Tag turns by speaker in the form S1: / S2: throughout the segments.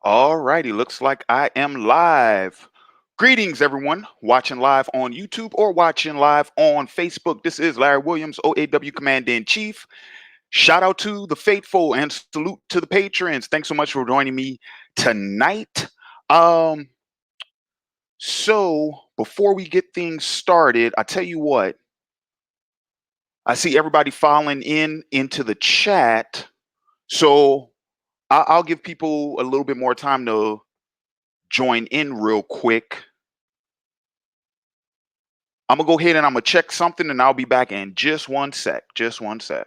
S1: Alrighty, looks like I am live. Greetings, everyone, watching live on YouTube or watching live on Facebook. This is Larry Williams, OAW Commander in Chief. Shout out to the faithful and salute to the patrons. Thanks so much for joining me tonight. Um, so before we get things started, I tell you what, I see everybody filing into the chat. So I'll give people a little bit more time to join in real quick. I'm gonna go ahead and I'm gonna check something and I'll be back in just one sec. Just one sec.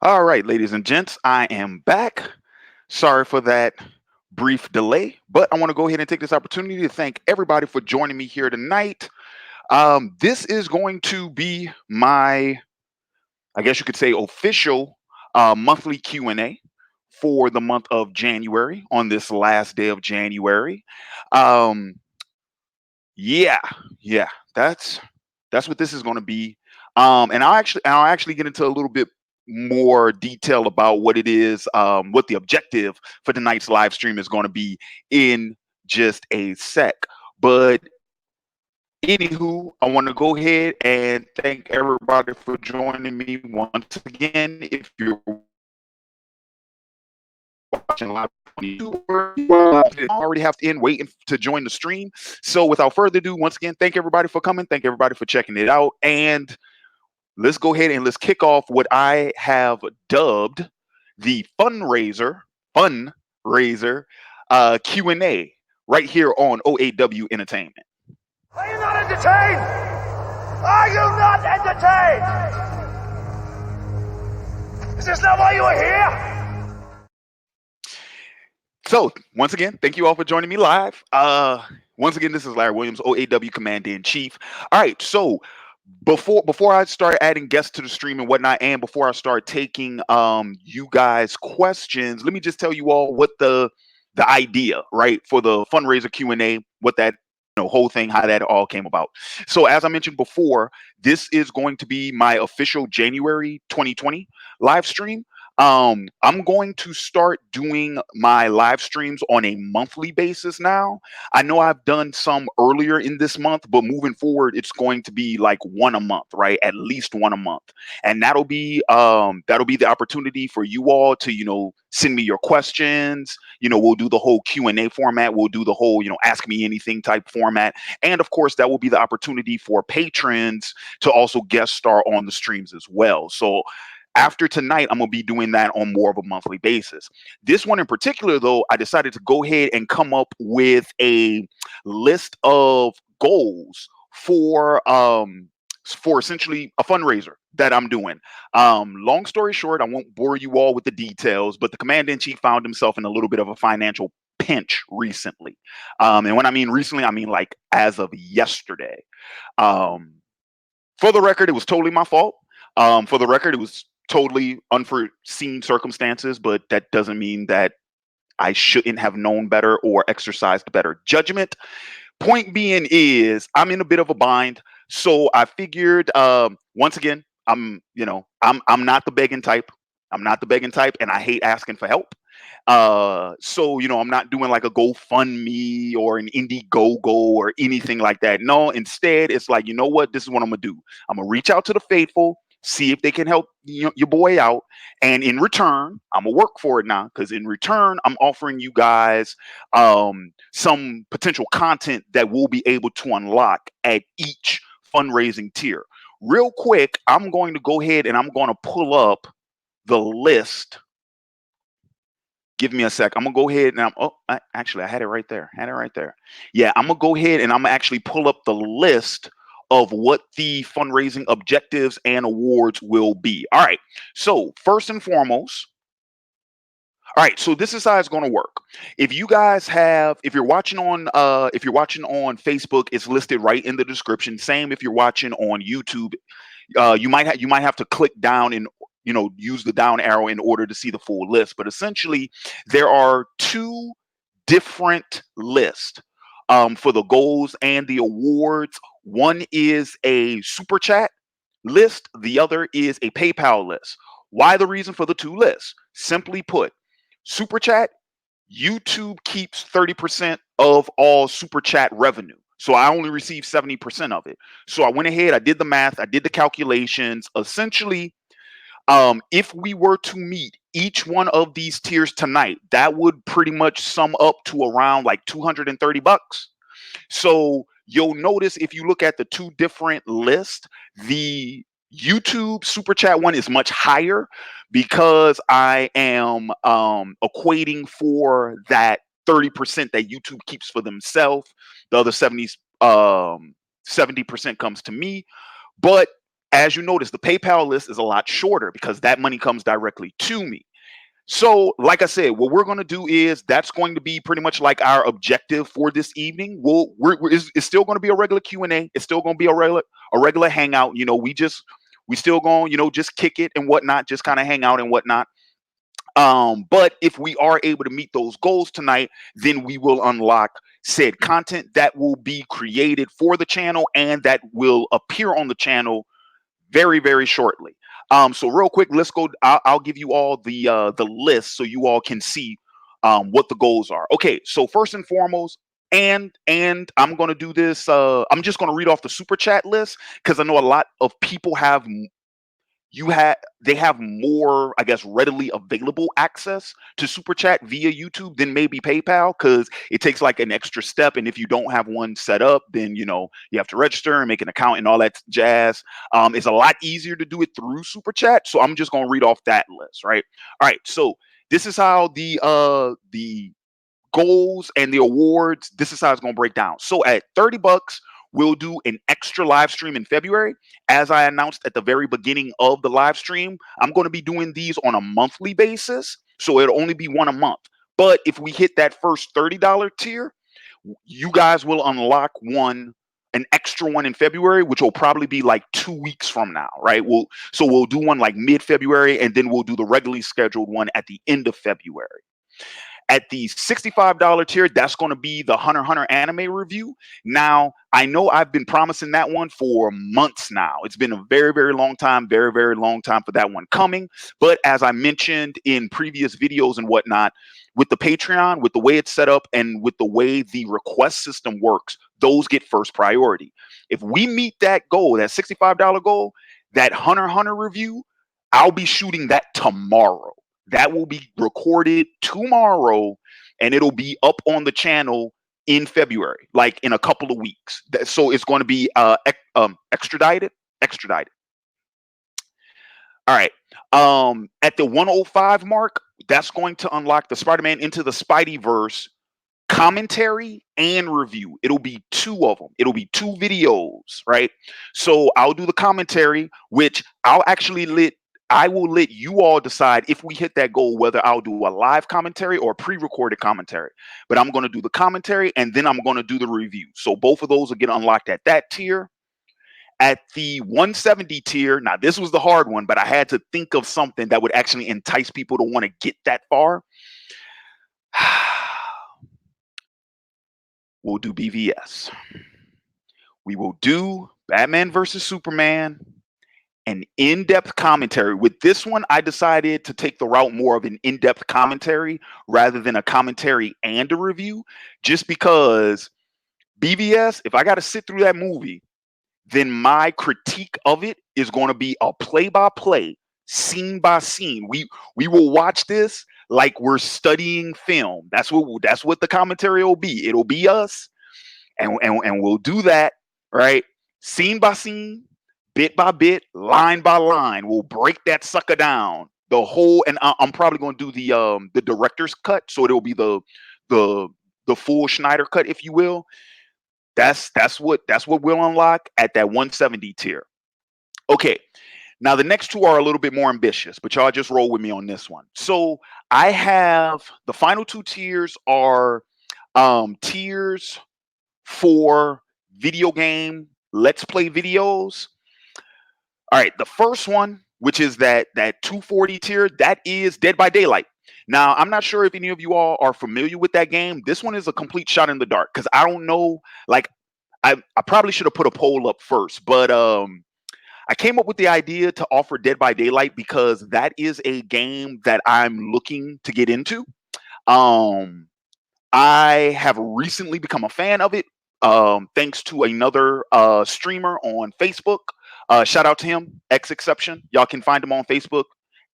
S1: All right, ladies and gents, I am back. Sorry for that brief delay, but I want to go ahead and take this opportunity to thank everybody for joining me here tonight. This is going to be my, I guess you could say, official monthly Q&A for the month of January on this last day of January. Um, Yeah, yeah, that's what this is going to be. And I'll actually get into a little bit more detail about what it is, what the objective for tonight's live stream is going to be in just a sec. But anywho, I want to go ahead and thank everybody for joining me once again. If you're watching live on YouTube, I already have to end waiting to join the stream. So without further ado, once again, thank everybody for coming. Thank everybody for checking it out. And let's go ahead and let's kick off what I have dubbed the fundraiser Q&A right here on OAW Entertainment.
S2: Are you not entertained? Are you not entertained? Is this not why you are here?
S1: So once again, thank you all for joining me live. Once again, this is Larry Williams, OAW Commander in Chief. All right, so before I start adding guests to the stream and whatnot, and before I start taking you guys questions, let me just tell you all what the idea, right, for the fundraiser Q&A, what that whole thing, how that all came about. So as I mentioned before, this is going to be my official January 2020 live stream. I'm going to start doing my live streams on a monthly basis now. I know I've done some earlier in this month, but moving forward, it's going to be like one a month, right? At least one a month, and that'll be the opportunity for you all to send me your questions. We'll do the whole Q&A format. We'll do the whole ask me anything type format, and of course, that will be the opportunity for patrons to also guest star on the streams as well. So after tonight, I'm going to be doing that on more of a monthly basis. This one in particular, though, I decided to go ahead and come up with a list of goals for essentially a fundraiser that I'm doing. Long story short, I won't bore you all with the details, but the commander in chief found himself in a little bit of a financial pinch recently. And when I mean recently, I mean like as of yesterday. Um, for the record, it was totally my fault. For the record, it was totally unforeseen circumstances, but that doesn't mean that I shouldn't have known better or exercised better judgment. Point being is I'm in a bit of a bind, so I figured once again I'm not the begging type. I'm not the begging type, and I hate asking for help. So I'm not doing like a GoFundMe or an Indiegogo or anything like that. No, instead it's like, you know what, this is what I'm gonna do. I'm gonna reach out to the faithful, see if they can help your boy out, and in return I'm gonna work for it now, because in return I'm offering you guys some potential content that we'll be able to unlock at each fundraising tier. Real quick, I'm going to go ahead and I'm going to pull up the list. Give me a sec. I'm gonna go ahead and actually I had it right there. Had it right there. Yeah, I'm gonna go ahead and I'm gonna actually pull up the list of what the fundraising objectives and awards will be. All right. So first and foremost, all right, so this is how it's going to work. If you guys have, if you're watching on Facebook, it's listed right in the description. Same if you're watching on YouTube, you might have to click down and use the down arrow in order to see the full list. But essentially, there are two different lists for the goals and the awards. One is a super chat list. The other is a PayPal list. Why the reason for the two lists? Simply put, super chat, YouTube keeps 30% of all super chat revenue. So I only receive 70% of it. So I went ahead, I did the math, I did the calculations. Essentially, if we were to meet each one of these tiers tonight, that would pretty much sum up to around like $230. So you'll notice if you look at the two different lists, the YouTube super chat one is much higher because I am equating for that 30% that YouTube keeps for themselves. The other 70% comes to me. But as you notice, the PayPal list is a lot shorter because that money comes directly to me. So, like I said, what we're going to do is that's going to be pretty much like our objective for this evening. It's still going to be a regular Q&A. It's still going to be a regular hangout. We still going just kick it and whatnot, just kind of hang out and whatnot. But if we are able to meet those goals tonight, then we will unlock said content that will be created for the channel and that will appear on the channel very, very shortly. So real quick, let's go. I'll give you all the list so you all can see what the goals are. Okay, so first and foremost, and I'm gonna do this. I'm just gonna read off the super chat list because I know a lot of people they have more, I guess, readily available access to super chat via YouTube than maybe PayPal, because it takes like an extra step, and if you don't have one set up, then you have to register and make an account and all that jazz. It's a lot easier to do it through super chat, so I'm just going to read off that list. Right. All right, so this is how the goals and the awards, this is how it's going to break down. So at $30, we'll do an extra live stream in February. As I announced at the very beginning of the live stream, I'm going to be doing these on a monthly basis. So it'll only be one a month. But if we hit that first $30 tier, you guys will unlock an extra one in February, which will probably be like 2 weeks from now, right? We'll do one like mid-February, and then we'll do the regularly scheduled one at the end of February. At the $65 tier, that's going to be the Hunter x Hunter anime review. Now, I know I've been promising that one for months now. It's been a very, very long time, very, very long time for that one coming. But as I mentioned in previous videos and whatnot, with the Patreon, with the way it's set up, and with the way the request system works, those get first priority. If we meet that goal, that $65 goal, that Hunter x Hunter review, I'll be shooting that tomorrow. That will be recorded tomorrow, and it'll be up on the channel in February, like in a couple of weeks. So it's going to be extradited. Extradited. All right. At the 105 mark, that's going to unlock the Spider-Man Into the Spideyverse commentary and review. It'll be two of them. It'll be two videos, right? So I'll do the commentary, which I will let you all decide if we hit that goal, whether I'll do a live commentary or a pre-recorded commentary. But I'm going to do the commentary, and then I'm going to do the review. So both of those will get unlocked at that tier. At the 170 tier, now this was the hard one, but I had to think of something that would actually entice people to want to get that far. We'll do BVS. We will do Batman versus Superman, an in-depth commentary. With this one, I decided to take the route more of an in-depth commentary rather than a commentary and a review, just because BVS, if I got to sit through that movie, then my critique of it is going to be a play-by-play, scene by scene. We will watch this like we're studying film. That's what the commentary will be. It'll be us, and we'll do that, right? Scene by scene, bit by bit, line by line. We'll break that sucker down. The whole, and I'm probably going to do the director's cut, so it'll be the full Snyder cut, if you will. That's what we'll unlock at that 170 tier. Okay. Now the next two are a little bit more ambitious, but y'all just roll with me on this one. So I have the final two tiers are tiers for video game let's play videos. All right, the first one, which is that 240 tier, that is Dead by Daylight. Now, I'm not sure if any of you all are familiar with that game. This one is a complete shot in the dark because I don't know. Like, I probably should have put a poll up first, but I came up with the idea to offer Dead by Daylight because that is a game that I'm looking to get into. I have recently become a fan of it, thanks to another streamer on Facebook. Shout out to him, X Exception. Y'all can find him on Facebook,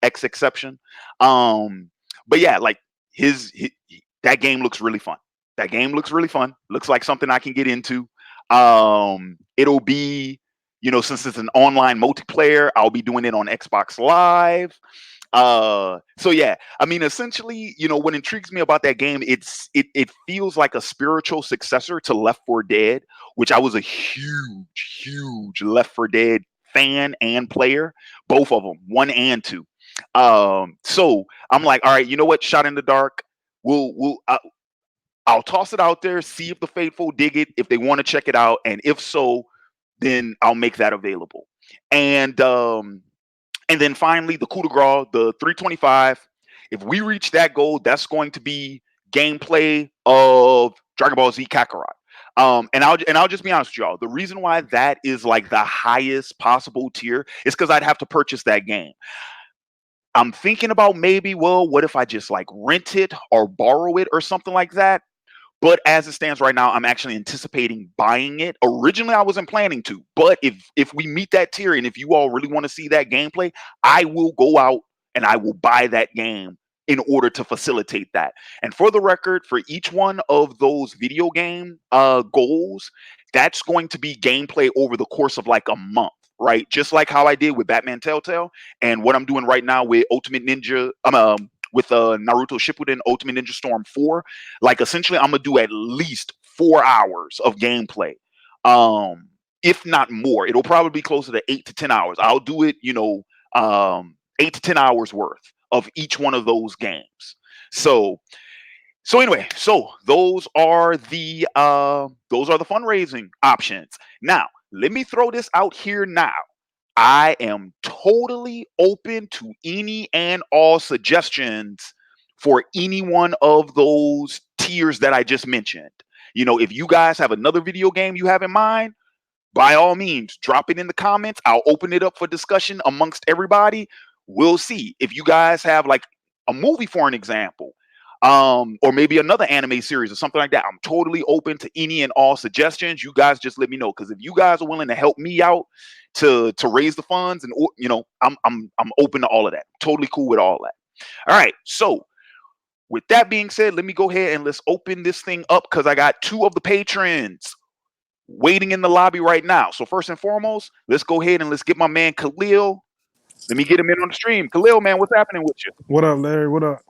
S1: X Exception. But yeah, like that game looks really fun. That game looks really fun. Looks like something I can get into. It'll be, since it's an online multiplayer, I'll be doing it on Xbox Live. So yeah, I mean, essentially, what intrigues me about that game, it feels like a spiritual successor to Left 4 Dead, which I was a huge Left 4 Dead fan and player, both of them, 1 and 2. So I'm like, all right, you know what? Shot in the dark. I'll toss it out there, see if the faithful dig it, if they want to check it out, and if so, then I'll make that available. And then finally, the coup de grace, the 325. If we reach that goal, that's going to be gameplay of Dragon Ball Z Kakarot. And I'll just be honest with y'all. The reason why that is like the highest possible tier is because I'd have to purchase that game. I'm thinking about maybe, well, what if I just like rent it or borrow it or something like that? But as it stands right now, I'm actually anticipating buying it. Originally, I wasn't planning to, but if we meet that tier and if you all really want to see that gameplay, I will go out and I will buy that game in order to facilitate that. And for the record, for each one of those video game goals, that's going to be gameplay over the course of like a month, right? Just like how I did with Batman Telltale and what I'm doing right now with Ultimate Ninja. With Naruto Shippuden Ultimate Ninja Storm 4, like essentially I'm gonna do at least 4 hours of gameplay, if not more. It'll probably be closer to 8 to 10 hours. I'll do it, 8 to 10 hours worth of each one of those games. So So anyway, so those are the fundraising options. Now, let me throw this out here now. I am totally open to any and all suggestions for any one of those tiers that I just mentioned. You know, if you guys have another video game you have in mind, by all means, drop it in the comments. I'll open it up for discussion amongst everybody. We'll see if you guys have like a movie, for an example, or maybe another anime series or something like that. I'm totally open to any and all suggestions. You guys just let me know, because if you guys are willing to help me out to raise the funds, and you know, I'm open to all of that. Totally cool with all that. All right, so with that being said, let me go ahead and let's open this thing up, because I got two of the patrons waiting in the lobby right now. So first and foremost, let's go ahead and let's get my man Khalil. Let me get him in on the stream. Khalil, man, what's happening with you?
S3: What up, Larry? What up?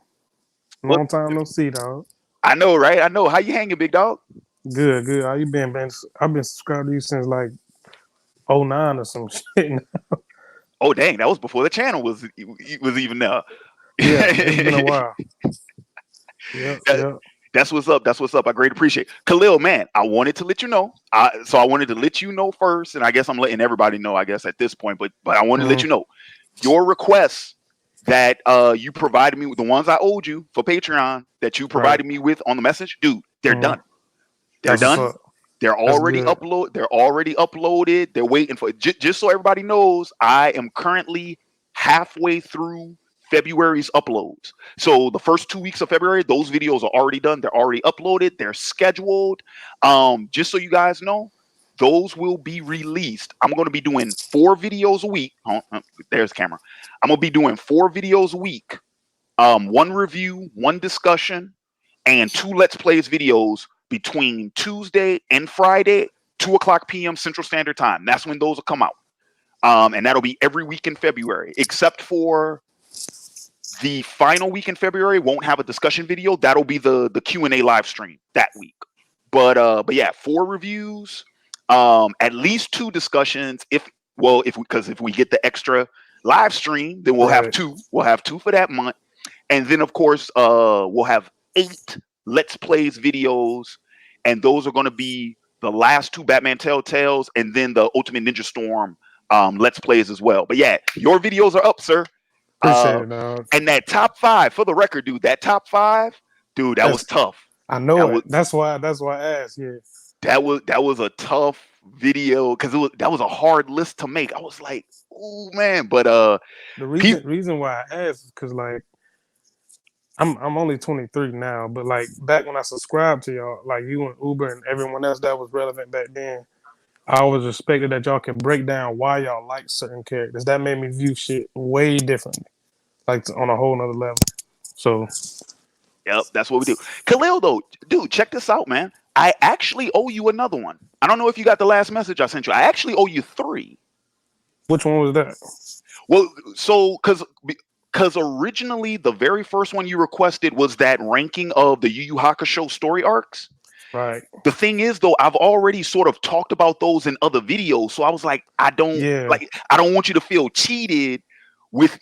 S1: What?
S3: Long time no see, dog.
S1: I know, right? I know. How you hanging, big dog?
S3: Good, good. How you been, man? I've been subscribed to you since like '09 or some shit.
S1: Oh, dang, that was before the channel was even there.
S3: Yeah, it's been a while. Yep,
S1: That-
S3: yep.
S1: that's what's up. That's what's up. I greatly appreciate it. Khalil, man, I wanted to let you know. So I wanted to let you know first, and I guess I'm letting everybody know, I guess, at this point, but I wanted to let
S3: Mm,
S1: you know your requests that you provided me with, the ones I owed you for Patreon that you
S3: right.
S1: provided me with on the message, dude, they're
S3: Mm,
S1: done. They're
S3: that's what's
S1: done.
S3: up.
S1: They're
S3: That's
S1: already
S3: good.
S1: upload. They're already uploaded. They're waiting for just so everybody knows. I am currently halfway through February's uploads. So the first 2 weeks of February, those videos are already done. They're already uploaded. They're scheduled. Just so you guys know, those will be released. I'm going to be doing 4 videos a week. There's the camera. I'm going to be doing 4 videos a week. One review, one discussion, and 2 Let's Plays videos between Tuesday and Friday, 2 o'clock p.m. Central Standard Time. That's when those will come out. And that'll be every week in February, except for the final week in February won't have a discussion video. That'll be the Q&A live stream that week. But yeah, 4 reviews, at least 2 discussions. If we get the extra live stream, then we'll have
S3: Right.
S1: two. We'll have 2 for that month. And then of course, we'll have 8 Let's Plays videos, and those are going to be the last 2 Batman Telltales, and then the Ultimate Ninja Storm Let's Plays as well. But yeah, your videos are up, sir.
S3: Appreciate
S1: Uh,
S3: it, dog.
S1: and that top 5, for the record, dude, that top 5, dude, that was
S3: That's
S1: tough.
S3: I know
S1: That
S3: it.
S1: was
S3: That's why I asked. Yeah.
S1: that was a tough video, because that was a hard list to make. I was like, oh man, but
S3: The
S1: people,
S3: reason why I asked is because like I'm only 23 now, but like back when I subscribed to y'all, like you and Uber and everyone else that was relevant back then, I always respected that y'all can break down why y'all like certain characters. That made me view shit way differently, like on a whole nother level. So,
S1: yep, that's what we do. Khalil, though, dude, check this out, man. I actually owe you another one. I don't know if you got the last message I sent you. I actually owe you 3.
S3: which one was that?
S1: Well, so because originally the very first one you requested was that ranking of the Yu Yu Hakusho story arcs.
S3: Right.
S1: The thing is, though, I've already sort of talked about those in other videos, so I was like,
S3: Yeah.
S1: I don't want you to feel cheated with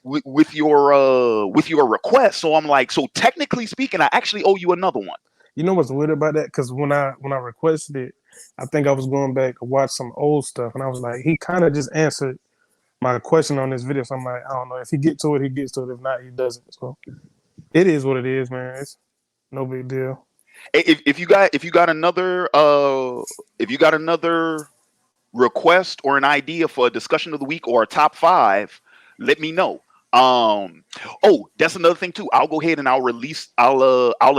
S1: your request. So I'm like, so technically speaking, I actually owe you another one.
S3: You know what's weird about that? Because when I requested it, I think I was going back to watch some old stuff, and I was like, he kind of just answered my question on this video. So I'm like, I don't know. If he get to it, he gets to it. If not, he doesn't. So it is what it is, man. It's no big deal.
S1: If you got another request or an idea for a discussion of the week or a top 5, let me know. Um, oh, that's another thing too. I'll go ahead and I'll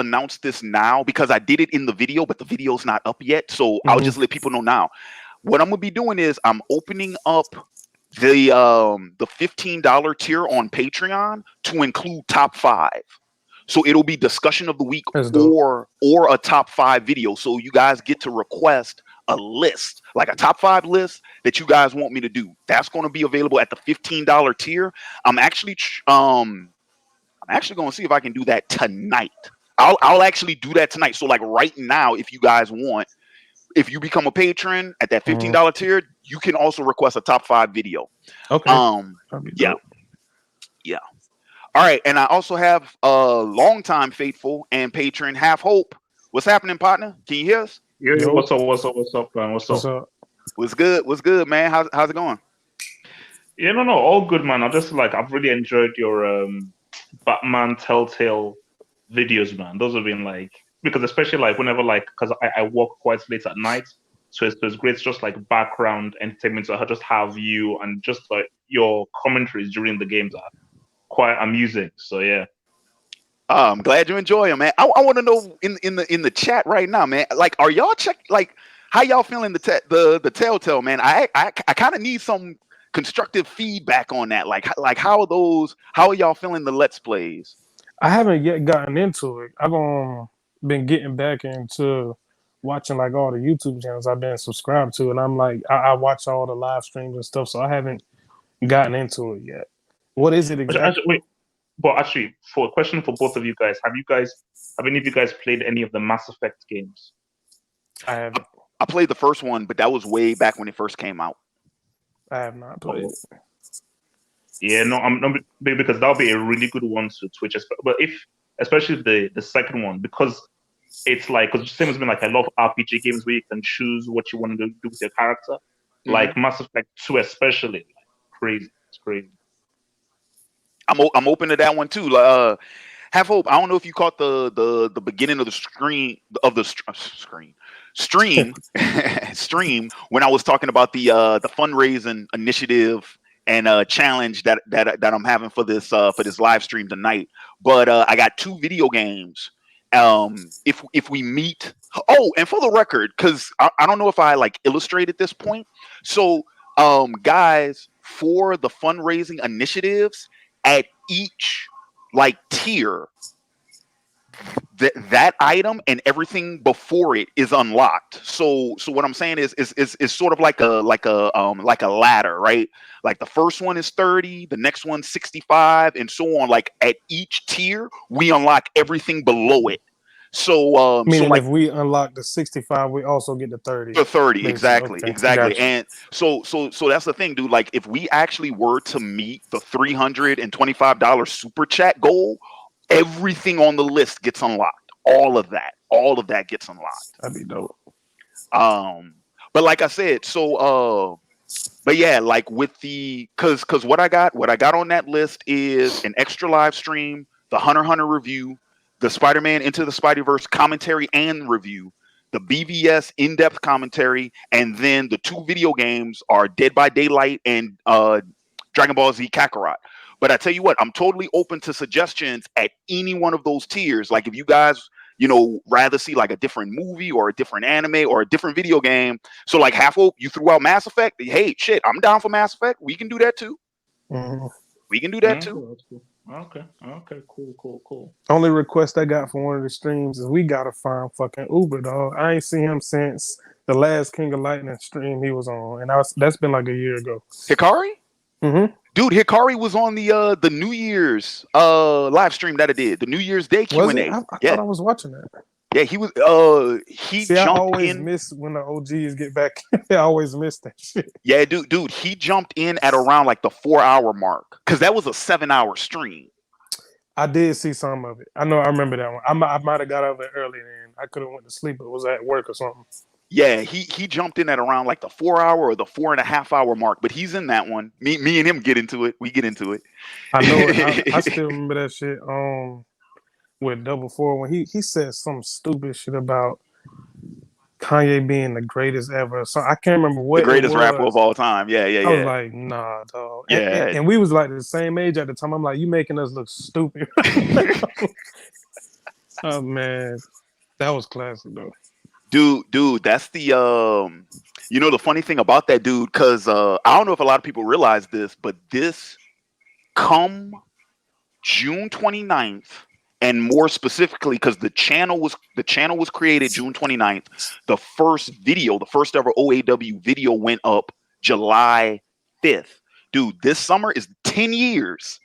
S1: announce this now, because I did it in the video, but the video's not up yet. So I'll
S3: Hmm.
S1: just let people know now. What I'm gonna be doing is I'm opening up the $15 tier on Patreon to include top 5. So it'll be discussion of the week,
S3: That's dope.
S1: or a top 5 video. So you guys get to request a list, like a top 5 list that you guys want me to do. That's going to be available at the $15 tier. I'm actually I'm actually going to see if I can do that tonight. I'll actually do that tonight. So like right now, if you guys want, if you become a patron at that
S3: Hmm.
S1: $15 tier, you can also request a top 5 video.
S3: Okay,
S1: Um
S3: that'd be
S1: yeah,
S3: dope.
S1: yeah. All right, and I also have a longtime faithful and patron, Half Hope. What's happening, partner? Can you hear us?
S4: Yo,
S3: Yo,
S4: what's up, man? What's
S3: what's
S4: up?
S3: up?
S1: What's good? What's good, man? How's it going?
S4: Yeah, no, all good, man. I've really enjoyed your Batman Telltale videos, man. Those have been like because especially like whenever like because I work quite late at night, so it's great. It's just like background entertainment. So I just have you and just like your commentaries during the games are quite amusing. So yeah.
S1: I'm glad you enjoy them, man. I want to know in the chat right now, man. Like, are y'all how y'all feeling the Telltale, man? I kind of need some constructive feedback on that. Like how are those? How are y'all feeling the Let's Plays?
S3: I haven't yet gotten into it. I've been getting back into watching like all the YouTube channels I've been subscribed to, and I'm like, I watch all the live streams and stuff, so I haven't gotten into it yet. What is it exactly?
S4: Wait, but actually, for a question for both of you guys, have any of you guys played any of the Mass Effect games?
S3: I haven't.
S1: I played the first one, but that was way back when it first came out.
S3: I have not played
S4: Oh,
S3: it.
S4: yeah, no, because that'll be a really good one to Twitch. But if especially the second one, because it's like because same as me, like I love RPG games where you can choose what you want to do with your character.
S1: Mhm.
S4: Like Mass Effect 2, especially, like, crazy. It's crazy.
S1: I'm open to that one too. Have hope. I don't know if you caught the beginning of the screen stream stream when I was talking about the fundraising initiative and challenge that I'm having for this live stream tonight. But I got two video games. If we meet, oh, and for the record, because I don't know if I like illustrated this point. So guys, for the fundraising initiatives at each like tier, that item and everything before it is unlocked. So what I'm saying is sort of like a ladder, right? Like the first one is 30, the next one's 65, and so on. Like at each tier, we unlock everything below it. So
S3: Meaning,
S1: like
S3: if we unlock the 65, we also get the 30.
S1: the 30,
S3: Basically,
S1: exactly,
S3: okay,
S1: exactly.
S3: gotcha.
S1: And so that's the thing, dude. Like if we actually were to meet the $325 super chat goal, everything on the list gets unlocked. All of that gets unlocked.
S3: That'd be dope.
S1: Um, but like I said, but yeah, like with cause what I got on that list is an extra live stream, the Hunter review, the Spider-Man Into the Spider-Verse commentary and review, the BVS in-depth commentary, and then the two video games are Dead by Daylight and Dragon Ball Z Kakarot. But I tell you what, I'm totally open to suggestions at any one of those tiers. Like if you guys, rather see like a different movie or a different anime or a different video game. So like half hope you threw out Mass Effect. Hey, shit, I'm down for Mass Effect. We can do that too.
S3: Mhm.
S1: We can do that
S4: Yeah,
S1: too.
S4: that's cool. Okay, cool.
S3: Only request I got from one of the streams is we gotta find fucking Uber, dog. I ain't seen him since the last King of Lightning stream he was on, and that's been like a year ago.
S1: Hikari?
S3: Mm-hmm.
S1: Dude, Hikari was on the New Year's live stream that I did. The New Year's Day
S3: Was it?
S1: Q&A.
S3: I
S1: Yeah.
S3: thought I was watching that.
S1: Yeah, he was he
S3: See, I
S1: jumped
S3: always
S1: in.
S3: miss when the OGs get back. I always miss that shit.
S1: Yeah, dude, he jumped in at around like the 4 hour mark. Cause that was a 7 hour stream.
S3: I did see some of it. I know. I remember that one. I might have got out of it early, and I could have went to sleep, but was at work or something.
S1: Yeah, he jumped in at around like the 4 hour or the 4.5 hour mark, but he's in that one. Me and him get into it. We get into it.
S3: I know it. I still remember that shit. With Double Four when he said some stupid shit about Kanye being the greatest ever. So I can't remember
S1: The
S3: what it
S1: greatest rapper of
S3: was.
S1: all time. Yeah, yeah,
S3: I was
S1: yeah.
S3: like, nah, dog.
S1: Yeah.
S3: And we was like the same age at the time. I'm like, you making us look stupid. Oh man, that was classic though.
S1: Dude, that's the funny thing about that dude, because I don't know if a lot of people realize this, but this come June 29th, and more specifically because the channel was created June 29th. The first ever OAW video went up July 5th. Dude, this summer is 10 years.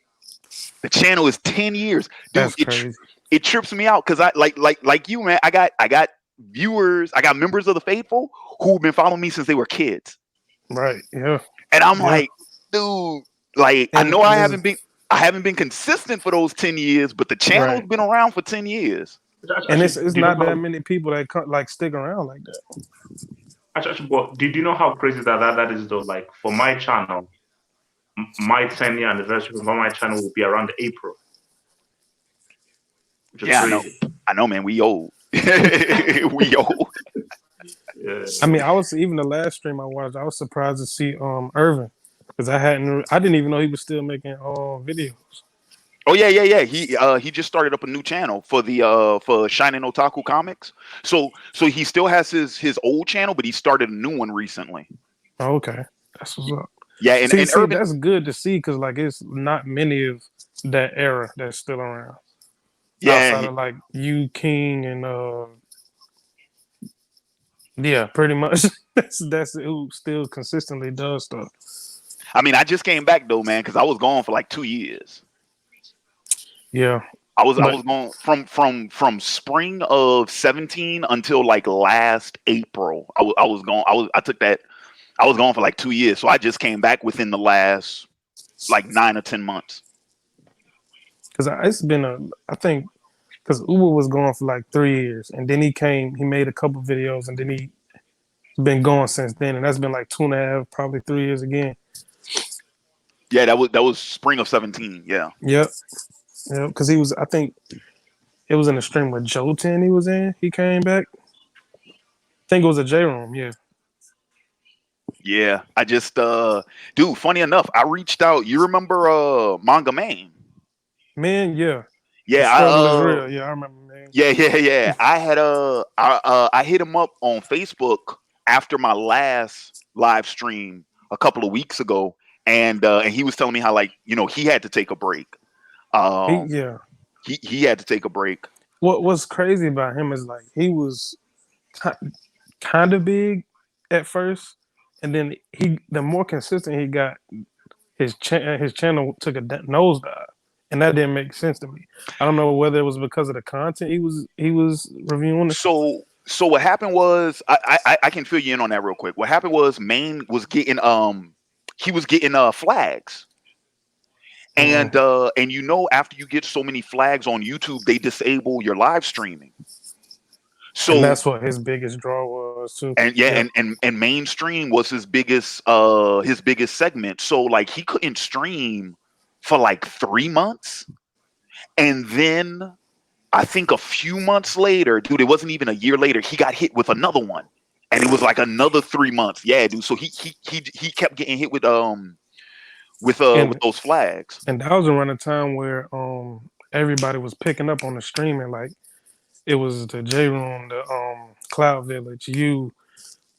S1: The channel is 10 years. Dude,
S3: That's crazy.
S1: it trips me out because I like you, man. I got viewers, I got members of the faithful who've been following me since they were kids.
S3: Right. Yeah.
S1: And I'm
S3: Yeah.
S1: like, dude, like I
S3: And
S1: know I
S3: there's
S1: haven't been. I haven't been consistent for those 10 years, but the channel's
S3: Right.
S1: been around for 10 years.
S3: And
S4: Actually,
S3: it's
S4: do you know
S3: not that
S4: how?
S3: many people that like stick around like that.
S4: Actually, but did you know how crazy that is though? Like for my channel, my 10-year anniversary for my channel will be around April, which is
S1: Yeah, I know.
S4: crazy.
S1: I know, man. We old. We old.
S4: Yeah.
S3: I mean, I was even the last stream I watched. I was surprised to see Irvin because I didn't even know he was still making videos.
S1: Oh yeah. He just started up a new channel for the for Shining Otaku Comics. So he still has his old channel, but he started a new one recently.
S3: Oh, okay, that's what's up.
S1: Yeah, and
S3: See,
S1: Urban.
S3: that's good to see because like it's not many of that era that's still around
S1: Yeah,
S3: outside of like you, King, and yeah, pretty much that's who still consistently does stuff.
S1: I mean, I just came back though, man, because I was gone for like 2 years.
S3: Yeah,
S1: I
S3: but
S1: was gone from spring of 17 until like last April. I was gone. I took that. I was gone for like 2 years, so I just came back within the last like 9 or 10 months.
S3: because it's been I think because Uber was gone for like 3 years, and then he made a couple videos, and then he been going since then, and that's been like 2.5, probably 3 years again.
S1: Yeah, that was spring of 17. Yeah.
S3: Yep, yep. Because he was, I think it was in the stream with Joe 10 he was in. He came back. I think it was a J Room. Yeah,
S1: Yeah, I just dude, funny enough, I reached out. You remember Manga Man?
S3: man. Yeah, the
S1: Yeah,
S3: struggle is real. Yeah, I remember, man.
S1: yeah. I had I hit him up on Facebook after my last live stream a couple of weeks ago, and he was telling me how, like, he had to take a break. Um
S3: Yeah.
S1: he had to take a break.
S3: What's crazy about him is like he was kind of big at first, and then the more consistent he got, his channel took a nosedive, and that didn't make sense to me. I don't know whether it was because of the content he was reviewing.
S1: So what happened was, I can fill you in on that real quick. What happened was Maine was getting he was getting flags. And after you get so many flags on YouTube, they disable your live streaming.
S3: And
S1: So,
S3: that's what his biggest draw was too.
S1: and yeah,
S3: Yeah,
S1: and mainstream was his biggest segment. So like he couldn't stream for like 3 months. And then I think a few months later, dude, it wasn't even a year later, he got hit with another one. And it was like another 3 months. Yeah, dude. So he kept getting hit with
S3: and
S1: those flags.
S3: and that was around the time where everybody was picking up on the streaming. Like it was the J Room, the Cloud Village, you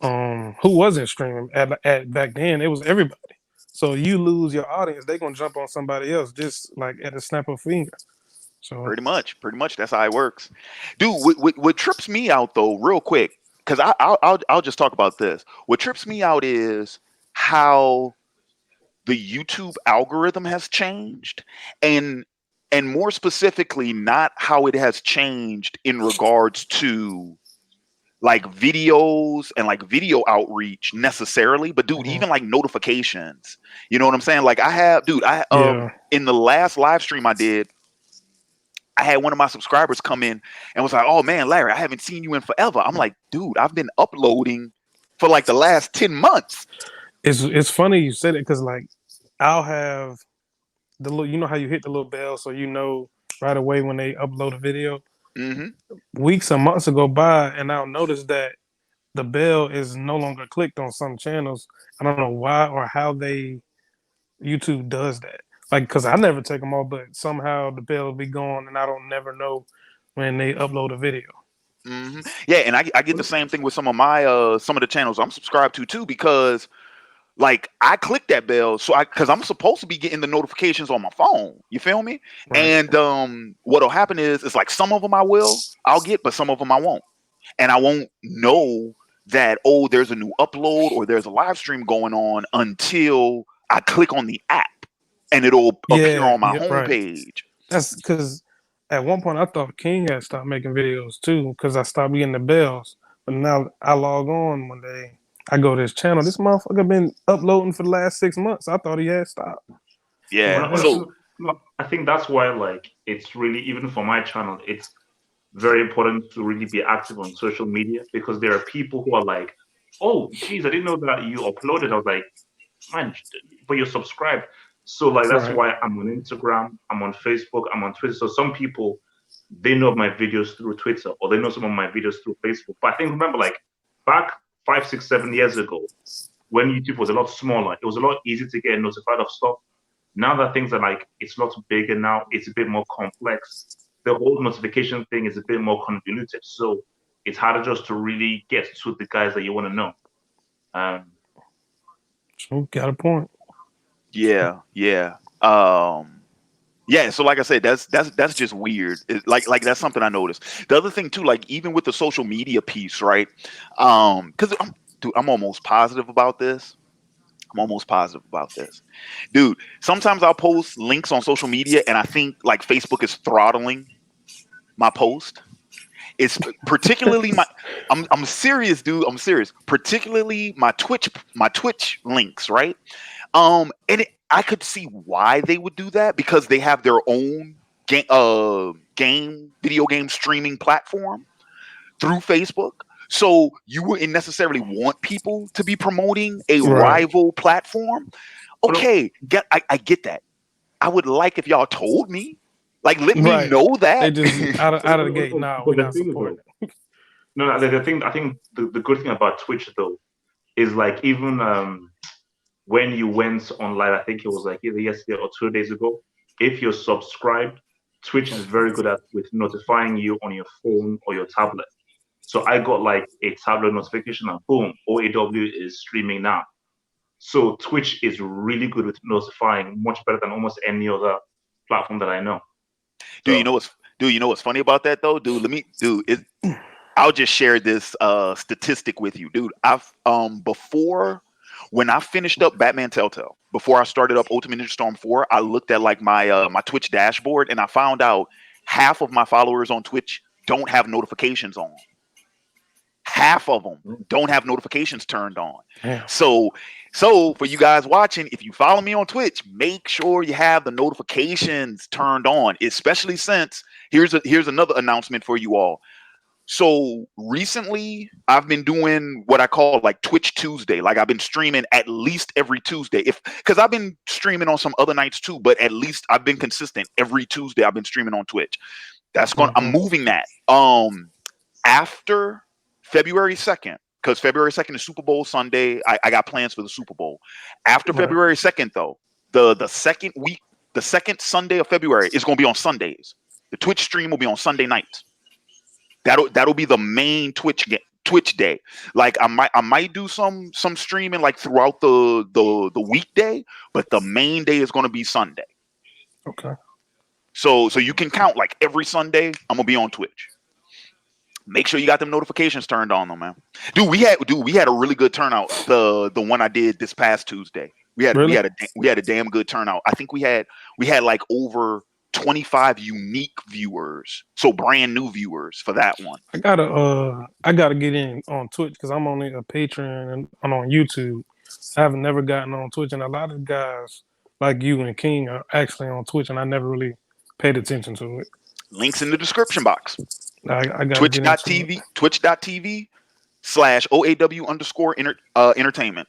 S3: who wasn't streaming at back then. It was everybody. So you lose your audience, they gonna jump on somebody else just like at a snap of a finger. So
S1: Pretty much, that's how it works, dude. What trips me out though, real quick, because I'll just talk about this. What trips me out is how the YouTube algorithm has changed, and more specifically, not how it has changed in regards to like videos and like video outreach necessarily, but dude,
S3: mhm.
S1: even like notifications. You know what I'm saying? Like I
S3: Yeah,
S1: in the last live stream I did, I had one of my subscribers come in and was like, "Oh man, Larry, I haven't seen you in forever." I'm like, "Dude, I've been uploading for like the last 10 months."
S3: it's funny you said it because like I'll have the little, you know how you hit the little bell so you know right away when they upload a video.
S1: Hmm.
S3: Weeks and months will go by, and I'll notice that the bell is no longer clicked on some channels. I don't know why or how YouTube does that. Like, because I never take them off, but somehow the bell will be gone, and I don't never know when they upload a video.
S1: Yeah, and I get the same thing with some of the channels I'm subscribed to too, because like I click that bell so I because I'm supposed to be getting the notifications on my phone. You feel me?
S3: Right.
S1: And what'll happen is it's like some of them I'll get, but some of them I won't. And I won't know that, oh, there's a new upload or there's a live stream going on until I click on the app and it'll appear
S3: Yeah.
S1: on my
S3: Yeah. Right.
S1: homepage.
S3: That's because at one point I thought King had stopped making videos too because I stopped getting the bells. But now I log on one day. I go to his channel. This motherfucker been uploading for the last 6 months. I thought he had stopped.
S1: Yeah.
S3: But
S4: Hon-
S3: that's
S1: So
S4: Honestly, No, I think that's why, like, it's really, even for my channel, it's very important to really be active on social media, because there are people who are like, "Oh, geez, I didn't know that you uploaded." I was like, "Man, but you're subscribed." So, like, that's
S3: Right.
S4: why I'm on Instagram, I'm on Facebook, I'm on Twitter. So some people, they know my videos through Twitter, or they know some of my videos through Facebook. But I think, remember, like, back 5, 6, 7 years ago, when YouTube was a lot smaller, it was a lot easier to get notified of stuff. Now that things are like, it's a lot bigger now, it's a bit more complex. The whole notification thing is a bit more convoluted. So it's harder just to really get to the guys that you want to know. Um,
S3: So got a point.
S1: Yeah, yeah. Yeah, so like I said, that's just weird. Like that's something I noticed. The other thing too, like even with the social media piece, right? Because I'm almost positive about this. I'm almost positive about this, dude. Sometimes I'll post links on social media, and I think like Facebook is throttling my post. It's particularly my. I'm serious, dude. I'm serious. Particularly my Twitch links, right? I could see why they would do that because they have their own video game streaming platform through Facebook. So you wouldn't necessarily want people to be promoting a
S3: Right.
S1: rival platform.
S4: but
S1: Okay, I get that. I would like if y'all told me, like, let me
S3: Right.
S1: know
S3: They
S1: that.
S3: just out of the gate. Nah, we're
S4: but the
S3: not
S4: thing
S3: supporting
S4: though,
S3: it.
S4: no, no, the thing, I think the good thing about Twitch though is like, even when you went on live, I think it was like either yesterday or 2 days ago. If you're subscribed, Twitch is very good at with notifying you on your phone or your tablet. So I got like a tablet notification and boom, OAW is streaming now. So Twitch is really good with notifying, much better than almost any other platform that I know.
S1: dude, you
S4: So
S1: know what's dude, you know what's funny about that though, dude? Let me, dude. I'll just share this statistic with you, dude. I've before when I finished up Batman Telltale, before I started up Ultimate Ninja Storm 4, I looked at like my Twitch dashboard and I found out half of my followers on Twitch don't have notifications on. Half of them don't have notifications turned on.
S3: Damn.
S1: So for you guys watching, if you follow me on Twitch, make sure you have the notifications turned on, especially since here's another announcement for you all. So recently, I've been doing what I call like Twitch Tuesday. Like I've been streaming at least every Tuesday. If because I've been streaming on some other nights too, but at least I've been consistent. Every Tuesday, I've been streaming on Twitch. I'm
S3: Hmm.
S1: moving that. After February 2nd, because February 2nd is Super Bowl Sunday. I got plans for the Super Bowl. After
S3: Right.
S1: February 2nd, though, the second week, the second Sunday of February is going to be on Sundays. The Twitch stream will be on Sunday nights. That'll be the main Twitch day. Like I might do some streaming like throughout the weekday, but the main day is going to be Sunday.
S3: Okay.
S1: So you can count like every Sunday I'm gonna be on Twitch. Make sure you got them notifications turned on though, man. Dude, we had a really good turnout. The one I did this past Tuesday. We had we
S3: Really?
S1: had a we had a damn good turnout. I think we had like over 25 unique viewers, so brand new viewers for that one.
S3: I gotta get in on Twitch because I'm only a patron and I'm on YouTube. I haven't never gotten on Twitch, and a lot of guys like you and King are actually on Twitch, and I never really paid attention to it.
S1: Links in the description box.
S3: I gotta get into it.
S1: Twitch.tv/OAW_entertainment.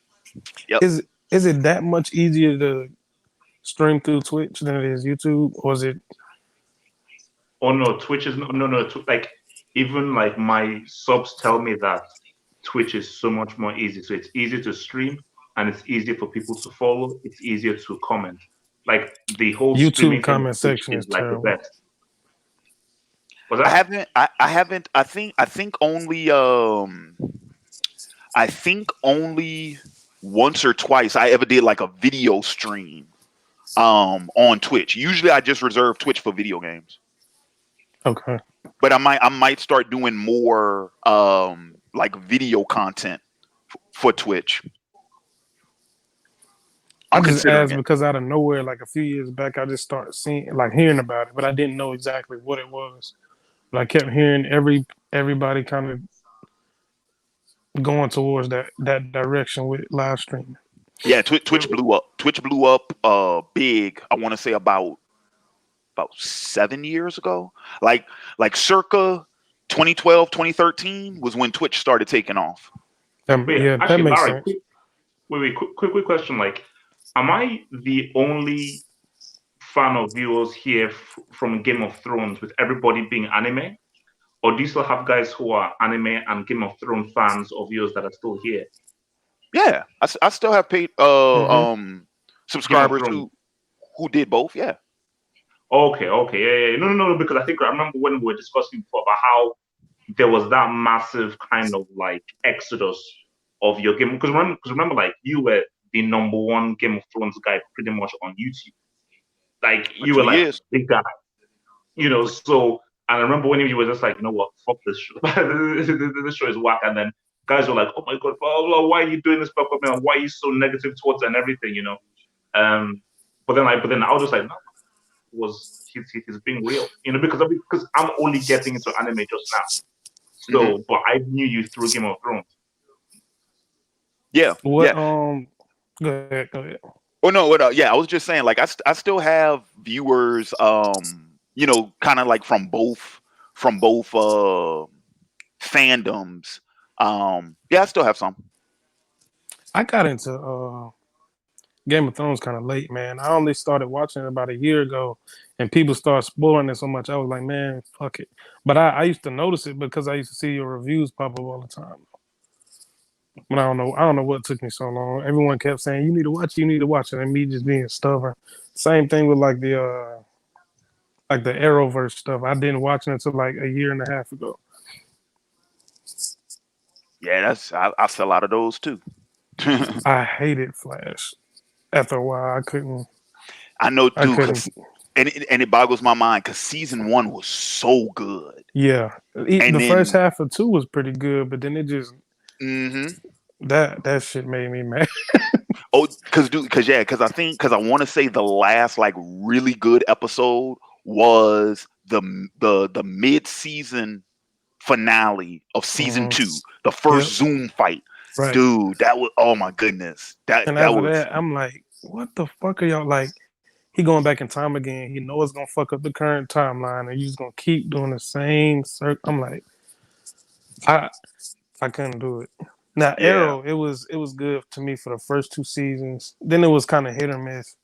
S1: Yep.
S3: Is it that much easier to stream through Twitch than it is YouTube, or is it?
S4: oh no, Twitch is no, like, even like my subs tell me that Twitch is so much more easy. So it's easier to stream and it's easier for people to follow. It's easier to comment. Like, the whole
S3: YouTube
S4: streaming thing on
S3: comment
S4: Twitch
S3: section
S4: is
S3: is
S4: like the
S3: terrible.
S4: best. Was
S1: I
S4: that?
S1: haven't. I haven't. I think only once or twice I ever did like a video stream on Twitch. Usually I just reserve Twitch for video games.
S3: Okay.
S1: But I might start doing more like video content for Twitch.
S3: I
S1: I'm
S3: just
S1: considering
S3: asked
S1: it.
S3: because out of nowhere, like a few years back, I just started seeing, like hearing about it, but I didn't know exactly what it was. But I kept hearing everybody kind of going towards that direction with live streaming.
S1: Yeah, Twitch blew up. Twitch blew up big. I want to say about about 7 years ago. Like circa 2012, 2013 was when Twitch started taking off.
S4: But yeah,
S3: Yeah, that
S4: actually,
S3: makes
S4: Larry,
S3: sense.
S4: quick question. Like, am I the only fan of viewers here from Game of Thrones with everybody being anime? Or do you still have guys who are anime and Game of Thrones fans of yours that are still here?
S1: Yeah, I still have paid
S3: Hmm.
S4: Game of
S1: subscribers
S4: Thrones.
S1: who did both. Yeah.
S4: Okay, yeah. No, because I remember when we were discussing before about how there was that massive kind of like exodus of your game. Because remember, like you were the number one Game of Thrones guy pretty much on YouTube. Like
S1: For
S4: you were
S1: two
S4: like
S1: years.
S4: big guy, you know.
S1: For
S4: So and I remember when you were just like, you know what, fuck this show. This show is whack. And then guys were like, oh my god, blah, blah, why are you doing this, man? Why are you so negative towards it and everything, you know? But then I was just like, no, he's being real, you know, because I'm only getting into anime just now.
S1: hmm
S4: So, but I knew you through Game of Thrones.
S1: Yeah,
S3: What
S1: yeah.
S3: Go ahead, go ahead.
S1: Oh no, what? Yeah, I was just saying, like, I still have viewers, kind of like from both fandoms. Yeah, I still have some.
S3: I got into Game of Thrones kind of late, man. I only started watching it about a year ago, and people started spoiling it so much. I was like, man, fuck it. But I used to notice it because I used to see your reviews pop up all the time. But I don't know what took me so long. Everyone kept saying, you need to watch it, and me just being stubborn. Same thing with like the Arrowverse stuff. I didn't watch it until like a year and a half ago.
S1: Yeah, I sell out of those too.
S3: I hated Flash. After a while,
S1: I know,
S3: I
S1: dude,
S3: couldn't.
S1: because and it boggles my mind because season one was so good,
S3: Yeah,
S1: and
S3: the first
S1: then
S3: half of two was pretty good, but then it just
S1: hmm
S3: that shit made me mad.
S1: oh, because I think because I want to say the last like really good episode was the mid season finale of season
S3: Hmm.
S1: two, the first
S3: Yep,
S1: Zoom fight,
S3: right.
S1: dude. That was, oh my goodness,
S3: And
S1: that
S3: after
S1: was.
S3: that, I'm like, what the fuck are y'all like? He going back in time again. He know it's gonna fuck up the current timeline, and you just gonna keep doing the same circle. I'm like, I I couldn't do it. Now
S1: Yeah.
S3: Arrow, it was good to me for the first two seasons. Then it was kind of hit or miss.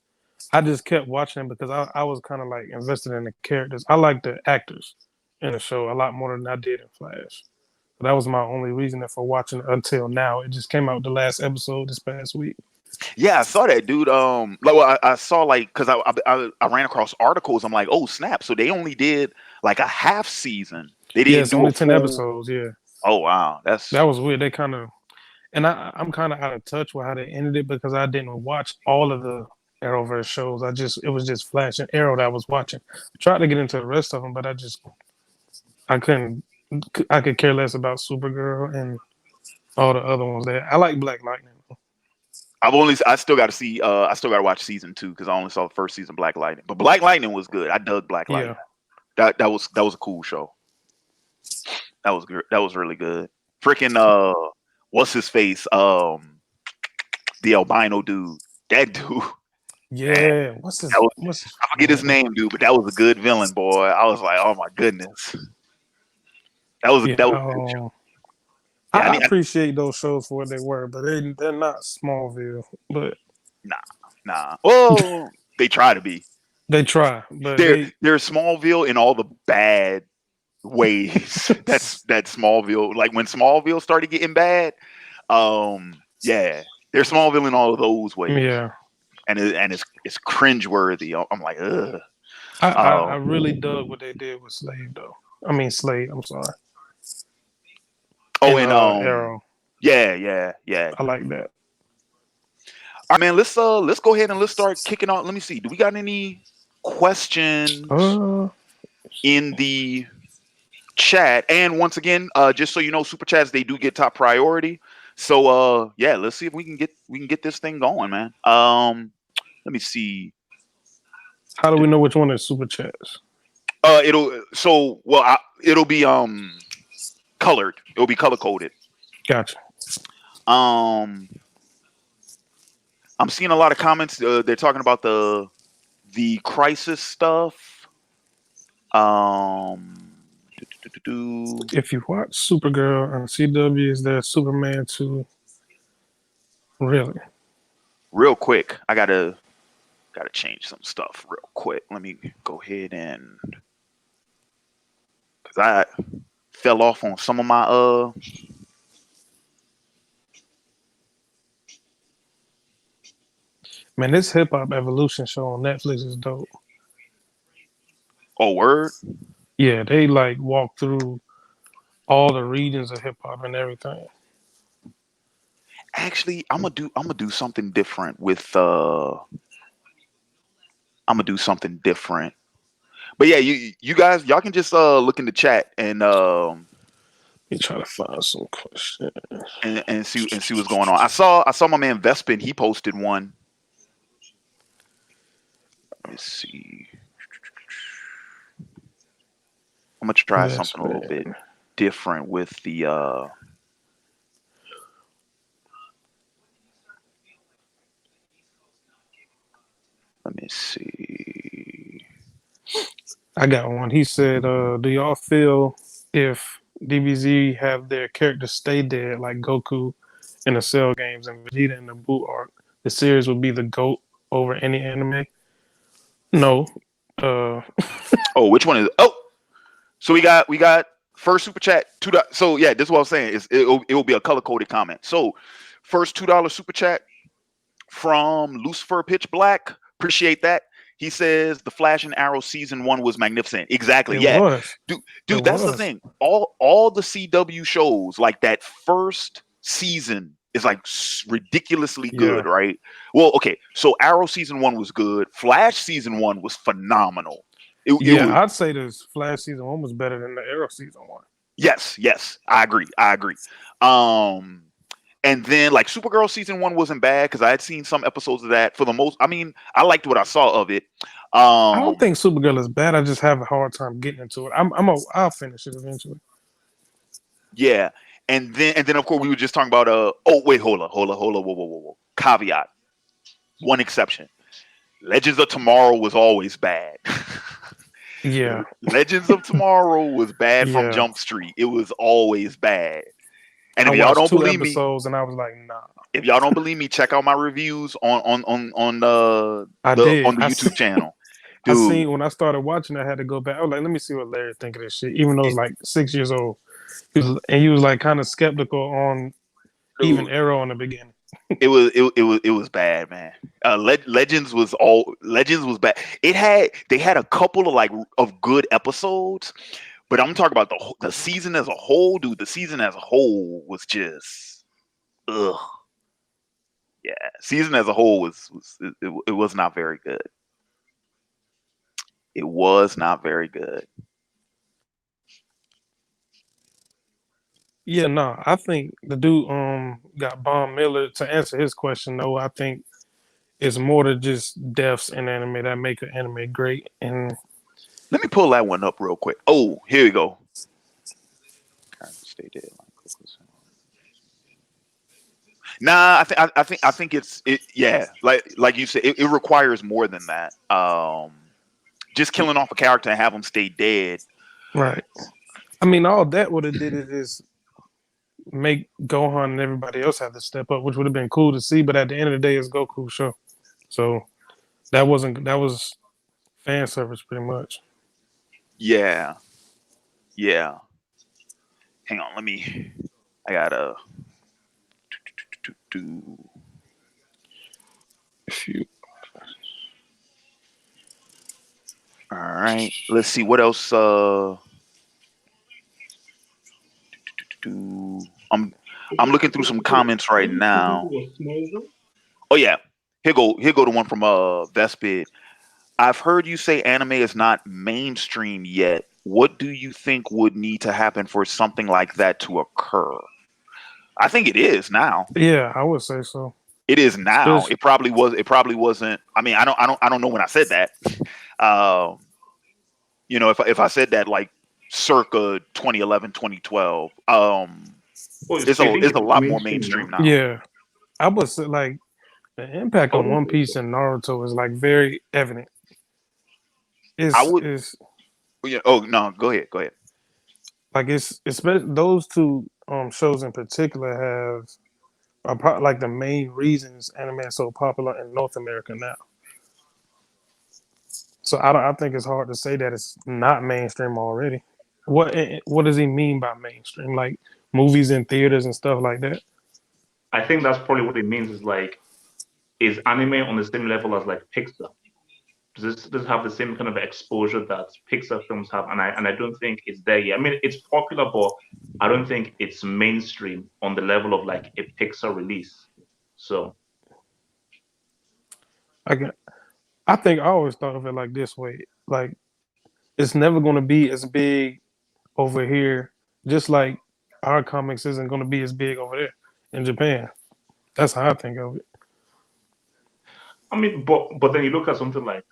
S3: I just kept watching because I was kind of like invested in the characters. I like the actors in the show a lot more than I did in Flash. So that was my only reason for watching it until now. It just came out the last episode this past week.
S1: Yeah, I saw that, dude. Like, well, I saw like because I ran across articles. I'm like, oh snap! So they only did like a half season. They
S3: Yeah,
S1: didn't
S3: it's
S1: do a
S3: only 10
S1: full.
S3: episodes. Yeah,
S1: Oh wow,
S3: that
S1: that's
S3: was weird. They kind of, and I'm kind of out of touch with how they ended it because I didn't watch all of the Arrowverse shows. It was just Flash and Arrow that I was watching. I tried to get into the rest of them, but I couldn't. I could care less about Supergirl and all the other ones. There, I like Black Lightning.
S1: I still got to see. I still got to watch season two because I only saw the first season, Black Lightning. But Black Lightning was good. I dug Black
S3: Yeah,
S1: Lightning. That was a cool show. That was good. That was really good. Freaking what's his face? The albino dude. That dude. Man,
S3: yeah. What's his
S1: I forget his
S3: name?
S1: name, dude, but that was a good villain, boy. I was like, oh my goodness,
S3: Yeah.
S1: that was a good show. Yeah,
S3: I appreciate those shows for what they were, but they're not Smallville. But
S1: nah, nah. Well, they try to be.
S3: they try. But
S1: They're Smallville in all the bad ways. That's Smallville. Like when Smallville started getting bad, yeah, they're Smallville in all of those ways,
S3: yeah.
S1: and it's cringeworthy. I'm like, ugh.
S3: I really dug what they did with Slade though. I mean Slade. I'm sorry.
S1: Oh,
S3: And
S1: and
S3: Arrow.
S1: yeah.
S3: I like that.
S1: All right, man. Let's go ahead and let's start kicking off. Let me see. Do we got any questions
S3: Uh,
S1: in the chat? And once again, just so you know, super chats they do get top priority. So yeah, let's see if we can get this thing going, man. Let me see.
S3: how do we know which one is super chats?
S1: It'll be colored. It'll be color coded.
S3: Gotcha.
S1: Um, I'm seeing a lot of comments. They're talking about the crisis stuff. Um, do.
S3: If you watch Supergirl on CW, is there Superman 2? Really?
S1: Real quick, I gotta change some stuff real quick. Let me go ahead and because I fell off on some of my
S3: Man, this hip hop evolution show on Netflix is dope.
S1: oh word.
S3: Yeah, they like walk through all the regions of hip hop and everything.
S1: Actually, I'm gonna do something different with I'm gonna do something different. But yeah, you guys y'all can just look in the chat and
S3: Let me try to find some questions.
S1: and see what's going on. I saw my man Vespin, he posted one. Let me see. I'm gonna try something a little bit different with the let me see.
S3: I got one. He said, do y'all feel if DBZ have their characters stay dead like Goku in the Cell games and Vegeta in the Buu arc, the series would be the GOAT over any anime? No.
S1: Oh, which one is oh so we got first super chat $2. So yeah, this is what I'm saying. It will be a color coded comment. So first $2 super chat from Lucifer Pitch Black. Appreciate that. He says the Flash and Arrow season 1 was magnificent. Exactly.
S3: It
S1: Yeah.
S3: was.
S1: Dude, that's the thing. All the CW shows, like that first season is like ridiculously good, right? Well, okay. So Arrow season 1 was good. Flash season 1 was phenomenal. It was,
S3: I'd say this Flash season 1 was better than the Arrow season 1.
S1: yes, I agree. And then like Supergirl season 1 wasn't bad because I had seen some episodes of that. For the most, I mean, I liked what I saw of it.
S3: I don't think Supergirl is bad. I just have a hard time getting into it. I'll finish it eventually.
S1: Yeah, and then of course we were just talking about oh wait, hold up, whoa. Caveat. One exception. Legends of Tomorrow was always bad.
S3: Yeah.
S1: Legends of Tomorrow was bad from
S3: Yeah.
S1: Jump Street. It was always bad. And if
S3: I
S1: y'all
S3: watched
S1: don't
S3: 2
S1: believe me,
S3: episodes and I was like, nah.
S1: if y'all don't believe me, check out my reviews on
S3: I
S1: the
S3: did.
S1: on the YouTube channel.
S3: I
S1: Dude,
S3: seen when I started watching, I had to go back. I was like, let me see what Larry think of this shit. Even though it's like 6 years old, he was like kind of skeptical on even
S1: dude,
S3: Arrow in the beginning.
S1: it was bad, man. Legends was bad. They had a couple of like of good episodes, but I'm talking about the season as a whole, dude. The season as a whole was just ugh. Yeah, season as a whole it was not very good. It was not very good.
S3: Yeah, no, I think the dude got Von Miller to answer his question though. I think it's more than just deaths in anime that make an anime great. And
S1: Let me pull that one up real quick. Oh, here we go. Stay dead. Nah, I think yeah, like you said, it requires more than that. Just killing off a character and have them stay dead.
S3: right. I mean, all that would have did is make Gohan and everybody else have to step up, which would have been cool to see. But at the end of the day, it's Goku's show, so that was fan service pretty much.
S1: Yeah, yeah. Hang on, I gotta do.
S3: If you
S1: All right, let's see what else. I'm looking through some comments right now. Oh yeah, here go the one from Vespid. I've heard you say anime is not mainstream yet. What do you think would need to happen for something like that to occur? I think it is now.
S3: Yeah, I would say so.
S1: It is now.
S3: Especially,
S1: It probably was. It probably wasn't. I mean, I don't know when I said that. You know, if I said that like circa 2011, 2012, it's a lot more mainstream now.
S3: yeah, I would say like the impact on One Piece and Naruto is like very evident.
S1: I would
S3: Is
S1: Yeah. Oh no, go ahead. Go ahead.
S3: Like it's especially those two shows in particular have are probably like the main reasons anime is so popular in North America now. So I think it's hard to say that it's not mainstream already. What does he mean by mainstream? Like movies in theaters and stuff like that?
S4: I think that's probably what it means. Is like, is anime on the same level as like Pixar? Does have the same kind of exposure that Pixar films have? And I don't think it's there yet. I mean, it's popular, but I don't think it's mainstream on the level of like a Pixar release. So
S3: I can, I think I always thought of it like this way. Like it's never going to be as big over here, just like our comics isn't going to be as big over there in Japan. That's how I think of it.
S4: I mean, but then you look at something like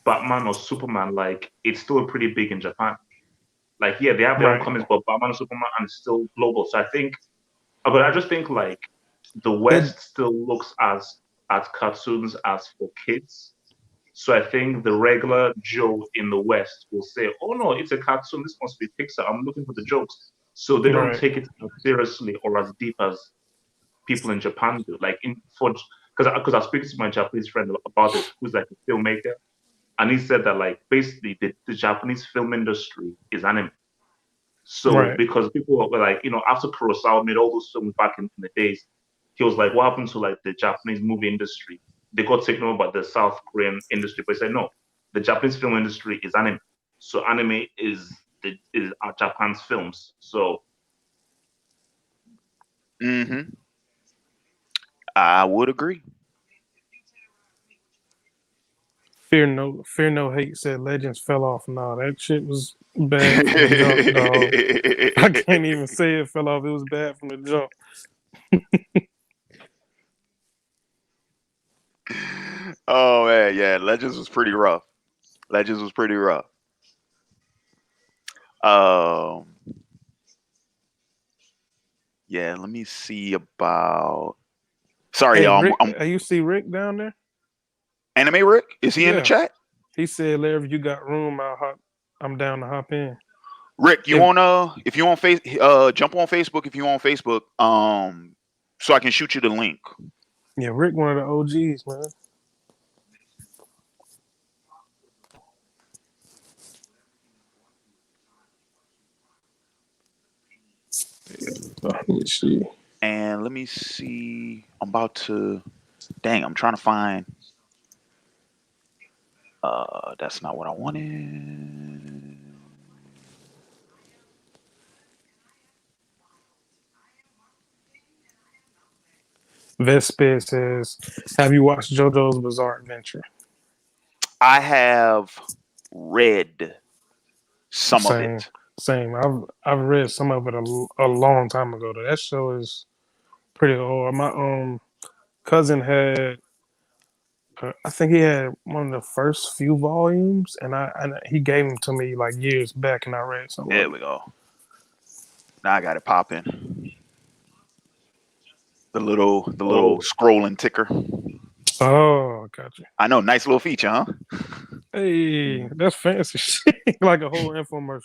S4: Batman or Superman, like it's still pretty big in Japan. Like, yeah, they have their own
S3: Right.
S4: comics, but Batman and Superman and it's still global. So I think, but I just think like the
S3: It
S4: West still looks as at cartoons as for kids. So I think the regular Joe in the West will say, "Oh no, it's a cartoon. This must be Pixar. I'm looking for the jokes." So they don't
S3: right.
S4: take it as seriously or as deep as people in Japan do. Like in for because I was speaking to my Japanese friend about this, who's like a filmmaker, and he said that like basically the Japanese film industry is anime. So
S3: Right.
S4: because people were like, after Kurosawa made all those films back in the days, he was like, what happened to like the Japanese movie industry? They got taken over by the South Korean industry. But he said, no, the Japanese film industry is anime. So anime is Japan's films. So
S1: Mm-hmm. I would agree.
S3: Fear no hate said Legends fell off. Nah, that shit was bad from the jump, dog. I can't even say it fell off. It was bad from the jump.
S1: Oh man, yeah, Legends was pretty rough. Legends was pretty rough. Um, yeah, let me see about. Sorry,
S3: Hey
S1: y'all.
S3: Rick, you see Rick down there?
S1: Anime Rick, is he in the
S3: Yeah,
S1: chat?
S3: he said, "Larry, if you got room, I'm down to hop in."
S1: Rick, you
S3: If
S1: wanna if you on face jump on Facebook if you on Facebook, so I can shoot you the link.
S3: yeah, Rick, one of the OGs, man. Let me see.
S1: And let me see. I'm about to. Dang, I'm trying to find. That's not what I wanted.
S3: Vespe says, "Have you watched JoJo's Bizarre Adventure?"
S1: I have read some of
S3: Same,
S1: it.
S3: same. I've read some of it a long time ago. Though. That show is pretty old. My cousin had, I think he had one of the first few volumes, and he gave them to me like years back, and I read some of
S1: There
S3: it.
S1: we go. Now I got it popping. The little
S4: oh,
S1: scrolling ticker.
S3: Oh, gotcha.
S1: I know, nice little feature, huh?
S3: Hey, that's fancy shit. Like a whole infomercial.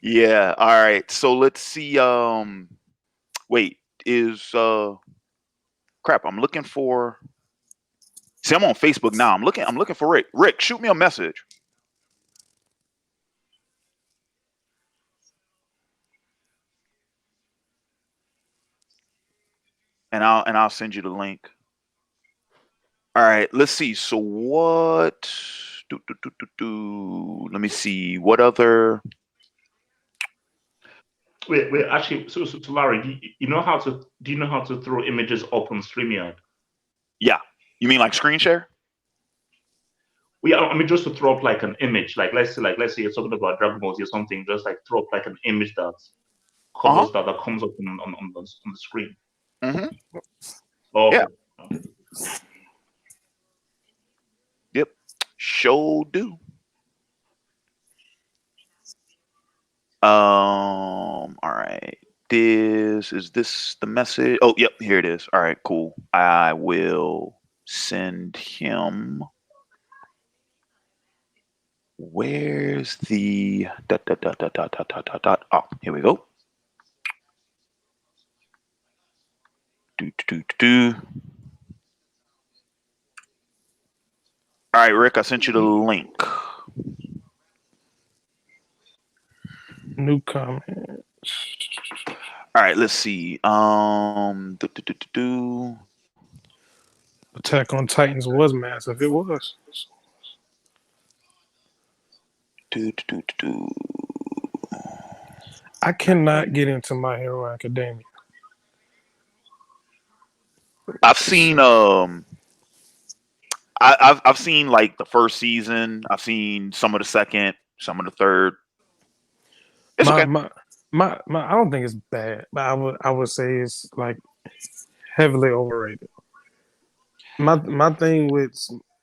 S1: Yeah. All right. So let's see. Wait. Is crap? I'm looking for. See, I'm on Facebook now. I'm looking for Rick. Rick, shoot me a message, and I'll send you the link. All right. Let's see. So what? Let me see. What other?
S4: wait, actually, so Larry, do you know how to throw images up on StreamYard?
S1: Yeah. You mean like screen share?
S4: Well, yeah, I mean, just to throw up like an image, like let's say you're talking about Dragon Balls or something, just like throw up like an image that
S1: Uh huh.
S4: covers that comes up on the screen.
S1: Mm-hmm.
S4: Oh,
S1: Yeah.
S4: okay.
S1: Yep. Show do. All right. This the message? Oh, yep. Here it is. All right. Cool. I will send him Where's the dot dot dot dot dot dot dot dot dot? Oh, here we go. Do do do do. All right, Rick, I sent you the link.
S3: New comment.
S1: All right, let's see. Do, do, do, do, do.
S3: Attack on Titans was massive. It was.
S1: Do, do, do, do, do.
S3: I cannot get into My Hero Academia.
S1: I've seen I've seen like the first season. I've seen some of the second, some of the third. It's
S3: my,
S1: okay.
S3: my I don't think it's bad, but I would say it's like heavily overrated. My thing with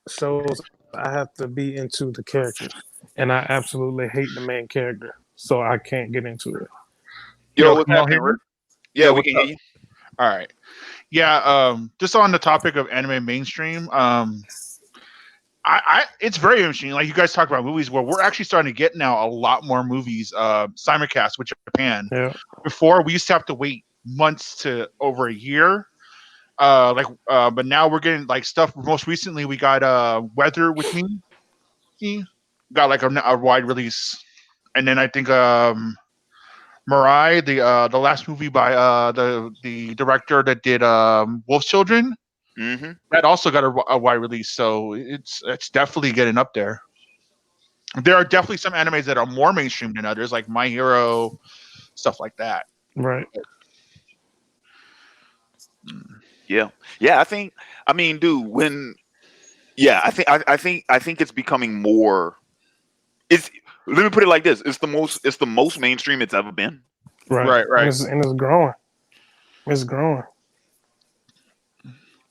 S3: shows, I have to be into the characters, and I absolutely hate the main character, so I can't get into it.
S1: Yo,
S5: Yo,
S1: what's
S5: can y'all
S1: happening,
S5: hear me?
S1: Rick? Yeah,
S5: Yo,
S1: we
S5: what's
S1: can hear
S5: up?
S1: you.
S5: All right. Yeah, just on the topic of anime mainstream, I it's very interesting. Like you guys talk about movies where we're actually starting to get now a lot more movies, simulcast with Japan.
S3: Yeah,
S5: Before we used to have to wait months to over a year. But now we're getting like stuff. Most recently, we got Weather with Me. Got like a wide release, and then I think Mirai, the last movie by the director that did Wolf Children,
S1: Mm-hmm.
S5: that also got a wide release. So it's definitely getting up there. There are definitely some animes that are more mainstream than others, like My Hero, stuff like that.
S3: right.
S1: Yeah, yeah. I mean, dude, when yeah, I think it's becoming more. It's let me put it like this: it's the most mainstream it's ever been.
S3: Right.
S5: Right,
S3: And
S5: right.
S3: it's growing. It's growing.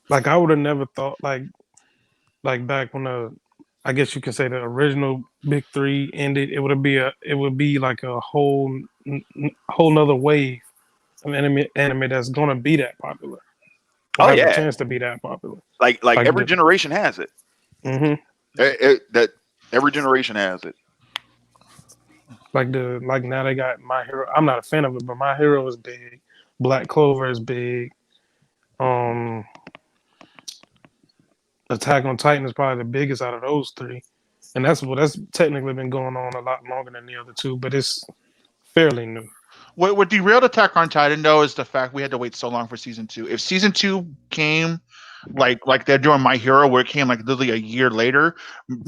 S3: Like I would have never thought like back when I guess you could say the original big three ended, it would be like a whole nother wave of anime that's gonna be that popular or
S1: Oh
S3: have a
S1: yeah,
S3: chance to be that popular.
S1: like
S3: Like
S1: every
S3: the
S1: generation has it.
S3: hmm
S1: That every generation has it.
S3: like now they got My Hero. I'm not a fan of it, but My Hero is big. Black Clover is big. Um Attack on Titan is probably the biggest out of those three. And that's technically been going on a lot longer than the other two, but it's fairly new.
S5: What derailed Attack on Titan though is the fact we had to wait so long for season two. If season two came like they're doing My Hero, where it came like literally a year later,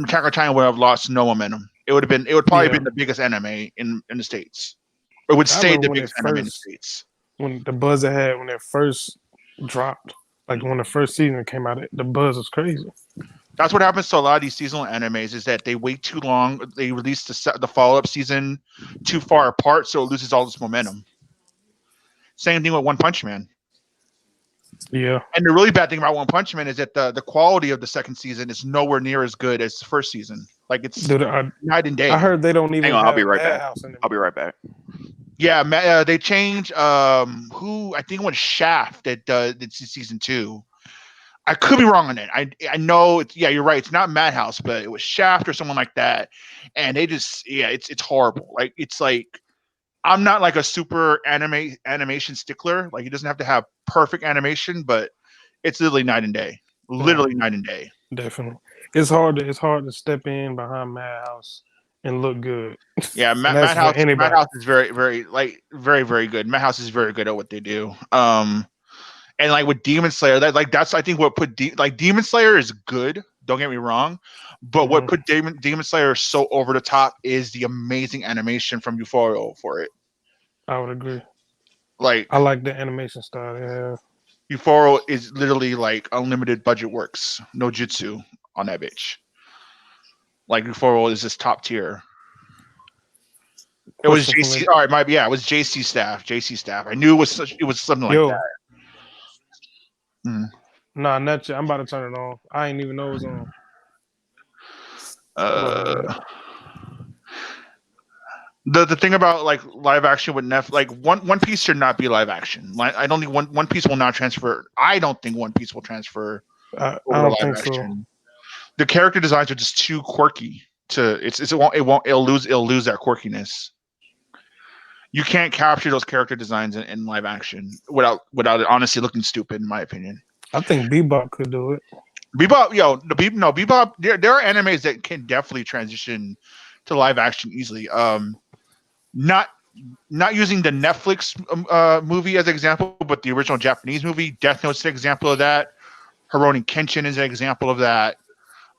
S5: Attack on Titan would have lost no momentum. It would probably
S3: Yeah.
S5: been the biggest anime in the states. It would
S3: I
S5: stay
S3: remember
S5: the biggest anime in the states.
S3: when the buzz it had when it first dropped, like when the first season came out, the buzz was crazy.
S5: That's what happens to a lot of these seasonal animes is that they wait too long. They release the follow up season too far apart, so it loses all its momentum. Same thing with One Punch Man.
S3: Yeah.
S5: And the really bad thing about One Punch Man is that the quality of the second season is nowhere near as good as the first season. Like it's
S3: Dude,
S5: night and day.
S3: I heard they don't
S1: Hang
S3: even
S1: on, I'll be
S3: have
S1: right back.
S3: Madhouse anymore.
S1: I'll be right back.
S5: Yeah, they changed who I think it was Shaft that did season two. I could be wrong on it. I know it's yeah, you're right. It's not Madhouse, but it was Shaft or someone like that. And they just it's horrible. Like it's like I'm not like a super animation stickler. Like it doesn't have to have perfect animation, but it's literally night and day.
S3: Yeah,
S5: Literally night and day.
S3: definitely. It's hard to step in behind Madhouse and look good.
S5: Yeah,
S3: And that's for anybody.
S5: Madhouse is very good. Madhouse is very good at what they do. And like with Demon Slayer, that's I think what put Demon Slayer is good. Don't get me wrong, but what put Demon Slayer so over the top is the amazing animation from Euphoria for it.
S3: I would agree.
S5: Like
S3: I like the animation style they have.
S5: Euphoria is literally like unlimited budget works, no jutsu on that bitch. Like Euphoria is just top tier. It was
S3: Question
S5: JC.
S3: from
S5: All right, it was JC staff. JC staff. I knew it was something like
S3: Yo,
S5: that. Hmm.
S3: nah, not yet. I'm about to turn it on. I ain't even know it was on.
S5: Uh, the thing about like live action with Netflix, like One Piece should not be live action. Like I don't think One Piece will not transfer. I don't think One Piece will transfer
S3: I
S5: over
S3: don't
S5: live
S3: think so.
S5: action. The character designs are just too quirky it'll lose that quirkiness. You can't capture those character designs in live action without it honestly looking stupid, in my opinion.
S3: I think Bebop could do it.
S5: Bebop, Bebop. There are animes that can definitely transition to live action easily. Not using the Netflix movie as an example, but the original Japanese movie, Death Note's an example of that. Rurouni Kenshin is an example of that.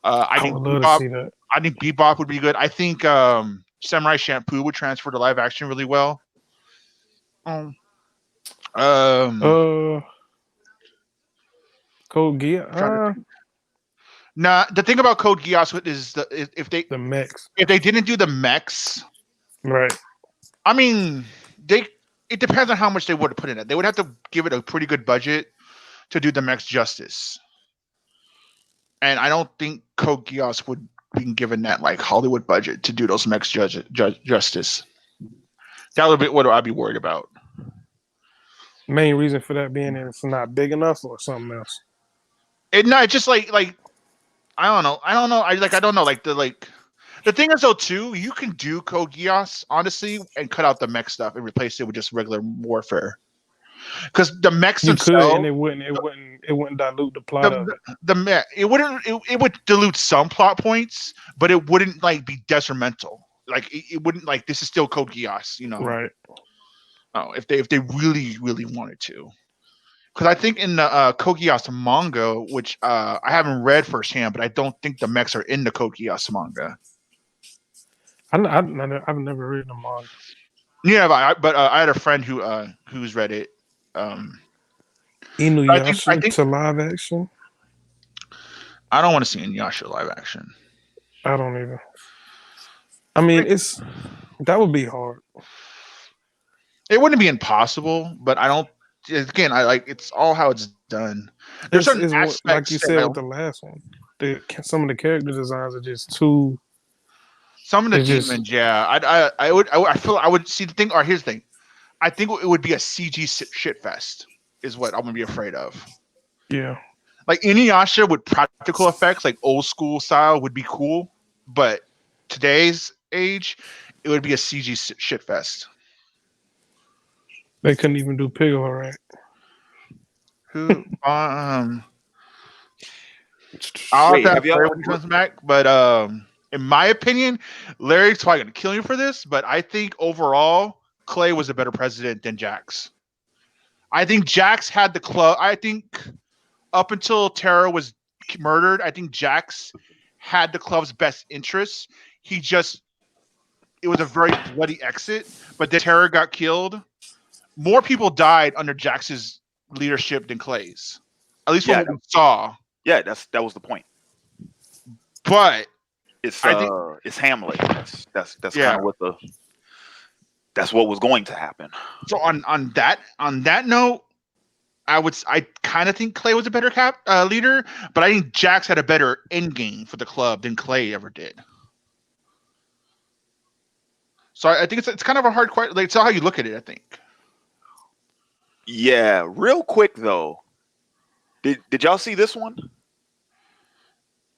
S3: I would love to see that.
S5: I think Bebop would be good. I think Samurai Champloo would transfer to live action really well. Um,
S3: Code Geass.
S5: Nah, the thing about Code Geass is if
S3: The mechs.
S5: they didn't do the mechs,
S3: Right.
S5: I mean, it depends on how much they would have put in it. They would have to give it a pretty good budget to do the mechs justice. And I don't think Code Geass would be given that like Hollywood budget to do those mechs justice. That would be what I'd be worried about.
S3: Main reason for that being it's not big enough or something else.
S5: It's just like I don't know. I don't know. The thing is though too, you can do Code Geass honestly and cut out the mech stuff and replace it with just regular warfare. Because the mechs themselves,
S3: could, and it wouldn't dilute the plot of it.
S5: The mech, it would dilute some plot points, but it wouldn't like be detrimental. Like it wouldn't like this is still Code Geass, you know.
S3: Right.
S5: Oh, if they really wanted to. Because I think in the Code Geass manga, which I haven't read firsthand, but I don't think the mechs are in the Code Geass manga.
S3: I've never read the manga.
S5: Yeah, but I had a friend who's read it.
S3: Inuyasha to live action.
S5: I don't want to see Inuyasha live action.
S3: I don't either. I mean, that would be hard.
S5: It wouldn't be impossible, but I don't. Again, I like it's all how it's done. There's certain aspects,
S3: like you said with the last one. Some of the character designs are just too.
S5: Some of the demons, yeah. I would see the thing. Or here's the thing. I think it would be a CG shitfest. Is what I'm gonna be afraid of.
S3: Yeah.
S5: Like Inuyasha with practical effects, like old school style, would be cool, but today's age, it would be a CG shitfest.
S3: They couldn't even do Piccolo right.
S5: Who? I'll have to play when he comes back, but in my opinion, Larry's probably gonna kill you for this, but I think overall, Clay was a better president than Jax. I think Jax had the club. I think up until Tara was murdered, I think Jax had the club's best interests. It was a very bloody exit, but then Tara got killed. More people died under Jax's leadership than Clay's. At least what we saw.
S1: Yeah, that was the point.
S5: But
S1: it's Hamlet. That's kind of what that's what was going to happen.
S5: So on that note, I kind of think Clay was a better leader, but I think Jax had a better end game for the club than Clay ever did. So I think it's kind of a hard question. Like, it's how you look at it, I think.
S1: Yeah, real quick though. Did y'all see this one?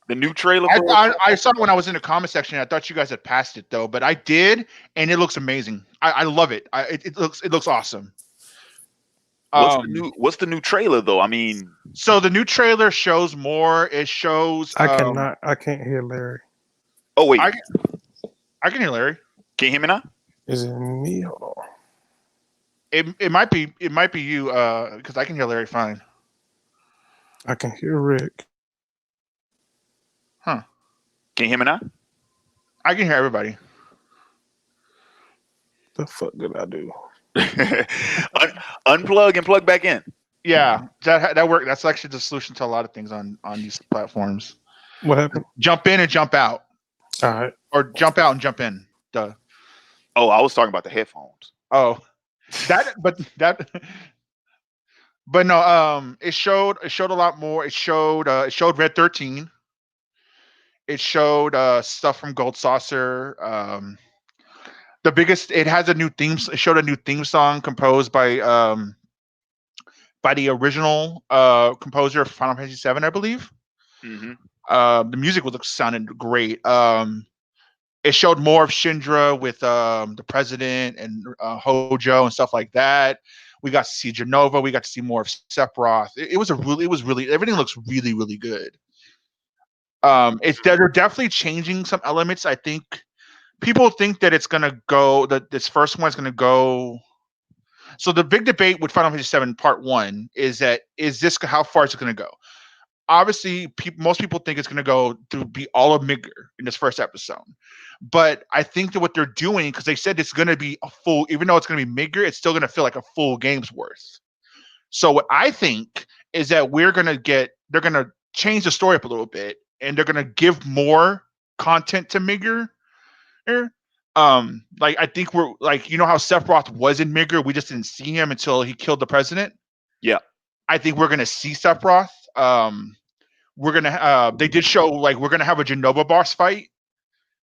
S1: The new trailer?
S5: I saw it when I was in the comment section. I thought you guys had passed it though, but I did, and it looks amazing. I love it. It looks awesome.
S1: What's the new trailer though? I mean,
S5: so the new trailer shows more. It shows.
S3: I can't hear Larry.
S1: Oh wait,
S5: I can hear Larry.
S1: Can you hear me now?
S3: Is it me? Hold on.
S5: It might be you because I can hear Larry fine.
S3: I can hear Rick.
S5: Huh?
S1: Can you hear me now?
S5: I can hear everybody.
S3: The fuck did I do?
S1: Unplug and plug back in.
S5: Yeah, that worked. That's actually the solution to a lot of things on these platforms.
S3: What happened?
S5: Jump in and jump out.
S3: All right.
S5: Or jump out and jump in. Duh.
S1: Oh, I was talking about the headphones.
S5: Oh, but no. It showed a lot more. It showed Red 13. It showed stuff from Gold Saucer. It has a new theme. It showed a new theme song composed by the original composer of Final Fantasy VII, I believe.
S1: Mm-hmm.
S5: The music sounded great. it showed more of Shindra with the president and Hojo and stuff like that. We got to see Genova. We got to see more of Sephiroth. It was really everything looks really really good. It's they're definitely changing some elements. I think people think that it's gonna go that this first one is gonna go. So the big debate with Final Fantasy VII Part One is that is this how far is it gonna go? Obviously, most people think it's going to go to be all of Migger in this first episode. But I think that what they're doing, because they said it's going to be a full, even though it's going to be Migger, it's still going to feel like a full game's worth. So what I think is that they're going to change the story up a little bit, and they're going to give more content to Migger. Like I think we're like how Sephiroth was in Migger, we just didn't see him until he killed the president.
S1: Yeah.
S5: I think we're going to see Sephiroth. We're gonna they did show like we're gonna have a Genova boss fight,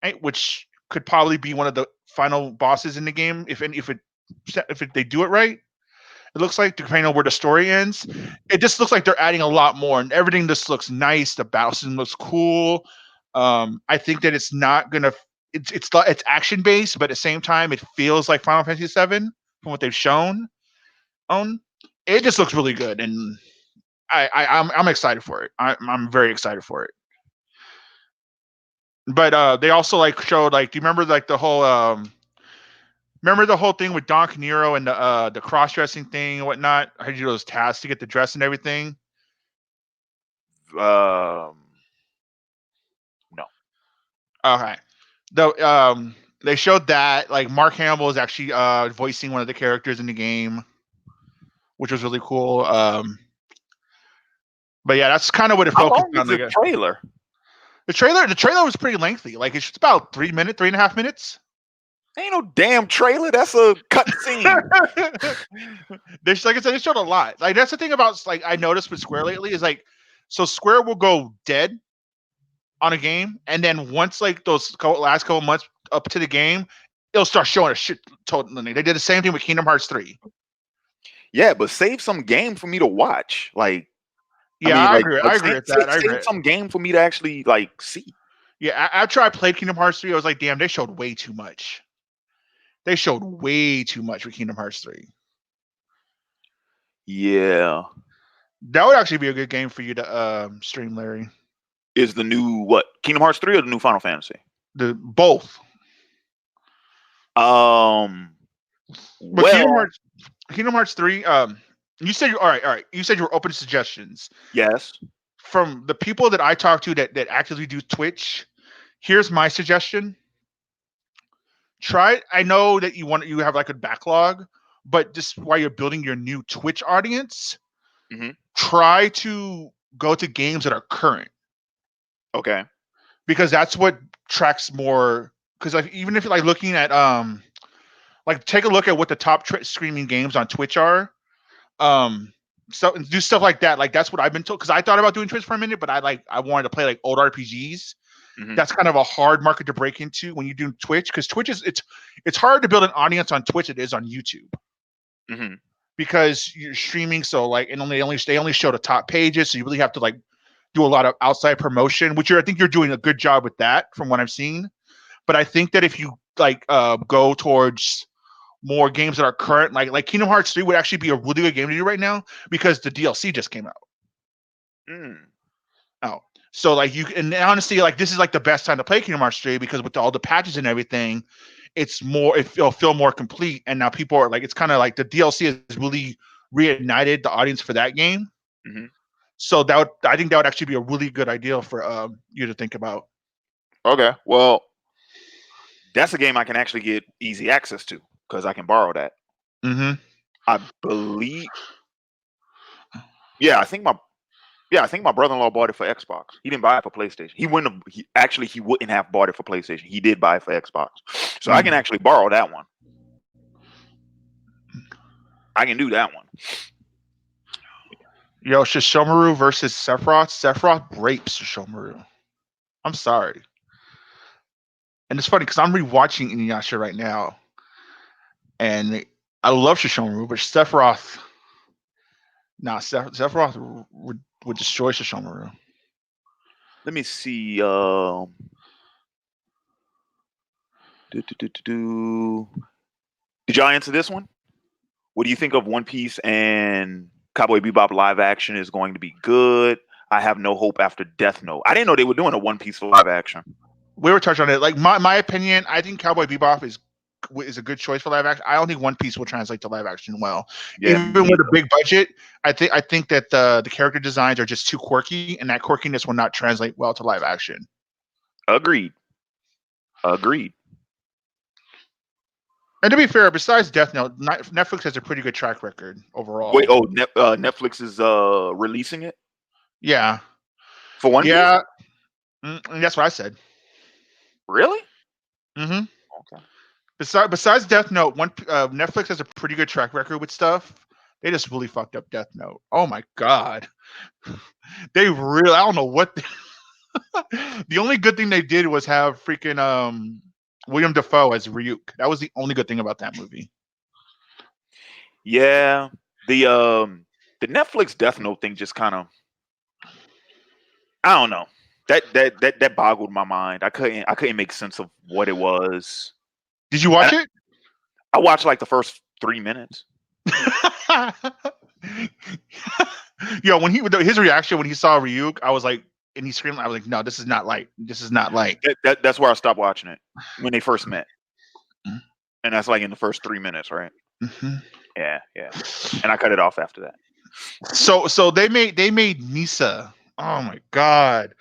S5: right, which could probably be one of the final bosses in the game if they do it right. It looks like depending on where the story ends, it just looks like they're adding a lot more, and everything just looks nice. The battle system looks cool. I think that it's not gonna it's action based, but at the same time, it feels like Final Fantasy VII from what they've shown. It just looks really good, and I'm excited for it. I'm very excited for it. But they also like showed like, do you remember like the whole remember the whole thing with Don Canero and the cross dressing thing and whatnot? I had you those tasks to get the dress and everything.
S1: No.
S5: Okay. They showed that like Mark Hamill is actually voicing one of the characters in the game, which was really cool. But yeah, that's kind of what it
S1: How
S5: focused
S1: long
S5: on.
S1: is the trailer?
S5: The trailer was pretty lengthy. Like it's about 3.5 minutes.
S1: Ain't no damn trailer. That's a cutscene.
S5: There's like I said, they showed a lot. Like that's the thing about like I noticed with Square lately is like, so Square will go dead on a game, and then once like those last couple months up to the game, it'll start showing a shit totally. They did the same thing with Kingdom Hearts 3.
S1: Yeah, but save some game for me to watch. Like,
S5: Yeah, I agree. I agree with that. I agree.
S1: Save some game for me to actually like see.
S5: Yeah, after I played Kingdom Hearts 3, I was like, damn, they showed way too much. They showed way too much with Kingdom Hearts 3.
S1: Yeah.
S5: That would actually be a good game for you to stream, Larry.
S1: Is the new what? Kingdom Hearts 3 or the new Final Fantasy?
S5: The both. But
S1: Well,
S5: Kingdom Hearts 3, you said all right. You said you were open to suggestions.
S1: yes.
S5: From the people that I talk to that actively do Twitch, here's my suggestion. I know that you have like a backlog, but just while you're building your new Twitch audience, try to go to games that are current.
S1: Okay.
S5: Because that's what tracks more. Because like even if you're like looking at like take a look at what the top streaming games on Twitch are. So do stuff like that. Like that's what I've been told. Because I thought about doing Twitch for a minute, but I wanted to play like old RPGs. That's kind of a hard market to break into when you do Twitch, because Twitch is it's hard to build an audience on Twitch. It is on YouTube because you're streaming. So like, and they only show the top pages, so you really have to like do a lot of outside promotion, which I think you're doing a good job with that from what I've seen. But I think that if you like go towards more games that are current, like Kingdom Hearts 3 would actually be a really good game to do right now because the DLC just came out. Oh, so like and honestly, like this is like the best time to play Kingdom Hearts 3 because with all the patches and everything, it'll feel more complete. And now people are like, it's kind of like the DLC has really reignited the audience for that game. So I think that would actually be a really good idea for you to think about.
S1: Okay, well, that's a game I can actually get easy access to because I can borrow that. I believe. Yeah, I think my brother-in-law bought it for Xbox. He didn't buy it for PlayStation. He wouldn't have. He wouldn't have bought it for PlayStation. He did buy it for Xbox, so I can actually borrow that one. I can do that one.
S5: Yo, Shishomaru versus Sephiroth. Sephiroth rapes Shishomaru. I'm sorry. And it's funny because I'm rewatching Inuyasha right now. And I love Shishomaru, but Sephiroth... Sephiroth would destroy Shishomaru.
S1: Let me see. Do. Did y'all answer this one? What do you think of One Piece and Cowboy Bebop live action is going to be good? I have no hope after Death Note. I didn't know they were doing a One Piece live action.
S5: We were touching on it. Like my opinion, I think Cowboy Bebop is a good choice for live action. I don't think One Piece will translate to live action well.
S1: Yeah,
S5: Even with a big budget, I think that the character designs are just too quirky, and that quirkiness will not translate well to live action.
S1: agreed. Agreed.
S5: And to be fair, besides Death Note, Netflix has a pretty good track record overall.
S1: Wait, Netflix is releasing it
S5: Yeah,
S1: for One Piece?
S5: yeah, and that's what I said.
S1: Really?
S5: hmm
S1: Okay.
S5: Besides Death Note, Netflix has a pretty good track record with stuff. They just really fucked up Death Note. Oh my god, they really. I don't know what. The only good thing they did was have freaking William Dafoe as Ryuk. That was the only good thing about that movie.
S1: Yeah, the Netflix Death Note thing just kind of, I don't know. That boggled my mind. I couldn't make sense of what it was.
S5: Did you watch
S1: And
S5: it?
S1: I watched like the first 3 minutes.
S5: Yo, when his reaction when he saw Ryuk, I was like, and he screamed, I was like, no, this is not light. This is not light.
S1: That's where I stopped watching it when they first met, and that's like in the first 3 minutes, right?
S5: Mm-hmm.
S1: Yeah, yeah. And I cut it off after that.
S5: So they made Misa. Oh my god,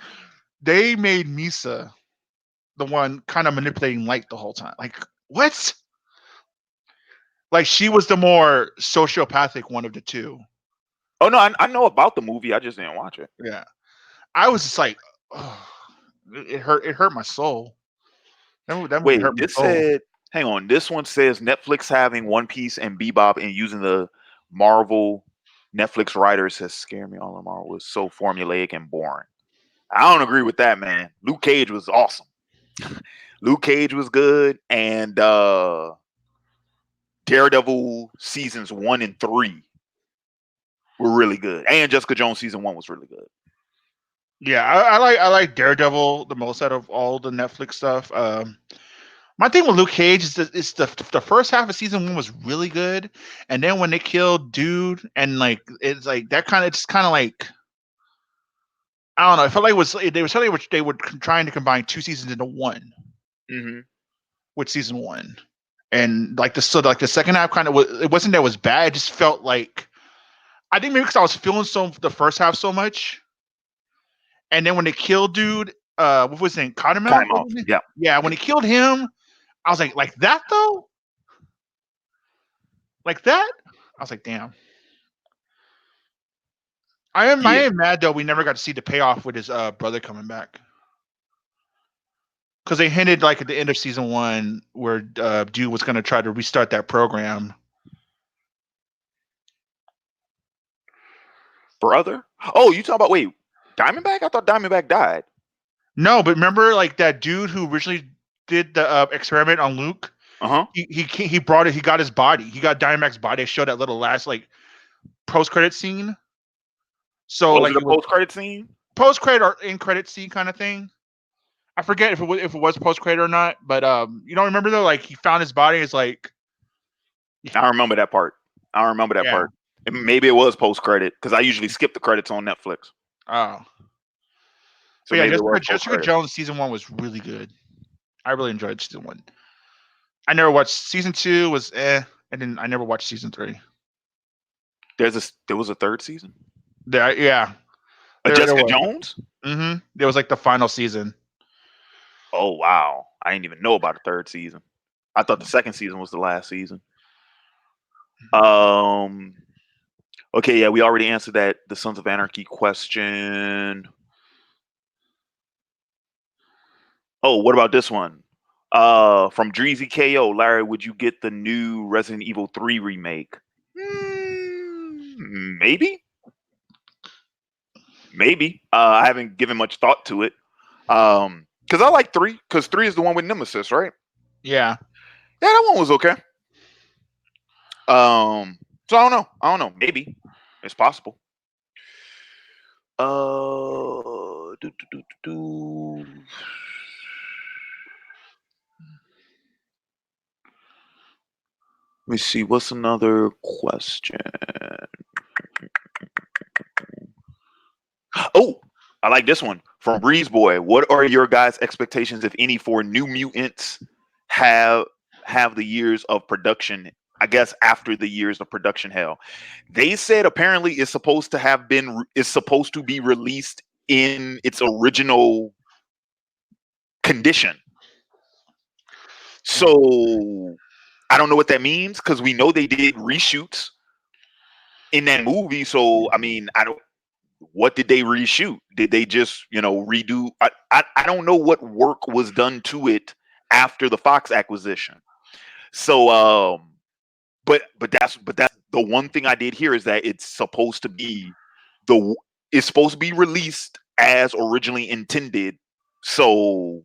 S5: they made Misa the one kind of manipulating light the whole time. Like what? Like she was the more sociopathic one of the two.
S1: Oh no, I know about the movie. I just didn't watch it.
S5: Yeah, I was just like, oh, it hurt. It hurt my soul. That movie
S1: Wait,
S5: hurt my
S1: this
S5: soul.
S1: said, hang on. This one says Netflix having One Piece and Bebop and using the Marvel Netflix writers has scared me. All of Marvel was so formulaic and boring. I don't agree with that, man. Luke Cage was awesome. Luke Cage was good, and Daredevil seasons 1 and 3 were really good, and Jessica Jones season 1 was really good.
S5: Yeah, I like Daredevil the most out of all the Netflix stuff. My thing with Luke Cage is the first half of season 1 was really good, and then when they killed Dude and like it's like that kind of it's kind of like I don't know. I felt like they were something which they were trying to combine 2 seasons into one
S1: Mm-hmm.
S5: with season 1, and like the second half kind of it wasn't that it was bad. It just felt like I think maybe because I was feeling the first half so much, and then when they killed Dude, what was his name?
S1: Time
S5: Cottonmouth?
S1: off. Yeah.
S5: Yeah, when they killed him, I was like that though, like that. I was like, damn. I
S1: Yeah.
S5: am mad though we never got to see the payoff with his brother coming back. Because they hinted like at the end of season 1 where Dude was gonna try to restart that program.
S1: Brother? Oh, you talking about, wait, Diamondback? I thought Diamondback died.
S5: No, but remember like that dude who originally did the experiment on Luke?
S1: Uh-huh.
S5: He brought it. He got his body. He got Diamondback's body. They showed that little last like post credit scene. So
S1: Was
S5: like
S1: it a
S5: it was
S1: post-credit scene?
S5: post credit or in credit scene kind of thing. I forget if it was post credit or not, but you don't remember though. Like he found his body. It's like
S1: I remember that part. I remember that
S5: yeah.
S1: part. And maybe it was post-credit, because I usually skip the credits on Netflix.
S5: Oh,
S1: So
S5: but yeah,
S1: maybe it was
S5: Jessica
S1: post-credit.
S5: Jones season 1 was really good. I really enjoyed season 1. I never watched season 2 was and then I never watched season 3.
S1: There was a third season?
S5: Yeah, there
S1: Jessica
S5: was.
S1: Jones?
S5: There was like the final season.
S1: Oh wow. I didn't even know about the third season. I thought the second season was the last season. Um okay, yeah, we already answered that the Sons of Anarchy question. Oh, what about this one? From Dreezy KO, Larry, would you get the new Resident Evil 3 remake? Maybe. Maybe. I haven't given much thought to it. Because I like 3, because 3 is the one with Nemesis, right?
S5: Yeah.
S1: Yeah, that one was okay. So I don't know. Maybe. It's possible. Do. Let me see. What's another question? Oh, I like this one from Breeze Boy. What are your guys' expectations, if any, for New Mutants have have the years of production? I guess after the years of production hell, they said apparently it's supposed to be released in its original condition. So I don't know what that means because we know they did reshoots in that movie. So I mean, I don't. What did they reshoot? Did they just redo? I don't know what work was done to it after the Fox acquisition. So but that's the one thing I did hear is that the it's supposed to be released as originally intended. So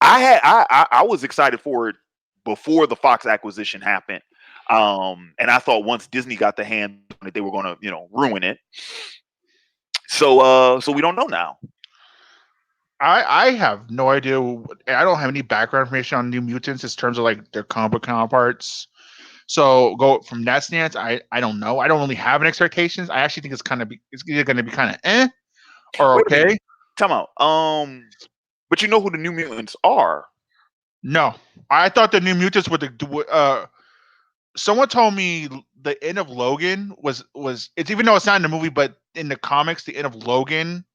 S1: I was excited for it before the Fox acquisition happened. And I thought once Disney got the hand on it, they were gonna, ruin it. So we don't know now.
S5: I have no idea. I don't have any background information on New Mutants in terms of like their comic book counterparts. So go from that stance. I don't know. I don't really have any expectations. I actually think it's either going to be kind of or
S1: Wait a minute.
S5: okay.
S1: Time out. But you know who the New Mutants are?
S5: No, I thought the New Mutants were someone told me the end of Logan was it's, even though it's not in the movie, but in the comics, the end of Logan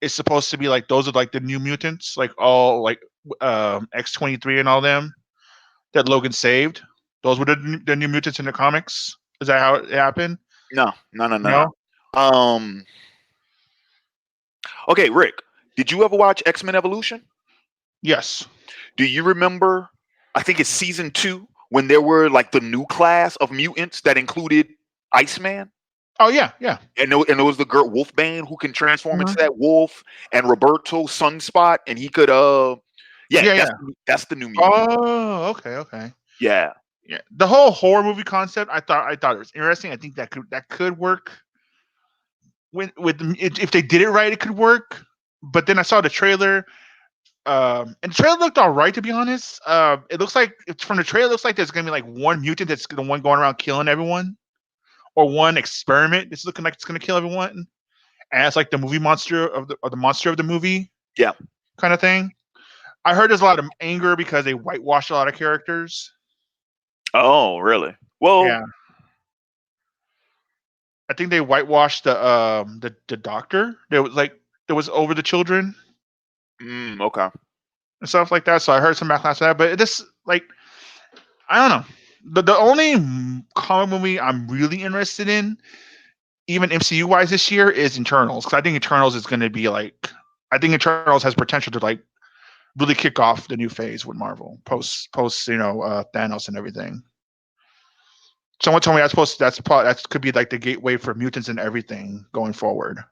S5: is supposed to be like those are like the New Mutants, like all like X-23 and all them that Logan saved. Those were the New Mutants in the comics. Is that how it happened?
S1: No, no, no, no,
S5: No.
S1: no. Okay, Rick, did you ever watch X-Men Evolution?
S5: Yes.
S1: Do you remember? I think it's season 2 when there were like the new class of mutants that included Iceman.
S5: Oh yeah, yeah.
S1: And there was the girl Wolfbane who can transform into
S5: Mhm.
S1: that wolf, and Roberto Sunspot, and he could yeah,
S5: Yeah, yeah.
S1: that's the new mutant.
S5: Oh, okay, okay.
S1: Yeah.
S5: Yeah, the whole horror movie concept, I thought it was interesting. I think that could work if they did it right, it could work. But then I saw the trailer, and the trailer looked all right, to be honest. It looks like from the trailer, it looks like there's gonna be like one mutant that's the one going around killing everyone, or one experiment that's looking like it's gonna kill everyone, and it's like the movie monster or the monster of the movie,
S1: Yeah.
S5: kind of thing. I heard there's a lot of anger because they whitewashed a lot of characters.
S1: Oh, really? Well,
S5: Yeah, I think they whitewashed the doctor. There was over the children
S1: okay.
S5: and stuff like that. So I heard some backlash to that. But this like I don't know. The only comic movie I'm really interested in, even MCU wise this year, is Eternals, because I think Eternals is going to be like I think Eternals has potential to like really kick off the new phase with Marvel post Thanos and everything. Someone told me that could be like the gateway for mutants and everything going forward.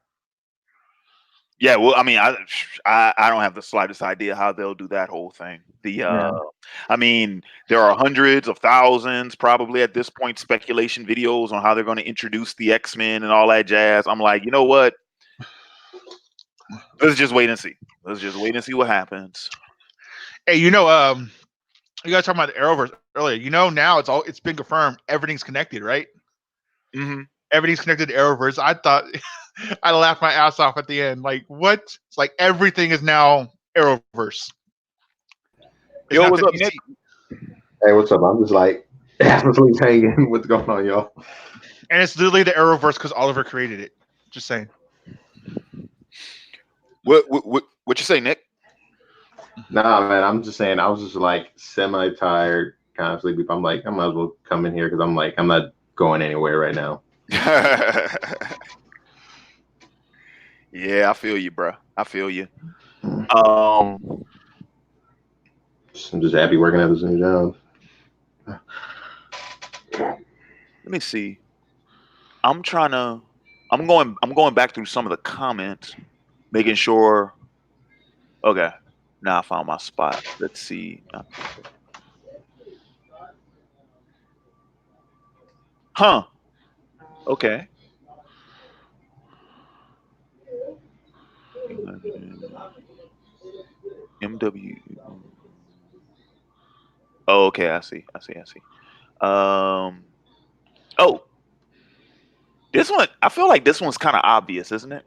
S1: Yeah, well, I mean, I don't have the slightest idea how they'll do that whole thing.
S5: Yeah.
S1: I mean, there are hundreds of thousands, probably at this point, speculation videos on how they're going to introduce the X-Men and all that jazz. I'm like, you know what? Let's just wait and see. Let's just wait and see what happens.
S5: Hey, you guys talking about the Arrowverse earlier. Now it's been confirmed. Everything's connected, right?
S1: Hmm.
S5: Everything's connected to Arrowverse. I thought I laughed my ass off at the end. Like, what? It's like everything is now Arrowverse. It's
S1: Yo,
S5: not
S1: what's
S5: the
S1: up, Nick?
S5: DC,
S6: Hey, what's up? I'm just like absolutely hanging. What's going on, y'all?
S5: and it's literally the Arrowverse because Oliver created it. Just saying.
S1: What you say, Nick?
S6: Nah, man. I'm just saying. I was just like semi-tired, kind of sleepy. I'm like, I might as well come in here because I'm like, I'm not going anywhere right now.
S1: Yeah, I feel you, bro. I feel you.
S6: I'm
S1: Um,
S6: just happy working at this new job.
S1: let me see. I'm trying to. I'm going back through some of the comments, making sure. Okay, now I found my spot. Let's see. Huh. Okay. MW. Oh, okay. I see. I see. I see. Um. Oh, this one. I feel like this one's kind of obvious, isn't it?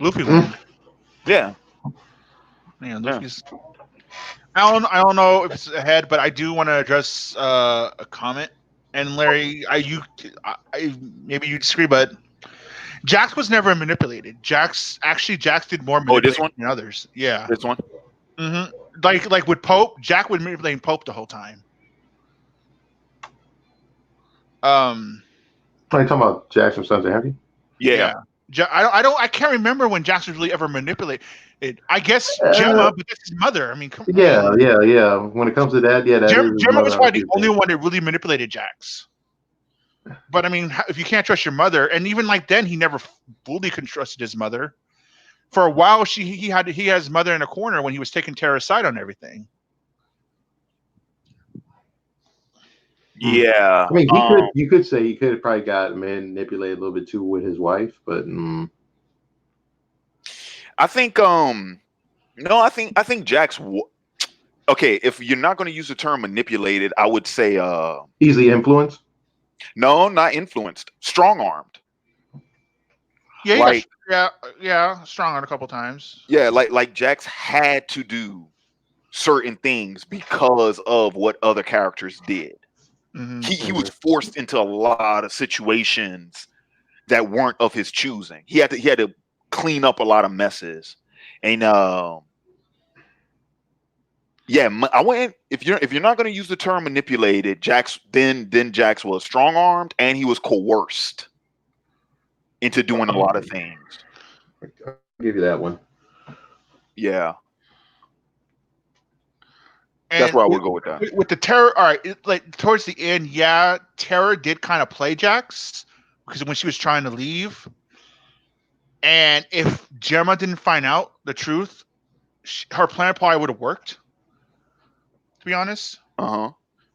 S5: Luffy won.
S1: Yeah.
S5: Yeah,
S1: Yeah.
S5: Luffy's. I don't know if it's ahead, but I do want to address a comment. And Larry, maybe you disagree, but Jax was never manipulated. Jax did more
S1: Oh, this
S5: manipulating
S1: one.
S5: than others. Yeah.
S1: This one.
S5: Mm-hmm. Like with Pope, Jack was manipulating Pope the whole time.
S6: Are you talking about Jackson Sons of Heavy?
S1: Yeah.
S5: I can't remember when Jax was really ever manipulated. I guess Gemma, but that's his mother. I mean,
S6: Yeah. When it comes to that, yeah, that is his
S5: Gemma was
S6: mother.
S5: probably the only one that really manipulated Jax. But I mean, if you can't trust your mother, and even like then, he never fully trusted his mother. For a while, he had his mother in a corner when he was taking Terra's side on everything.
S1: Yeah.
S6: I mean, you could say he could have probably got manipulated a little bit too with his wife, but
S1: I think. No, I think Jax. Okay, if you're not going to use the term manipulated, I would say.
S6: Easily influenced.
S1: No, not influenced. Strong armed.
S5: Yeah, strong on a couple times.
S1: Yeah, like Jax had to do certain things because of what other characters did.
S5: Mm-hmm.
S1: He was forced into a lot of situations that weren't of his choosing. He had to clean up a lot of messes, and yeah, I went. If you're not going to use the term manipulated, Jax then Jax was strong armed and he was coerced into doing a lot of things.
S6: I'll give you that one.
S1: Yeah.
S5: And
S1: that's where I would go with that.
S5: With the Terror, all right, like towards the end, yeah, Terror did kind of play Jax because when she was trying to leave, and if Gemma didn't find out the truth, her plan probably would have worked. To be honest.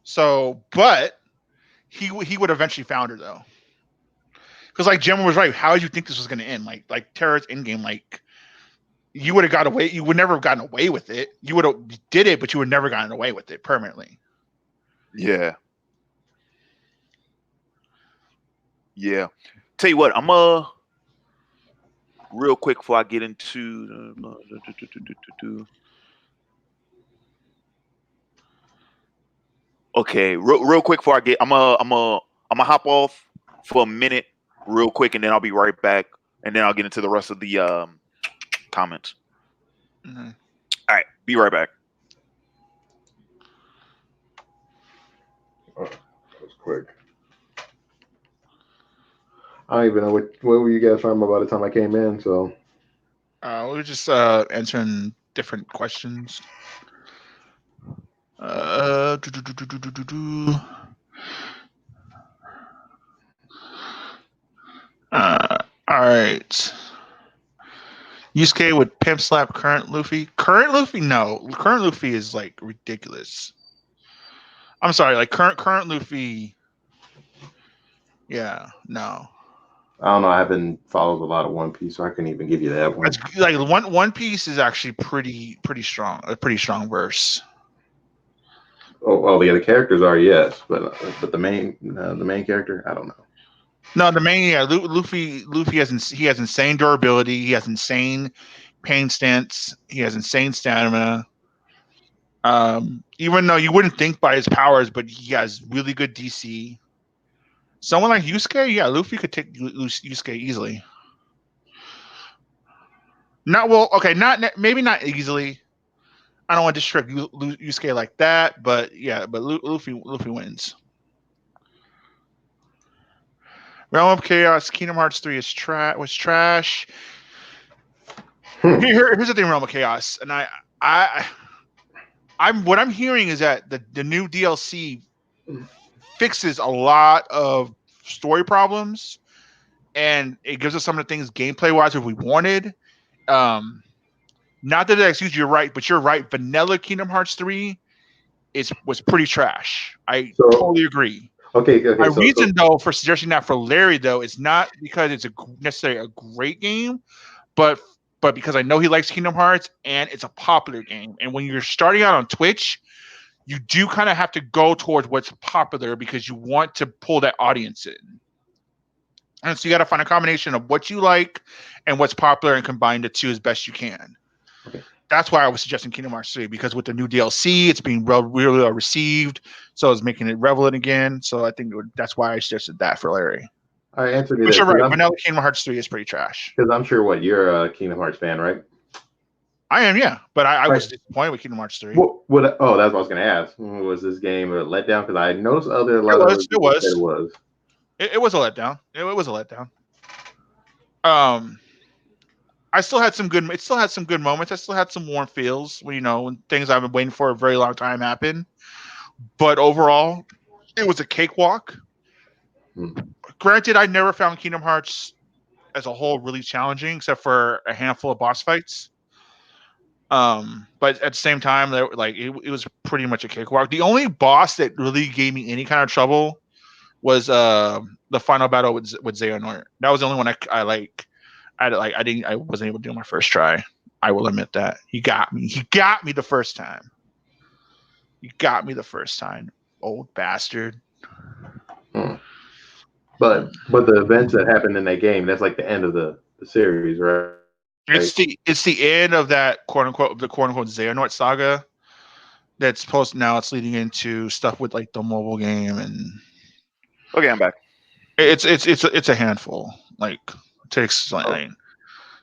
S5: So, but he would eventually found her though, because like Gemma was right. How did you think this was going to end? Like Terror's endgame, like. You would have got away. You would never have gotten away with it. You would have did it, but you would never gotten away with it permanently.
S1: Yeah. Yeah. Tell you what, I'm real quick before I get into okay, real quick before I get, I'm gonna hop off for a minute, real quick, and then I'll be right back, and then I'll get into the rest of the comments.
S5: Mm-hmm.
S1: All right, be right back.
S6: Oh, that was quick. I don't even know what were you guys talking about by the time I came in. So
S5: we were just answering different questions. All right. Yusuke would pimp slap current Luffy. Current Luffy, no. Current Luffy is like ridiculous. I'm sorry, like current Luffy. Yeah, no.
S6: I don't know. I haven't followed a lot of One Piece, so I couldn't even give you that one.
S5: It's like One Piece is actually pretty strong. A pretty strong verse.
S6: Oh, well, the other characters are, yes, but the main character, I don't know.
S5: No, the main, yeah, Luffy has insane durability. He has insane pain stance. He has insane stamina. Even though you wouldn't think by his powers, but he has really good DC. Someone like Yusuke, yeah, Luffy could take Yusuke easily. Maybe not easily. I don't want to disrespect Yusuke like that, but yeah, but Luffy wins. Realm of Chaos, Kingdom Hearts 3 was trash. Here's the thing, Realm of Chaos, and what I'm hearing is that the new DLC fixes a lot of story problems, and it gives us some of the things gameplay wise that we wanted. Not that it excuse you're right, but you're right. Vanilla Kingdom Hearts 3 was pretty trash. I totally agree.
S6: Okay.
S5: My reason though for suggesting that for Larry though is not because it's necessarily a great game, but but because I know he likes Kingdom Hearts and it's a popular game. And when you're starting out on Twitch, you do kind of have to go towards what's popular because you want to pull that audience in. And so you got to find a combination of what you like and what's popular and combine the two as best you can.
S6: Okay.
S5: That's why I was suggesting Kingdom Hearts 3, because with the new DLC, it's being really well received. So it's making it relevant again. So I think that's why I suggested that for Larry.
S6: All right, answer me
S5: But
S6: this.
S5: you're right. Vanilla Kingdom Hearts 3 is pretty trash.
S6: Because I'm sure you're a Kingdom Hearts fan, right?
S5: I am, yeah. But I
S6: Right.
S5: was disappointed with Kingdom Hearts 3.
S6: That's what I was going to ask. Was this game a letdown? Because I noticed a lot of
S5: It was.
S6: said it was.
S5: It was a letdown. It was a letdown. I still had some good. It still had some good moments. I still had some warm feels when things I've been waiting for a very long time happen. But overall, it was a cakewalk. Granted, I never found Kingdom Hearts as a whole really challenging, except for a handful of boss fights. But at the same time, it was pretty much a cakewalk. The only boss that really gave me any kind of trouble was the final battle with Xehanort. That was the only one I wasn't able to do my first try. I will admit that. He got me the first time. Old bastard.
S6: But the events that happened in that game, that's like the end of the series, right?
S5: It's the end of that quote unquote Xehanort saga. That's now it's leading into stuff with like the mobile game and
S1: Okay, I'm back.
S5: it's a handful, like to explain.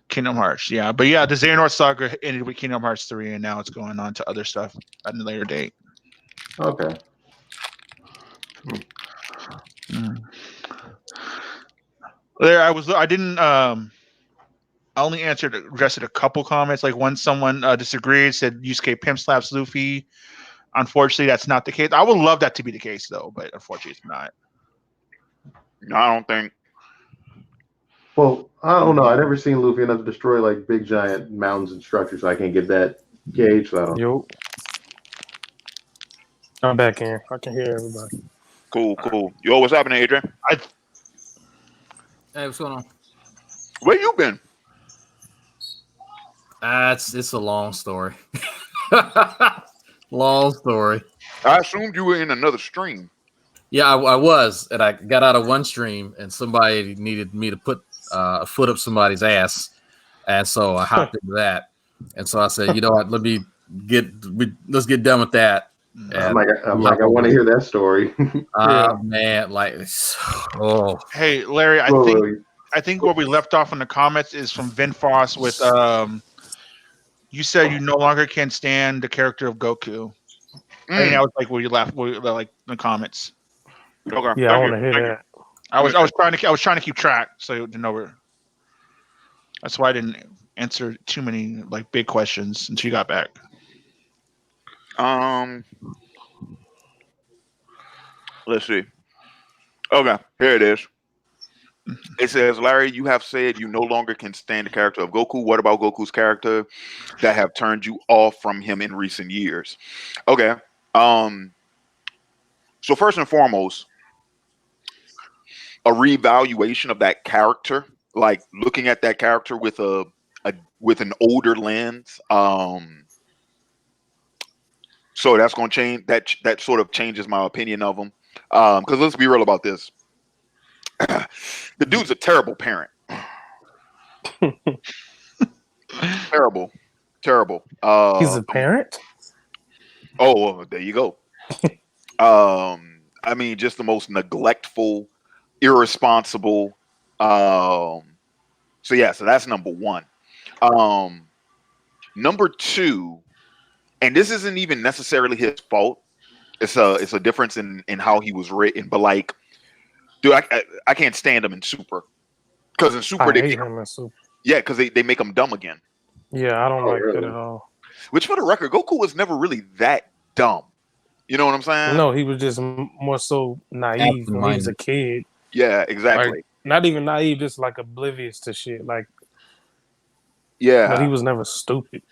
S5: Kingdom Hearts, yeah, but yeah, the Xehanort saga ended with Kingdom Hearts 3, and now it's going on to other stuff at a later date.
S6: Okay.
S5: There, I only addressed a couple comments. Like someone disagreed, said Yusuke pimp slaps Luffy. Unfortunately, that's not the case. I would love that to be the case, though, but unfortunately, it's not.
S1: No, I don't think.
S6: Well, I don't know. I've never seen Luffy enough to destroy like big giant mountains and structures, so I can't get that gauge. So I don't.
S3: Yo, I'm back in. I can hear everybody.
S1: Cool. Yo, what's happening, Adrian?
S7: Hey, what's going on?
S1: Where you been?
S7: It's a long story. Long story.
S1: I assumed you were in another stream.
S7: Yeah, I was, and I got out of one stream, and somebody needed me to put a foot up somebody's ass, and so I hopped into that. And so I said, you know what? Let's get done with that.
S6: I'm like, I want to hear that story.
S7: Man,
S5: Hey, Larry, I think where we left off in the comments is from Vin Foss with you said you no longer can stand the character of Goku. I think that was like where you left, like in the comments.
S1: Okay.
S3: Yeah, I want to hear that.
S5: I was trying to keep track, so you know where. That's why I didn't answer too many like big questions until you got back.
S1: Let's see. Okay, here it is. It says, Larry, you have said you no longer can stand the character of Goku. What about Goku's character that have turned you off from him in recent years? Okay. So first and foremost, a reevaluation of that character, like looking at that character with with an older lens. So that's going to change. That sort of changes my opinion of him. Because let's be real about this. The dude's a terrible parent. Terrible.
S3: He's a parent?
S1: Oh, well, there you go. I mean, just the most neglectful, irresponsible. So that's number one. Number two, and this isn't even necessarily his fault. It's a difference in how he was written. But like, dude, I can't stand him in Super, because in Super because they make him dumb again.
S3: Yeah, I don't like that at all.
S1: Which, for the record, Goku was never really that dumb. You know what I'm saying?
S3: No, he was just more so naive when he was a kid.
S1: Yeah, exactly.
S3: Like, not even naive, just like oblivious to shit. Like,
S1: yeah,
S3: but he was never stupid.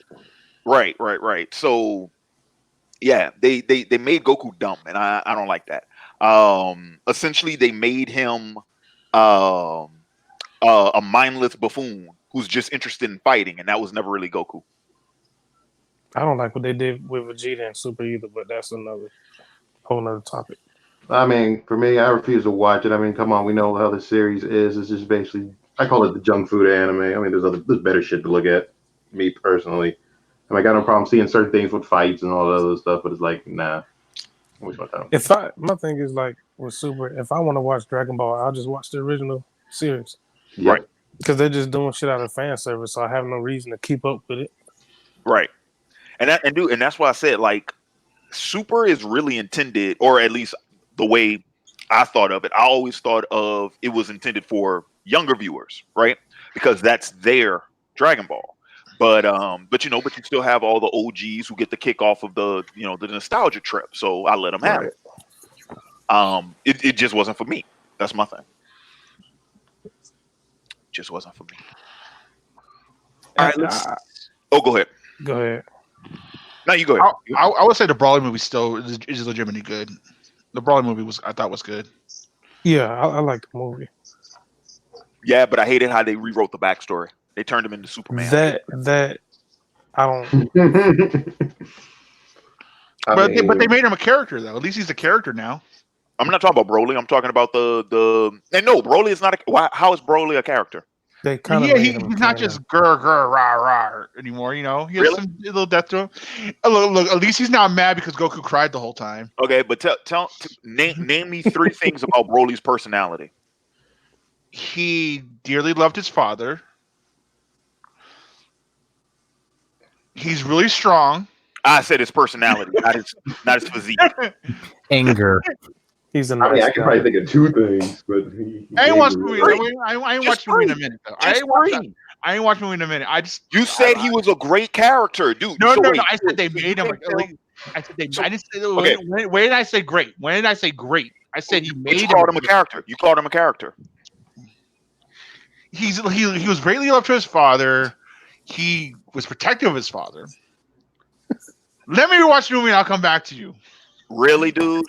S1: Right. So, yeah, they made Goku dumb, and I don't like that. Essentially, they made him a mindless buffoon who's just interested in fighting, and that was never really Goku.
S3: I don't like what they did with Vegeta and Super either, but that's another whole nother topic.
S6: I mean, for me, I refuse to watch it. I mean, come on, we know how the series is. It's just basically, I call it the junk food anime. I mean, there's better shit to look at. Me personally, I mean, I got no problem seeing certain things with fights and all that other stuff, but it's like, nah, I waste my time.
S3: My thing is like with Super, if I want to watch Dragon Ball, I'll just watch the original series.
S6: Yep.
S1: Right.
S3: Because they're just doing shit out of fan service, so I have no reason to keep up with it.
S1: Right. And that's why I said, like, Super is really intended, or at least the way I thought of it, I always thought of it was intended for younger viewers, right? Because that's their Dragon Ball. But you still have all the OGs who get the kick off of the nostalgia trip. So I let them have it. It just wasn't for me. That's my thing. Just wasn't for me. All right, go ahead.
S3: Go ahead.
S1: No, you go ahead.
S5: I would say the Brawley movie still is legitimately good. The Brawley movie I thought was good.
S3: Yeah, I like the movie.
S1: Yeah, but I hated how they rewrote the backstory. They turned him into Superman.
S3: That I don't.
S5: But they made him a character though. At least he's a character now.
S1: I'm not talking about Broly. I'm talking about and no, Broly is not how is Broly a character?
S3: They kind of
S5: he's not just grr rah rah anymore. You know, he has some little depth to him. Look, at least he's not mad because Goku cried the whole time.
S1: Okay, but name me 3 things about Broly's personality.
S5: He dearly loved his father. He's really strong.
S1: I said his personality, not his physique.
S7: Anger.
S3: He's a
S6: I mean, I can probably think of 2 things, but
S5: I ain't watched movie. I ain't watched movie in a minute though. I ain't watched movie in a minute.
S1: You said he was a great character, dude.
S5: No. I said they made him. I said they. I didn't say. Okay. When did I say great? When did I say great? I said he made.
S1: You called him a character. You called him a character.
S5: He was greatly loved to his father. He was protective of his father. Let me rewatch the movie and I'll come back to you.
S1: Really, dude?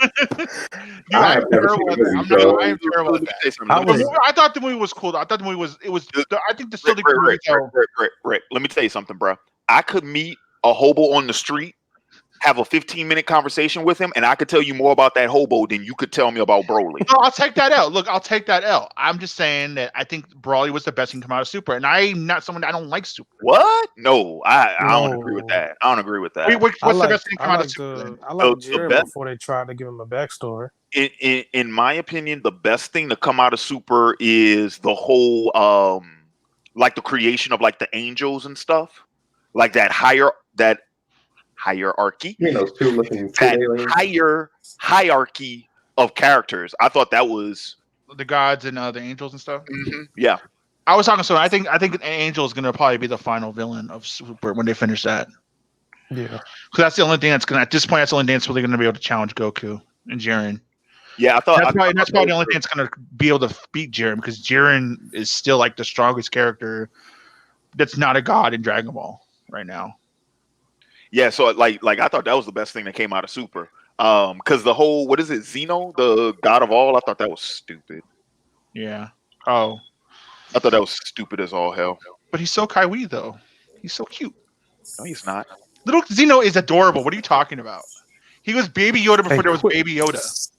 S5: I am terrible at that. I am terrible at that. I thought the movie was cool. I thought the movie was. It was. I think the still
S1: Rick. Let me tell you something, bro. I could meet a hobo on the street, have a 15-minute conversation with him, and I could tell you more about that hobo than you could tell me about Broly.
S5: No, I'll take that out. Look, I'll take that out. I'm just saying that I think Broly was the best thing to come out of Super, and I'm not someone that I don't like Super.
S1: What? No, I don't agree with that. I don't agree with that.
S5: Wait, what's the best thing to come out of Super?
S3: I like Jiren before they tried to give him a backstory.
S1: In my opinion, the best thing to come out of Super is the whole like the creation of like the angels and stuff, like that hierarchy.
S6: You know, those 2 looking
S5: aliens.
S1: Hierarchy of characters. I thought that was
S5: the gods and the angels and stuff.
S1: Mm-hmm. Yeah,
S5: I was talking. So I think an angel is going to probably be the final villain of Super when they finish that.
S3: Yeah,
S5: because that's the only thing that's going to at this point. That's the only thing that's really going to be able to challenge Goku and Jiren.
S1: Yeah, I thought
S5: that's probably the only thing that's going to be able to beat Jiren because Jiren is still like the strongest character that's not a god in Dragon Ball right now.
S1: Yeah, so like I thought that was the best thing that came out of Super. Because the whole, what is it, Zeno, the god of all, I thought that was stupid.
S5: Yeah. Oh.
S1: I thought that was stupid as all hell.
S5: But he's so kawaii though. He's so cute.
S1: No, he's not.
S5: Little Zeno is adorable. What are you talking about? He was Baby Yoda before there was Baby Yoda.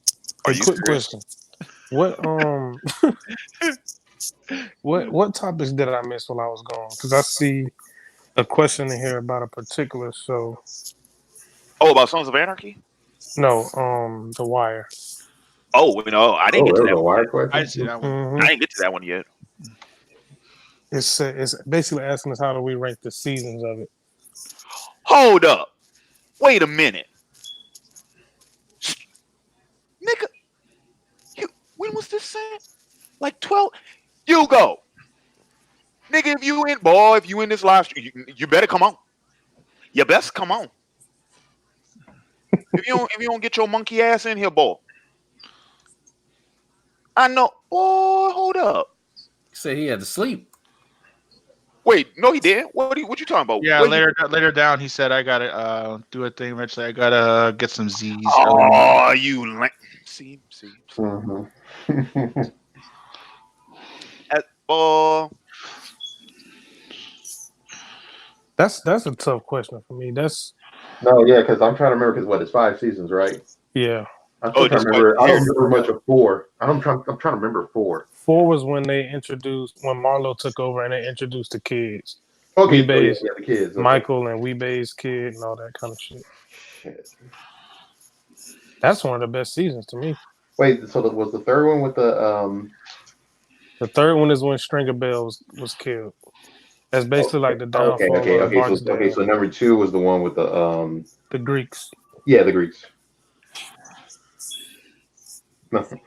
S3: Quick question. What topics did I miss while I was gone? Because I see a question in here about a particular show.
S1: Oh, about Sons of Anarchy?
S3: No, The Wire.
S1: Oh, no, I didn't get to that
S6: Wire question.
S5: I didn't see that one.
S3: Mm-hmm.
S1: I didn't get to that one yet.
S3: It's basically asking us how do we rank the seasons of it.
S1: Hold up. Wait a minute. Nigga, when was this sent? Like 12? You go. Nigga, if you in this live stream, you better come on. You best come on. If you don't get your monkey ass in here, boy. I know. Boy, hold up.
S7: He said he had to sleep.
S1: Wait, no, he didn't. What you talking about?
S5: Yeah, later down, he said, "I gotta do a thing eventually. I gotta get some Z's."
S1: Oh, see.
S6: Mm-hmm.
S3: That's a tough question for me. That's
S6: No, yeah, because I'm trying to remember. Because what? It's 5 seasons, right?
S3: yeah.
S6: I'm still trying
S1: just
S6: to remember. I don't
S1: here.
S6: remember much of 4. I'm trying to remember 4.
S3: 4 was when they introduced when Marlo took over and they introduced the kids.
S6: Okay, so
S3: Weebase,
S6: yeah, the kids. Okay.
S3: Michael and Weebase kid and all that kind of shit. That's one of the best seasons to me.
S6: Wait, so was the third one with the
S3: The third one is when Stringer Bell was killed. That's basically like the downfall of Barksdale.
S6: So number 2 was the one with
S3: The Greeks.
S6: yeah, the Greeks. Nothing.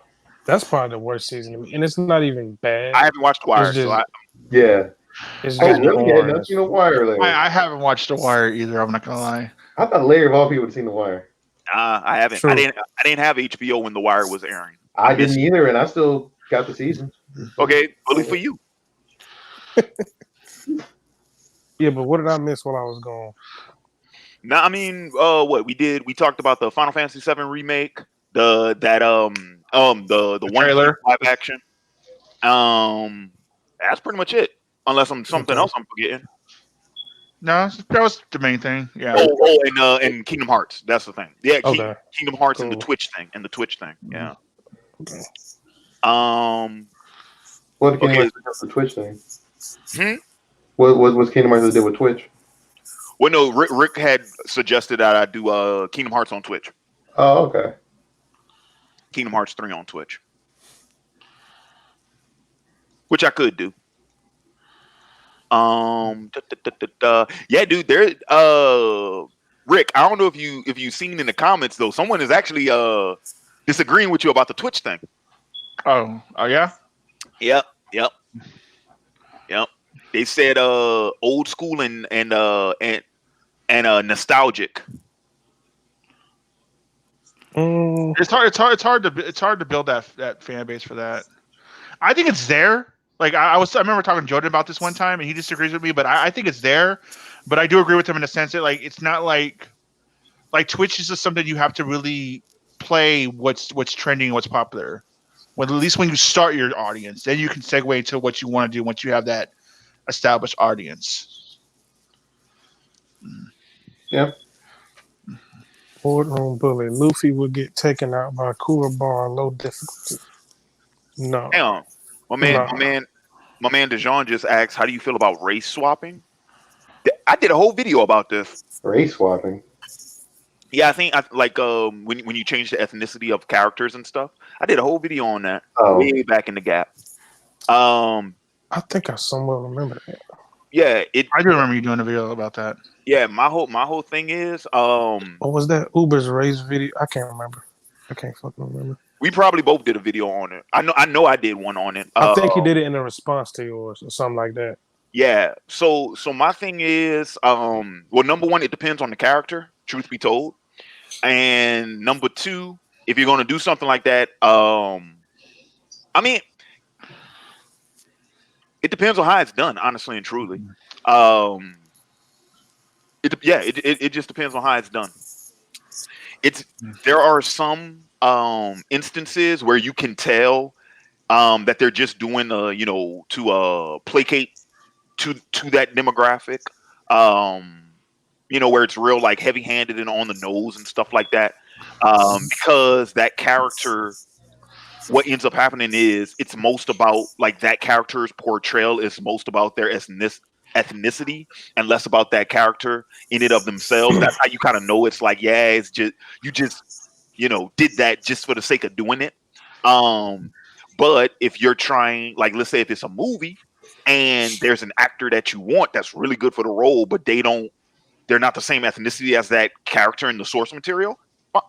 S3: That's probably the worst season to me, and it's not even bad.
S1: I haven't watched Wire,
S3: It's just,
S1: so
S6: Yeah.
S3: it's
S6: Oh,
S3: just
S6: really? Yeah,
S3: boring.
S6: not seen The Wire, Larry.
S5: I haven't watched The Wire either. I'm not gonna lie.
S6: I thought Larry of all people would have seen The Wire.
S1: I haven't.
S3: True.
S1: I didn't have HBO when The Wire was airing.
S6: I didn't either, and I still got the season.
S1: Okay, bully for you.
S3: Yeah, but what did I miss while I was gone?
S1: No, I mean, what we did, we talked about the Final Fantasy VII remake, the One
S5: trailer.
S1: Piece live action. That's pretty much it. Unless I'm something else I'm forgetting.
S5: No, that was the main thing. Yeah.
S1: And Kingdom Hearts. That's the thing. Yeah,
S3: Okay.
S1: Kingdom Hearts and the
S3: Cool.
S1: Twitch thing. Yeah.
S3: Okay.
S6: What Kingdom
S1: Okay.
S6: Hearts did with the Twitch thing?
S1: Hmm?
S6: What was Kingdom Hearts did with Twitch?
S1: Well, no, Rick had suggested that I do Kingdom Hearts on Twitch.
S6: Oh, okay.
S1: Kingdom Hearts 3 on Twitch. Which I could do. Yeah, dude, there Rick, I don't know if you've seen in the comments though, someone is actually disagreeing with you about the Twitch thing.
S5: Oh yeah.
S1: Yep. They said old school and nostalgic.
S5: It's hard to build that fan base for that. I think it's there. Like I remember talking to Jordan about this one time, and he disagrees with me, but I think it's there. But I do agree with him in the sense that like it's not like Twitch is just something you have to really play what's trending and what's popular. Well, at least when you start your audience, then you can segue into what you want to do once you have that established audience.
S6: Yep.
S3: Boardroom bully. Luffy would get taken out by Cooler Bar low difficulty. No.
S1: Hang on. My man DeJean just asked, how do you feel about race swapping? I did a whole video about this.
S6: Race swapping.
S1: Yeah, I think when you change the ethnicity of characters and stuff, I did a whole video on that way back in the gap.
S3: I think I somewhat remember that.
S1: Yeah,
S5: I do remember you doing a video about that.
S1: Yeah, my whole thing is
S3: What was that Uber's race video? I can't remember. I can't fucking remember.
S1: We probably both did a video on it. I know I did one on it.
S3: I think he did it in a response to yours or something like that.
S1: Yeah. So my thing is, well, number one, it depends on the character, truth be told. And number two, if you're gonna do something like that, I mean, it depends on how it's done, honestly and truly. It just depends on how it's done. There are some instances where you can tell that they're just doing to placate to that demographic. Where it's real like heavy-handed and on the nose and stuff like that. Because that character, what ends up happening is it's most about like that character's portrayal is most about their ethnicity and less about that character in it of themselves. That's how you kind of know it's like, yeah, it's just you did that just for the sake of doing it. But if you're trying, like, let's say if it's a movie and there's an actor that you want that's really good for the role, but they're not the same ethnicity as that character in the source material, I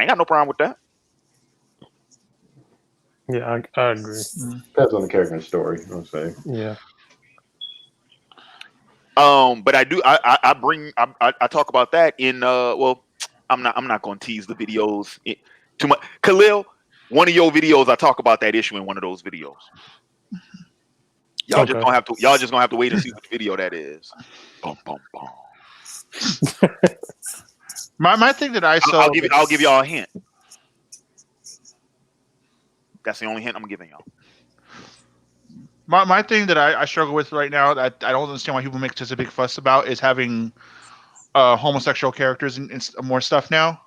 S1: ain't got no problem with that.
S3: Yeah, I agree.
S6: Depends on the character and story, you know what I'm saying?
S3: Yeah.
S1: But I do. I talk about that in. Well, I'm not going to tease the videos too much. Khalil, one of your videos, I talk about that issue in one of those videos. Y'all just gonna have to wait and see which video that is. Bum, bum, bum.
S5: My thing that I saw.
S1: I'll give y'all a hint. That's the only hint I'm giving y'all.
S5: My thing that I struggle with right now that I don't understand why people make such a big fuss about is having homosexual characters and more stuff now.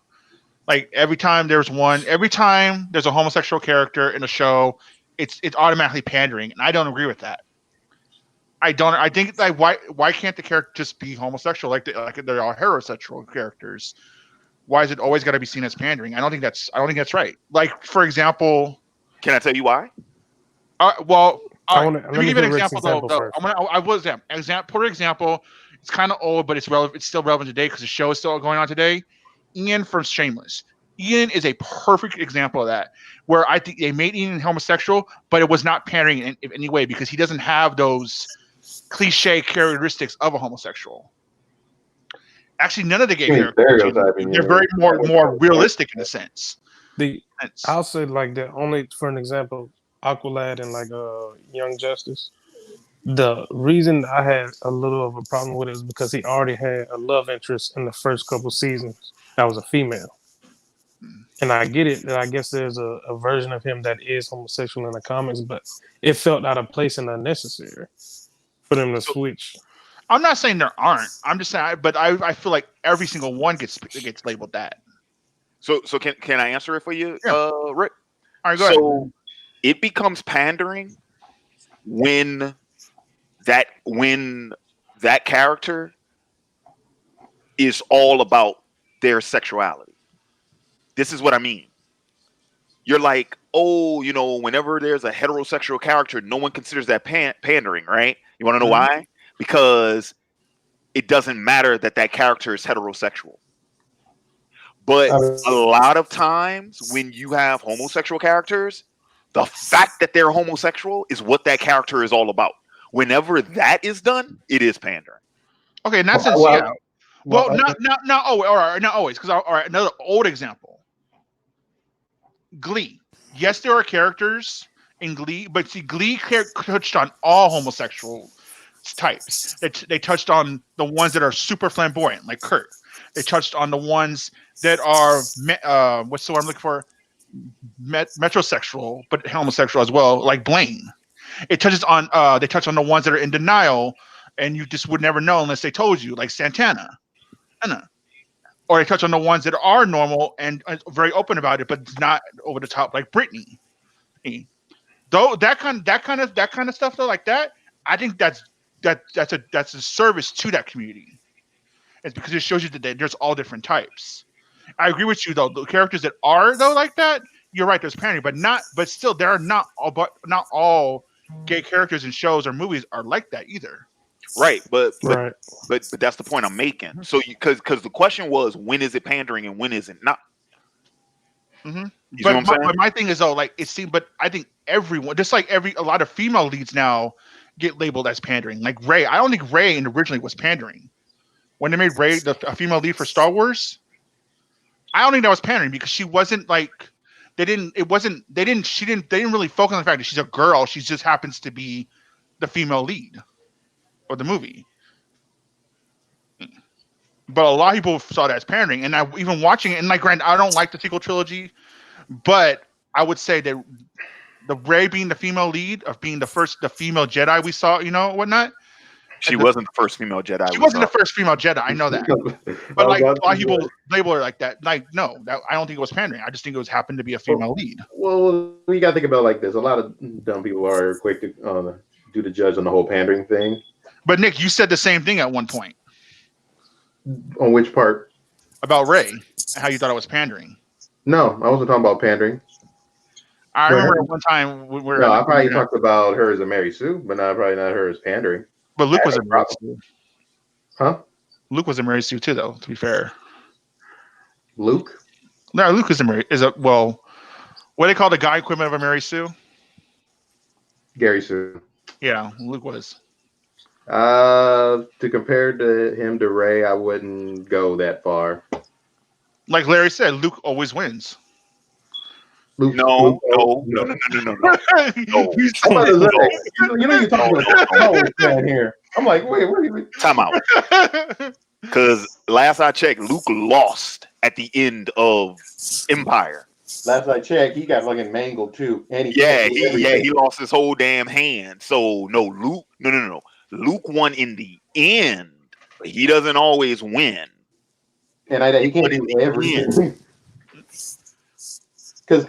S5: Like every time there's a homosexual character in a show, it's automatically pandering, and I don't agree with that. I don't. I think like why can't the character just be homosexual like there are heterosexual characters? Why is it always got to be seen as pandering? I don't think that's right. Like for example,
S1: Can I tell you why?
S5: well, all
S3: I
S5: right.
S3: want to
S5: Let
S3: let
S5: me
S3: me
S5: give you
S3: hear
S5: an
S3: Rick's
S5: example though.
S3: example
S5: Though
S3: first.
S5: I will for example, it's kind of old, but it's relevant. It's still relevant today because the show is still going on today. Ian from Shameless. Ian is a perfect example of that, where I think they made Ian homosexual, but it was not pandering in any way because he doesn't have those cliche characteristics of a homosexual. Actually, none of the gay
S6: You mean
S5: characters,
S6: stereotyping
S5: they're
S6: you?
S5: very more realistic in a sense.
S3: The
S5: Sense.
S3: I'll say like that only for an example, Aqualad and like Young Justice. The reason I had a little of a problem with it is because he already had a love interest in the first couple seasons that was a female. And I get it that I guess there's a version of him that is homosexual in the comics, but it felt out of place and unnecessary for them to
S1: So
S3: switch.
S5: I'm not saying there aren't. I'm just saying, but I feel like every single one gets labeled that.
S1: so can I answer it for you,
S5: Yeah.
S1: Rick?
S5: All right, go ahead.
S1: So it becomes pandering when that character is all about their sexuality. This is what I mean. You're like, oh, whenever there's a heterosexual character, no one considers that pandering, right? You want to know
S5: Mhm.
S1: why? Because it doesn't matter that that character is heterosexual. But a lot of times when you have homosexual characters, the fact that they're homosexual is what that character is all about. Whenever that is done, it is pandering.
S5: Okay, in that sense, yeah.
S6: Well,
S5: Well,
S6: well,
S5: not always. All right, not always. Because all right, another old example, Glee. Yes, there are characters in Glee, but see, Glee touched on all homosexual types. They touched on the ones that are super flamboyant, like Kurt. They touched on the ones that are what's the word I'm looking for? Metrosexual, but homosexual as well, like Blaine. It touches on they touch on the ones that are in denial, and you just would never know unless they told you, like Santana. Anna. Or they touch on the ones that are normal and very open about it, but not over the top, like Britney. Though that kind of stuff though, like that, I think that's a service to that community. It's because it shows you that there's all different types. I agree with you though. The characters that are though like that, you're right. There's parenting, but still, there are not all gay characters in shows or movies are like that either.
S1: Right,
S3: Right.
S1: but that's the point I'm making. So because the question was, when is it pandering and when is it not?
S5: hmm
S1: You see what I'm saying?
S5: but my thing is though, like it seems, but I think everyone, just like a lot of female leads now get labeled as pandering. Like Ray, I don't think Ray originally was pandering when they made Ray a female lead for Star Wars. I don't think that was pandering because she wasn't like they didn't. It wasn't. They didn't. She didn't. They didn't really focus on the fact that she's a girl. She just happens to be the female lead of the movie. But a lot of people saw that as pandering, and I even watching it. And like, granted, I don't like the sequel trilogy, but I would say that the Rey being the female lead of being the female Jedi we saw, whatnot.
S1: She wasn't the first female Jedi
S5: She
S1: we
S5: wasn't
S1: saw.
S5: the first female Jedi. I know that,
S6: I
S5: but
S6: was
S5: like
S6: about
S5: a lot of
S6: to
S5: people
S6: say,
S5: label her like that. Like, no, I don't think it was pandering. I just think it was happened to be a female lead.
S6: well, you got to think about it like this. A lot of dumb people are quick to do the judge on the whole pandering thing.
S5: But Nick, you said the same thing at one point
S6: On which part?
S5: about Rey and how you thought it was pandering.
S6: No, I wasn't talking about pandering.
S5: I
S6: But
S5: remember at one time we were
S6: no, I probably talked about her as a Mary Sue, but probably not her as pandering.
S5: but Luke
S6: I
S5: was
S6: had
S5: a
S6: no
S5: Mary
S6: problem.
S5: Sue.
S6: Huh?
S5: Luke was a Mary Sue too, though. To be fair,
S6: Luke?
S5: no, Luke is well. What do they call the guy equivalent of a Mary Sue?
S6: Gary Sue.
S5: Yeah, Luke was.
S6: To compare him to Ray, I wouldn't go that far.
S5: Like Larry said, Luke always wins.
S6: Luke,
S1: No,
S6: Luke,
S1: no, no, no, no, no, no.
S5: He's-
S6: I'm about to
S1: No.
S6: say, you're talking to a Star Wars fan here. I'm like, wait, what are you?
S1: Time out. Because last I checked, Luke lost at the end of Empire.
S6: Last I checked, he got fucking mangled too, and he
S1: Yeah,
S6: can't do
S1: he
S6: everything.
S1: lost his whole damn hand. So no, Luke, no. Luke won in the end, but he doesn't always win.
S6: And he can't
S1: won in
S6: do
S1: the end.
S6: everything. Because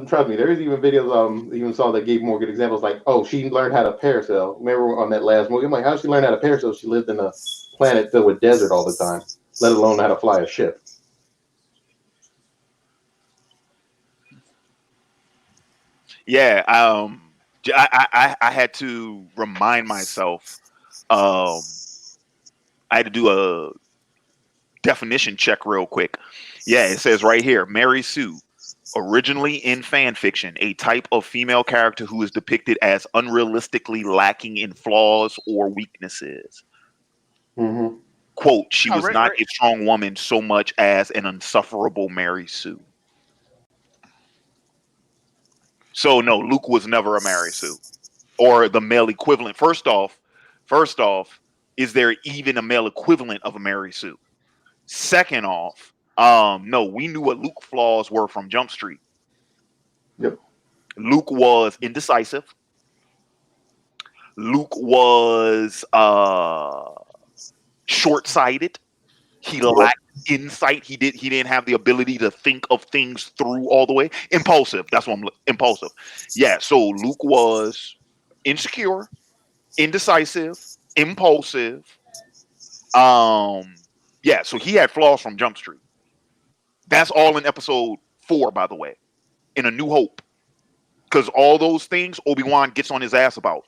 S6: trust me, there's even videos even saw that gave more good examples. Like, oh, she learned how to parasail. Remember on that last movie? I'm like, how did she learn how to parasail? She lived in a planet filled with desert all the time, let alone how to fly a ship.
S1: Yeah, I had to remind myself. I had to do a definition check real quick. Yeah, it says right here, Mary Sue, originally in fan fiction, a type of female character who is depicted as unrealistically lacking in flaws or weaknesses.
S6: Mm-hmm.
S1: Quote, she was
S5: Right,
S1: not
S5: right.
S1: a strong woman so much as an insufferable Mary Sue. So no, Luke was never a Mary Sue or the male equivalent. First off, is there even a male equivalent of a Mary Sue? Second off, no, we knew what Luke's flaws were from Jump Street.
S6: Yep.
S1: Luke was indecisive. Luke was short-sighted. He lacked insight. He didn't have the ability to think of things through all the way. Impulsive. That's what impulsive. Yeah, so Luke was insecure, indecisive, impulsive. Yeah, so he had flaws from Jump Street. That's all in episode 4, by the way, in A New Hope. Because all those things Obi-Wan gets on his ass about.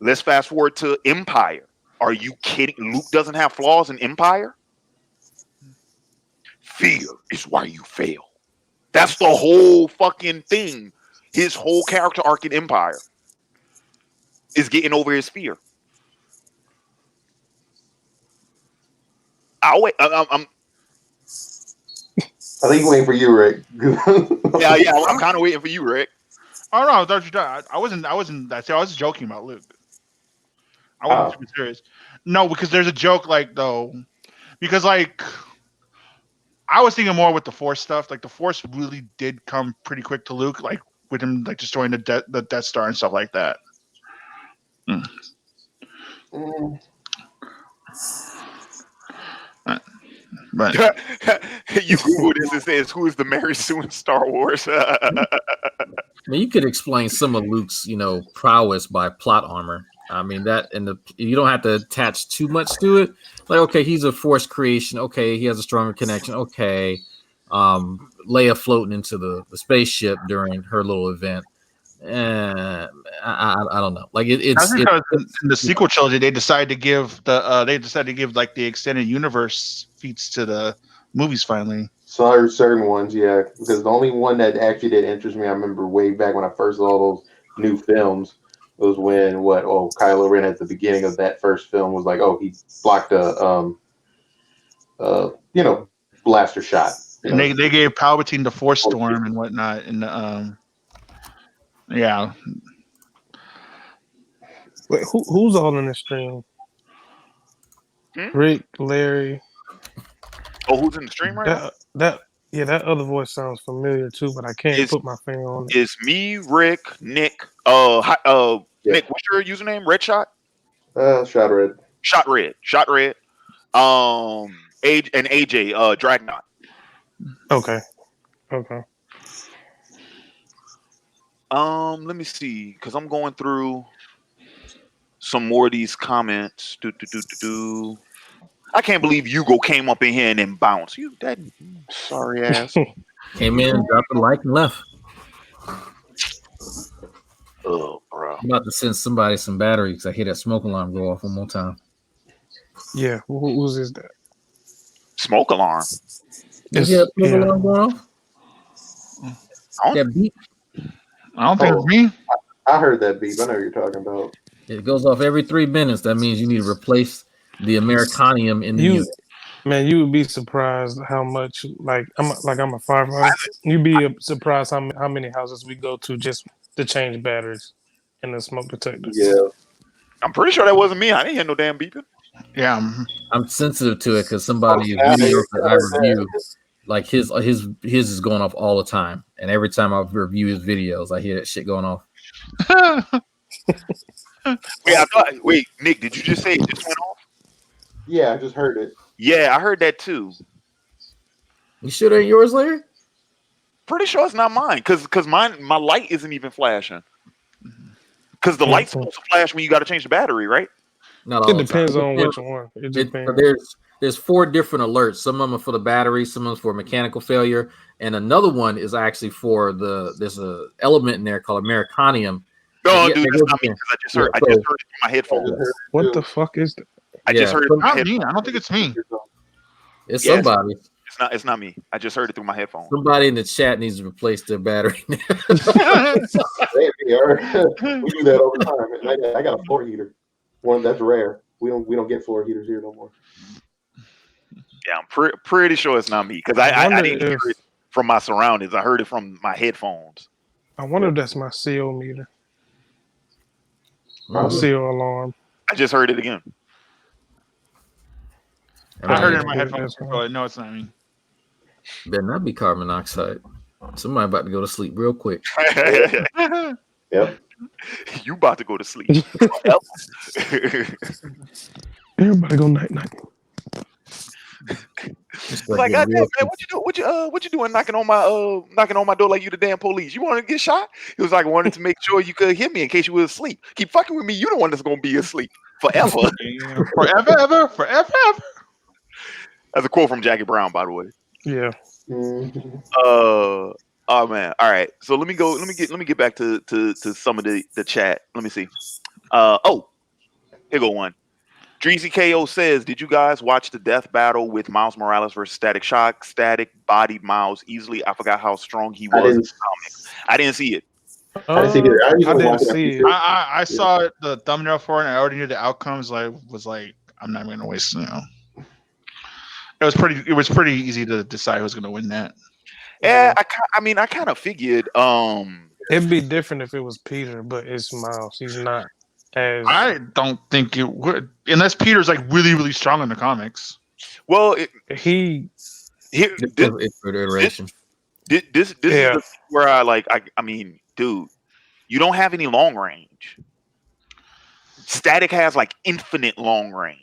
S1: Let's fast forward to Empire. Are you kidding? Luke doesn't have flaws in Empire? Fear is why you fail. That's the whole fucking thing. His whole character arc in Empire is getting over his fear. I'll wait. I'm
S6: I think he's waiting for you, Rick.
S1: yeah. I'm kind of waiting for you, Rick.
S5: Oh no, don't you? I wasn't. I was joking about Luke. I wasn't super serious. No, because there's a joke like though, because like I was thinking more with the Force stuff. Like the Force really did come pretty quick to Luke, like with him like destroying the Death Star and stuff like that. Mm.
S6: Mm.
S5: But
S1: You Google this, it says, who is the Mary Sue in Star Wars?
S7: I mean, you could explain some of Luke's, prowess by plot armor. I mean that, and you don't have to attach too much to it. Like, okay, he's a Force creation. Okay, he has a stronger connection. Okay, Leia floating into the spaceship during her little event. I don't know. Like
S5: that's because in the sequel trilogy they decided to give like the extended universe feats to the movies finally.
S6: So certain ones, yeah. Because the only one that actually did interest me, I remember way back when I first saw those new films, was when Kylo Ren at the beginning of that first film was like, he blocked a blaster shot.
S5: And they gave Palpatine the Force Storm and whatnot, and yeah.
S3: Wait, who's all in the stream? Rick, Larry.
S1: Oh, who's in the stream right now?
S3: That other voice sounds familiar too, but I can't put my finger on it.
S1: It's me, Rick, Nick. Nick, what's your username? Red Shot?
S6: Shot Red.
S1: Shot Red. And AJ, Dragnot.
S3: Okay.
S1: Let me see, because I'm going through some more of these comments. I can't believe Hugo came up in here and then bounced. You that sorry ass.
S7: Came in, dropped a like, and left.
S1: Oh, bro.
S7: I'm about to send somebody some battery because I hear that smoke alarm go off one more time.
S3: Yeah, whose is that?
S1: Smoke alarm.
S7: You hear that smoke alarm going off? That beep?
S5: I don't think it's me.
S6: I heard that beep. I know what you're talking about.
S7: It goes off every 3 minutes. That means you need to replace the Americanium in the unit.
S3: Man, you would be surprised how much I'm a firefighter. You'd be surprised how many houses we go to just to change batteries in the smoke detector.
S6: Yeah,
S1: I'm pretty sure that wasn't me. I didn't hear no damn beeping.
S5: Yeah,
S7: I'm sensitive to it because somebody videos that I review like his is going off all the time, and every time I review his videos, I hear that shit going off.
S1: Wait, Nick, did you just say it just went off?
S6: Yeah, I just heard it.
S1: Yeah, I heard that too.
S7: You sure that ain't yours, Larry?
S1: Pretty sure it's not mine, cause my light isn't even flashing. Cause the light's supposed to flash when you got to change the battery, right?
S7: Not all
S3: It
S7: the
S3: depends
S7: time.
S3: on which one. It depends.
S7: But there's 4 different alerts. Some of them are for the battery, some of them for mechanical failure, and another one is actually for there's a element in there called Americanium.
S1: No, dude, that's not me. Because I just heard it through my headphones.
S3: What the fuck is that?
S1: I just heard it through my
S5: Not
S1: headphones.
S5: me. I don't think it's me.
S7: It's somebody.
S1: It's not me. I just heard it through my headphones.
S7: Somebody in the chat needs to replace their battery.
S6: We do that all the time. And I got a floor heater. One that's rare. We don't get floor heaters here no more.
S1: Yeah, I'm pretty sure it's not me because I didn't hear it from my surroundings. I heard it from my headphones.
S3: I wonder if that's my seal meter. My seal alarm.
S1: I just heard it again.
S5: I heard it in my headphones. But no, it's not me.
S7: Better not be carbon monoxide. Somebody about to go to sleep real quick.
S6: Yep.
S1: You about to go to sleep.
S3: Everybody go night night.
S1: Like, God damn, man, what you do? What you doing knocking on my door like you the damn police? You want to get shot? It was like I wanted to make sure you could hear me in case you were asleep. Keep fucking with me. You the one that's gonna be asleep forever.
S5: Forever.
S1: That's a quote from Jackie Brown, by the way.
S3: Yeah.
S1: Oh man. All right. So let me get back to some of the chat. Let me see. Here go one. Dreezy KO says, did you guys watch the death battle with Miles Morales versus Static Shock? Static bodied Miles easily. I forgot how strong he was in the comics. I didn't see it.
S6: I didn't see it. I didn't see it.
S5: I saw the thumbnail for it and I already knew the outcomes. Was like, I'm not going to waste, It was pretty easy to decide who was going to win that.
S1: Yeah, I kind of figured.
S3: It'd be different if it was Peter, but it's Miles. He's not as.
S5: I don't think it would, unless Peter's like really, really strong in the comics.
S1: Well,
S7: this
S1: is where I mean, dude, you don't have any long range. Static has like infinite long range.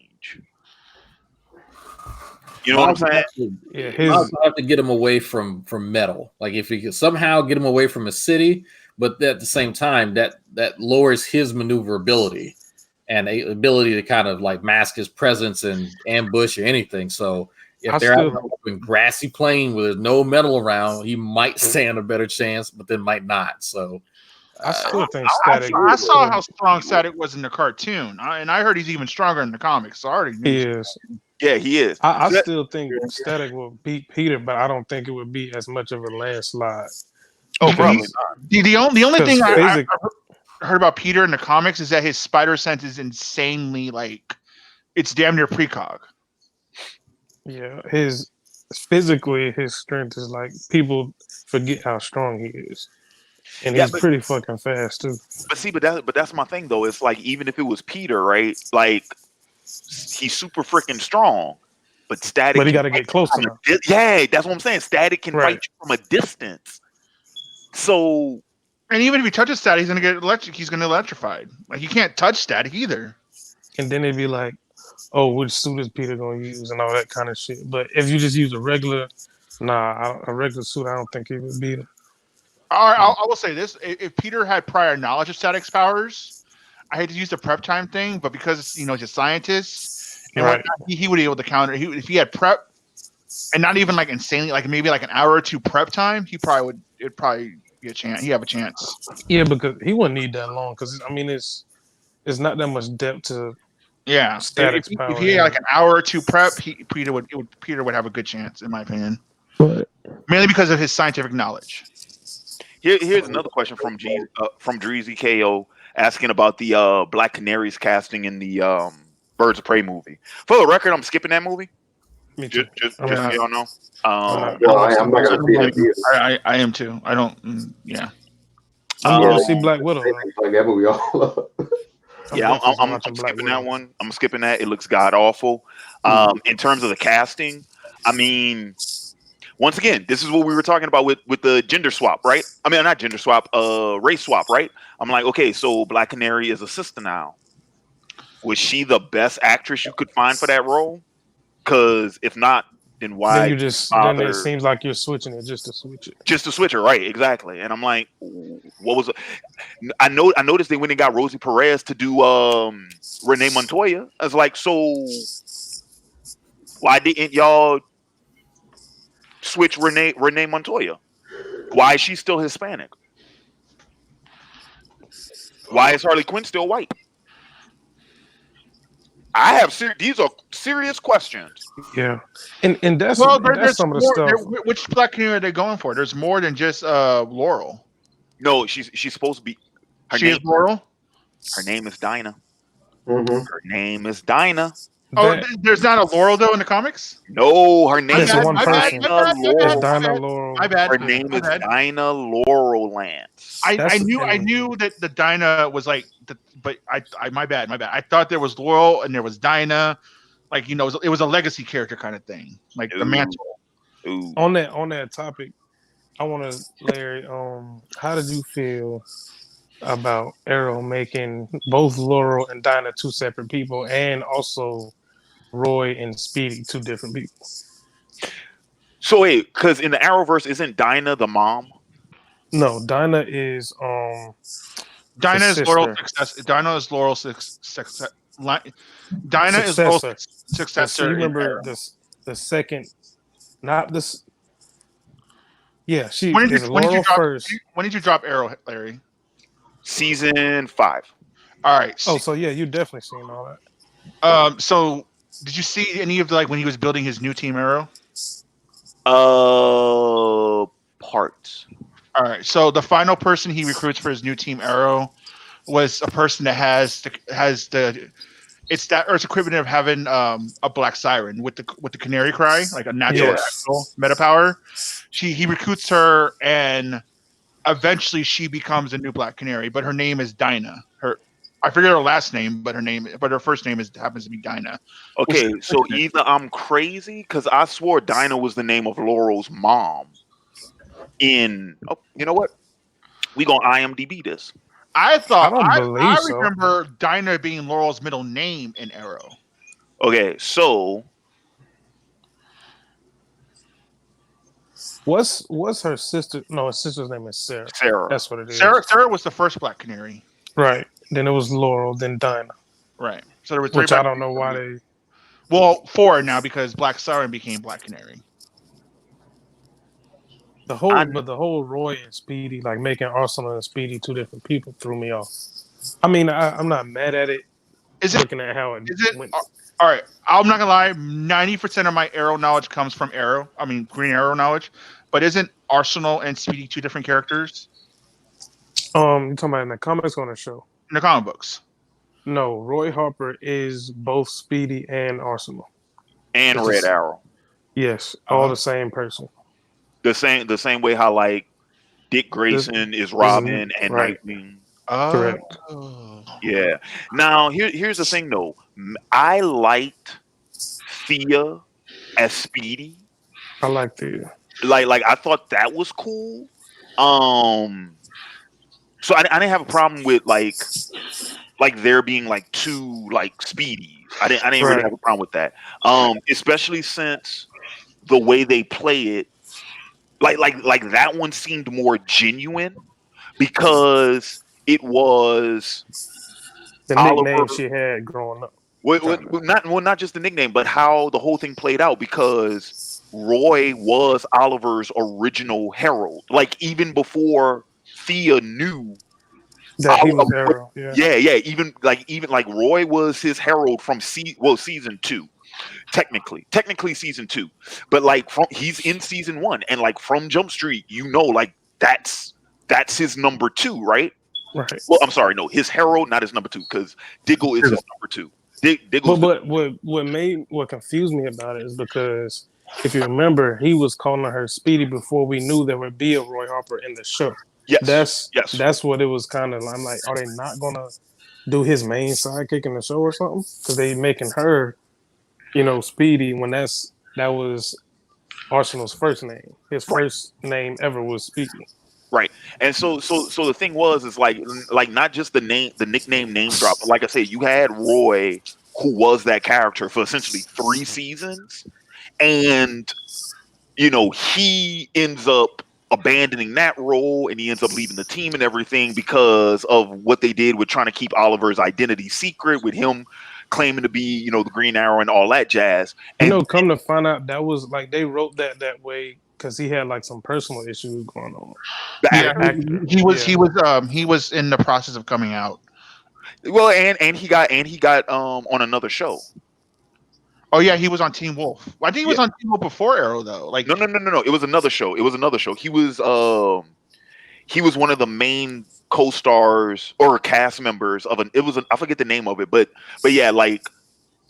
S1: You know what I'm saying?
S7: Yeah, have to get him away from metal. Like if you could somehow get him away from a city, but at the same time that lowers his maneuverability and ability to kind of like mask his presence and ambush or anything. So if they're out in grassy plain with no metal around, he might stand a better chance, but then might not. So
S3: I still think Static.
S5: I saw how strong Static was in the cartoon, and I heard he's even stronger in the comics. So I already knew
S3: he is.
S1: Yeah, he is.
S3: I still think Static will beat Peter, but I don't think it would be as much of a landslide.
S5: Oh, probably not. The only thing I heard about Peter in the comics is that his spider sense is insanely it's damn near precog.
S3: Yeah, his strength is like people forget how strong he is, and he's pretty fucking fast too.
S1: But that's my thing though. It's like even if it was Peter, right? Like he's super freaking strong, but Static.
S3: But he got to get close enough.
S1: Yeah, that's what I'm saying. Static can fight you from a distance. So,
S5: and even if he touches Static, he's gonna get electric. He's gonna electrified. Like you can't touch Static either.
S3: And then it'd be like, oh, which suit is Peter gonna use and all that kind of shit. But if you just use a regular suit, I don't think he would beat him.
S5: I will say this: if Peter had prior knowledge of Static's powers, I hate to use the prep time thing, but because he's a scientist, and whatnot, he would be able to counter. If he had prep, and not even like insanely, like maybe like an hour or two prep time, it'd probably be a chance. He have a chance.
S3: Yeah, because he wouldn't need that long. Because I mean, it's not that much depth to.
S5: Yeah,
S3: Static's power.
S5: If he had like an hour or two prep, Peter would have a good chance, in my opinion.
S3: But
S5: mainly because of his scientific knowledge.
S1: Here's another question from Dreezy KO asking about the Black Canaries casting in the Birds of Prey movie. For the record, I'm skipping that movie.
S3: Me too.
S1: Just so y'all know.
S6: I'm not gonna see it.
S5: I am too. I don't. Yeah.
S3: I'm going to see Black Widow.
S6: Like that movie all up.
S1: Yeah, I'm skipping that one. I'm skipping that. It looks god awful. In terms of the casting, I mean, once again, this is what we were talking about with the gender swap, right? I mean, not gender swap, race swap, right? I'm like, okay, so Black Canary is a sister now. Was she the best actress you could find for that role? Because if not, then
S3: Then
S1: why
S3: you just then it
S1: bother
S3: seems like you're switching it just to switch it.
S1: just to switch her, right? Exactly. And I'm like, what was? I noticed they went and got Rosie Perez to do Renee Montoya. I was like, so why didn't y'all switch Renee Montoya? Why is she still Hispanic? Why is Harley Quinn still white? I have these are serious questions.
S3: Yeah, and that's
S5: Well,
S3: that's some of the stuff.
S5: Which Black Canary are they going for? There's more than just Laurel.
S1: No, she's supposed to be.
S5: She is Laurel.
S1: Her name is Dinah.
S6: Mhm.
S1: Her name is Dinah.
S5: Oh,
S3: That-
S5: there's not a Laurel though in the comics.
S1: No, her name
S3: That's
S1: is
S3: one person.
S1: Dinah
S3: It's
S1: Laurel.
S3: Dinah Laurel.
S5: My bad.
S1: Her
S3: Yeah.
S1: name
S5: My
S1: is
S5: bad.
S1: Dinah Laurel Lance.
S5: I knew that the Dinah was like, but I my bad. I thought there was Laurel and there was Dinah, like it was a legacy character kind of thing, like the
S1: Ooh.
S5: mantle.
S1: Ooh.
S3: On that topic, I want to, Larry. How did you feel about Arrow making both Laurel and Dinah two separate people, and also Roy and Speedy two different people?
S1: So wait, because in the Arrowverse, isn't Dinah the mom?
S3: No, Dinah is
S5: Dinah is
S3: sister.
S5: Laurel's success. Dinah is Laurel's success. Dinah is Laurel's
S3: Successor.
S5: successor.
S3: So you
S5: in
S3: remember
S5: Arrow.
S3: the second, not this. Yeah, she
S5: When
S3: is
S5: did
S3: Laurel
S5: you drop?
S3: first.
S5: When did you drop Arrow, Larry?
S1: Season 5.
S5: All right.
S3: Oh, so yeah, you definitely seen all that.
S5: So did you see any of when he was building his new team Arrow?
S1: Parts.
S5: All right. So the final person he recruits for his new team Arrow was a person that has it's equivalent of having a black siren with the canary cry, like a natural meta power. He recruits her, and eventually she becomes a new black canary, but her name is Dinah. I forget her last name, but her first name happens to be Dinah.
S1: Okay, so either I'm crazy because I swore Dinah was the name of Laurel's mom. You know what? We gonna IMDb this.
S5: I thought
S3: I don't believe so.
S5: remember Dinah being Laurel's middle name in Arrow.
S1: Okay, so
S3: What's her sister? No, her sister's name is Sarah.
S1: Sarah.
S3: That's what it is.
S5: Sarah was the first black canary.
S3: Right. Then it was Laurel. Then Dinah.
S5: Right. So there were three.
S3: Which I don't know why they.
S5: Well, 4 now because Black Siren became Black Canary.
S3: The whole Roy and Speedy, like making Arsenal and Speedy two different people, threw me off. I mean, I'm not mad at it. Looking at how it went.
S5: All right, I'm not gonna lie. 90% of my Arrow knowledge comes from Green Arrow knowledge. But isn't Arsenal and Speedy two different characters?
S3: You talking about in the comics or on the show?
S5: In the comic books.
S3: No, Roy Harper is both Speedy and Arsenal.
S1: And
S3: It's
S1: Red Arrow.
S3: Yes, all the same person.
S1: The same way how like Dick Grayson is Robin and
S3: right.
S1: Nightwing.
S3: Correct.
S1: Yeah. Now here's the thing though. I liked Thea as Speedy.
S3: I like Thea.
S1: Like I thought that was cool. So I didn't have a problem with like there being like two like Speedies. I didn't really have a problem with that. Especially since the way they play it, like that one seemed more genuine because it was
S3: the nickname she had growing up.
S1: Not just the nickname, but how the whole thing played out. Because Roy was Oliver's original herald, like even before Thea knew
S3: that he was Arrow.
S1: Yeah. Even like Roy was his herald from season 2. Technically season 2, but like he's in season 1, and like from Jump Street, like that's his number 2, right?
S3: Right.
S1: Well, I'm sorry, no, his herald, not his number 2, because Diggle is his number 2.
S3: But what confused me about it is because if you remember, he was calling her Speedy before we knew there would be a Roy Harper in the show.
S1: Yes.
S3: That's what it was kind of. I'm like, are they not gonna do his main sidekick in the show or something? Because they making her, Speedy when that was Arsenal's first name. His first name ever was Speaking.
S1: Right. And so the thing was is like not just the nickname name drop, but like I said, you had Roy, who was that character for essentially 3 seasons, and he ends up abandoning that role and he ends up leaving the team and everything because of what they did with trying to keep Oliver's identity secret, with him claiming to be, the Green Arrow and all that jazz. And
S3: Come to find out, that was like they wrote that way because he had like some personal issues going on.
S1: the
S5: Yeah,
S1: actor,
S3: Actor.
S5: he was in the process of coming out.
S1: well, and he got on another show.
S5: Oh yeah, he was on Teen Wolf. Well, I think he was
S1: Yeah.
S5: on Teen Wolf before Arrow though. Like
S1: No. It was another show. He was one of the main co-stars or cast members of I forget the name of it, but yeah, like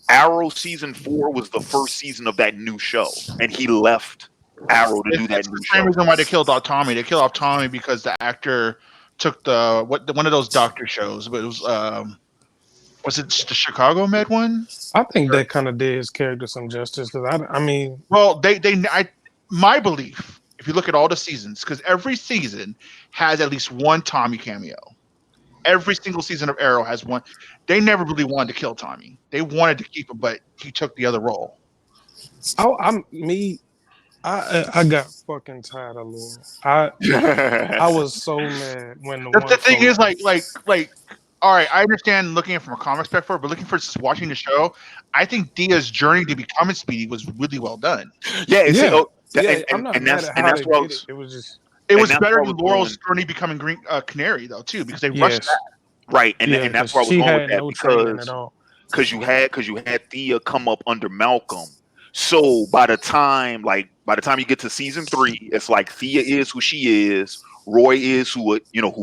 S1: Arrow season 4 was the first season of that new show, and he left Arrow to do that
S5: it's
S1: new
S5: the same
S1: show.
S5: reason why they killed off Tommy. They killed off Tommy because the actor took one of those doctor shows, but it was it the Chicago Med one?
S3: I think that kind of did his character some justice because I mean,
S5: Well, my belief, if you look at all the seasons, because every season has at least one Tommy cameo. Every single season of Arrow has one. They never really wanted to kill Tommy. They wanted to keep him, but he took the other role.
S3: I got fucking tired of Lou. I was so mad when
S5: The thing is, like, all right, I understand looking at it from a comic perspective, but looking for just watching the show, I think Dia's journey to becoming Speedy was really well done.
S1: Yeah,
S3: I'm not mad at how
S1: that's
S3: they
S1: where I
S3: did it.
S1: was,
S3: It was just
S5: It was
S1: that's
S5: better
S1: where I
S5: than
S1: was
S5: Laurel's
S1: going.
S5: journey becoming Green Canary though, too, because they rushed that.
S1: Right, and that's where I was
S3: she
S1: going with
S3: had
S1: that
S3: no training at all.
S1: because you had Thea come up under Malcolm. So by the time you get to season 3, it's like Thea is who she is, Roy is who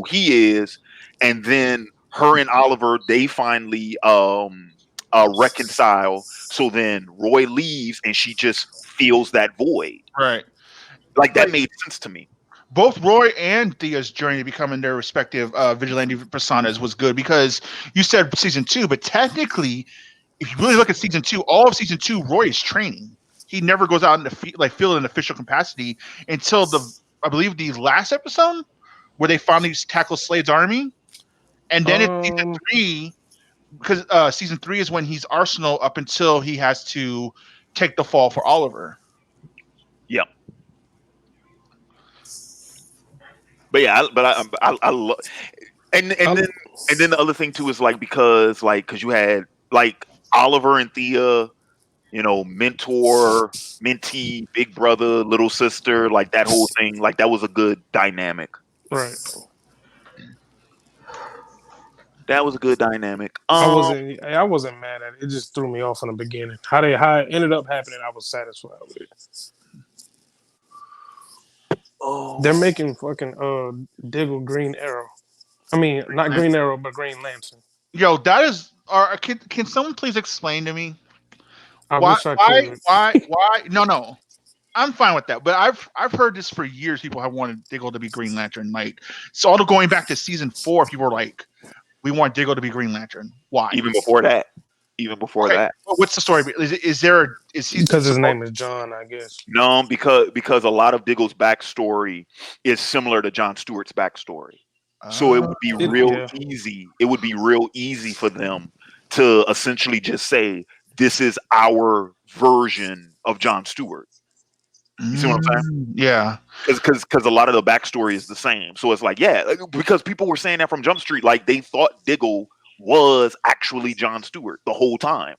S1: he is, and then her and Oliver, they finally reconcile. So then Roy leaves and she just feels that void.
S5: Right.
S1: Like that
S5: Like,
S1: made sense to me.
S5: both Roy and Thea's journey to becoming their respective vigilante personas was good because you said season 2, but technically, if you really look at season 2, all of season 2, Roy is training. He never goes out in the field in official capacity until I believe the last episode where they finally tackle Slade's army, and then it's season 3 because season 3 is when he's Arsenal up until he has to take the fall for Oliver.
S1: Yeah. But yeah, I love, and then the other thing too is because you had like Oliver and Thea, mentor, mentee, big brother, little sister, like that whole thing, like that was a good dynamic.
S3: Right.
S1: That was a good dynamic.
S3: I wasn't mad at it. It just threw me off in the beginning. How it ended up happening, I was satisfied with it.
S1: Oh,
S3: They're making fucking Diggle Green Arrow. I mean, not Green Arrow, but Green Lantern.
S5: Yo, that is. Can someone please explain to me
S3: I
S5: why?
S3: wish I could.
S5: Why? No. I'm fine with that, but I've heard this for years. People have wanted Diggle to be Green Lantern. Like, so all going back to season 4, people were like, "We want Diggle to be Green Lantern." Why?
S1: even before that.
S5: Well, what's the story? Is he
S3: Because his name is John, I guess.
S1: No, because a lot of Diggle's backstory is similar to Jon Stewart's backstory. So it would be real easy. It would be real easy for them to essentially just say, "This is our version of Jon Stewart." You see what I'm saying?
S5: Yeah.
S1: Because a lot of the backstory is the same. So it's like, yeah, because people were saying that from Jump Street, like they thought Diggle was actually Jon Stewart the whole time.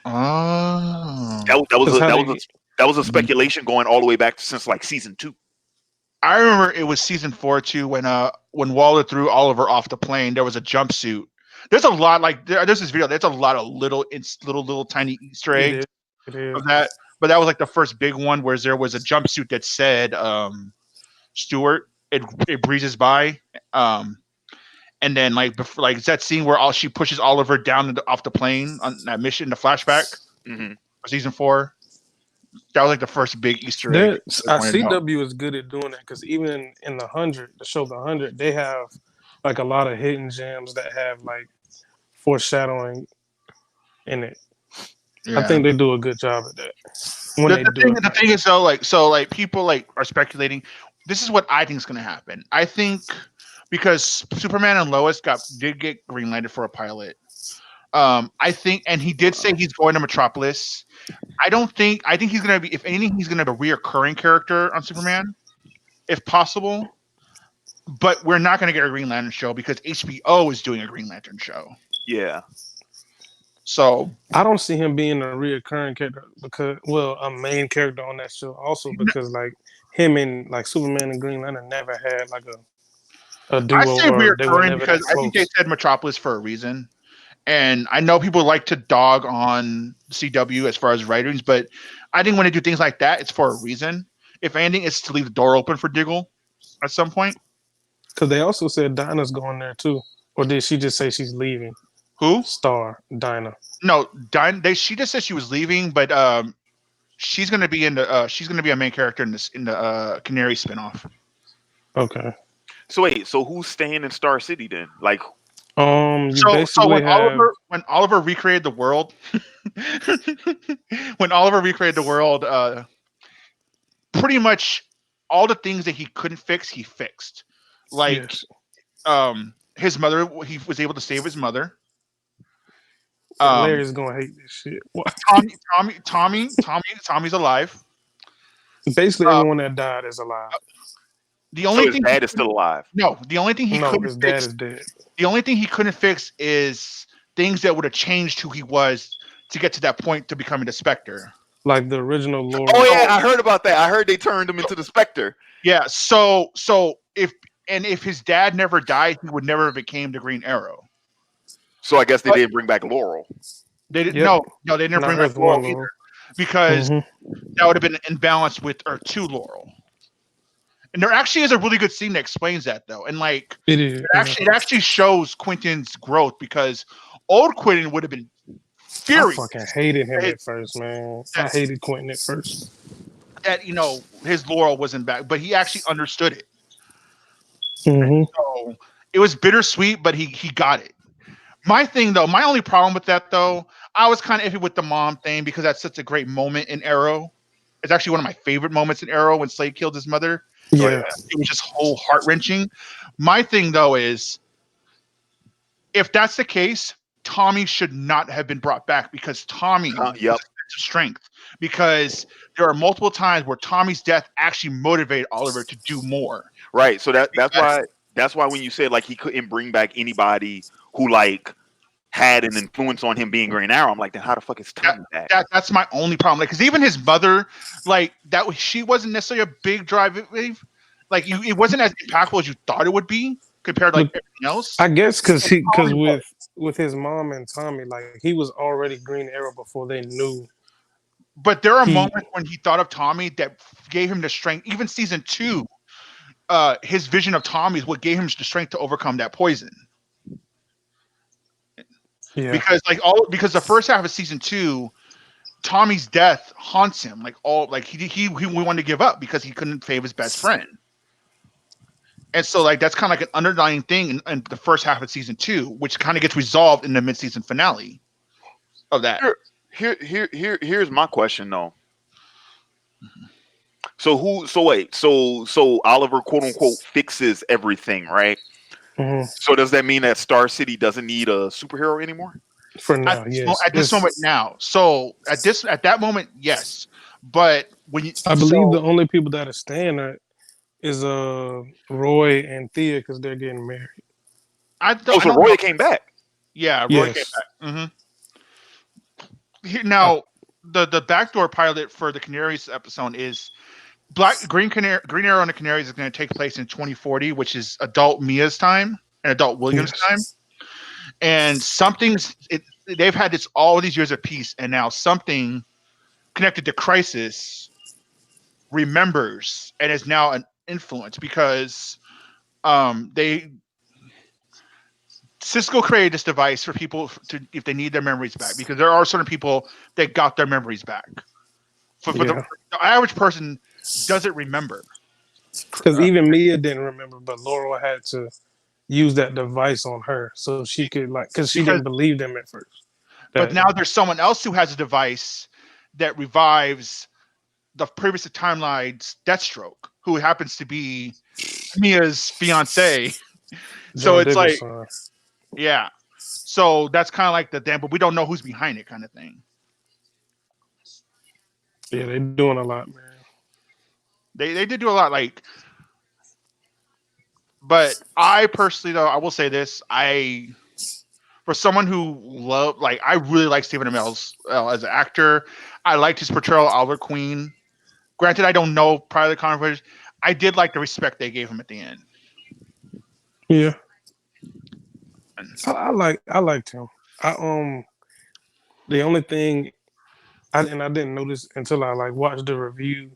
S5: Oh.
S1: That was a speculation going all the way back since like season 2.
S5: I remember it was season 4 too when Waller threw Oliver off the plane. There was a jumpsuit. There's a lot there's this video. There's a lot of little tiny Easter eggs of that. But that was like the first big one where there was a jumpsuit that said Stewart. It breezes by. And then before, it's that scene where she pushes Oliver down off the plane on that mission, the flashback for season 4. That was like the first big Easter egg.
S3: CW is good at doing that because even in the 100, the show The 100, they have like a lot of hidden gems that have like foreshadowing in it. I think they do a good job at that when they do it.
S5: The thing is though, like people like are speculating. This is what I think is going to happen. I think because Superman and Lois did get greenlighted for a pilot. I think, and he did say he's going to Metropolis. I think he's going to be, if anything, he's going to be a reoccurring character on Superman, if possible. But we're not going to get a Green Lantern show because HBO is doing a Green Lantern show.
S1: Yeah.
S3: So I don't see him being a reoccurring character because, well, a main character on that show. Also because like him and like Superman and Green Lantern never had like a duo.
S5: I say
S3: or they were
S5: reoccurring
S3: never
S5: because I think they said Metropolis for a reason. And I know people like to dog on CW as far as writings, but I think when they do things like that, it's for a reason. If anything, it's to leave the door open for Diggle at some point.
S3: Because they also said Dinah's going there too. Or did she just say she's leaving?
S5: Who?
S3: Dinah.
S5: No, she just said she was leaving, but she's gonna be she's gonna be a main character in the Canary spinoff.
S3: Okay.
S1: So wait, so who's staying in Star City then? Like
S5: So when Oliver recreated the world, pretty much all the things that he couldn't fix, he fixed. Like his mother, he was able to save his mother.
S3: Larry's gonna hate this shit. What?
S5: Tommy's alive.
S3: Basically, everyone that died is alive.
S5: The only thing
S1: his dad is still alive.
S5: No, the only thing
S3: his dad is dead.
S5: The only thing he couldn't fix is things that would have changed who he was to get to that point to becoming the Spectre.
S3: Like the original Laurel.
S1: Oh yeah, I heard about that. I heard they turned him into the Spectre.
S5: Yeah. So if his dad never died, he would never have became the Green Arrow.
S1: So I guess they didn't bring back Laurel.
S5: They didn't. No, they didn't bring back Laurel either, because that would have been imbalanced with Laurel. And there actually is a really good scene that explains that, though, and like it actually shows Quentin's growth, because old Quentin would have been furious.
S3: I fucking hated him at first, man. I hated Quentin at first.
S5: That his Laurel wasn't back, but he actually understood it. So it was bittersweet, but he got it. My only problem with that, though, I was kind of iffy with the mom thing, because that's such a great moment in Arrow. It's actually one of my favorite moments in Arrow when Slade killed his mother.
S3: Yeah,
S5: it was just whole heart wrenching. My thing, though, is if that's the case, Tommy should not have been brought back, because Tommy has strength. Because there are multiple times where Tommy's death actually motivated Oliver to do more.
S1: Right. So that's why when you said like he couldn't bring back anybody who like had an influence on him being Green Arrow, I'm like, then how the fuck is Tommy back?
S5: That's my only problem. Like, because even his mother, like that, she wasn't necessarily a big drive. Like, it wasn't as impactful as you thought it would be compared to like everything else.
S3: I guess because with his mom and Tommy, like he was already Green Arrow before they knew.
S5: But there are moments when he thought of Tommy that gave him the strength. Even season 2, his vision of Tommy is what gave him the strength to overcome that poison. Yeah. Because the first half of season 2, Tommy's death haunts him. Like he wanted to give up because he couldn't save his best friend. And so like that's kind of like an underlying thing in the first half of season 2, which kind of gets resolved in the mid-season finale of that.
S1: Here's my question though. So Oliver quote unquote fixes everything, right? So does that mean that Star City doesn't need a superhero anymore?
S3: For now, yes.
S5: At this moment now. So at that moment, yes. But
S3: I believe the only people that are staying there is Roy and Thea, because they're getting married.
S1: So Roy came back.
S5: Yeah, Roy came back. Now the backdoor pilot for the Canaries episode is Green Arrow and the Canaries is going to take place in 2040, which is adult Mia's time and adult William's time. And they've had all these years of peace, and now something connected to Crisis remembers and is now an influence, because Cisco created this device for people if they need their memories back, because there are certain people that got their memories back. For the average person doesn't remember.
S3: Because even Mia didn't remember, but Laurel had to use that device on her so she could because she didn't believe them at first.
S5: But now there's someone else who has a device that revives the previous timeline's Deathstroke, who happens to be Mia's fiance. So
S3: John
S5: it's like,
S3: Dickerson.
S5: yeah. So that's kind of like the damn, but we don't know who's behind it kind of thing.
S3: Yeah, they're doing a lot, man.
S5: They did do a lot, like, but I personally though, I will say this, for someone who I really like Stephen Amell's as an actor. I liked his portrayal of Oliver Queen. Granted, I don't know prior to the conversation. I did like the respect they gave him at the end.
S3: Yeah, I liked him. The only thing I didn't notice until I like watched the review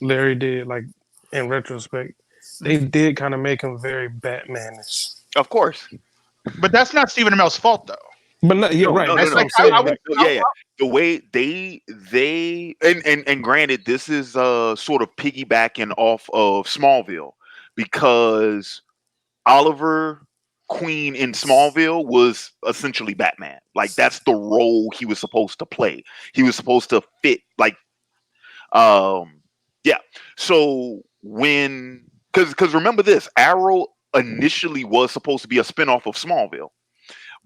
S3: Larry did, like in retrospect, they did kind of make him very Batmanish.
S1: Of course.
S5: But that's not Stephen Amell's fault though.
S3: But no, yeah, right.
S1: No,
S3: That's
S1: no,
S3: what
S1: no.
S3: I'm saying. Like,
S1: Yeah. The way they and granted, this is sort of piggybacking off of Smallville, because Oliver Queen in Smallville was essentially Batman. Like, that's the role he was supposed to play. He was supposed to fit, like, yeah. So because remember this, Arrow initially was supposed to be a spinoff of Smallville,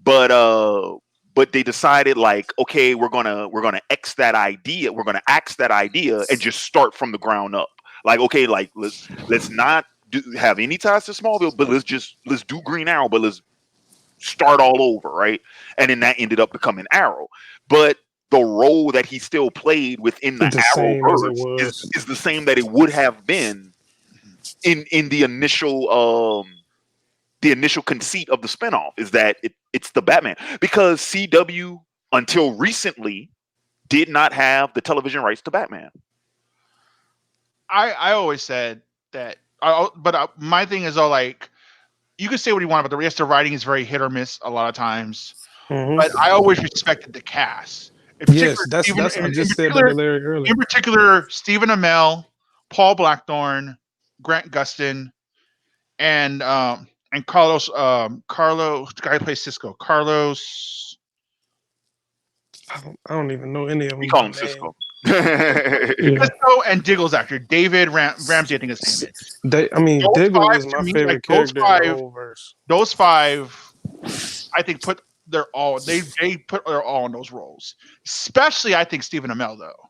S1: but they decided, like, okay, we're gonna axe that idea and just start from the ground up. Like, okay, like, let's not have any ties to Smallville, but let's do Green Arrow, but let's start all over, right? And then that ended up becoming Arrow. But the role that he still played within the
S3: it's the same as it
S1: Arrowverse
S3: was.
S1: is the same that it would have been in the initial conceit of the spinoff, is that it's the Batman, because CW until recently did not have the television rights to Batman.
S5: I always said that, but my thing is though, like, you can say what you want, but the rest of the writing is very hit or miss a lot of times.
S3: Mhm.
S5: But I always respected the cast.
S3: Yes, that's I just said that to Larry earlier.
S5: In particular, Stephen Amell, Paul Blackthorne, Grant Gustin, and Carlos, the guy who plays Cisco, Carlos.
S3: I don't even know any of them.
S1: We call him Cisco.
S3: Yeah.
S5: Cisco and Diggle's actor, David Ramsey, I think his name is.
S3: Diggle is my favorite character in the whole verse.
S5: Those five, I think, put their all. They put their all in those roles. Especially, I think, Stephen Amell though.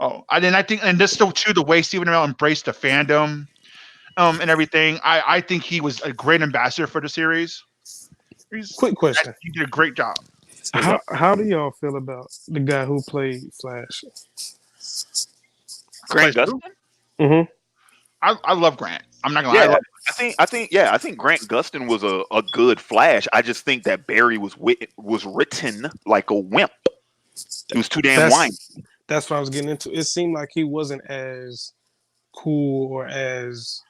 S5: Oh, I think, and this still too, the way Stephen Amell embraced the fandom, and everything. I think he was a great ambassador for the series.
S3: Quick question:
S5: he did a great job.
S3: How do y'all feel about the guy who played Flash?
S1: Grant Gustin?
S3: Mm-hmm.
S5: I love Grant. I'm not gonna lie.
S1: I think Grant Gustin was a good Flash. I just think that Barry was written like a wimp. It was too damn whiny.
S3: That's what I was getting into. It seemed like he wasn't as cool or as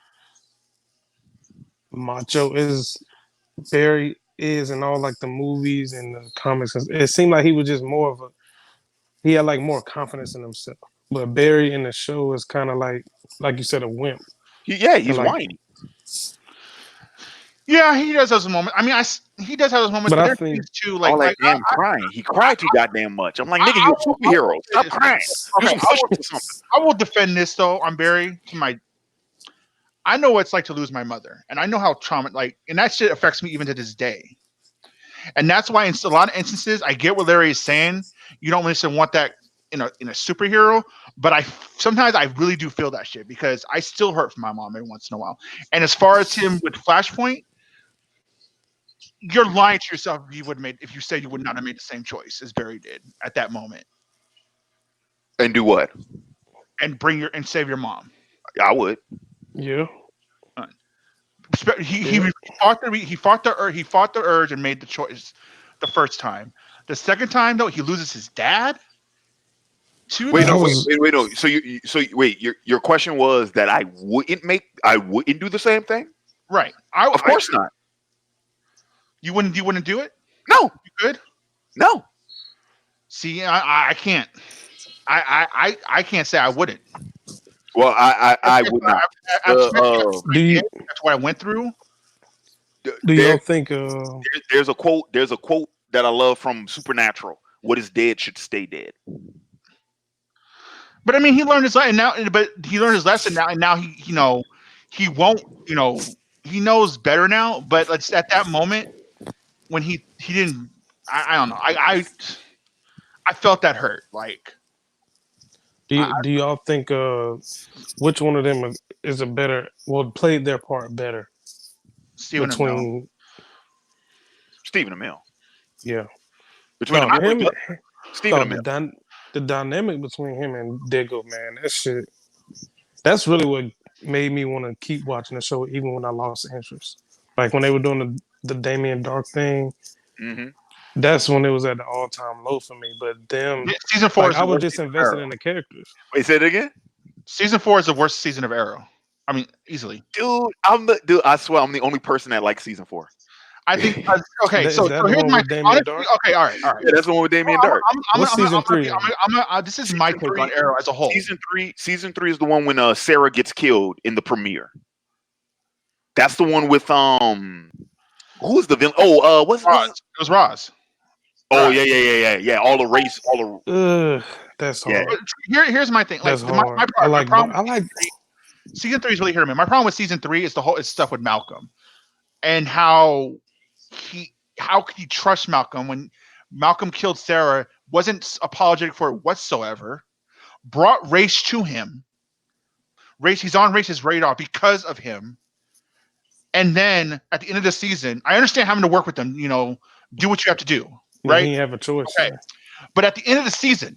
S3: macho as Barry is in all like the movies and the comics. It seemed like he was just he had like more confidence in himself. But Barry in the show is kind of like you said, a wimp.
S1: He's like, whiny.
S5: Yeah, he does have some moments. I mean, he does have those moments. But I think
S1: too, like, all that damn crying. He cried too goddamn much. I'm like, nigga, you're a superhero. Stop crying.
S5: Okay, I will defend this though on Barry. I know what it's like to lose my mother, and I know how and that shit affects me even to this day. And that's why in a lot of instances, I get what Larry is saying. You don't necessarily want that in a superhero, but sometimes I really do feel that shit, because I still hurt for my mom every once in a while. And as far as him with Flashpoint, you're lying to yourself if you say you would not have made the same choice as Barry did at that moment.
S1: And do what?
S5: And save your mom.
S1: I would.
S3: Yeah.
S5: He fought the urge and made the choice the first time. The second time though, he loses his dad.
S1: Wait, no. So wait, your question was that I wouldn't do the same thing?
S5: Right.
S1: Of course not.
S5: You wouldn't do it?
S1: No.
S5: You could?
S1: No.
S5: See, I can't. I can't say I wouldn't.
S1: Well, I would not.
S5: That's what I went through.
S3: Do y'all think
S1: there's a quote that I love from Supernatural. What is dead should stay dead.
S5: But I mean, he learned his lesson now. But he learned his lesson now, and now he won't. He knows better now. But it's at that moment when he didn't. I don't know. I felt that hurt. Like
S3: Do y'all think which one of them is a better? Well, played their part better
S5: Stephen Amell.
S3: between?
S1: Stephen Amell.
S3: Yeah.
S1: Between
S3: No,
S1: Amell,
S3: him.
S1: Stephen
S3: No,
S1: Amell.
S3: the dynamic between him and Diggle, man, that shit. That's really what made me want to keep watching the show, even when I lost interest. Like when they were doing the Damien Dark thing,
S1: Hmm.
S3: that's when it was at the all time low for me. But them,
S5: Season 4
S3: like
S5: is
S3: I
S5: the
S3: was
S5: worst
S3: just
S5: season of
S3: invested
S5: Arrow.
S3: in the characters.
S1: Wait, say it again.
S5: Season 4 is the worst season of Arrow. I mean, easily.
S1: Dude, I swear I'm the only person that likes season 4.
S5: I think. Okay,
S3: Is
S5: so
S3: that the
S5: here's
S3: one
S5: my
S3: with
S5: thing.
S3: Damien
S5: Honestly,
S3: Dark?
S5: okay, all right.
S1: Yeah, that's the one with Damien Dark.
S3: What's season 3?
S5: This is my take on Arrow as a whole.
S1: Season three is the one when Sarah gets killed in the premiere. That's the one with who's the villain? Oh, what's
S5: Roz. It was Roz.
S1: oh
S5: Right.
S1: yeah. All the race, all the
S3: That's
S1: Yeah.
S3: hard.
S5: But here's my thing. Like
S3: That's hard.
S5: my problem.
S3: I like.
S5: Season 3 is really hit or miss. My problem with season 3 is it's stuff with Malcolm and how could he trust Malcolm when Malcolm killed Sarah, wasn't apologetic for it whatsoever, brought race to him. He's on Race's radar because of him. And then at the end of the season, I understand having to work with them, do what you have to do, right?
S3: He have a choice.
S5: Okay. But at the end of the season,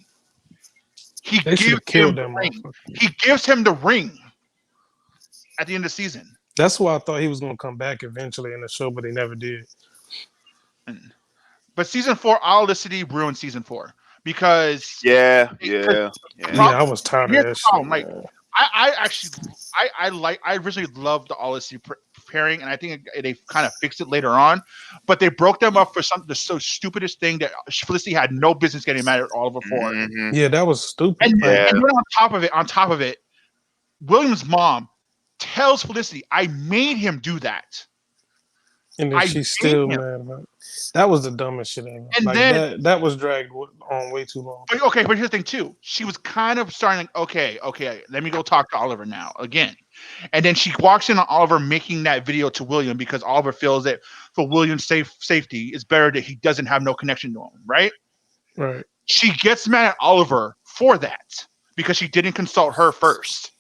S3: They should have killed that motherfucker.
S5: He gives him the ring at the end of the season.
S3: That's why I thought he was gonna come back eventually in the show, but he never did.
S5: But season 4, Audacity ruined season 4 because
S1: yeah.
S3: I was tired of that shit.
S5: Like, I originally loved the Odyssey pairing, and I think they kind of fixed it later on. But they broke them up for the so stupidest thing that Felicity had no business getting mad at Oliver for.
S1: Mm-hmm.
S3: Yeah, that was stupid.
S5: And then on top of it, William's mom tells Felicity, "I made him do that."
S3: And then she's still mad about it. That was the dumbest shit ever. And like then, that was dragged on way too long.
S5: But here's the thing too. She was kind of starting like, okay, let me go talk to Oliver now again. And then she walks in on Oliver making that video to William because Oliver feels that for William's safety, it's better that he doesn't have no connection to him, right?
S3: Right.
S5: She gets mad at Oliver for that because she didn't consult her first.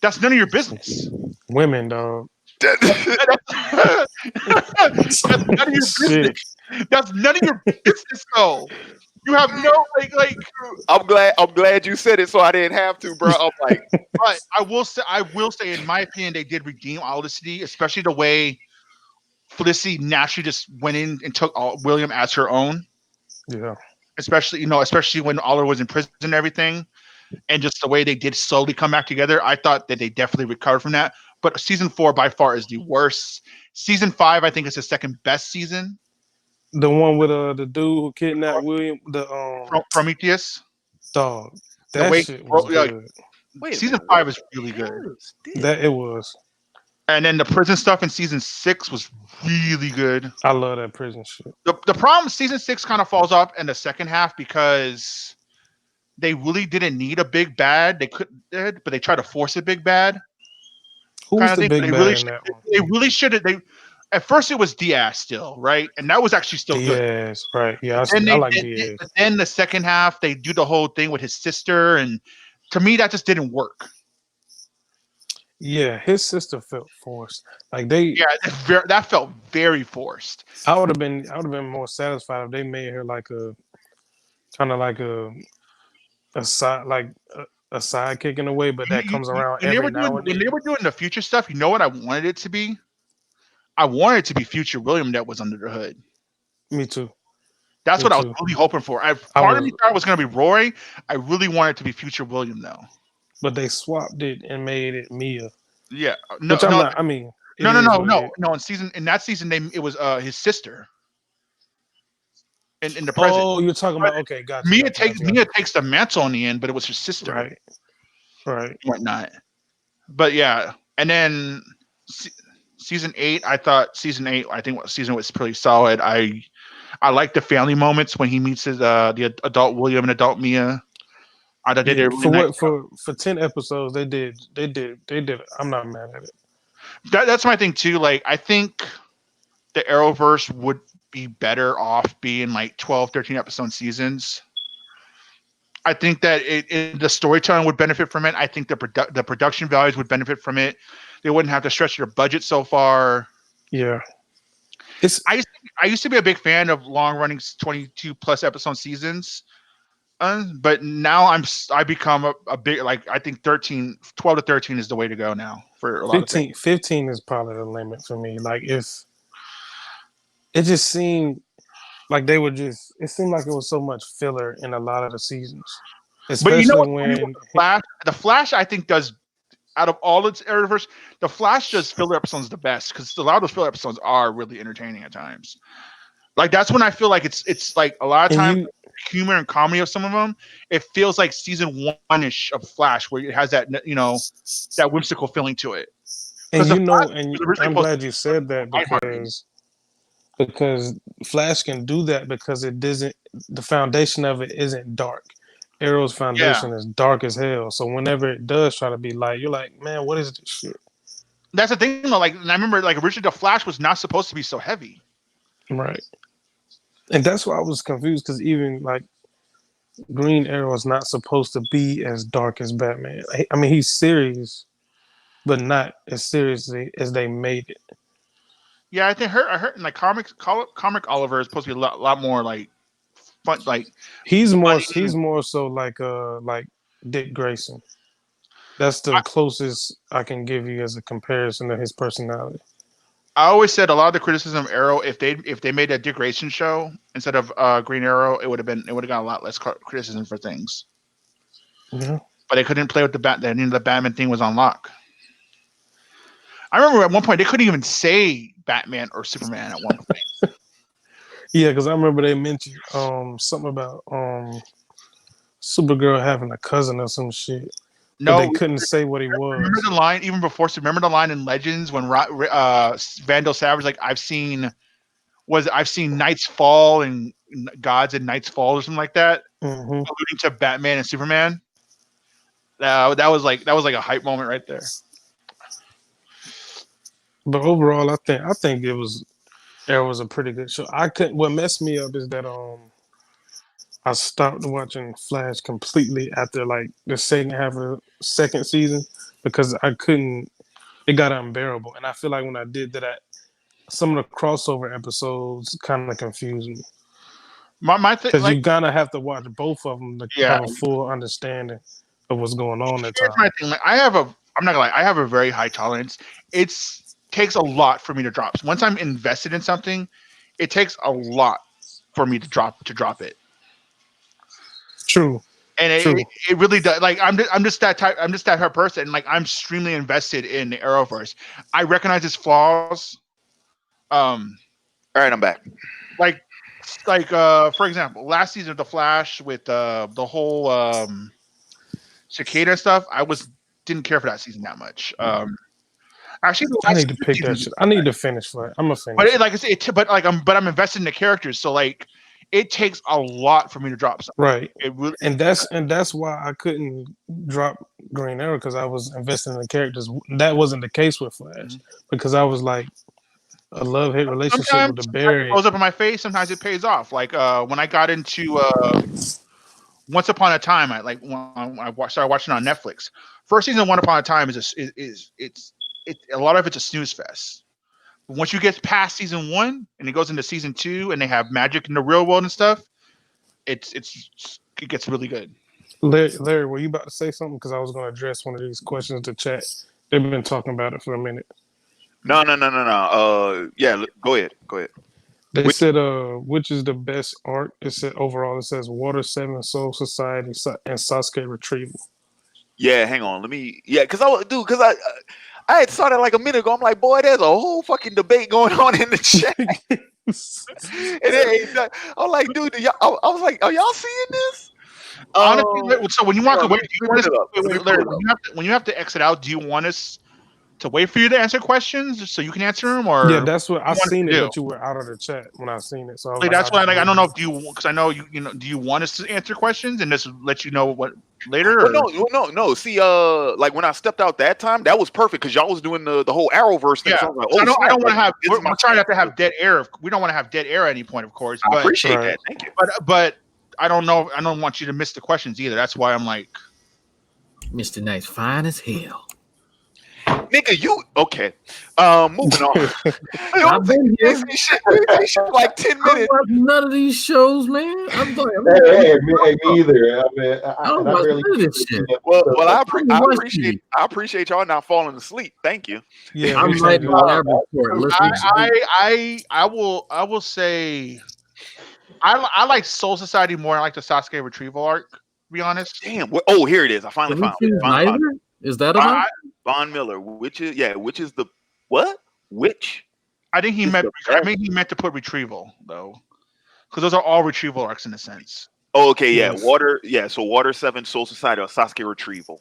S5: That's none of your business.
S3: Women, dog.
S5: That's none of your business. That's none of your business, though. You have no like.
S1: I'm glad you said it, so I didn't have to, bro. I'm like,
S5: but I will say, in my opinion, they did redeem Odyssey, especially the way Felicity naturally just went in and took William as her own.
S3: Yeah.
S5: Especially when Oliver was in prison and everything, and just the way they did slowly come back together. I thought that they definitely recovered from that. But season 4 by far is the worst. Season 5, I think, is the second best season.
S3: The one with the dude who kidnapped William,
S5: Prometheus.
S3: Dog, that shit was good.
S5: Season 5 is really good.
S3: That it was.
S5: And then the prison stuff in season 6 was really good.
S3: I love that prison shit.
S5: The problem, season 6 kind of falls off in the second half because they really didn't need a big bad. They couldn't, but they tried to force a big bad.
S3: Who's the big bad in that one?
S5: They really should have. At first, it was Diaz still, right? And that was actually still good.
S3: Diaz, right. Yeah, I like Diaz.
S5: But then the second half, they do the whole thing with his sister. And to me, that just didn't work.
S3: Yeah, his sister felt forced. Like
S5: that felt very forced.
S3: I would have been more satisfied if they made her like a kind of like a side a sidekick in a way, but that comes around every now and then.
S5: When they were doing the future stuff, you know what I wanted it to be? I wanted it to be future William that was under the hood.
S3: Me too.
S5: That's what I was really hoping for. Part of me thought it was going to be Roy. I really wanted it to be future William, though.
S3: But they swapped it and made it Mia.
S5: Yeah.
S3: No. I mean,
S5: no. In that season, it was his sister. In the present.
S3: Oh, you're talking about gotcha.
S5: Mia takes the mantle in the end, but it was her sister,
S3: right,
S5: whatnot. But yeah, and then season 8, I think what season was pretty solid. I like the family moments when he meets his the adult William and adult Mia. I thought they did
S3: Yeah,
S5: a really
S3: for
S5: nice.
S3: what for 10 episodes they did. I'm not mad at it.
S5: That's my thing too. Like I think the Arrowverse would be better off being like 12, 13 episode seasons. I think that the storytelling would benefit from it. I think the production values would benefit from it. They wouldn't have to stretch their budget so far.
S3: Yeah, it's
S5: I used to be a big fan of long running 22 plus episode seasons. But now I become a big like I think 12 to 13 is the way to go now for a lot of things.
S3: 15 is probably the limit for me. Like if it just seemed like they were just it seemed like it was so much filler in a lot of the seasons.
S5: But you know
S3: Especially
S5: what's funny with
S3: when
S5: the Flash I think does out of all its Arrowverse, the Flash does filler episodes the best because a lot of those filler episodes are really entertaining at times. Like that's when I feel like it's like a lot of
S3: and
S5: times
S3: you
S5: humor and comedy of some of them. It feels like season one-ish of Flash where it has that that whimsical feeling to it.
S3: and
S5: The
S3: you know
S5: Flash
S3: and
S5: was originally
S3: I'm
S5: supposed
S3: glad you said that
S5: to be lighthearted.
S3: because Flash can do that because it doesn't the foundation of it isn't dark. Arrow's
S5: Yeah,
S3: foundation is dark as hell. So whenever it does try to be light, you're like, man, what is this shit?
S5: that's the thing though. Like, and I remember like originally the Flash was not supposed to be so heavy.
S3: Right. And that's why I was confused because even like Green Arrow is not supposed to be as dark as Batman. I mean, he's serious, but not as seriously as they made it.
S5: Yeah, I heard in like comic Oliver is supposed to be a lot more like fun, like
S3: He's
S5: funny.
S3: more so like Dick Grayson. That's the closest I can give you as a comparison to his personality.
S5: I always said a lot of the criticism of Arrow, if they made a Dick Grayson show instead of Green Arrow, it would have got a lot less criticism for things.
S3: Yeah.
S5: But they couldn't play with the the Batman thing was on lock. I remember at one point they couldn't even say Batman or Superman at one point.
S3: Yeah, because I remember they mentioned something about Supergirl having a cousin or some shit, but
S5: No,
S3: they couldn't say what he
S5: remember
S3: was.
S5: the line even before. Remember the line in Legends when Vandal Savage like I've seen Knights Fall and Gods and Knights Fall or something like that,
S3: Hmm.
S5: alluding to Batman and Superman. That was like a hype moment right there.
S3: But overall, I think Arrow was a pretty good show. I couldn't. What messed me up is that I stopped watching Flash completely after like the second half of the second season because I couldn't. It got unbearable, and I feel like when I did that, some of the crossover episodes kind of confused me
S5: My thing,
S3: because
S5: like,
S3: you gotta have to watch both of them to
S5: yeah.
S3: have a full understanding of what's going on at
S5: Here's
S3: time.
S5: my thing. Like, I'm not gonna lie. I have a very high tolerance. It's takes a lot for me to drop. Once I'm invested in something, it takes a lot for me to drop it.
S3: True,
S5: And
S3: true.
S5: it really does. Like I'm just that type. I'm just that type of person. Like I'm extremely invested in the Arrowverse. I recognize its flaws. Um,
S1: All right, I'm back.
S5: like for example, last season of The Flash with the whole cicada stuff. Didn't care for that season that much. Actually, the
S3: I
S5: last
S3: need to pick that
S5: season,
S3: shit. I need to finish Flash. I'm gonna
S5: but
S3: finish it.
S5: like I said, I'm invested in the characters. So like, it takes a lot for me to drop something.
S3: Right.
S5: It really.
S3: And that's why I couldn't drop Green Arrow because I was investing in the characters. That wasn't the case with Flash because I was like a love hate relationship with the
S5: Sometimes it
S3: Barry.
S5: blows up in my face. Sometimes it pays off. Like when I got into Once Upon a Time, I like when started watching it on Netflix. First season of Once Upon a Time is a lot of it's a snooze fest. But once you get past season one and it goes into season two and they have magic in the real world and stuff, it gets really good.
S3: Larry, were you about to say something? Because I was going to address one of these questions to chat. They've been talking about it for a minute.
S1: No. Yeah, go ahead.
S3: They said, which is the best art? It said overall. It says Water 7, Soul Society, and Sasuke Retrieval.
S1: Yeah, hang on. Because I had saw that like a minute ago. I'm like, boy, there's a whole fucking debate going on in the chat. I'm like, dude, I was like, are y'all seeing this?
S5: Honestly, so when you walk away, do you want us?
S1: Let me pull it up.
S5: Larry, when you have to exit out, do you want us to wait for you to answer questions so you can answer them, or
S3: Yeah, that's what I
S5: want
S3: seen
S5: to
S3: it,
S5: do?
S3: but you were out of the chat when I seen it. So I was
S5: Like,
S3: like,
S5: that's why, like, I
S3: just
S5: don't know
S3: wait.
S5: if because I know you know, do you want us to answer questions and just let you know what later?
S1: Well,
S5: Or?
S1: no. See, like when I stepped out that time, that was perfect because y'all was doing the whole Arrowverse thing.
S5: Yeah,
S1: So I was like,
S5: so
S1: oh,
S5: I
S1: snap,
S5: don't want to
S1: like,
S5: have.
S1: this is my
S5: We're trying
S1: chance.
S5: not to have dead air. We don't want to have dead air at any point, of course.
S1: I
S5: But
S1: appreciate
S3: Right.
S1: that. Thank you.
S5: but I don't know. I don't want you to miss the questions either. That's why I'm like,
S7: Mr. Nice, fine as hell.
S1: Nigga, you okay? Moving on.
S7: I've been
S1: We
S7: here.
S1: ain't seen shit for like 10
S7: I don't
S1: minutes.
S7: watch none of these shows, man. I'm like,
S6: Hey, me either. I mean,
S7: I
S6: I
S7: don't
S6: and I
S7: watch
S6: barely.
S7: none of this shit.
S1: Well, I
S7: don't watch TV.
S1: appreciate y'all not falling asleep. Thank you.
S3: Yeah,
S7: I'm
S3: we
S7: writing
S3: changed
S7: my
S3: it.
S7: lab report. Listening to
S5: I will say, I like Soul Society more. I like the Sasuke retrieval arc. To be honest,
S1: Damn. Oh, here it is. I finally
S7: Have you
S1: found it.
S7: seen Snyder? Is that
S1: Von,
S7: about?
S1: Von Miller, which is the what? Which
S5: I think he
S1: is
S5: meant.
S1: the
S5: I
S1: best?
S5: mean, he meant to put retrieval though, because those are all retrieval arcs in a sense.
S1: Oh, okay, yeah.
S3: Yes.
S1: Water, yeah. So Water 7, Soul Society, or Sasuke Retrieval.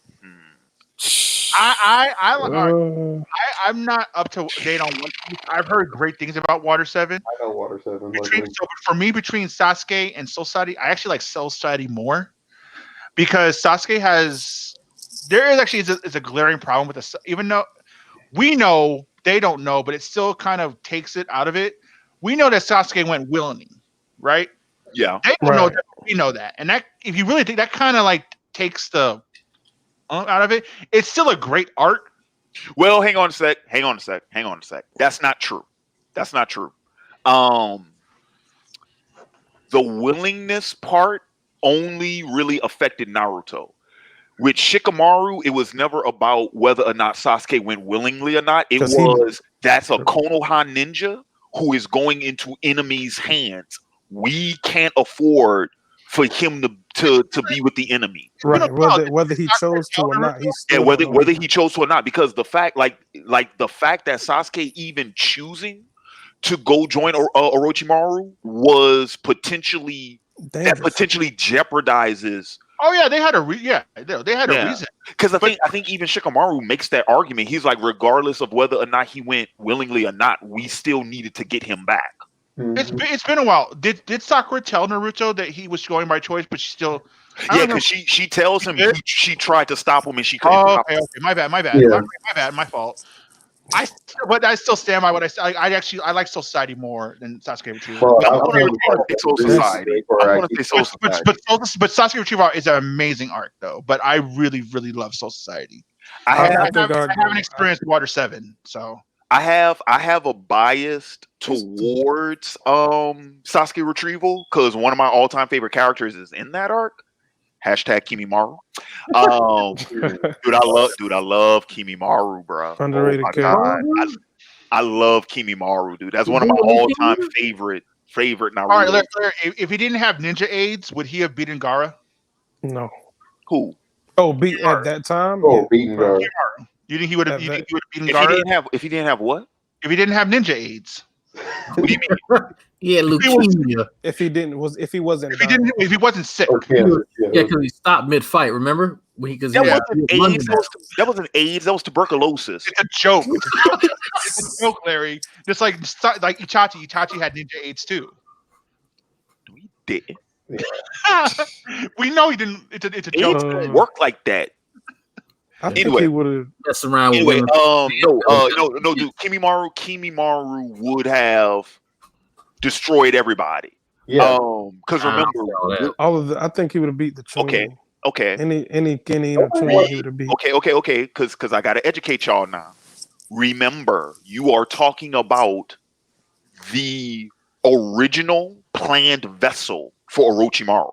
S5: I'm not up to date on One Piece. I've heard great things about Water 7.
S6: I know Water 7.
S5: So for me, between Sasuke and Soul Society, I actually like Soul Society more because Sasuke has. There is actually is a glaring problem with this, even though we know they don't know, but it still kind of takes it out of it. We know that Sasuke went willingly, right?
S1: Yeah.
S5: They don't know
S3: Right.
S5: that. We know that, and that if you really think that kind of like takes the out of it, it's still a great arc.
S1: Well, hang on a sec. That's not true. That's not true. Um, the willingness part only really affected Naruto. With Shikamaru, it was never about whether or not Sasuke went willingly or not. It
S3: 'Cause
S1: was that's a Konoha ninja who is going into enemies' hands. We can't afford for him to be with the enemy.
S3: Right. Whether he chose to or not, he's
S1: Yeah,
S3: still
S1: whether he chose to or not, because the fact, like the fact that Sasuke even choosing to go join Orochimaru was potentially
S3: dangerous.
S1: that potentially jeopardizes.
S5: Oh yeah, they had a they had a reason.
S1: Because I think even Shikamaru makes that argument. He's like, regardless of whether or not he went willingly or not, we still needed to get him back.
S5: It's been a while. Did Sakura tell Naruto that he was going by choice, but she still?
S1: Yeah, because she tells him she tried to stop him and she couldn't.
S5: Oh,
S1: stop
S5: okay,
S1: him.
S5: okay. My bad.
S6: Yeah.
S5: My bad. My fault. But I still stand by what I said. I like Society more than Sasuke Retrieval.
S6: Well,
S1: I'm
S6: I'll
S1: gonna
S6: tell you
S1: say Soul
S6: this,
S1: Society.
S6: before
S1: I'm
S6: I
S1: gonna
S6: keep-
S1: say Soul Society.
S5: But Sasuke Retrieval is an amazing arc though. But I really love Soul Society.
S1: I
S3: I think
S5: I haven't experienced Water 7, so
S1: I have a bias towards Sasuke Retrieval because one of my all time favorite characters is in that arc. Hashtag Kimimaru. Dude, I love Kimimaru, bro.
S3: Underrated
S1: oh my
S3: character.
S1: god, I love Kimimaru, dude. That's one of my all time favorite Naruto.
S5: all right. Larry, if he didn't have ninja aids, would he have beaten Gaara?
S3: No.
S1: Who?
S3: Oh, beat at that time.
S6: Oh,
S3: yeah,
S6: beating
S3: probably.
S6: guard.
S5: You think he would have?
S3: At
S5: You
S3: that-
S5: think he would have beaten
S1: If
S5: Gaara
S1: he didn't have what?
S5: if he didn't have ninja aids?
S1: What do you mean?
S7: Yeah, leukemia.
S3: If he wasn't
S5: If he wasn't sick.
S6: Or cancer.
S7: Yeah, because he stopped mid fight. Remember? Because
S1: That
S5: Yeah.
S1: wasn't AIDS. That wasn't AIDS. That was tuberculosis.
S5: It's a joke. It's a joke, Larry. Just like Itachi. Itachi had ninja aids too.
S1: We didn't.
S5: We know he didn't. It's a
S1: AIDS
S5: joke.
S1: don't work like that.
S3: I think
S1: Anyway.
S3: he would have.
S7: Mess around with
S1: Anyway,
S7: women.
S1: no, dude. Kimimaru would have destroyed everybody.
S6: Yeah.
S1: Because remember,
S3: All of the. I think he would have beat the Chunin.
S1: okay,
S3: Any or Chunin he would have beat.
S1: okay. Because I gotta educate y'all now. Remember, you are talking about the original planned vessel for Orochimaru.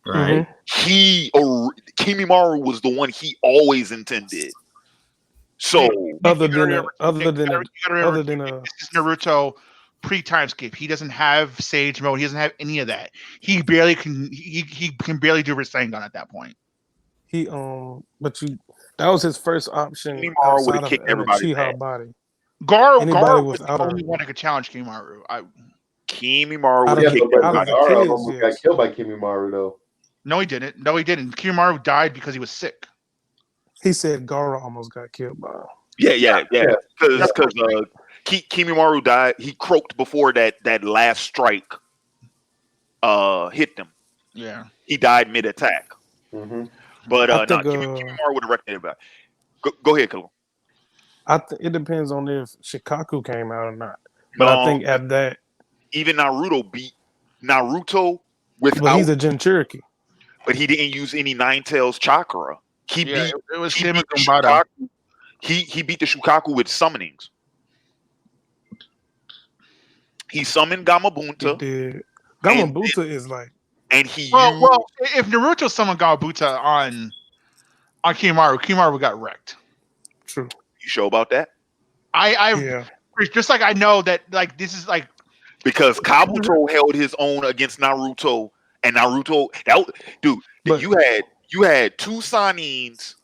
S7: Right.
S1: Kimimaru was the one he always intended. So
S3: Other than
S5: this is Naruto pre-time skip. He doesn't have Sage Mode. He doesn't have any of that. He barely can. He can barely do Rasengan at that point.
S3: that was his first option.
S1: Kimimaru would have kicked everybody's
S3: Uchiha
S1: ass.
S3: body.
S5: Gaara
S3: Anybody
S5: was the
S3: without
S5: only
S3: a-
S5: one that could challenge Kimimaru.
S1: Kimimaru
S3: Out
S1: would
S3: of
S1: have
S3: the-
S1: kicked
S3: out of
S1: everybody.
S3: the
S6: Gaara
S3: kids,
S6: almost
S3: yes.
S6: got killed by Kimimaru though.
S5: No, he didn't. Kimimaru died because he was sick.
S3: He said Gaara almost got killed by him.
S1: Yeah.
S6: Yeah.
S1: Because Kimimaru died. He croaked before that last strike hit them.
S5: Yeah.
S1: He died mid attack.
S6: Mm-hmm.
S1: But
S3: I
S1: no,
S3: think
S1: Kimimaru would have wrecked everybody. Go ahead, Khalil.
S3: it depends on if Shikaku came out or not. But I think at that,
S1: Even Naruto beat Naruto
S3: well,
S1: without,
S3: he's a Jinchuriki.
S1: but he didn't use any Nine Tails chakra. He
S5: Yeah,
S1: beat
S5: it was
S1: he
S5: him
S1: beat
S5: and
S1: the
S5: Gombada.
S1: Shukaku. He beat the Shukaku with summonings. He summoned
S3: He
S1: Gamabunta,
S3: did.
S1: And-
S3: Gamabunta is like
S1: and he
S5: Well,
S1: used.
S5: well, if Naruto summoned Gabuta on Kimaru got wrecked.
S3: true.
S1: You sure about that?
S3: Yeah.
S5: Just like I know that like this is like
S1: Because Kabuto held his own against Naruto, and Naruto,
S3: But-
S1: you had two Sanins,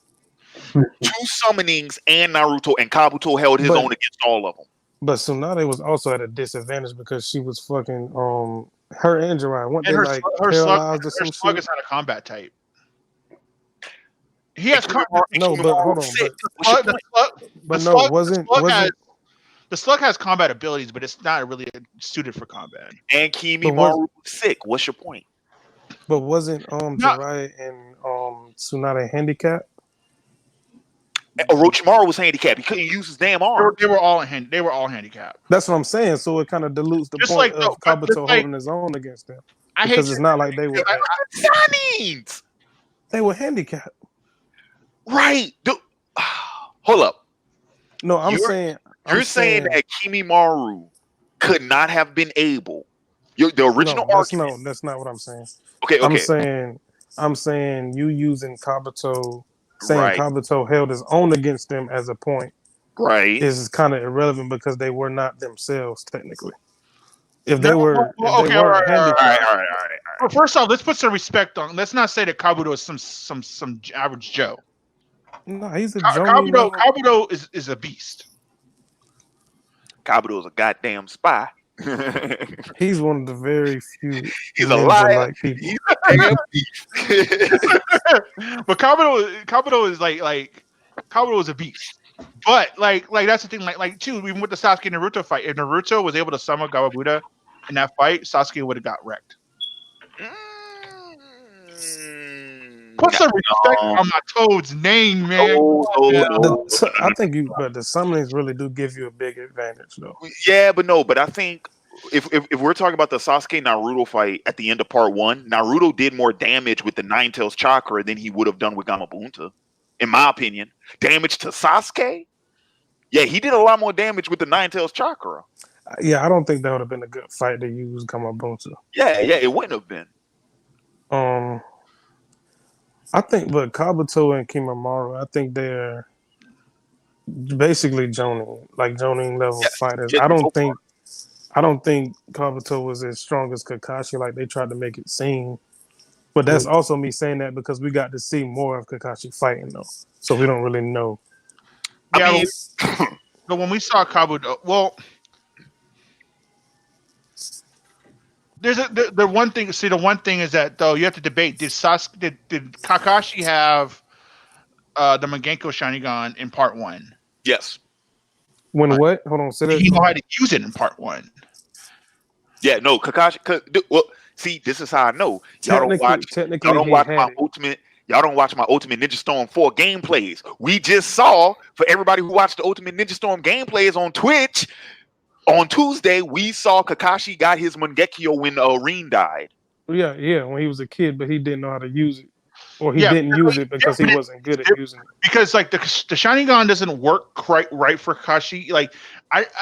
S1: two summonings, and Naruto, and Kabuto held his
S3: But-
S1: own against all of them.
S3: But Tsunade was also at a disadvantage because she was fucking her and Jiraiya. Weren't they
S5: and
S3: like
S5: her
S3: paralyzed or
S5: her
S3: some
S5: slug
S3: shit?
S5: is not a combat type. He has
S3: No, but hold on.
S1: What's your
S5: the
S1: point?
S3: But
S5: the
S3: no,
S5: slug-
S3: wasn't
S5: the slug has combat abilities, but it's not really suited for combat.
S1: And Kimimaru was sick. What's your point?
S3: but wasn't Jiraiya and Tsunade handicapped?
S1: Orochimaru was handicapped. He couldn't use his damn arm.
S5: They were all handicapped.
S3: That's what I'm saying. So it kind of dilutes the
S5: Just
S3: point
S5: like-
S3: of
S5: but just
S3: Kabuto
S5: like-
S3: holding his own against them
S5: I hate
S3: because it's not like they were
S1: Sanins!
S3: they were handicapped.
S1: Right. Hold up.
S3: No, I'm
S1: You're-
S3: saying
S1: You're saying that Kimimaru could not have been able. The original argument.
S3: that's not what I'm saying.
S1: Okay.
S3: I'm saying you using Kabuto, saying
S1: Right.
S3: Kabuto held his own against them as a point
S1: Right.
S3: is kind of irrelevant because they were not themselves technically. If they
S5: No,
S3: were,
S5: well,
S3: if they
S5: okay,
S3: weren't
S5: all right.
S3: handicapped,
S1: All right.
S5: Well, first off, let's put some respect on. Let's not say that Kabuto is some average Joe.
S3: no, he's a Jonin level.
S5: Kabuto is a beast.
S1: Kabuto is a goddamn spy.
S3: He's one of the very few.
S1: He's a liar.
S3: Like people.
S1: He's a damn thief.
S5: But Kabuto is like Kabuto is a beast. But like that's the thing. Like too, even with the Sasuke Naruto fight, if Naruto was able to summon Gawabuta in that fight, Sasuke would have got wrecked. Put some respect on my Toad's name, man.
S3: I think but the summonings really do give you a big advantage, though.
S1: Yeah, but I think if we're talking about the Sasuke Naruto fight at the end of part 1, Naruto did more damage with the Nine Tails chakra than he would have done with Gamabunta, in my opinion. Damage to Sasuke? Yeah, he did a lot more damage with the Nine Tails chakra.
S3: Yeah, I don't think that would have been a good fight to use Gamabunta.
S1: Yeah, it wouldn't have been.
S3: I think, but Kabuto and Kimamaru, I think they're basically Jonin, like Jonin level fighters.
S1: yeah,
S3: I don't
S1: so
S3: think Kabuto was as strong as Kakashi like they tried to make it seem. But that's also me saying that because we got to see more of Kakashi fighting though, so we don't really know.
S5: Yeah,
S1: I mean,
S5: but when we saw Kabuto, well, there's the one thing. See, the one thing is that though you have to debate: did Kakashi have the Mangenko Sharingan in part 1?
S1: yes.
S3: When what? Hold on, say that.
S5: Did he know how to use it in part 1?
S1: Yeah, no, Kakashi. Well, see, this is how I know. Y'all don't watch my ultimate. Y'all don't watch my Ultimate Ninja Storm 4 gameplays. We just saw, for everybody who watched the Ultimate Ninja Storm gameplays on Twitch, on Tuesday, we saw Kakashi got his Mangekyo when Rin died.
S3: Yeah, when he was a kid, but he didn't know how to use it, or he didn't use it because he wasn't good at using it.
S5: Because like the Sharingan doesn't work quite right for Kakashi. Like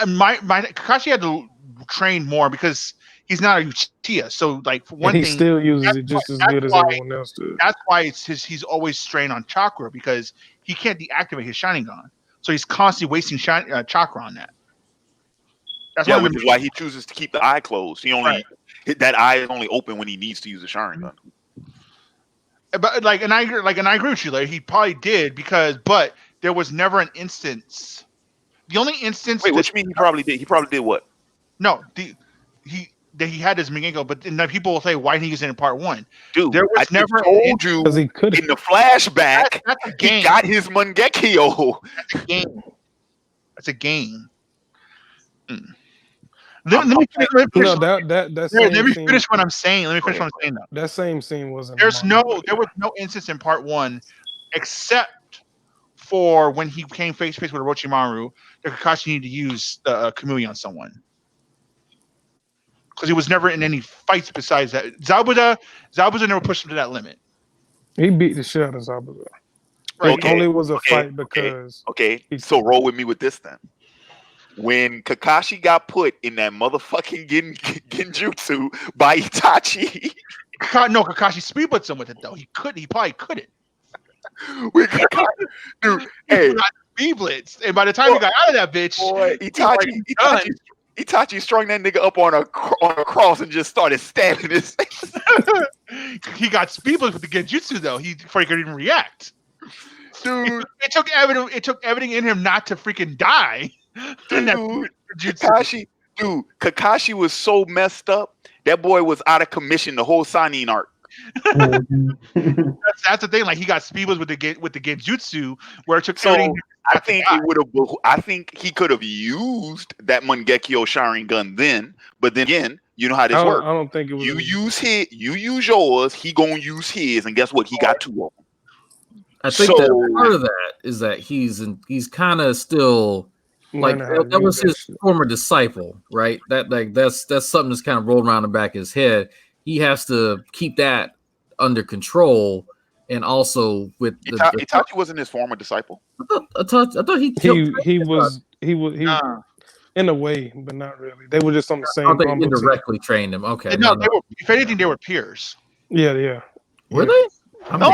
S5: my Kakashi had to train more because he's not a Uchiha. So like for one
S3: and he
S5: thing,
S3: still uses it just as good as everyone else does.
S5: That's why he's always strained on chakra because he can't deactivate his Sharingan. So he's constantly wasting chakra on that. That's
S1: which is why he chooses to keep the eye closed. That eye is only open when he needs to use a Sharingan.
S5: But and I agree with you. Like he probably did but there was never an instance. The only instance.
S1: Wait, what you mean? He probably did. He probably did what?
S5: No, he had his Mangenko, but then people will say, why didn't he use it in part 1?
S1: Dude,
S5: there was never
S1: told you
S3: he could
S1: in the flashback.
S5: That's a game.
S1: He got his Mangekyo.
S5: That's a game. That's a game. Mm.
S1: I'm-
S5: Let me finish.
S3: No, that
S5: Let
S3: same
S5: me
S3: scene.
S5: finish what I'm saying. Let me finish
S1: ahead.
S5: what I'm saying though.
S3: That same scene wasn't. A manga,
S5: There was no instance in part 1, except for when he came face to face with Orochimaru, that Kakashi needed to use the Kamui on someone. Because he was never in any fights besides that. Zabuza never pushed him to that limit.
S3: He beat the shit out of Zabuza.
S5: Right.
S3: It only was a
S1: okay,
S3: fight because
S1: Okay,
S3: he-
S1: so roll with me with this then. When Kakashi got put in that motherfucking genjutsu by Itachi,
S5: Kakashi speed blitzed him with it though. He probably couldn't.
S1: with Kakashi, dude,
S5: He
S1: hey,
S5: got speed blitzed. And by the time he got out of that bitch,
S1: boy,
S5: he was like, done.
S1: Itachi strung that nigga up on a cross and just started stabbing his face.
S5: He got speed blitzed with the genjutsu though. Before he could even react.
S1: Dude,
S5: It took everything in him not to freaking die.
S1: dude, Kakashi was so messed up. That boy was out of commission the whole Sanin arc.
S5: That's the thing. Like he got speed blitzed with the genjutsu, where it took
S1: So
S5: everything.
S1: I think I think he could have used that Mangekyo Sharingun then, but then again, you know how this
S3: I
S1: works.
S3: don't think it was.
S1: You use yours, he gonna use his, and guess what? He got 2 of them.
S7: I think that part of that is that he's kind of still like
S3: learning how to
S7: that was
S3: use that
S7: his
S3: shit.
S7: former disciple, right? That's something that's kind of rolled around the back of his head. He has to keep that under control, and also with
S1: Itachi wasn't his former disciple.
S7: I thought
S3: He was in a way, but not really. They were just on the same
S7: they
S3: rumble team.
S7: indirectly trained him. Okay,
S5: No, if anything, they were peers.
S3: Yeah.
S7: Were they?
S1: No,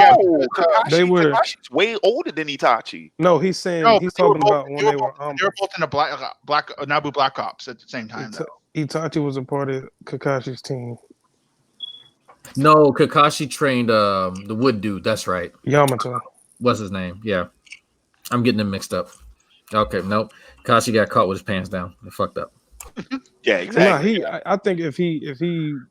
S3: They were.
S1: Kakashi's way older than Itachi.
S3: No, he's saying
S5: No,
S3: he's
S5: they were
S3: talking
S5: both-
S3: about when they were.
S5: They were both in the black Nabu Black Ops at the same time. Though.
S3: Itachi was a part of Kakashi's team.
S7: No, Kakashi trained the wood dude. That's right.
S3: Yamato.
S7: What's his name? Yeah, I'm getting them mixed up. Okay, nope. Kakashi got caught with his pants down. They fucked up.
S1: Yeah, exactly.
S3: No, I think if he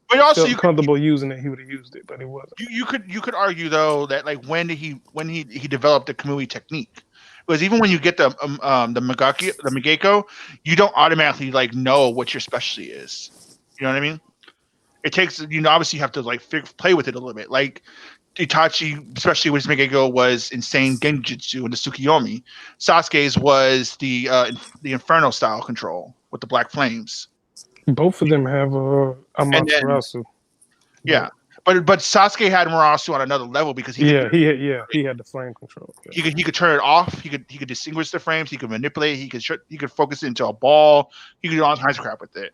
S5: But also,
S3: felt comfortable using it, he would have used it, but he wasn't.
S5: You could argue though that like when he developed the Kamui technique, because even when you get the Mangekyo, you don't automatically like know what your specialty is. You know what I mean? It takes obviously you have to like play with it a little bit. Like Itachi, especially with his Mangekyo, was insane genjutsu and the Tsukiyomi. Sasuke's was the Inferno style control with the black flames.
S3: Both of them have Amaterasu.
S5: Yeah. But Sasuke had Murasu on another level because he had
S3: the flame control. Yeah.
S5: He could turn it off. He could distinguish the frames. He could manipulate. He could focus it into a ball. He could do all kinds of crap with it.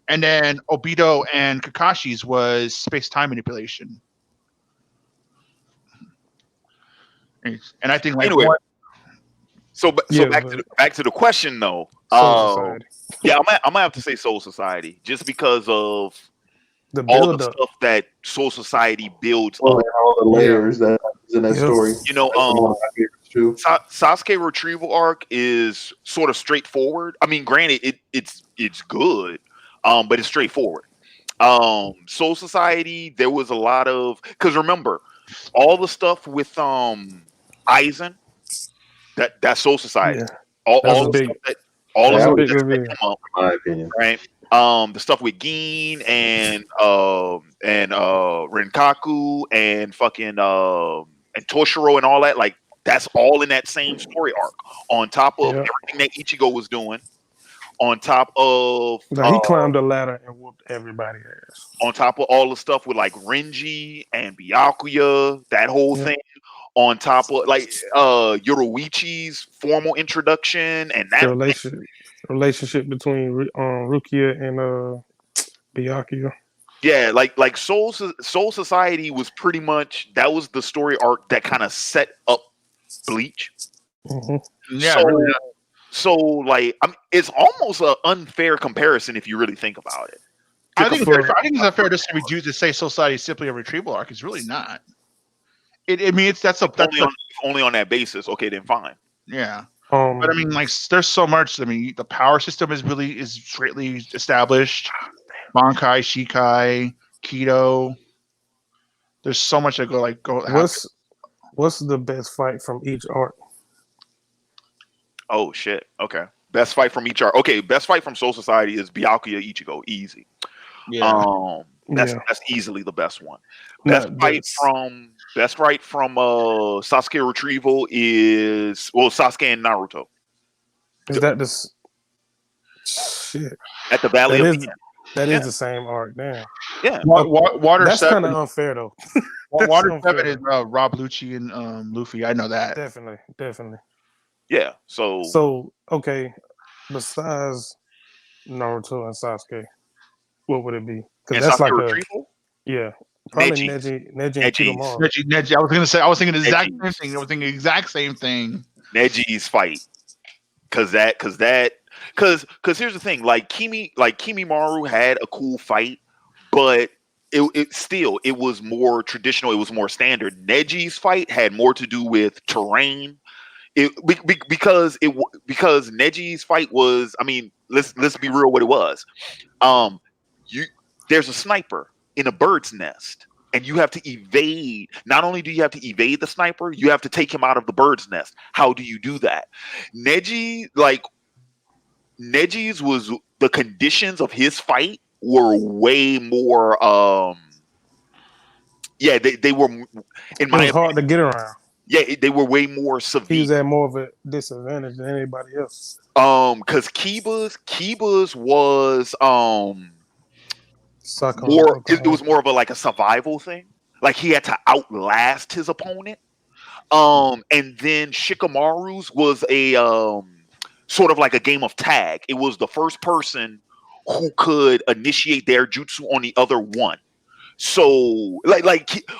S5: And then Obito and Kakashi's was space time manipulation. And I think like
S1: anyway, back to the question though.
S3: Soul Society.
S1: Yeah, I'm gonna have to say Soul Society just because of
S3: all
S1: the stuff that Soul Society builds
S6: all
S1: up.
S6: the layers that is in that story.
S1: You know, Sasuke retrieval arc is sort of straightforward. I mean, granted, it's good, but it's straightforward. Soul Society, there was a lot of because remember all the stuff with Aizen, that's Soul Society.
S3: Yeah.
S1: All the stuff that
S6: in my opinion,
S1: right? The stuff with Gin and Renkaku and fucking and Toshiro and all that, like that's all in that same story arc. On top of everything that Ichigo was doing, on top of
S3: he climbed the ladder and whooped everybody's ass.
S1: On top of all the stuff with like Renji and Byakuya, that whole thing. On top of like Yoruichi's formal introduction and that
S3: relationship between Rukia and Byakuya.
S1: Yeah, like Soul Society was pretty much that was the story arc that kind of set up Bleach.
S3: Mm-hmm.
S5: Yeah.
S1: So like it's almost an unfair comparison if you really think about it.
S5: I think it's unfair just to reduce to say Society is simply a retrieval arc. It's really not. That's
S1: only on that basis. Okay, then fine.
S5: Yeah. But I mean, like, there's so much. I mean, the power system is greatly established. Bankai, Shikai, Kido. There's so much that go.
S3: What's the best fight from each arc?
S1: Oh shit. Okay. Best fight from each arc. Okay, best fight from Soul Society is Byakuya Ichigo. Easy.
S5: Yeah.
S1: That's easily the best one.
S3: No,
S1: Best fight from Sasuke Retrieval is Sasuke and Naruto
S3: is that this shit?
S1: at the Valley of the End.
S3: That is the same arc. Damn.
S1: Yeah.
S5: Water
S3: That's kind of
S5: 7.
S3: unfair though.
S5: Water
S3: unfair.
S5: 7 is Rob Lucci and Luffy. I know that.
S3: Definitely.
S1: Yeah. So
S3: So okay, besides Naruto and Sasuke, what would it be? Because that's
S1: Sasuke
S3: like
S1: Retrieval,
S3: probably
S1: Neji.
S3: Neji and Kidomaru.
S5: Neji. I was thinking the exact
S1: Neji.
S5: same thing. I was thinking the exact same thing.
S1: Neji's fight. Cause here's the thing, like Kimimaru had a cool fight, but it was more traditional, it was more standard. Neji's fight had more to do with terrain. Because Neji's fight was, I mean, let's be real what it was. There's a sniper in a bird's nest, and you have to evade. Not only do you have to evade the sniper, you have to take him out of the bird's nest. How do you do that? Neji's was, the conditions of his fight were way more they were, in my opinion,
S3: hard to get around.
S1: Yeah, they were way more severe.
S3: He was at more of a disadvantage than anybody else.
S1: Because Kiba's was more. It was more of a survival thing. Like he had to outlast his opponent. And then Shikamaru's was a sort of like a game of tag. It was the first person who could initiate their jutsu on the other one. So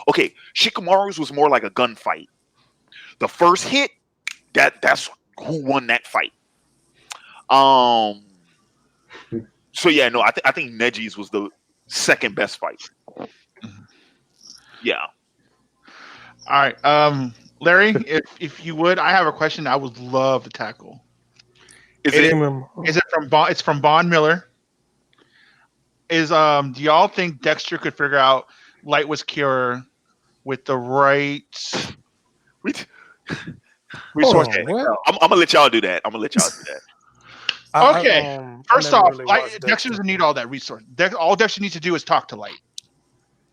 S1: okay, Shikamaru's was more like a gunfight. The first hit, that's who won that fight. So yeah, no, I think Neji's was the second best fight. Yeah.
S5: All right, Larry, if you would, I have a question I would love to tackle. Is it from Bond? It's from Bond Miller. Do y'all think Dexter could figure out light was cure with the right resource?
S1: I'm gonna let y'all do that.
S5: Okay. First off, Dexter doesn't need all that resource. All Dexter needs to do is talk to Light.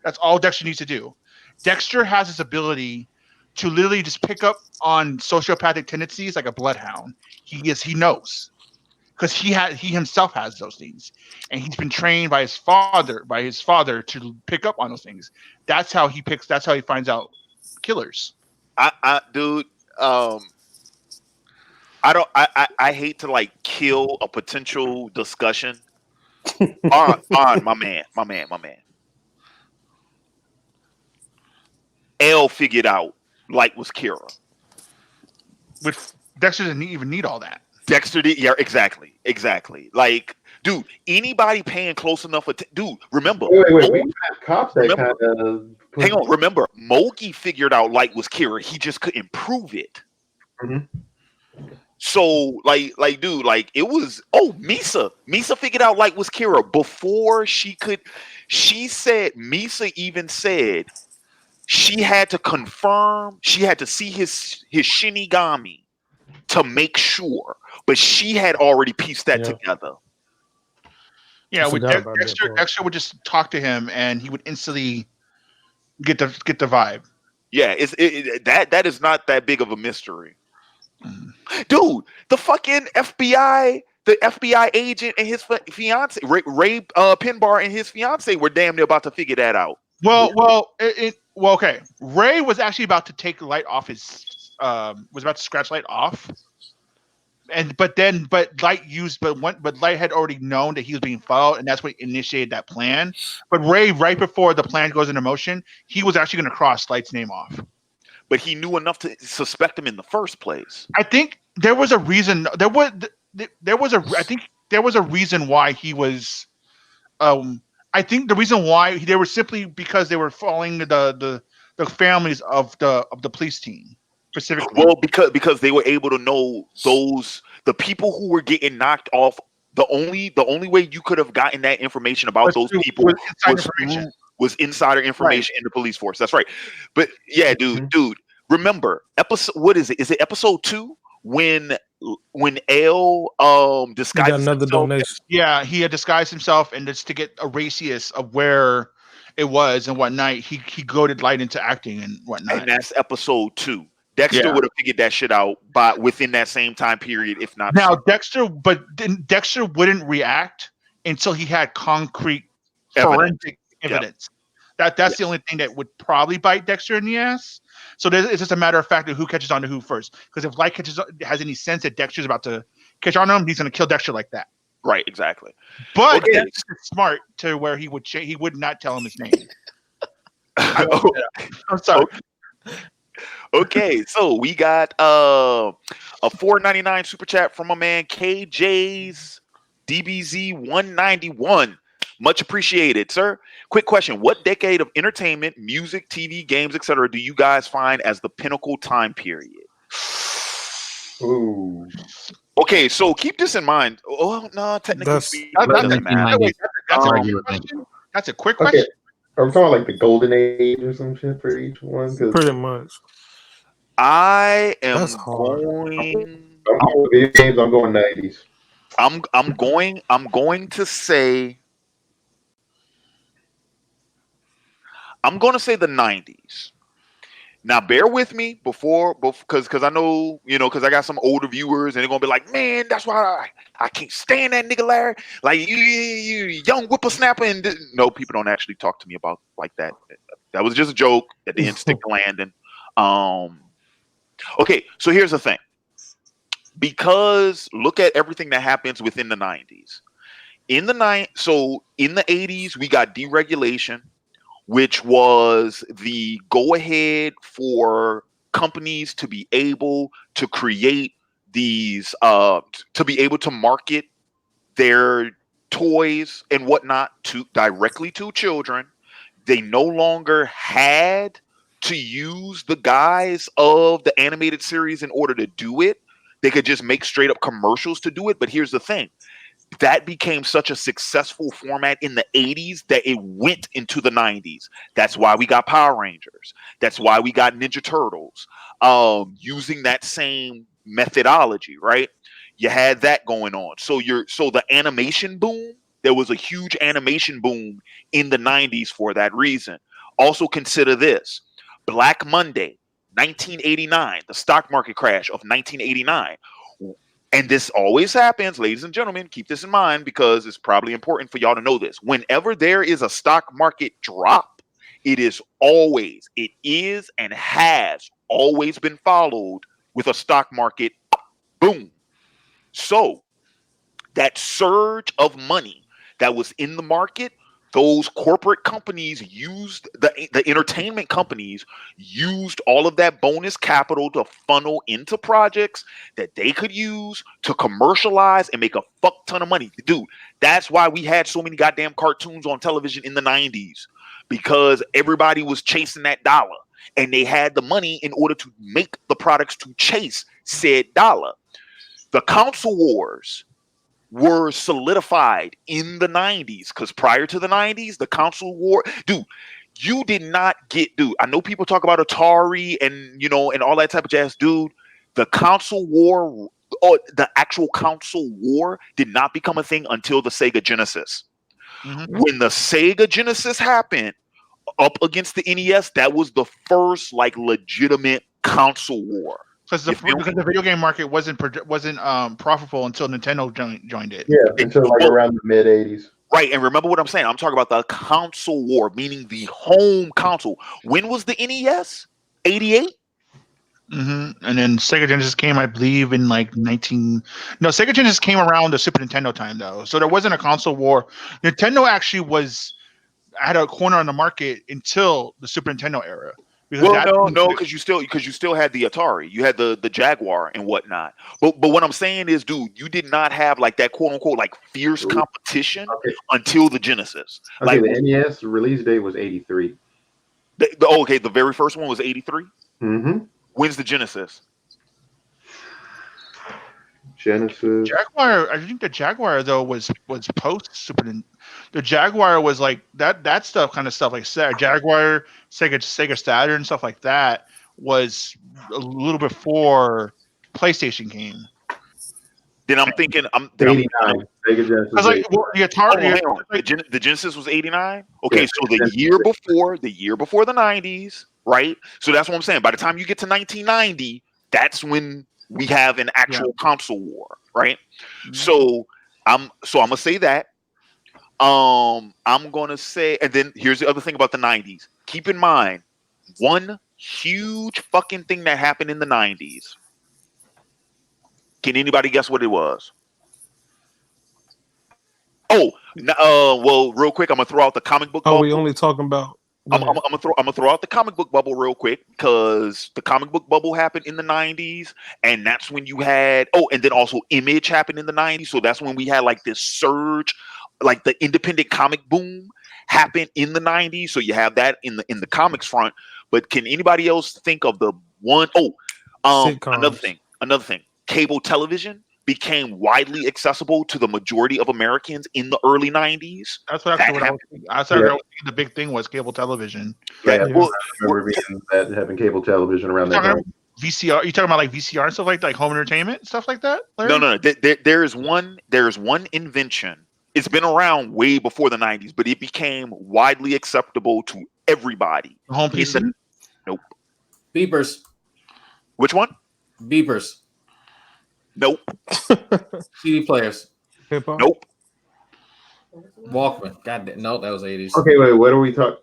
S5: That's all Dexter needs to do. Dexter has this ability to literally just pick up on sociopathic tendencies like a bloodhound. He knows. Because he himself has those things. And he's been trained by his father to pick up on those things. That's how he finds out killers.
S1: Dude, I hate to kill a potential discussion. On my man. L figured out light was Kira.
S5: With Dexter didn't even need all that.
S1: Dexter did, yeah, exactly. Like, dude, anybody paying close enough dude, remember.
S6: Wait, we have cops that kind of.
S1: Hang on, remember, Mogi figured out light was Kira. He just couldn't prove it. Mm-hmm. So, dude, it was. Oh, Misa figured out light was Kira before she could. Misa even said she had to confirm. She had to see his Shinigami to make sure, but she had already pieced that together.
S5: Yeah, with Dexter would just talk to him, and he would instantly get the vibe.
S1: Yeah, that is not that big of a mystery, dude. The fucking FBI, the FBI agent and his fiance, Ray Pinbar and his fiance were damn near about to figure that out.
S5: Well, okay. Ray was actually about to take Light off his. Was about to scratch Light off. But Light had already known that he was being followed, and that's what initiated that plan. But Ray, right before the plan goes into motion, he was actually going to cross Light's name off.
S1: But he knew enough to suspect him in the first place.
S5: I think there was a reason. I think there was a reason why he was. I think the reason why they were simply because they were following the families of the police team. Specifically.
S1: Well, because they were able to know the people who were getting knocked off. The only way you could have gotten that information about those people was insider information in the police force. That's right. But yeah, dude, remember episode? What is it? Is it episode 2 when when L
S3: You got
S1: disguises
S3: another
S1: himself
S3: donation.
S5: Yeah, he had disguised himself, and just to get a radius of where it was and whatnot, he goaded Light into acting and whatnot.
S1: and that's episode 2. Dexter
S5: Yeah.
S1: would have figured that shit out by within that same time period, if not
S5: Now
S1: sooner.
S5: Dexter wouldn't react until he had concrete
S1: Evidence.
S5: forensic
S1: Yep.
S5: evidence. That's the only thing that would probably bite Dexter in the ass. So it's just a matter of fact of who catches on to who first. Because if Light has any sense that Dexter's about to catch on to him, he's going to kill Dexter like that.
S1: Right, exactly.
S5: But
S1: Okay.
S5: Dexter's smart to where he would not tell him his name. I'm sorry.
S1: Okay, so we got a $4.99 super chat from a man KJ's DBZ 191. Much appreciated, sir. Quick question: what decade of entertainment, music, TV, games, etc., do you guys find as the pinnacle time period?
S6: Ooh.
S1: Okay, so keep this in mind. Oh no, technically
S3: That's-
S1: speaking,
S5: That-
S1: it
S5: that-
S1: doesn't matter.
S5: Wait, that's a
S1: Um,
S5: quick question. That's a quick
S6: Okay.
S5: question.
S6: Are we talking about like the golden age or some shit for each one? 'Cause
S3: Pretty much.
S1: I am
S3: That's hard.
S1: going.
S6: I'm going with video games. I'm going 90s.
S1: I'm going to say the 90s. Now bear with me because I know, because I got some older viewers and they're gonna be like, man, that's why I can't stand that nigga Larry. Like you young whippersnapper, and no, people don't actually talk to me about like that. That was just a joke that didn't stick to landing. Okay, so here's the thing. Because look at everything that happens within the 90s. In the 80s, we got deregulation, which was the go-ahead for companies to be able to create these, to be able to market their toys and whatnot directly to children. They no longer had to use the guise of the animated series in order to do it. They could just make straight up commercials to do it. But here's the thing. That became such a successful format in the 80s that it went into the 90s. That's why we got Power Rangers. That's why we got Ninja Turtles, using that same methodology, right? You had that going on. So the animation boom, there was a huge animation boom in the 90s for that reason. Also consider this. Black Monday, 1989, the stock market crash of 1989. And this always happens, ladies and gentlemen, keep this in mind because it's probably important for y'all to know this. Whenever there is a stock market drop, it is and has always been followed with a stock market boom. So that surge of money that was in the market, those corporate companies used the entertainment companies used all of that bonus capital to funnel into projects that they could use to commercialize and make a fuck ton of money. Dude, that's why we had so many goddamn cartoons on television in the 90s, because everybody was chasing that dollar and they had the money in order to make the products to chase said dollar. The console wars were solidified in the 90s because prior to the 90s, the console war, dude, you did not get, dude. I know people talk about Atari and and all that type of jazz, dude. The console war, or the actual console war, did not become a thing until the Sega Genesis.
S5: Mm-hmm.
S1: When the Sega Genesis happened up against the NES, that was the first like legitimate console war.
S5: Because the video game market wasn't profitable until Nintendo joined it.
S6: Yeah, until like around the mid 80s.
S1: Right, and remember what I'm saying. I'm talking about the console war, meaning the home console. When was the NES? 88?
S5: Mm-hmm. And then Sega Genesis came, I believe, in like Sega Genesis came around the Super Nintendo time though, so there wasn't a console war. Nintendo actually had a corner on the market until the Super Nintendo era.
S1: Well, no, because you still had the Atari, you had the Jaguar and whatnot. But what I'm saying is, dude, you did not have like that quote unquote like fierce competition until the Genesis.
S6: Okay,
S1: Like
S6: the NES release date was 83.
S1: The very first one was 83.
S6: Mm-hmm.
S1: When's the Genesis?
S5: Jaguar. I think the Jaguar though was post Super Nintendo. The Jaguar was like that stuff, kind of stuff like Jaguar, Sega Saturn, stuff like that was a little before PlayStation came.
S1: Then I'm thinking,
S6: 89. Sega Genesis.
S5: Because like well, the Atari,
S1: hang on. The Genesis was 89. Okay,
S6: Yeah,
S1: so the year before the 90s, right? So that's what I'm saying. By the time you get to 1990, that's when we have an actual console war, right? So I'm gonna say that. I'm gonna say, and then here's the other thing about the 90s. Keep in mind, one huge fucking thing that happened in the 90s. Can anybody guess what it was? Well, real quick, I'm gonna throw out the comic book
S3: Oh,
S1: bubble.
S3: we only talking about. Go
S1: I'm
S3: ahead.
S1: gonna throw out the comic book bubble real quick because the comic book bubble happened in the 90s, and that's when you had and then also Image happened in the 90s. So that's when we had like this surge, like the independent comic boom happened in the 90s. So you have that in the comics front. But can anybody else think of the one? Another
S3: Sitcoms.
S1: thing. Cable television became widely accessible to the majority of Americans in the early 90s.
S5: that's what actually what I was thinking. I was thinking the big thing was cable television.
S6: Yeah,
S1: Well,
S6: I remember having cable television around that time.
S5: VCR. You talking about like VCR and stuff like home entertainment and stuff like that? Larry?
S1: no. There's one invention. It's been around way before the 90s, but it became widely acceptable to everybody.
S5: Home PC.
S1: Nope.
S7: Beepers.
S1: Which one?
S7: Beepers.
S1: Nope.
S7: CD players.
S3: Hip hop.
S1: Nope.
S7: Walkman. God damn. No, that was 80s.
S6: Okay, wait, what are we talking?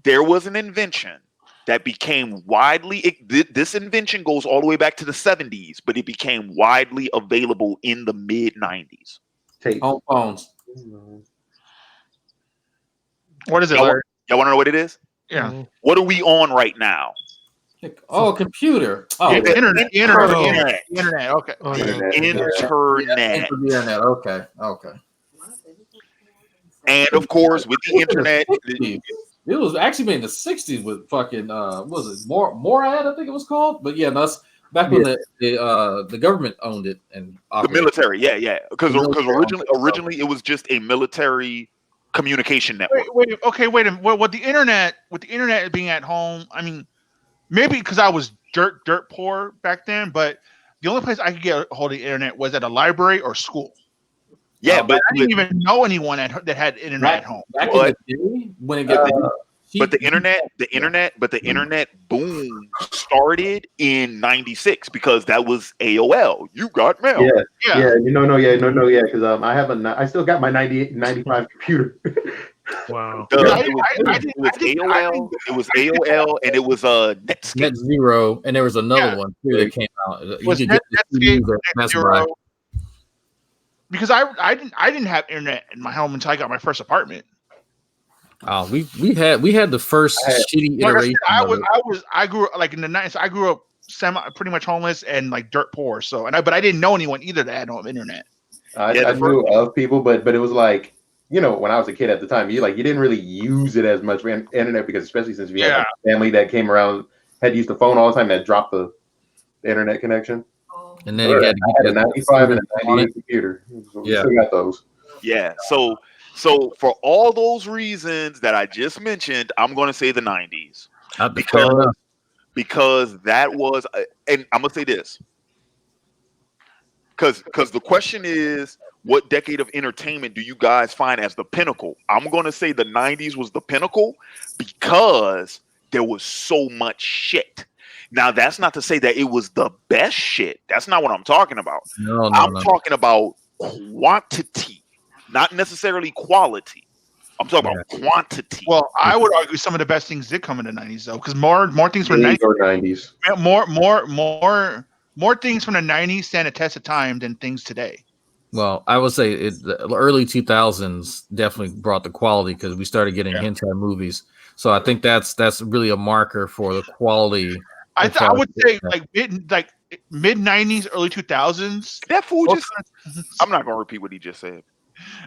S1: There was an invention that became widely. This invention goes all the way back to the 70s, but it became widely available in the mid 90s.
S6: Tape.
S7: Home phones.
S5: What is it,
S1: Y'all
S5: Larry?
S1: want to know what it is?
S5: Yeah.
S3: Mhm.
S1: What are we on right now?
S7: Oh, computer. Oh,
S5: Yeah, the internet. The internet.
S1: Oh.
S5: The internet. Okay.
S3: Oh, yeah.
S1: Internet.
S7: the internet. Okay.
S1: And of course, with the internet,
S7: It was actually made in the 60s with fucking what was it Morad, I think it was called. But yeah, that's back when the government owned it and
S1: the
S7: operated.
S1: military, because
S7: The military.
S1: originally it was just a military communication network.
S5: Wait a minute. Well, with the internet being at home, I mean, maybe because I was dirt poor back then, but the only place I could get a hold of the internet was at a library or school.
S1: Yeah, but
S5: I didn't even know anyone that had internet at home.
S7: Back in the day when it got
S1: but the internet boom started in '96 because that was AOL. You got mail.
S6: Yeah. Because I still got my 95 computer.
S3: Wow.
S1: It was AOL, and it was Netscape.
S7: Net Zero, and there was another one too that came out. You
S5: Was
S7: could get the
S5: Netscape,
S7: CDs at
S5: Net
S7: Best
S5: Zero?
S7: Buy.
S5: Because I didn't have internet in my home until I got my first apartment.
S7: Oh, we had the first shitty
S5: Like I
S7: iteration.
S5: said, I grew up like in the 90s. I grew up pretty much homeless and like dirt poor. So but I didn't know anyone either that had no internet.
S6: I knew of people, but it was like, when I was a kid at the time, you didn't really use it as much for internet because especially since we had a family that came around, had used the phone all the time that dropped the internet connection.
S7: And then you had to
S6: I had
S7: get
S6: a 95 and a 98 computer. So we still got those.
S1: Yeah. So for all those reasons that I just mentioned, I'm going to say the 90s because that was, and I'm going to say this because the question is, what decade of entertainment do you guys find as the pinnacle? I'm going to say the 90s was the pinnacle because there was so much shit. Now, that's not to say that it was the best shit. That's not what I'm talking about. I'm talking about quantity, not necessarily quality. I'm talking about quantity.
S5: Well, I would argue some of the best things did come in the 90s though, because more things from the
S6: 90s.
S5: More things from the 90s stand a test of time than things today.
S7: Well, I would say the early 2000s definitely brought the quality because we started getting hentai movies. So I think that's really a marker for the quality.
S5: I would say mid 90s, early 2000s.
S1: That fool just. I'm not gonna repeat what he just said.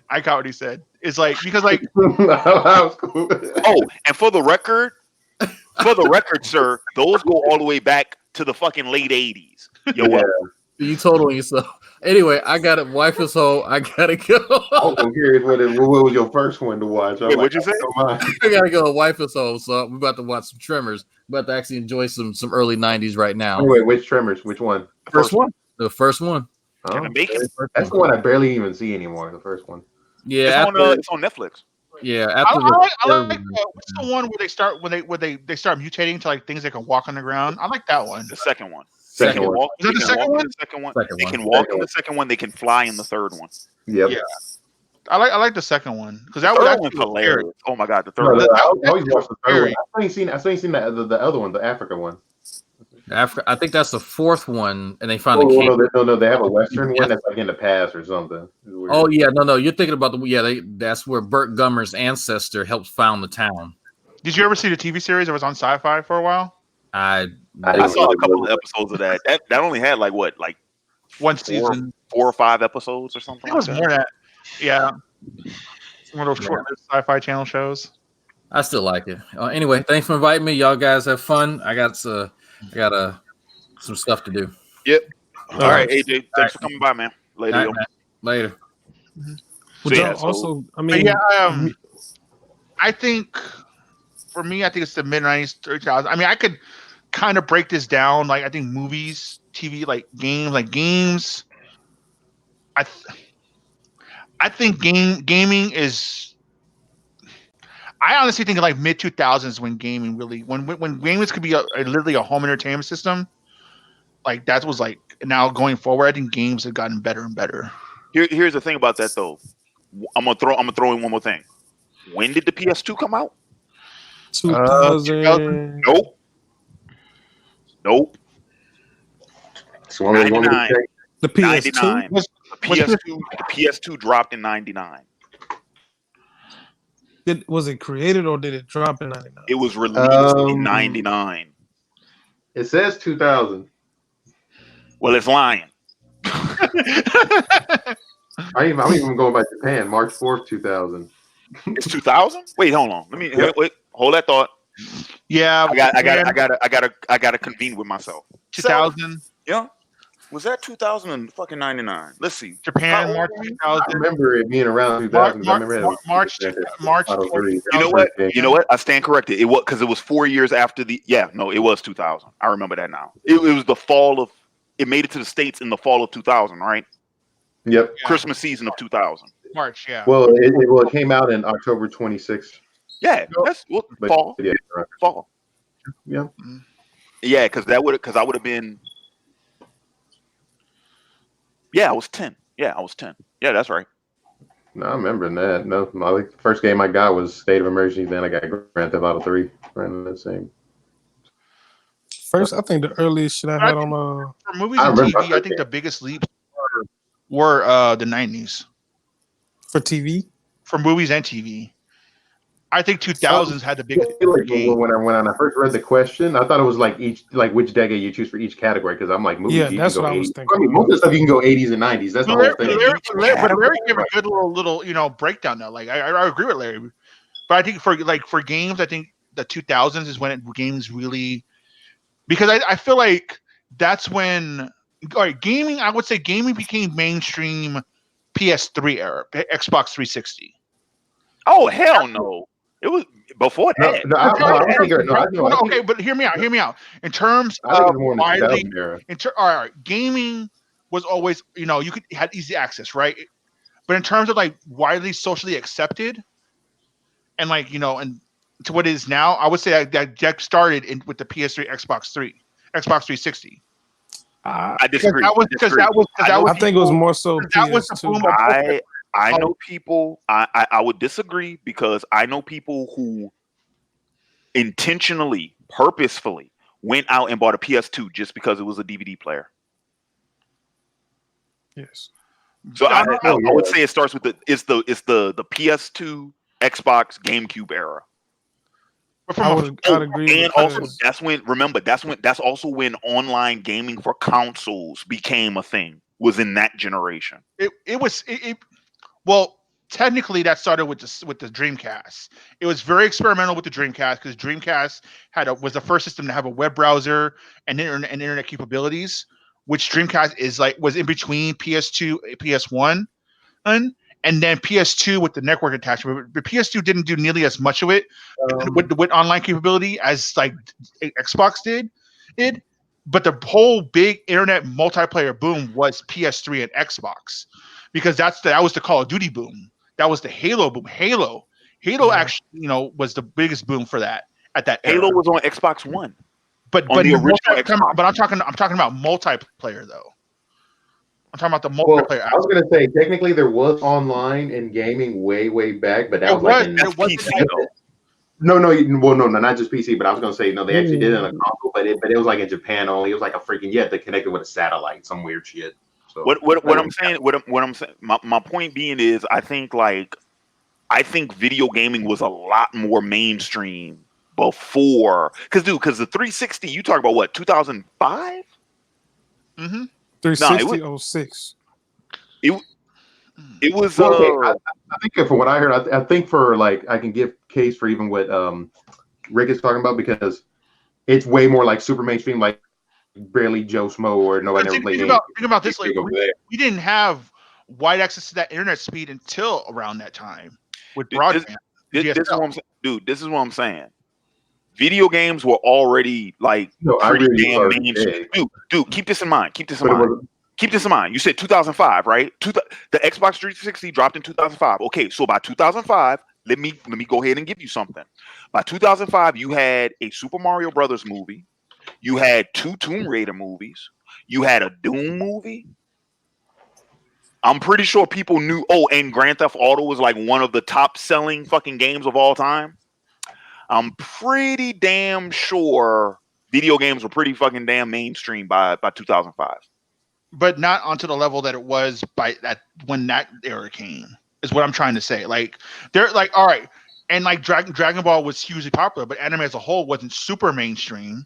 S5: I got what he said. It's because
S6: that was cool.
S1: Oh, and for the record, sir, those go all the way back to the fucking late 80s.
S7: You totaling yourself. Anyway, I got it. Wife is home. I gotta go.
S6: I'm curious what was your first one to watch?
S1: Wait, what'd you say?
S7: I gotta go. Wife is home, so we're about to watch some Tremors. We're about to actually enjoy some early 90s right now.
S6: Wait, which Tremors? Which one?
S7: The first one.
S1: Can I
S6: Oh,
S1: make him?
S6: that's the one I barely even see anymore. The first one.
S7: Yeah,
S1: It's on Netflix.
S7: yeah.
S5: I
S7: After the
S5: like
S7: third one,
S5: what's the one where they start they start mutating to like things that can walk on the ground? I like that one.
S1: The second one.
S6: Second
S1: They can
S6: one.
S1: walk.
S5: Is that
S1: They
S5: the
S1: can
S5: second
S1: walk
S5: one?
S1: in the second one.
S7: Second
S1: They
S7: one.
S1: can walk
S6: Second
S1: in
S6: one.
S1: the second one. They can fly in the third one.
S6: Yep.
S5: Yeah. I like the second one because
S1: The
S5: that
S1: third
S5: was
S1: one's
S5: scary.
S1: hilarious. Oh my god, the third
S6: No,
S1: one.
S6: I always watch the third one.
S5: scary.
S6: I still ain't seen the other one, the Africa one.
S7: After I think that's the fourth one, and they found
S6: Oh,
S7: a cave.
S6: no, they have a Western one that's like in the past or something. It's weird.
S7: Oh yeah, no, you're thinking about that's where Burt Gummer's ancestor helped found the town.
S5: Did you ever see the TV series that was on Sci-Fi for a while?
S6: I
S1: I saw a couple of episodes of that. That only had like what, like
S5: One season.
S1: 4 or 5 episodes or
S5: I
S1: something.
S5: think it was more than that. Yeah. One of those short-lived Sci-Fi Channel shows.
S7: I still like it. Anyway, thanks for inviting me. Y'all guys have fun. I got some stuff to do.
S1: Yep. All right,
S3: right.
S1: AJ. Thanks for coming by, man. Later.
S7: All
S1: Yo.
S7: right, man. Later.
S3: Would
S1: So,
S3: y'all
S1: yeah, so-
S3: also, I
S5: But
S3: mean,
S5: yeah, I think for me, I think it's the mid-90s, 30s. I mean, I could kind of break this down. Like, I think movies, TV, like games. I think gaming is. I honestly think like mid 2000s when gaming really when gamers could be literally a home entertainment system. Like that was like now going forward, I think games have gotten better and better.
S1: Here's the thing about that though. I'm gonna throw in one more thing. When did the PS2 come out?
S3: 2000.
S1: Nope.
S6: So one of the
S1: 99.
S3: The PS2.
S1: 99. The PS2 dropped in 99.
S3: Was it created or did it drop in 99?
S1: It was released in 99.
S6: It says 2000.
S1: Well, it's lying.
S6: I'm even going by Japan. March 4th, 2000.
S1: It's 2000. Wait, hold on. Wait. Hold that thought.
S5: Yeah,
S1: I gotta convene with myself.
S5: 2000.
S1: Yeah. Was that 2000 and fucking 99? Let's see.
S5: Japan, March
S6: I
S5: 2000.
S6: remember it being around 2000. I remember it.
S5: March.
S1: You know what? I stand corrected. It was because it was 4 years after the. Yeah, no, it was 2000. I remember that now. It was the fall of. It made it to the States in the fall of 2000, right?
S6: Yep.
S5: Yeah.
S1: Christmas season of 2000.
S5: March, yeah.
S6: Well, it came out in October 26th.
S1: Yeah, that's
S6: But
S1: fall.
S6: yeah, right.
S1: Fall.
S6: Yeah.
S1: Yeah, because I would have been. Yeah, I was 10. Yeah, I was 10. Yeah, that's right.
S6: No, I remember that. No, the first game I got was State of Emergency. Then I got Grand Theft Auto 3. Right, the same.
S3: First, I think the earliest shit I had on
S5: For movies and TV, I think the biggest leaps were the 90s.
S3: for TV.
S5: For movies and TV. I think 2000s had the biggest
S6: When I first read the question, I thought it was like which decade you choose for each category because I'm like movies.
S3: Yeah,
S6: you
S3: that's
S6: can go
S3: what I was
S6: 80s.
S3: thinking.
S6: I mean, most of the stuff you can go 80s and 90s. That's the whole thing.
S5: But Larry gave a good little breakdown though. Like I agree with Larry, but I think for games, I think the 2000s is when games really, because I feel like that's when gaming. I would say gaming became mainstream PS3 era, Xbox 360.
S1: Oh hell no! It was before that.
S5: Okay, but hear me out. In terms
S6: I think
S5: of
S6: it's more in the
S5: widely,
S6: 2000 era.
S5: all right, gaming was always, you had easy access, right? But in terms of like widely socially accepted, and like and to what it is now, I would say that started with the PS3, Xbox 360.
S1: I disagree.
S3: I think it was more so PS2.
S1: I know people. I would disagree because I know people who intentionally, purposefully went out and bought a PS2 just because it was a DVD player.
S3: Yes.
S1: So I would say it starts with the PS2, Xbox, GameCube era.
S3: I'd agree.
S1: And also that's also when online gaming for consoles became a thing. Was in that generation.
S5: Well, technically, that started with the Dreamcast. It was very experimental with the Dreamcast because Dreamcast was the first system to have a web browser and internet capabilities, which Dreamcast was in between PS2, PS1, and then PS2 with the network attachment. But PS2 didn't do nearly as much of it with online capability as like Xbox did. But the whole big internet multiplayer boom was PS3 and Xbox, because that was the Call of Duty boom. That was the Halo boom. Halo actually, was the biggest boom for that at that era.
S1: Halo was on Xbox One.
S5: But
S1: on the original Xbox.
S5: But I'm talking about multiplayer though. I'm talking about the
S6: Well,
S5: multiplayer.
S6: I was gonna say technically there was online in gaming way back, but that was like in
S1: PC though.
S6: No, not just PC, but I was gonna say no, they actually did it on a console, but it was like in Japan only. It was like a freaking you had to connect it with a satellite, some weird shit. So
S1: what I'm saying, my point being is I think video gaming was a lot more mainstream before, because the 360, you talk about what, 2005?
S5: Mm-hmm.
S3: 360 06.
S1: It was
S6: okay. I think from what I heard, I think for like I can give case for even what Rick is talking about, because it's way more like super mainstream, like barely Joe Smo or nobody ever played.
S5: Think about this, like we didn't have wide access to that internet speed until around that time with broadband.
S1: This is what I'm saying, dude. This is what I'm saying. Video games were already like pretty damn mainstream. Dude, keep this in mind. Keep this in mind. You said 2005, right? The Xbox 360 dropped in 2005. Okay, so by 2005, let me go ahead and give you something. By 2005, you had a Super Mario Brothers movie. You had 2 Tomb Raider movies. You had a Doom movie. I'm pretty sure people knew. Oh, and Grand Theft Auto was like one of the top selling fucking games of all time. I'm pretty damn sure video games were pretty fucking damn mainstream by 2005.
S5: But not onto the level that it was when that era came, is what I'm trying to say. Like they're like, all right, and like Dragon Ball was hugely popular, but anime as a whole wasn't super mainstream.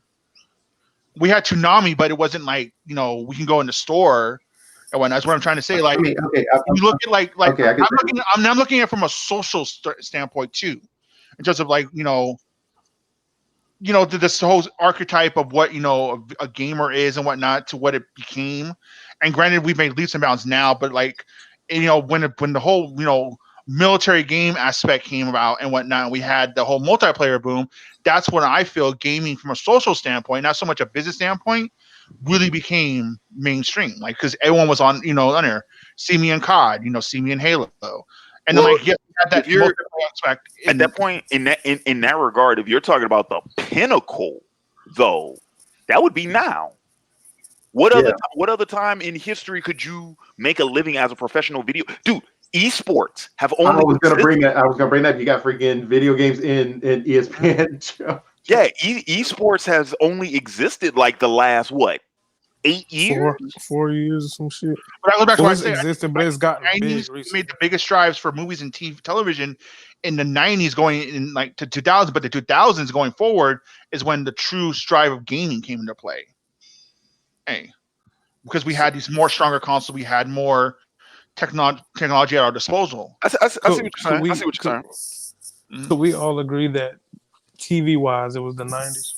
S5: We had Toonami, but it wasn't like, we can go in the store and whatnot. That's what I'm trying to say. Like, you look at I'm looking at it from a social standpoint too, in terms of like, this whole archetype of what a gamer is and whatnot to what it became. And granted, we've made leaps and bounds now, but like, when the whole military game aspect came about and whatnot, and we had the whole multiplayer boom. That's when I feel gaming from a social standpoint, not so much a business standpoint, really became mainstream. Like, because everyone was on there. See me in COD, see me in Halo, and then like that aspect.
S1: At that point, in that regard, if you're talking about the pinnacle, though, that would be now. What other time in history could you make a living as a professional video dude? Esports have only.
S6: I was gonna bring that. You got freaking video games in ESPN.
S1: Yeah, esports has only existed like the last 8 years,
S3: 4 years or some shit.
S5: But I go back to what I said.
S3: Existed, but it's gotten big.
S5: Made the biggest strides for movies and television in the 90s, going in like to 2000. But the 2000s going forward is when the true strive of gaming came into play. Hey, because we had these more stronger consoles, we had more technology at our disposal.
S1: I see what you're saying. I see what you're saying.
S3: So we all agree that TV wise, it was the 90s.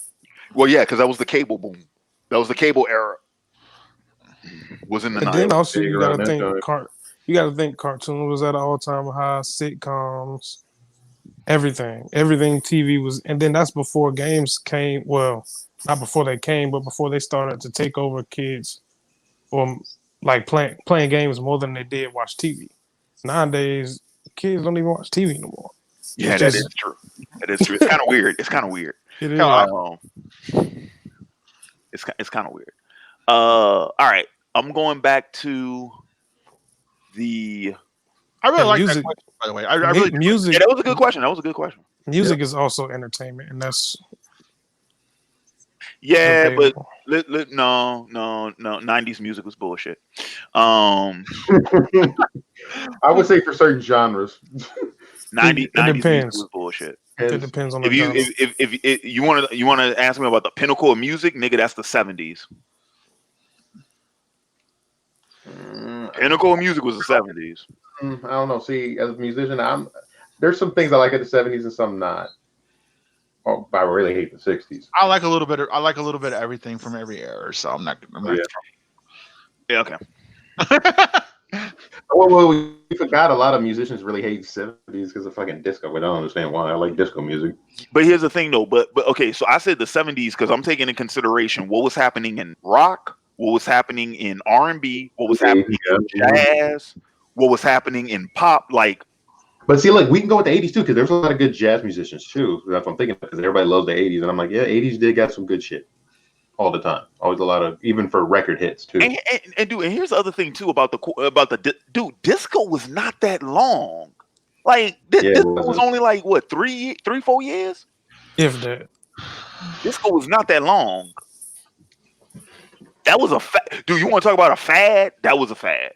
S1: Well, yeah, because that was the cable boom. That was the cable era. Was in the 90s.
S3: Then also you got to think cartoon was at an all time high. Sitcoms, everything TV was, and then that's before games came. Well, not before they came, but before they started to take over kids, or like playing games more than they did watch TV. Nowadays, kids don't even watch TV no more.
S1: Yeah, that is true. That is true. It's kind of weird. It's kind of weird.
S3: It is.
S1: It's kind of weird. All right, I'm going back to the.
S5: I really like music. That question, by the way. I really
S3: music.
S1: Yeah, that was a good question.
S3: Music is also entertainment, and that's.
S1: Yeah, but no. 90s music was bullshit.
S6: I would say for certain genres.
S1: 90s music was bullshit.
S3: It depends on
S1: if you want to ask me about the pinnacle of music, nigga, that's the 70s. Pinnacle of music was the 70s.
S6: I don't know. See, as a musician, there's some things I like at the 70s and some not. Oh, I really hate the 60s.
S5: I like a little bit of everything from every era, so I'm not.
S1: Yeah, okay.
S6: Well, we forgot a lot of musicians really hate 70s because of fucking disco. But I don't understand why. I like disco music.
S1: But here's the thing, though. But okay, so I said the 70s because I'm taking into consideration what was happening in rock, what was happening in R&B, what was happening in jazz, what was happening in pop. Like,
S6: but see, like we can go with the 80s too because there's a lot of good jazz musicians too. That's what I'm thinking because everybody loves the 80s, and I'm like, yeah, 80s did got some good shit all the time. Always a lot of even for record hits too.
S1: and dude, and here's the other thing too about dude, disco was not that long. Like disco was only like what 4 years.
S3: If that.
S1: Disco was not that long. That was a dude. You want to talk about a fad? That was a fad.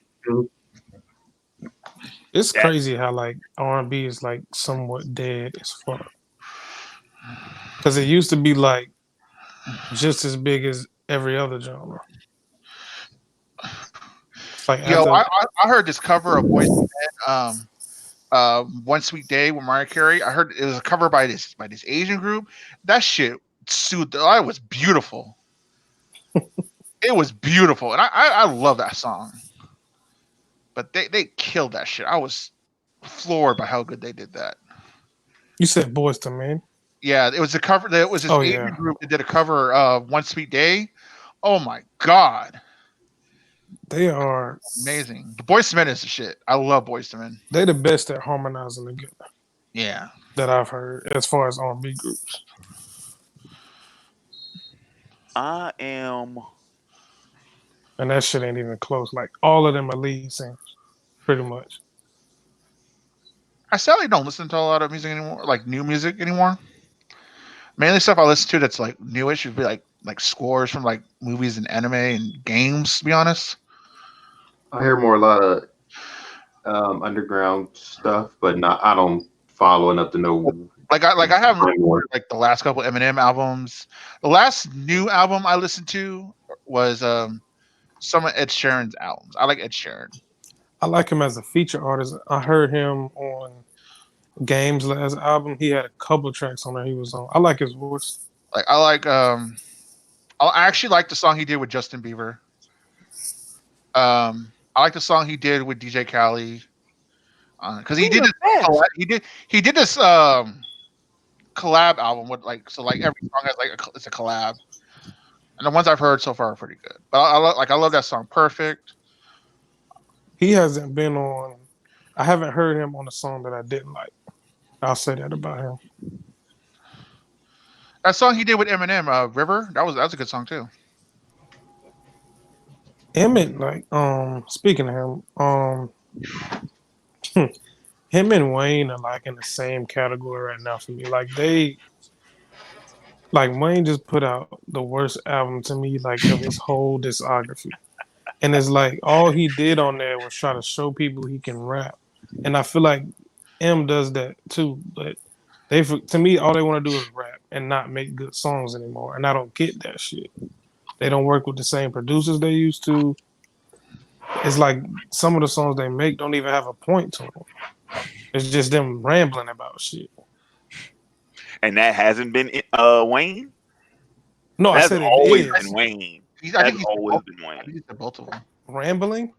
S3: It's crazy how like R&B is like somewhat dead as fuck. Because it used to be like just as big as every other genre. Like
S5: Yo, I heard this cover of Boyz II Men, One Sweet Day with Mariah Carey. I heard it was a cover by this Asian group. That shit sued. It was beautiful. It was beautiful, and I love that song. But they killed that shit. I was floored by how good they did that.
S3: You said Boyz II Men?
S5: Yeah, it was a cover. It was this Asian group that did a cover of One Sweet Day. Oh my god.
S3: They are
S5: amazing. The Boyz II Men is the shit. I love Boyz II Men.
S3: They're the best at harmonizing together.
S5: Yeah.
S3: That I've heard as far as R&B groups.
S1: I am.
S3: And that shit ain't even close. Like all of them are lead singers, pretty much.
S5: I sadly don't listen to a lot of music anymore, like new music anymore. Mainly stuff I listen to that's like newish would be like scores from like movies and anime and games, to be honest.
S6: I hear more a lot of underground stuff, but I don't follow enough to know.
S5: Like I haven't heard, like the last couple Eminem albums. The last new album I listened to was some of Ed Sheeran's albums. I like Ed Sheeran.
S3: I like him as a feature artist. I heard him on Game's last album. He had a couple tracks on there he was on. I like his voice.
S5: Like I actually like the song he did with Justin Bieber. I like the song he did with DJ Khaled. Because he did this collab album with like every song has like it's a collab, and the ones I've heard so far are pretty good. But I love that song Perfect.
S3: He hasn't been on. I haven't heard him on a song that I didn't like. I'll say that about him.
S5: That song he did with Eminem, River, that was a good song too.
S3: Emmett, like, speaking of him, him and Wayne are like in the same category right now for me. Like Wayne just put out the worst album to me, like of his whole discography. And it's like all he did on there was try to show people he can rap. And I feel like M does that too. But to me, all they want to do is rap and not make good songs anymore. And I don't get that shit. They don't work with the same producers they used to. It's like some of the songs they make don't even have a point to them. It's just them rambling about shit.
S1: And that hasn't been Wayne?
S3: No,
S1: that's
S3: I said
S1: always
S3: it
S1: been Wayne.
S5: I think
S1: he's always been Wayne.
S5: He's both of them.
S3: Rambling?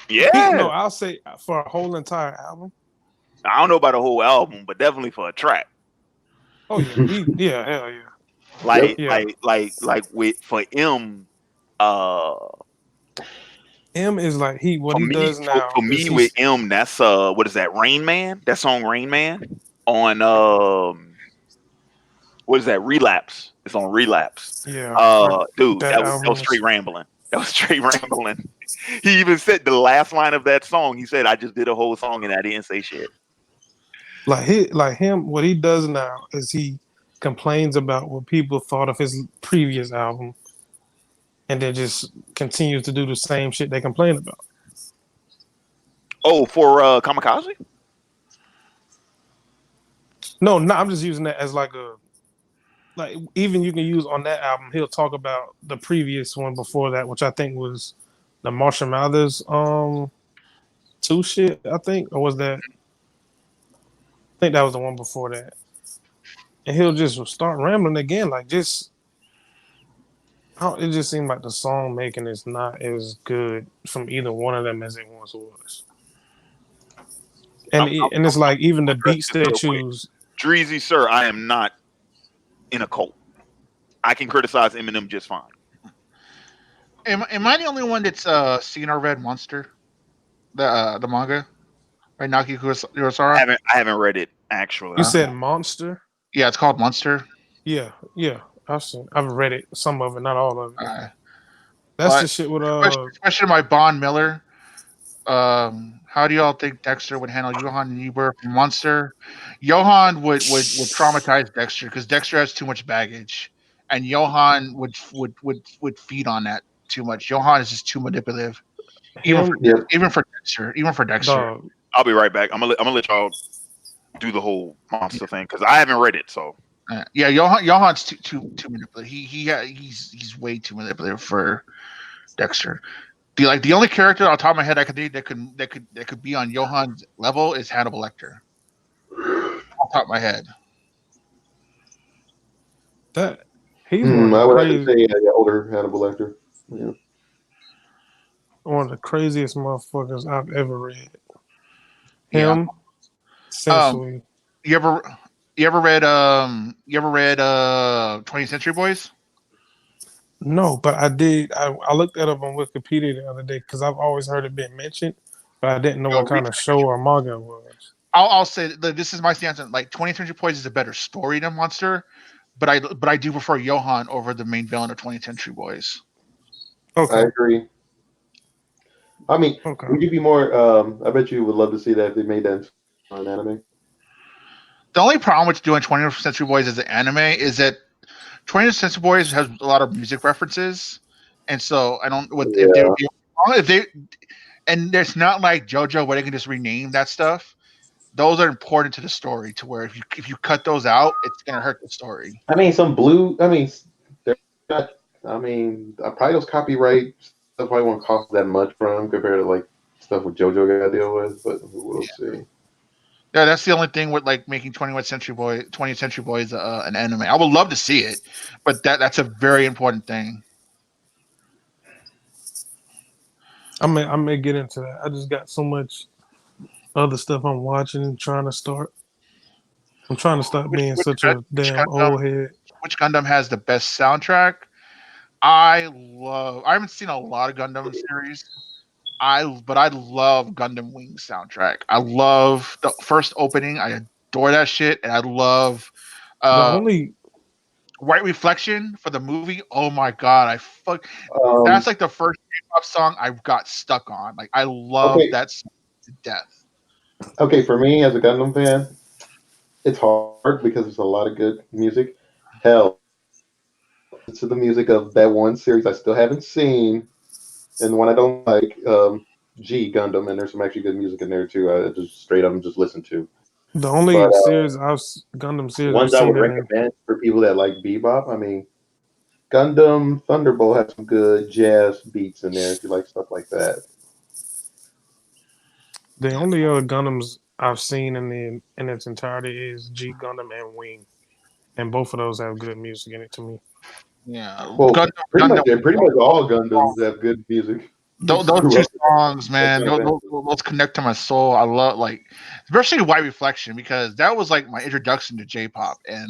S1: Yeah.
S3: No, I'll say for a whole entire album.
S1: I don't know about a whole album, but definitely for a track.
S3: Oh yeah, yeah, hell yeah.
S1: Like with for M,
S3: M is like he does now.
S1: For me with M, that's what is that? Rain Man? That song Rain Man on what is that? Relapse. It's on Relapse.
S3: Yeah.
S1: Dude, that was straight rambling. That was straight rambling. He even said the last line of that song. He said, "I just did a whole song and I didn't say shit."
S3: Like him, what he does now is he complains about what people thought of his previous album, and then just continues to do the same shit they complain about.
S1: Oh, for Kamikaze?
S3: No, I'm just using that as like even you can use on that album. He'll talk about the previous one before that, which I think was the Marshall Mathers 2 shit. I think, or was that? I think that was the one before that. And he'll just start rambling again, like just It just seemed like the song making is not as good from either one of them as it once was. And it's like even the
S1: Address
S3: beats
S1: this
S3: they
S1: real quick.
S3: choose.
S1: Dreezy, sir, I am not in a cult. I can criticize Eminem just fine.
S5: Am I the only one that's seen or read Monster, the manga by Naoki Kurosawa?
S1: I haven't read it actually.
S3: You said Monster?
S5: Yeah, it's called Monster.
S3: Yeah. I've read it, some of it, not all of it. That's the
S5: But
S3: shit with
S5: question by Bond Miller. How do y'all think Dexter would handle Johann Niebuhr from Monster? Johann would traumatize Dexter because Dexter has too much baggage, and Johann would feed on that too much. Johann is just too manipulative,
S3: him.
S6: Yep.
S5: even for Dexter.
S3: Dog,
S1: I'll be right back. I'm gonna let y'all do the whole monster thing because I haven't read it. So
S5: Yeah, Johann's too manipulative. He's way too manipulative for Dexter. The only character on top of my head I could think that could be on Johann's level is Hannibal Lecter. On top of my head.
S3: that he's one of
S6: I
S3: the
S6: would have to
S3: crazy,
S6: say older Hannibal Lecter. Yeah.
S3: one of the craziest motherfuckers I've ever read.
S5: Yeah.
S3: Him, essentially.
S5: You ever read 20th Century Boys?
S3: No, but I did. I looked that up on Wikipedia the other day because I've always heard it being mentioned, but I didn't know
S5: Yo,
S3: what kind of show or manga it was.
S5: I'll say that this is my stance on like 20th Century Boys is a better story than Monster, but I do prefer Johann over the main villain of 20th Century Boys.
S6: I
S3: Okay.
S6: agree. I mean,
S3: Okay.
S6: would you be more? I bet you would love to see that if they made that on anime.
S5: The only problem with doing 20th Century Boys as an anime is that 20th Century Boys has a lot of music references, and so I don't if they and it's not like JoJo where they can just rename that stuff. Those are important to the story to where if you cut those out, it's gonna hurt the story.
S6: I mean, some blue. I mean, they're not. I mean, probably those copyright stuff probably won't cost that much for them compared to like stuff with JoJo got to deal with. But we'll see.
S5: Yeah, that's the only thing with like making 20th Century Boys an anime. I would love to see it, but that's a very important thing.
S3: I may get into that. I just got so much other stuff I'm watching and trying to start. I'm trying to stop being such a damn old head.
S5: Which Gundam has the best soundtrack? I haven't seen a lot of Gundam series. But I love Gundam Wing soundtrack. I love the first opening. I adore that shit, and I love
S3: The only
S5: White Reflection for the movie. Oh my god, that's
S6: Um,
S5: like the first K-pop song I got stuck on. Like I love that song to death.
S6: okay. For me as a Gundam fan, it's hard because there's a lot of good music. Hell, to the music of that one series I still haven't seen, and the one I don't like, G Gundam, and there's some actually good music in there too. I just straight up just listen to.
S3: the only
S6: But
S3: Gundam series I've
S6: ones I
S3: seen
S6: would
S3: it in.
S6: recommend for people that like bebop, I mean, Gundam Thunderbolt has some good jazz beats in there if you like stuff like that.
S3: The only other Gundams I've seen in its entirety is G Gundam and Wing, and both of those have good music in it to me.
S5: Yeah,
S6: Well,
S5: Gundam.
S6: pretty much all Gundams have good music.
S5: Those two songs, man, those connect to my soul. I love especially White Reflection because that was like my introduction to J-pop, and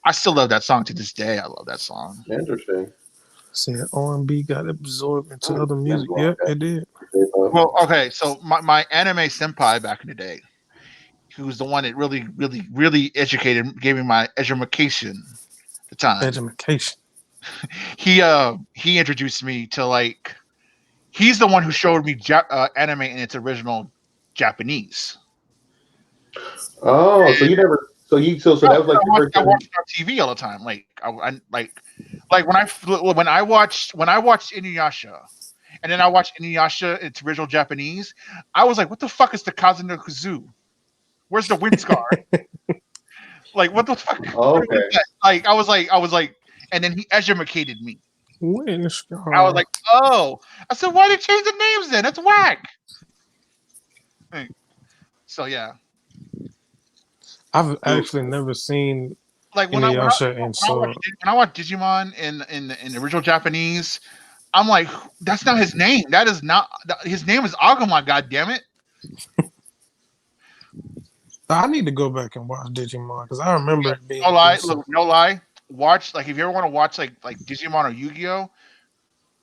S5: I still love that song to this day. I love that song.
S6: Interesting.
S3: Saying R&B got absorbed into other music. Yep, it did.
S5: Well, okay, so my anime senpai back in the day, he was the one that really, really, really gave me my education at the time.
S3: Education.
S5: He introduced me to he's the one who showed me anime in its original Japanese.
S6: Oh, so you never, so that was like your first
S5: I
S6: time.
S5: watched it on TV all the time. When I watched Inuyasha, and then I watched Inuyasha its original Japanese. I was like, "What the fuck is the Kazuna Kazoo? Where's the wind scar? Like, what the fuck?"
S6: Oh, okay.
S5: I was like, and then he educated me.
S3: Wind
S5: I was
S3: scar.
S5: like, "Oh," I said, "Why did they change the names then? That's whack." So yeah,
S3: I've actually never seen
S5: like when I
S3: Inuyasha and Sword.
S5: when I watch Digimon in the original Japanese, I'm like, that's not his name. That is not his name is Agumon. God damn it!
S3: I need to go back and watch Digimon because I remember it being
S5: No lie,
S3: decent.
S5: look, no lie. Watch like if you ever want to watch like Digimon or Yu-Gi-Oh,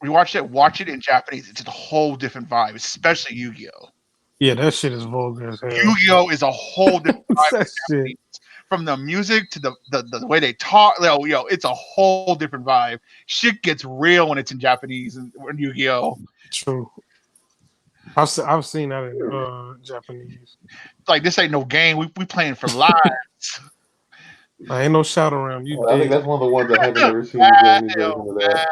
S5: rewatch it. Watch it in Japanese. It's a whole different vibe, especially Yu-Gi-Oh.
S3: Yeah, that shit is vulgar as hell.
S5: Yu-Gi-Oh is a whole different vibe.
S3: That shit.
S5: From the music to the way they talk, it's a whole different vibe. Shit gets real when it's in Japanese and Yu-Gi-Oh.
S3: True. I've seen that in Japanese.
S5: Like this ain't no game. We playing for lives.
S3: I ain't no shout around. You
S6: I think
S3: dead.
S6: that's one of the ones I haven't ever seen the Japanese version of that.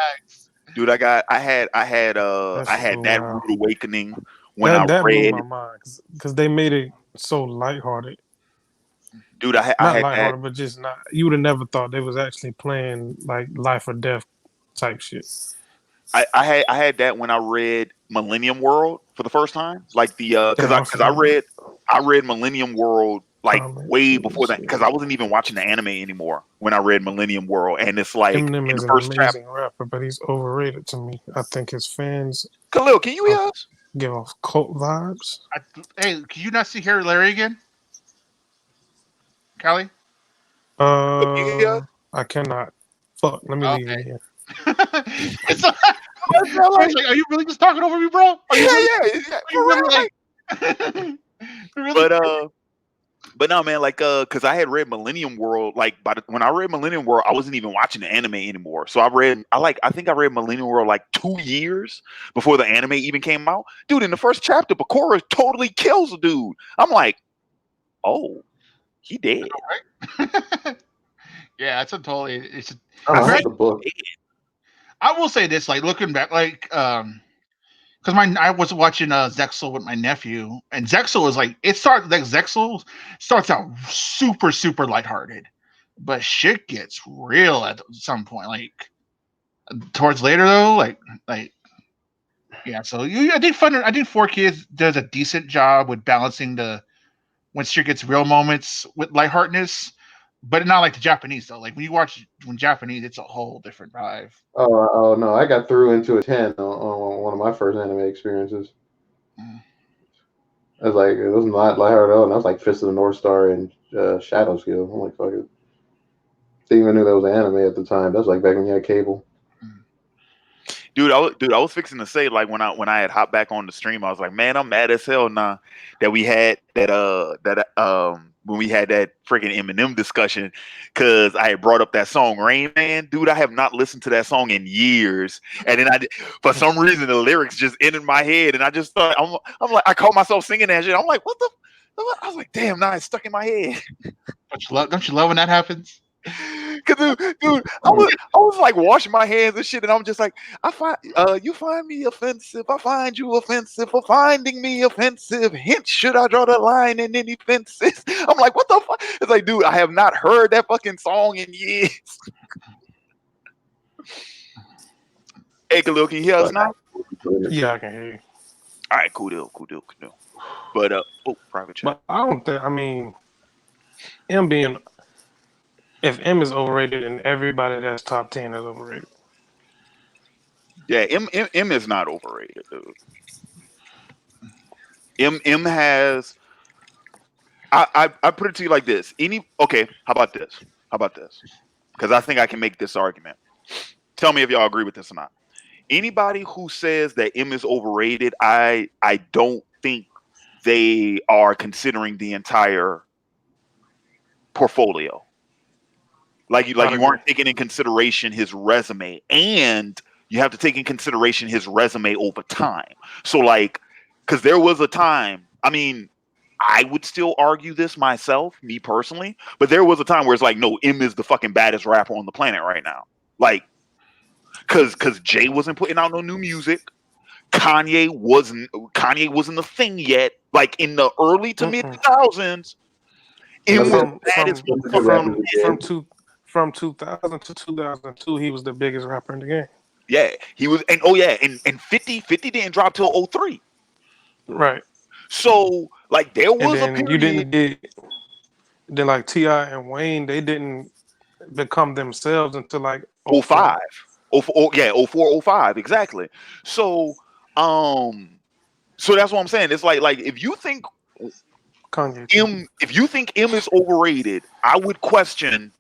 S1: Dude, I had
S3: so
S1: that
S3: wild.
S1: rude awakening when I
S3: That blew
S1: read.
S3: my mind because they made it so lighthearted.
S1: Dude, I
S3: Not
S1: had
S3: lighthearted, but just not. You would have never thought they was actually playing like life or death type shit.
S1: I had that when I read Millennium World for the first time. Like the because I read Millennium World like way before that because I wasn't even watching the anime anymore when I read Millennium World, and it's like
S3: Eminem
S1: in
S3: is
S1: the
S3: an
S1: first
S3: amazing rapper, but he's overrated to me. I think his fans
S1: Khalil, can you hear us?
S3: give off cult vibes.
S5: Hey, can you not see here Larry again? Callie?
S3: I cannot. Fuck. Let me leave again.
S5: It's like, are you really just talking over me, bro? Are you really
S1: But no, man, like, cause I had read Millennium World, like, when I read Millennium World, I wasn't even watching the anime anymore. So I think I read Millennium World like 2 years before the anime even came out. Dude, in the first chapter, Bakura totally kills a dude. I'm like, oh, he dead.
S5: Yeah, it's a totally.
S6: I read the book.
S5: I will say this, like looking back, like because I was watching Zexel with my nephew, and Zexel is like Zexel starts out super lighthearted, but shit gets real at some point. Like towards later though, like yeah. So I think 4Kids does a decent job with balancing the when shit gets real moments with lightheartedness, but not like the Japanese though. Like when Japanese, it's a whole different vibe.
S6: Oh no, I got through into a 10 on one of my first anime experiences. I was like, it was not lighthearted at all, and I was like Fist of the North Star and Shadow Skill. I'm like, fuck it. Didn't even know that was an anime at the time. That was like back when you had cable.
S1: Dude, I was fixing to say, like, when I had hopped back on the stream, I was like, man, I'm mad as hell now that we had when we had that freaking Eminem discussion, because I had brought up that song Rain Man. Dude, I have not listened to that song in years, and then for some reason the lyrics just entered my head, and I just thought I'm like, I caught myself singing that shit. I'm like, what the? I was like, damn, now it's stuck in my head.
S5: Don't you love when that happens?
S1: Cause dude, I was like washing my hands and shit, and I'm just like, you find me offensive, I find you offensive for finding me offensive. Hence, should I draw the line in any fences? I'm like, what the fuck? It's like, dude, I have not heard that fucking song in years. Hey, Khalil, can you hear us now?
S3: Yeah, I can hear you.
S1: All right, cool deal. But private chat.
S3: But I don't think. I mean, if M is overrated, and everybody that's top 10 is overrated.
S1: Yeah, M is not overrated, dude. M has. I put it to you like this. How about this? Because I think I can make this argument. Tell me if y'all agree with this or not. Anybody who says that M is overrated, I don't think they are considering the entire portfolio. Like you weren't taking in consideration his resume, and you have to take in consideration his resume over time. So like, because there was a time, I mean, I would still argue this myself, me personally, but there was a time where it's like, no, M is the fucking baddest rapper on the planet right now. Like, because Jay wasn't putting out no new music. Kanye wasn't a thing yet. Like in the early to mid 2000s, M was the baddest
S3: from 2000 to 2002, he was the biggest rapper in the game.
S1: Yeah, he was, and 50 didn't drop till 03.
S3: Right.
S1: So like there was a period.
S3: You didn't get then like T.I. and Wayne, they didn't become themselves until like
S1: 05. 04, yeah, 04, 05, exactly. So so that's what I'm saying. It's like if you think
S3: Kanye too.
S1: M is overrated, I would question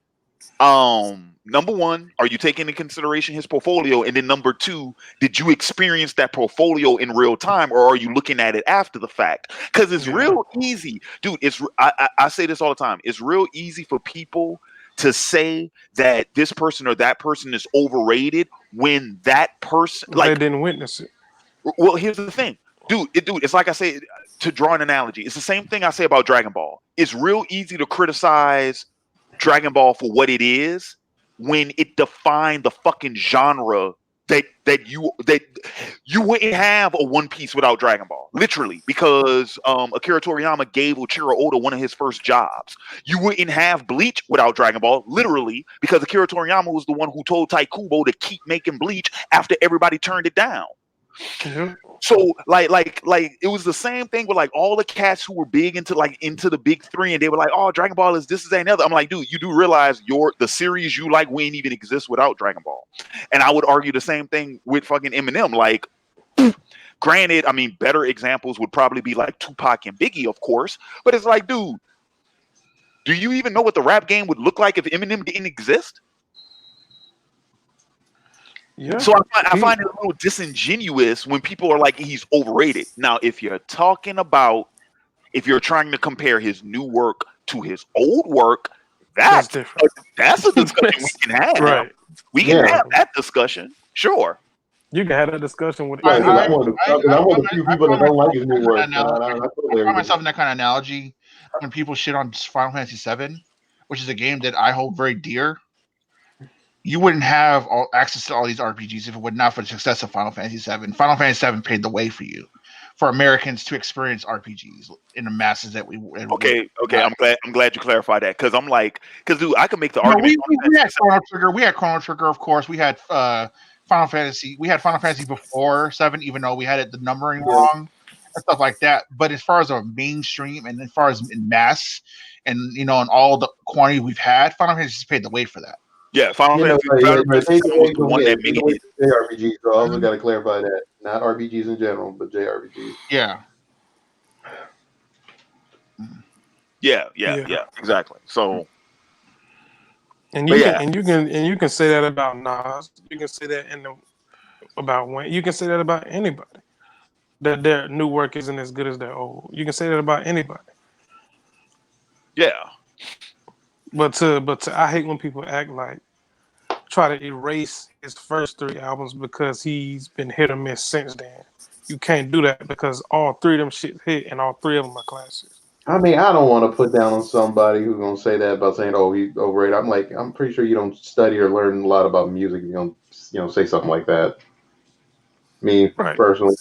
S1: number one, are you taking into consideration his portfolio? And then number two, did you experience that portfolio in real time, or are you looking at it after the fact? Because it's
S3: Yeah.
S1: real easy, dude. I say this all the time. It's real easy for people to say that this person or that person is overrated when that person,
S3: They
S1: like,
S3: didn't witness it.
S1: well, here's the thing, dude. It's like I say, to draw an analogy. It's the same thing I say about Dragon Ball. It's real easy to criticize Dragon Ball for what it is when it defined the fucking genre that you wouldn't have a One Piece without Dragon Ball, literally, because Akira Toriyama gave Ochiro Oda one of his first jobs. You wouldn't have Bleach without Dragon Ball, literally, because Akira Toriyama was the one who told Taikubo to keep making Bleach after everybody turned it down.
S3: Yeah.
S1: So like it was the same thing with like all the cats who were big into the big three, and they were like, oh, Dragon Ball is this, is that, and other. I'm like, dude, you do realize the series you like wouldn't even exist without Dragon Ball. And I would argue the same thing with fucking Eminem. Like, granted, I mean, better examples would probably be like Tupac and Biggie, of course, but it's like, dude, do you even know what the rap game would look like if Eminem didn't exist?
S3: Yeah.
S1: So I find it a little disingenuous when people are like, he's overrated. Now, if you're trying to compare his new work to his old work,
S3: That's different.
S1: that's a discussion we can have.
S3: Right.
S1: We can
S6: Yeah.
S1: have that discussion. Sure.
S3: You can have that discussion with
S6: Right, 'cause
S5: I-
S6: I'm one of the few people that don't like his new work. I totally
S5: I
S6: agree.
S5: find myself in that kind of analogy when people shit on Final Fantasy VII, which is a game that I hold very dear. You wouldn't have access to all these RPGs if it were not for the success of Final Fantasy VII. Final Fantasy VII paved the way for you, for Americans to experience RPGs in the masses that we.
S1: Okay. I'm glad you clarified that, because dude, I can make the
S5: No,
S1: argument.
S5: we had Chrono Trigger. We had Chrono Trigger, of course. We had Final Fantasy. We had Final Fantasy before 7, even though we had the numbering wrong and stuff like that. But as far as a mainstream and as far as in mass and and all the quantity we've had, Final Fantasy paid the way for that.
S1: Yeah, Final Fantasy was the one that made it.
S6: JRPGs, so I also got to clarify that. Not RPGs in general, but JRPGs.
S5: Yeah.
S1: Yeah, exactly. So,
S3: And
S1: but
S3: you
S1: yeah.
S3: you can say that about Nas. You can say that about Wayne. You can say that about anybody. That their new work isn't as good as their old. You can say that about anybody.
S1: Yeah.
S3: But I hate when people act like try to erase his first 3 albums because he's been hit or miss since then. You can't do that because all 3 of them shit hit and all 3 of them are classics.
S6: I mean, I don't want to put down on somebody who's gonna say that about saying, "Oh, he's overrated." I'm pretty sure you don't study or learn a lot about music if you don't, say something like that. Me personally,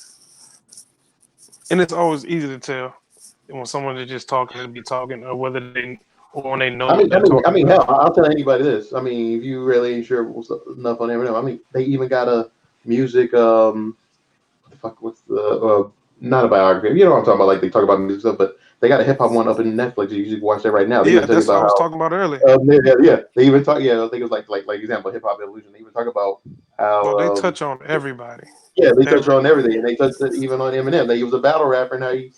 S3: and it's always easy to tell when someone is just talking to be talking, or whether when they know.
S6: I mean, hell, I'll tell anybody this. I mean, if you really ain't sure enough on Eminem, I mean, they even got a music. What's the not a biography? You know what I'm talking about? Like they talk about music stuff, but they got a hip hop one up in Netflix. You can watch that right now. They
S3: Yeah, that's what I was talking about earlier.
S6: Yeah. They even talk. Yeah, I think it was like example, Hip Hop Evolution. They even talk about how
S3: they touch on everybody.
S6: Yeah, they touch on everything, and they touched it even on Eminem. He was a battle rapper, and how he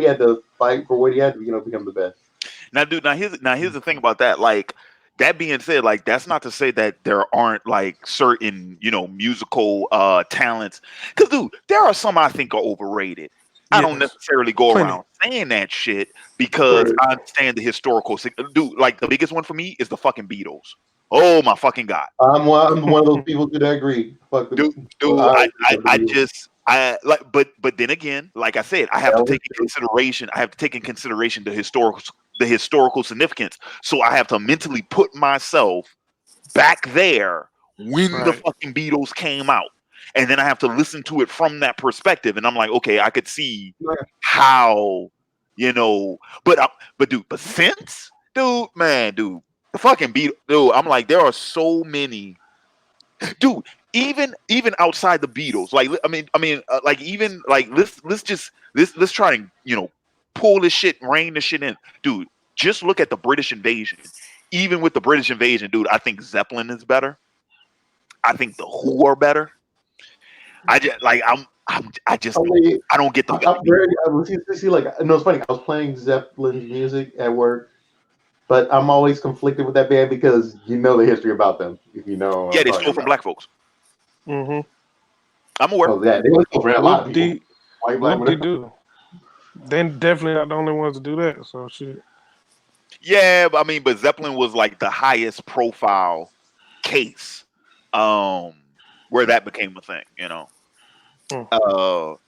S6: had to fight for what he had to, become the best.
S1: Now, dude. Now here's the thing about that. Like, that being said, like, that's not to say that there aren't like certain musical talents. Because, dude, there are some I think are overrated. I don't necessarily go around saying that shit because I understand the historical. Dude, like the biggest one for me is the fucking Beatles. Oh my fucking god!
S6: I'm one of those people that agree. Fuck the
S1: dude. But then again, like I said, I have to take in consideration. I have to take in consideration the historical significance. So I have to mentally put myself back there when the fucking Beatles came out. And then I have to listen to it from that perspective, and I'm like, okay, I could see how, but since, dude, the fucking dude, I'm like, there are so many, dude, even outside the Beatles, like, like even like let's try and pull this shit, rein this shit in, dude. Just look at the British invasion. even with the British invasion, dude, I think Zeppelin is better. I think the Who are better. I just like I just don't, I don't get the
S6: I'm very. See, like, no, it's funny. I was playing Zeppelin's music at work, but I'm always conflicted with that band because you know the history about them. If you know what
S1: yeah,
S6: I'm
S1: they
S6: talking
S1: stole from
S6: about.
S1: black folks.
S3: Mm-hmm.
S1: I'm aware.
S6: Oh, yeah, they only stole from a lot of
S3: Whoop
S6: people.
S3: de
S6: White, black,
S3: whoop de
S6: whatever.
S3: do. They're definitely not the only ones to do that. So shit.
S1: Yeah, I mean, but Zeppelin was like the highest profile case, where that became a thing, you know.
S3: Mm.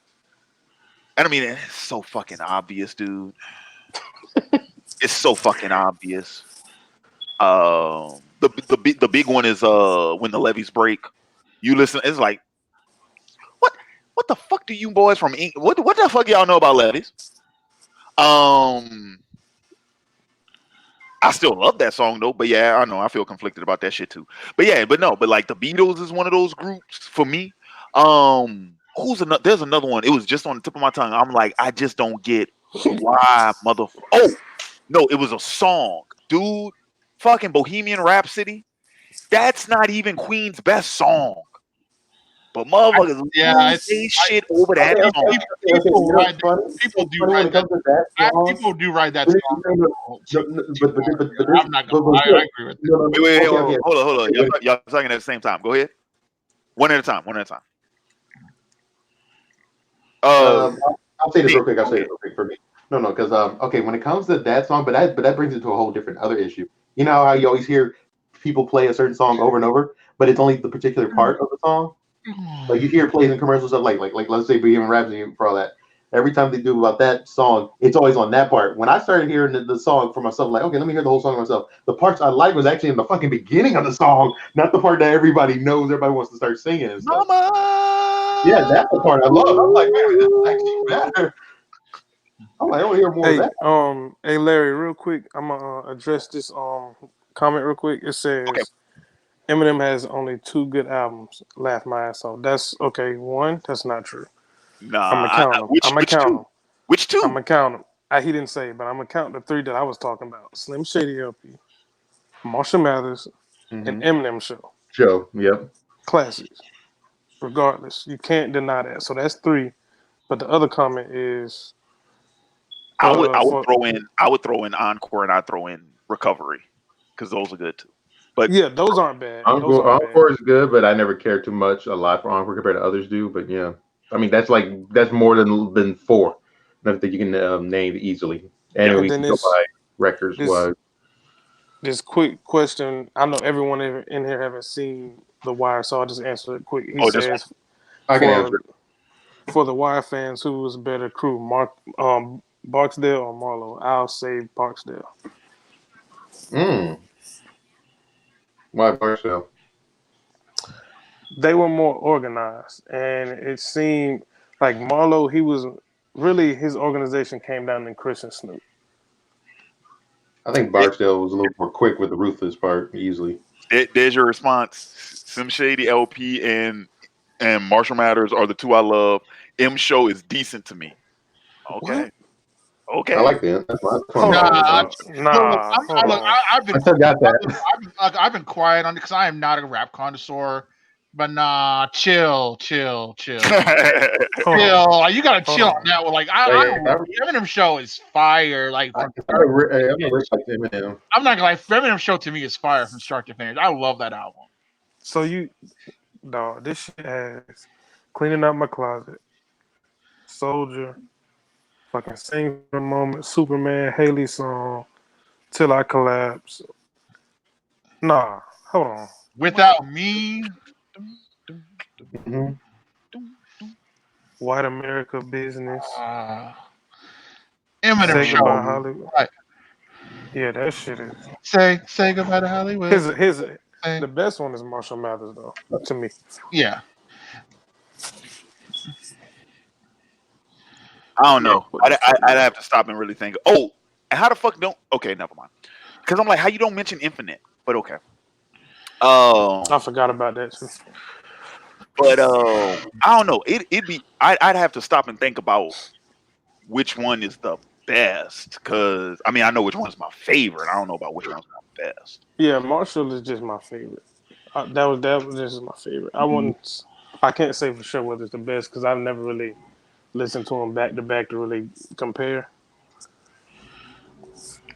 S1: And I mean, it's so fucking obvious, dude. It's so fucking obvious. The big one is when the levees break. You listen, it's like what the fuck do you boys from England? What the fuck y'all know about levees? Um, I still love that song though, but yeah, I know I feel conflicted about that shit too. But yeah, but no, but like the Beatles is one of those groups for me. Who's another? There's another one. It was just on the tip of my tongue. I'm like, I just don't get why Oh no, it was a song, dude. Fucking Bohemian Rhapsody. That's not even Queen's best song, but motherfuckers
S5: Yeah,
S1: lose they shit over that
S6: Okay,
S1: song.
S6: okay.
S5: people
S6: You know
S5: ride
S6: what's funny?
S5: people
S6: It's
S5: do
S6: funny when
S5: ride
S6: it
S5: that.
S6: comes to that song.
S5: People do ride that
S6: But
S5: song.
S6: this,
S5: I'm not
S6: but
S5: gonna lie,
S6: still,
S5: I agree with
S6: no,
S1: Wait, wait,
S6: okay, okay.
S1: hold on. Y'all talking at the same time. Go ahead. One at a time. One at a time.
S6: I'll say this
S1: Nick,
S6: real quick. I'll
S1: go
S6: say
S1: ahead.
S6: this real quick for me. No, because okay, when it comes to that song, but that brings it to a whole different other issue. You know how you always hear people play a certain song over and over, but it's only the particular part of the song. Like you hear it plays in commercials stuff like let's say Bohemian Rhapsody for all that. Every time they do about that song, it's always on that part. When I started hearing the song for myself, like, okay, let me hear the whole song myself. The parts I like was actually in the fucking beginning of the song, not the part that everybody knows, everybody wants to start singing and stuff.
S1: Mama.
S6: Yeah, that's the part I love. I'm like, man, this is actually better. I'm like, I want to hear more of
S3: Hey,
S6: that.
S3: hey Larry, real quick, I'm gonna address this comment real quick. It
S1: Okay.
S3: says Eminem has only 2 good albums. Laugh my ass off. That's okay. 1, that's not true. I'm gonna
S1: Nah.
S3: count them. I'm gonna
S1: Which
S3: count
S1: two?
S3: them.
S1: Which
S3: I'm
S1: two?
S3: gonna count them. He didn't say, but I'm gonna count the 3 that I was talking about: Slim Shady LP, Marshall Mathers, and Eminem Show.
S6: Show, yep.
S3: Classics. Regardless, you can't deny that. So that's 3. But the other comment is
S1: I would
S3: for
S1: throw in Encore and I'd throw in Recovery because those are good too. But
S3: yeah, those aren't bad. Those aren't bad.
S6: Encore is good, but I never cared too much a lot for Encore compared to others do. But yeah, I mean that's more than 4 that you can name easily. And
S1: yeah,
S3: But
S6: we
S3: then
S6: can go by records
S3: this
S6: was.
S3: this quick question. I know everyone in here haven't seen The Wire, so I'll just answer it quick. He
S1: oh, this one.
S3: says
S6: I can answer
S3: for the Wire fans, who was better crew, Barksdale or Marlowe? I'll say Barksdale.
S6: it. Why Barstow?
S3: They were more organized, and it seemed like Marlowe. He was really his organization came down to Chris and Snoop.
S6: I think
S1: It,
S6: Barksdale was a little more quick with the ruthless part, easily.
S1: there's your response. Sim Shady LP and Marshall Matters are the 2 I love. M Show is decent to me. Okay.
S3: What?
S6: I
S1: Okay.
S6: like that. That's one of
S3: Hold
S6: my
S3: on,
S6: favorite
S5: Nah,
S6: songs.
S3: bro.
S5: look,
S3: Nah, hold on.
S6: I still got that.
S5: I've been quiet on it because I am not a rap connoisseur. But nah, chill.
S3: Hold on.
S5: Chill. You gotta
S3: Hold
S5: chill on
S3: on.
S5: that one. Like
S6: Hey,
S5: Eminem Show is fire. Like
S6: I'm
S5: from
S6: not
S5: start to
S6: I'm not
S5: finish.
S6: rich like Eminem.
S5: I'm not gonna lie, Eminem Show to me is fire from start to finish. I love that album.
S3: So dog, this shit has cleaning out my closet, Soldier, fucking sing for a moment, Superman, Haley song, Till I Collapse. Nah, hold on.
S5: Without me,
S6: hmm
S3: White America Business,
S5: uh, Eminem
S3: Say Goodbye
S5: Show.
S3: Hollywood.
S5: Right.
S3: Yeah, that shit is.
S5: Say goodbye to Hollywood.
S3: His
S5: Say,
S3: the best one is Marshall Mathers though, to me.
S5: yeah.
S1: I don't know.
S3: What the fuck?
S1: I'd have to stop and really think. Oh, and how the fuck don't? Okay, never mind. Because I'm like, how you don't mention Infinite? But okay.
S3: I forgot about that too.
S1: But I don't know. It'd be. I'd have to stop and think about which one is the best because I mean I know which one's my favorite. I don't know about which one's my best.
S3: Yeah, Marshall is just my favorite. That was just my favorite. I can't say for sure whether it's the best because I've never really listened to them back to back to really compare.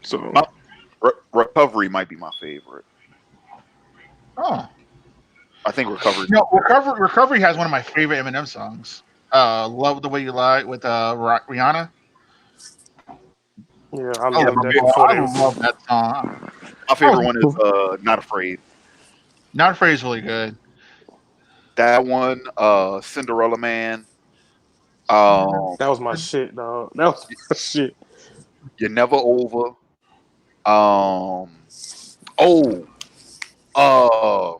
S3: So
S1: My Recovery might be my favorite.
S5: Oh,
S1: I think Recovery.
S5: no, Recovery has one of my favorite Eminem songs. Love the Way You Lie with Rihanna.
S3: yeah, I
S5: I
S1: Yeah,
S3: love
S1: my,
S3: that
S1: fa-
S3: before
S5: I
S3: they.
S5: love that song.
S1: my
S5: That was
S1: favorite one is
S5: cool.
S1: Not Afraid.
S5: Not Afraid is really good.
S1: That one, Cinderella Man. Um,
S3: That was my shit, dog. That was my shit.
S1: You're Never Over. Um, oh, uh,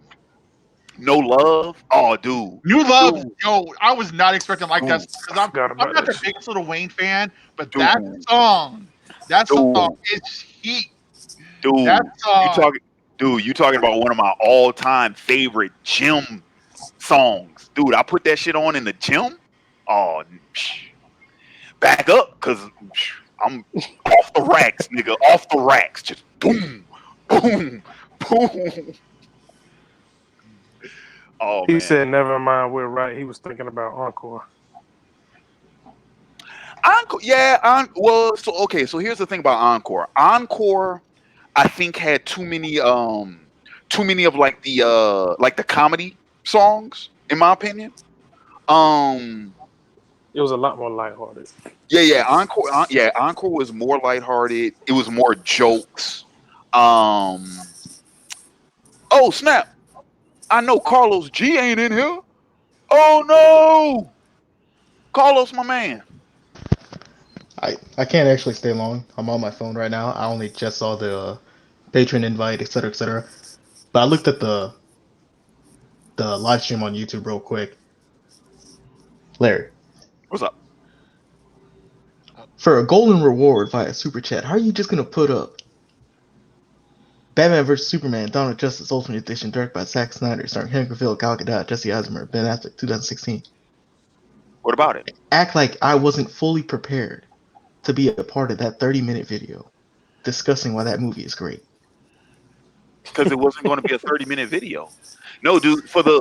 S1: No Love. Oh,
S5: New Love,
S1: dude,
S5: yo, I was not expecting like that
S1: dude,
S5: because
S3: I forgot
S5: I'm
S3: about
S5: not
S3: that
S5: the
S3: shit.
S5: biggest Little Wayne fan, but
S1: dude,
S5: that song
S1: dude,
S5: is heat. That
S1: dude. You
S5: song,
S1: talking, dude? You talking about one of my all-time favorite gym songs, dude? I put that shit on in the gym. Oh, back up, cause I'm off the racks, nigga. Off the racks, just boom, boom, boom. Oh
S3: He
S1: man,
S3: said, "Never mind, we're right." He was thinking about Encore.
S1: Encore. Yeah, well, so okay. So here's the thing about Encore. Encore, I think had too many of like the comedy songs, in my opinion. Um,
S3: It was a lot more lighthearted.
S1: yeah, Encore. Yeah, Encore was more lighthearted. It was more jokes. Um, oh snap! I know Carlos G ain't in here. Oh no, Carlos, my man.
S8: I can't actually stay long. I'm on my phone right now. I only just saw the patron invite, etc., etc. But I looked at the live stream on YouTube real quick. Larry,
S1: What's up?
S8: for a golden reward via super chat, how are you just gonna put up Batman vs Superman: Dawn of Justice Ultimate Edition, directed by Zack Snyder, starring Henry Cavill, Gal Gadot, Jesse Eisenberg, Ben Affleck, 2016?
S1: What about it?
S8: Act like I wasn't fully prepared to be a part of that 30-minute video discussing why that movie is great.
S1: Because it wasn't going to be a 30-minute video. No, dude, for the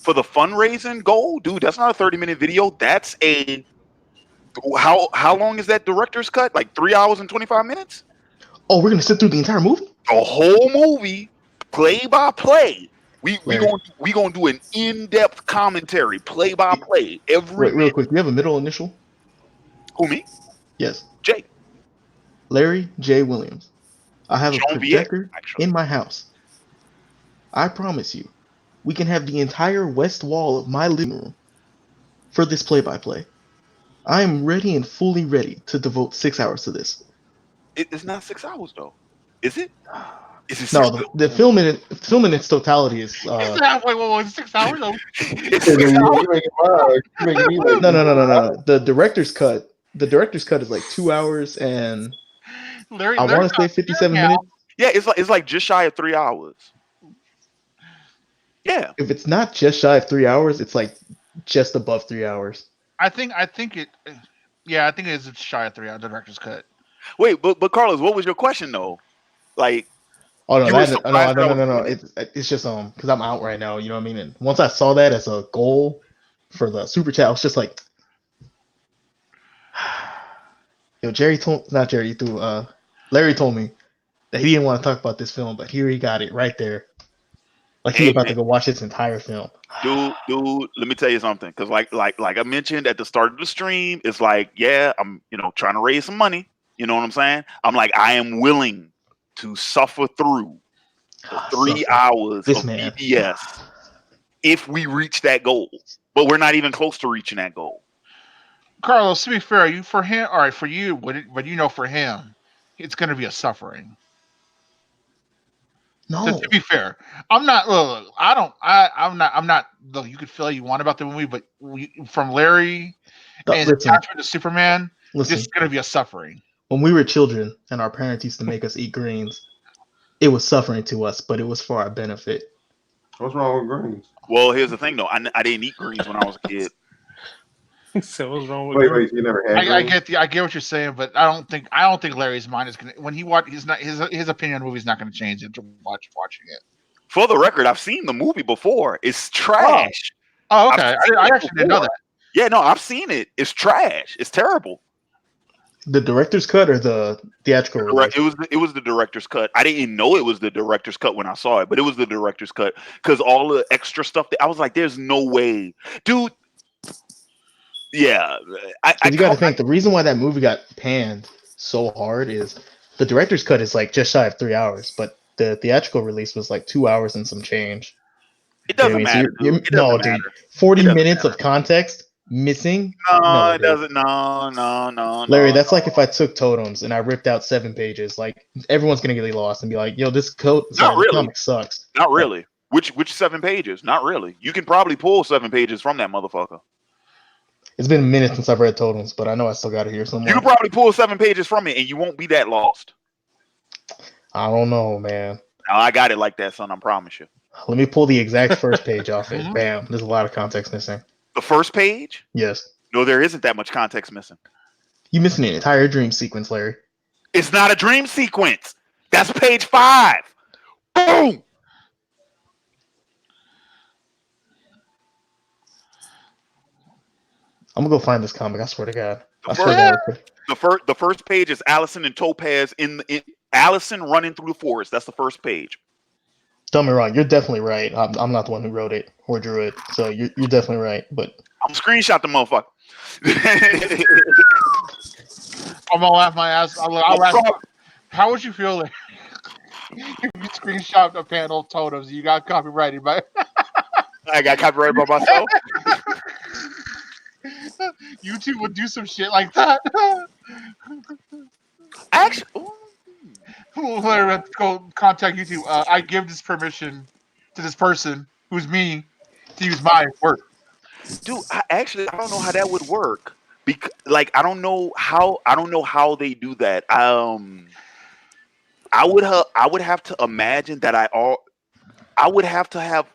S1: fundraising goal, dude, that's not a 30-minute video. That's a how long is that director's cut? Like 3 hours and 25 minutes?
S8: Oh, we're gonna sit through the entire movie,
S1: The whole movie, play by play.
S8: Larry.
S1: We gonna do an in-depth commentary, play by play, every
S8: Wait, real
S1: minute.
S8: quick. Do you have a middle initial?
S1: Who me?
S8: Yes.
S1: Jay.
S8: Larry J. Williams. I have a
S1: Jean Viet,
S8: projector
S1: actually.
S8: in my house. I promise you, we can have the entire west wall of my living room for this play-by-play. I am ready and fully ready to devote 6 hours to this.
S1: It's not 6 hours though. Is it? Is it
S8: No,
S1: 6 hours?
S8: the film in its totality is
S5: is that wait, 6 hours? Oh,
S1: It's
S6: Yeah,
S1: 6 hours.
S6: you making mine. You making me like
S8: no. The director's cut is like 2 hours and I
S5: Larry
S8: want to say
S5: got
S8: 57
S5: now.
S8: minutes.
S1: Yeah, it's like just shy of 3 hours. Yeah.
S8: If it's not just shy of 3 hours, it's like just above 3 hours.
S5: I think it. Yeah, I think it is shy of 3 hours. The director's cut.
S1: Wait, but Carlos, what was your question though? Like
S8: Oh no,
S1: you were
S8: that
S1: surprised that I was
S8: no.
S1: doing it?
S8: It's just because I'm out right now. You know what I mean? And once I saw that as a goal for the super chat, I was just like, yo, Jerry told not Jerry, threw Larry told me that he didn't want to talk about this film, but here he got it right there. Like he
S1: Hey
S8: about
S1: man,
S8: to go watch this entire film.
S1: dude, let me tell you something. Because like I mentioned at the start of the stream, it's like, yeah, I'm trying to raise some money. You know what I'm saying? I'm like, I am willing to suffer through the three
S8: Suffer.
S1: hours
S8: This
S1: of
S8: man.
S1: BBS if we reach that goal. But we're not even close to reaching that goal.
S5: Carlos, to be fair, you for him, all right, for you, but for him, it's going to be a suffering. To
S8: No.
S5: be fair, I'm not. Look, I don't. I'm not. I'm not. Look, you could feel you want about the movie, but from Larry and his
S8: Listen,
S5: attachment to Superman, this is
S8: listen.
S5: going to be a suffering.
S8: When we were children and our parents used to make us eat greens, it was suffering to us, but it was for our benefit.
S6: what's wrong with greens?
S1: Well, here's the thing though. I didn't eat greens when I was a kid.
S3: So what's wrong with
S6: Wait,
S3: dreams?
S6: you never had
S5: I
S6: dreams?
S5: get what you're saying, but I don't think Larry's mind is gonna when he watch his opinion on the movie is not gonna change after watching it.
S1: For the record, I've seen the movie before. It's
S5: Oh,
S1: trash.
S5: oh,
S1: I've
S5: okay.
S1: seen
S5: I
S1: it
S5: actually didn't know
S1: before.
S5: that.
S1: Yeah, no, I've seen it. It's trash. It's terrible.
S8: The director's cut or the theatrical release?
S1: It was the director's cut. I didn't know it was the director's cut when I saw it, but it was the director's cut because all the extra stuff that I was like, "There's no way, dude." Yeah,
S8: Because you got to think the reason why that movie got panned so hard is the director's cut is like just shy of 3 hours, but the theatrical release was like 2 hours and some change.
S1: it
S8: You know what I
S1: doesn't
S8: mean? So
S1: matter, dude. It
S8: no,
S1: doesn't
S8: dude,
S1: matter.
S8: 40
S1: It doesn't
S8: minutes
S1: matter.
S8: of context missing.
S1: No,
S8: No,
S1: it
S8: dude.
S1: doesn't. No.
S8: Larry, that's like if I took totems and I ripped out 7 pages. Like everyone's gonna get lost and be like, "Yo, this
S1: Not
S8: this
S1: really.
S8: comic sucks."
S1: Not
S8: Like,
S1: really. Which 7 pages? Not really. You can probably pull 7 pages from that motherfucker.
S8: it's been a minute since I've read totems, but I know I still got it here
S1: You
S8: somewhere.
S1: can probably pull 7 pages from it, and you won't be that lost.
S8: I don't know, man.
S1: No, I got it like that, son. I promise you.
S8: Let me pull the exact first page off it. Bam. There's a lot of context missing.
S1: The first page?
S8: Yes.
S1: No, there isn't that much context missing.
S8: You missing an entire dream sequence, Larry.
S1: It's not a dream sequence. That's page 5. Boom.
S8: I'm gonna go find this comic. I swear to God. I swear to God.
S1: The first page is Allison and Topaz in Allison running through the forest. That's the first page.
S8: Don't me wrong. You're definitely right. I'm not the one who wrote it or drew it, so you're definitely right. But
S1: I'm screenshot the motherfucker.
S5: I'm gonna laugh my ass. I'll laugh. How would you feel if you screenshot a panel of totems? You got copyrighted by.
S1: I got copyrighted by myself.
S5: YouTube would do some shit like that.
S1: Actually,
S5: Let's go contact YouTube. I give this permission to this person who's me to use my work.
S1: dude, I don't know how that would work. Because I don't know how they do that. I would have to imagine that I would have to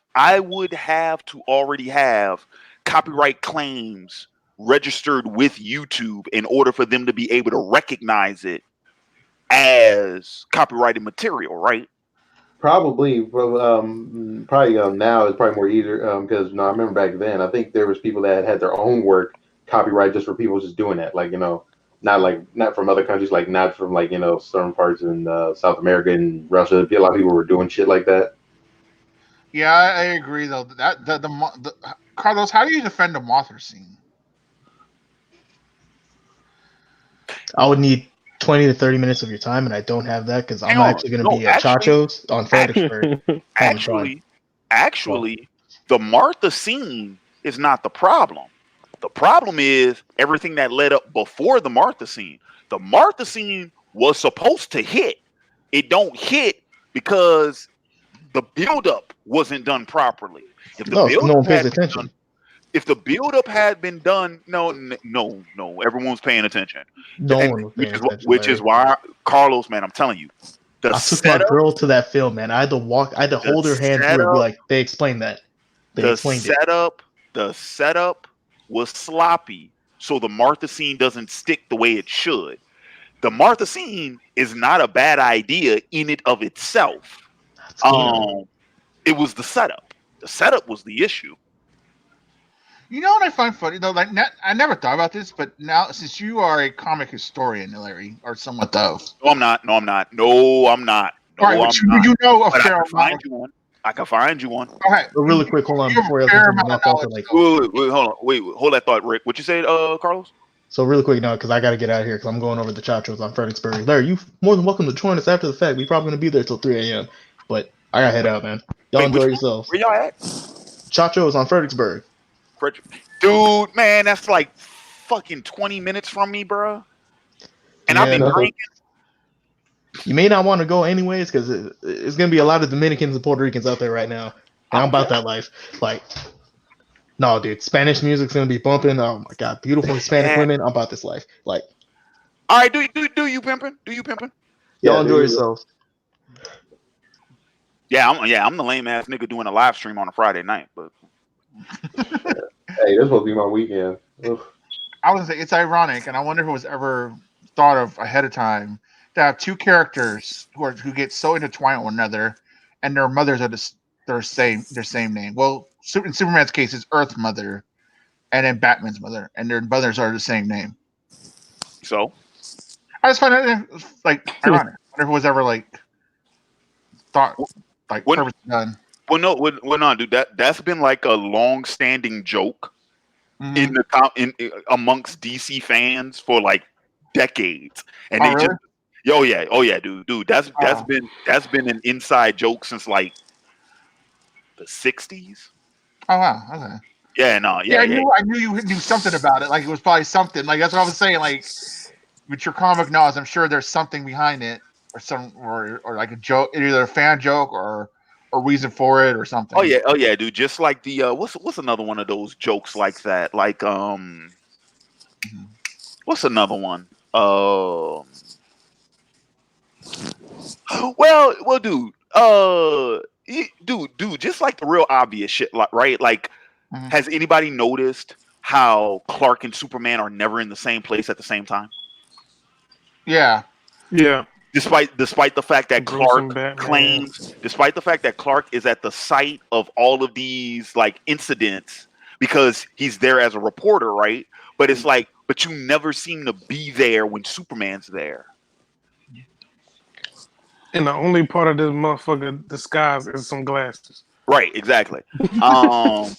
S1: already have copyright claims registered with YouTube in order for them to be able to recognize it as copyrighted material, right?
S6: Probably now it's probably more easier because I remember back then I think there was people that had their own work copyright just for people just doing that, not from other countries, not from certain parts in South America and Russia. A lot of people were doing shit like that.
S5: Yeah, I agree though. That the Carlos, how do you defend the Mothra scene?
S8: I would need 20 to 30 minutes of your time, and I don't have that because I'm actually going to be at Chacho's on Fredericksburg.
S1: Actually, the Martha scene is not the problem. The problem is everything that led up before the Martha scene. The Martha scene was supposed to hit. It don't hit because the buildup wasn't done properly. If
S8: no one pays attention.
S1: If the buildup had been done, no, everyone's paying attention.
S8: No one was paying attention.
S1: Which is why, Carlos, man, I'm telling you,
S8: I took my girl to that film, man. I had to hold her hand through it. Be like, they explained that. The
S1: setup was sloppy, so the Martha scene doesn't stick the way it should. The Martha scene is not a bad idea in it of itself. It was the setup. The setup was the issue.
S5: You know what I find funny though? I never thought about this, but now since you are a comic historian, Larry, or somewhat though.
S1: No, I'm not.
S5: All right, but you know a fair amount.
S1: I can find you one.
S5: All right.
S8: But really quick, hold on before I
S1: wait, hold that thought, Rick. What you said, Carlos?
S8: So really quick now, because I got to get out of here because I'm going over to Chacho's on Fredericksburg. Larry, you more than welcome to join us after the fact. We're probably going to be there till 3 a.m. But I got to head out, man. Y'all enjoy yourselves.
S1: Where y'all at?
S8: Chacho's on Fredericksburg.
S1: Dude, man, that's like fucking 20 minutes from me, bro. And I've been drinking.
S8: You may not want to go anyways because it's going to be a lot of Dominicans and Puerto Ricans out there right now. And I'm about that life. No, dude, Spanish music's going to be bumping. Oh, my God. Beautiful Hispanic women. I'm about this life. All
S1: right, do you pimping? Do you pimping?
S8: Y'all enjoy yourselves.
S1: Yeah, I'm the lame ass nigga doing a live stream on a Friday night, but
S6: hey, this supposed to be my weekend. Ugh.
S5: I was gonna say it's ironic, and I wonder if it was ever thought of ahead of time to have two characters who get so intertwined with one another, and their mothers are their same name. Well, in Superman's case, it's Earth Mother, and then Batman's mother, and their mothers are the same name.
S1: So
S5: I just find it like ironic. I wonder if it was ever like thought, like
S1: when
S5: purposely done.
S1: no, dude. That's been like a long-standing joke in
S5: Mm-hmm.
S1: the amongst DC fans for like decades, and
S5: Oh
S1: they just
S5: really?
S1: oh yeah, dude. That's
S5: Oh,
S1: been an inside joke since like the '60s.
S5: oh wow. Okay.
S1: Yeah, no,
S5: Yeah,
S1: yeah, yeah.
S5: I knew you knew something about it. Like it was probably something. Like that's what I was saying. Like with your comic knowledge, I'm sure there's something behind it, or like a joke, either a fan joke or a reason for it or something.
S1: Oh yeah, dude. Just like the what's another one of those jokes like that? Like
S5: Mhm.
S1: what's another one? Well, dude. Dude. Just like the real obvious shit, like right? Like,
S5: Mhm.
S1: has anybody noticed how Clark and Superman are never in the same place at the same time?
S5: Yeah.
S3: Yeah,
S1: Despite the fact that
S3: Bruce and
S1: Clark
S3: Batman.
S1: claims, despite the fact that Clark is at the site of all of these like incidents because he's there as a reporter, right? But it's like, but you never seem to be there when Superman's there.
S3: And the only part of this motherfucker disguise is some glasses.
S1: Right, exactly. Um,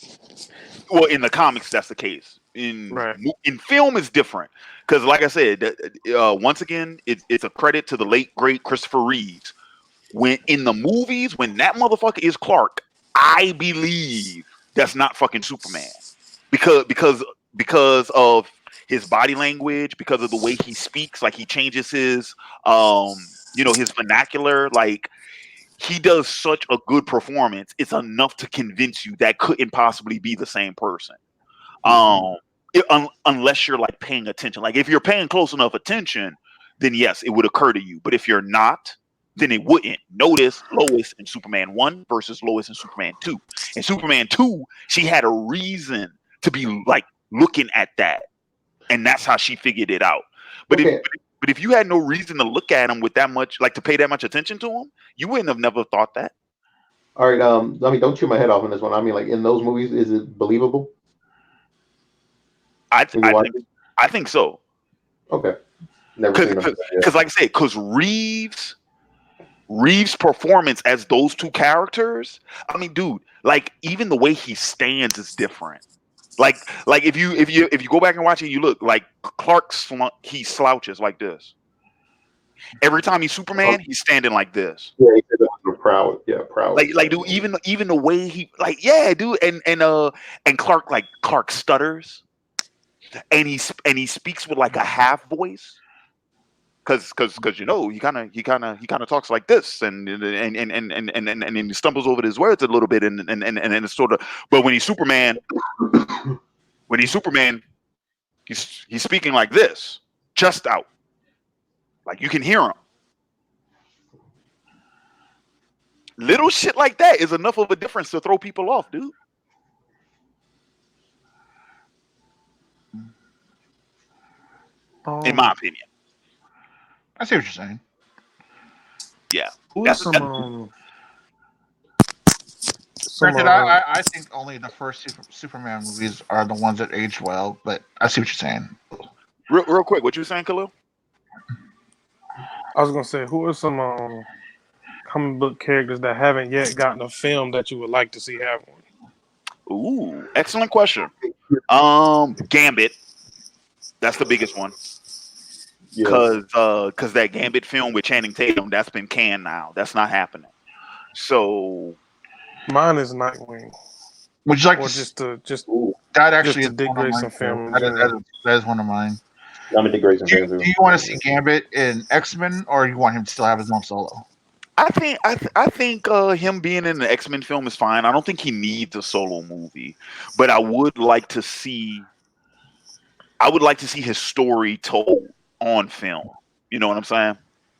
S1: well, in the comics, that's the case.
S3: Right.
S1: In film, it's different because, like I said, once again, it's a credit to the late great Christopher Reeves. When in the movies, when that motherfucker is Clark, I believe that's not fucking Superman because of his body language, because of the way he speaks, like he changes his his vernacular, like he does such a good performance. It's enough to convince you that couldn't possibly be the same person. Unless you're like paying attention. Like if you're paying close enough attention, then yes, it would occur to you. But if you're not, then it wouldn't. Notice Lois in Superman 1 versus Lois in Superman 2. In Superman 2, she had a reason to be like looking at that. And that's how she figured it out. But
S6: Okay.
S1: if you had no reason to look at him with that much, like to pay that much attention to him, you wouldn't have never thought that.
S6: All right. I mean, don't chew my head off on this one. I mean, like in those movies, is it believable
S1: I
S6: when you watch
S1: think
S6: it?
S1: I think so.
S6: Okay. Never seen them. Yeah.
S1: Because like I said, because Reeves' performance as those two characters, I mean, dude, like even the way he stands is different. Like if you go back and watch it, you look like he slouches like this. Every time he's
S6: Oh,
S1: Superman, he's standing like this.
S6: yeah, he said that was proud. Yeah, proud.
S1: Like dude, even the way he like yeah, dude, and Clark stutters and he speaks with like a half voice. Because he kind of talks like this and he stumbles over his words a little bit and it's sort of but when he's Superman he's speaking like this just out like you can hear him little shit like that is enough of a difference to throw people off, dude. In my opinion,
S5: I see what you're saying.
S1: yeah.
S3: Who's
S1: That's
S3: some
S5: Granted, I think only the first Superman movies are the ones that age well, but I see what you're saying.
S1: real quick. What you saying, Khalil?
S3: I was gonna say, who are some comic book characters that haven't yet gotten a film that you would like to see have one?
S1: Ooh, excellent question. Gambit. That's the biggest one.
S6: Yeah.
S1: Cause that Gambit film with Channing Tatum, that's been canned now. That's not happening. So
S3: Mine is Nightwing,
S5: Would you like
S3: or
S5: to?
S3: just
S6: Ooh,
S5: That
S3: just
S5: actually
S3: to
S5: is
S3: Dick
S5: one of
S3: Grayson
S5: mine.
S3: film in
S5: That is, that,
S3: general.
S5: is, that is one of mine.
S6: I'm a Dick Grayson fan
S5: Do
S6: too.
S5: you want to see Gambit in X-Men, or you want him to still have his own solo?
S1: I think him being in the X-Men film is fine. I don't think he needs a solo movie, but I would like to see his story told on film. You know what I'm saying?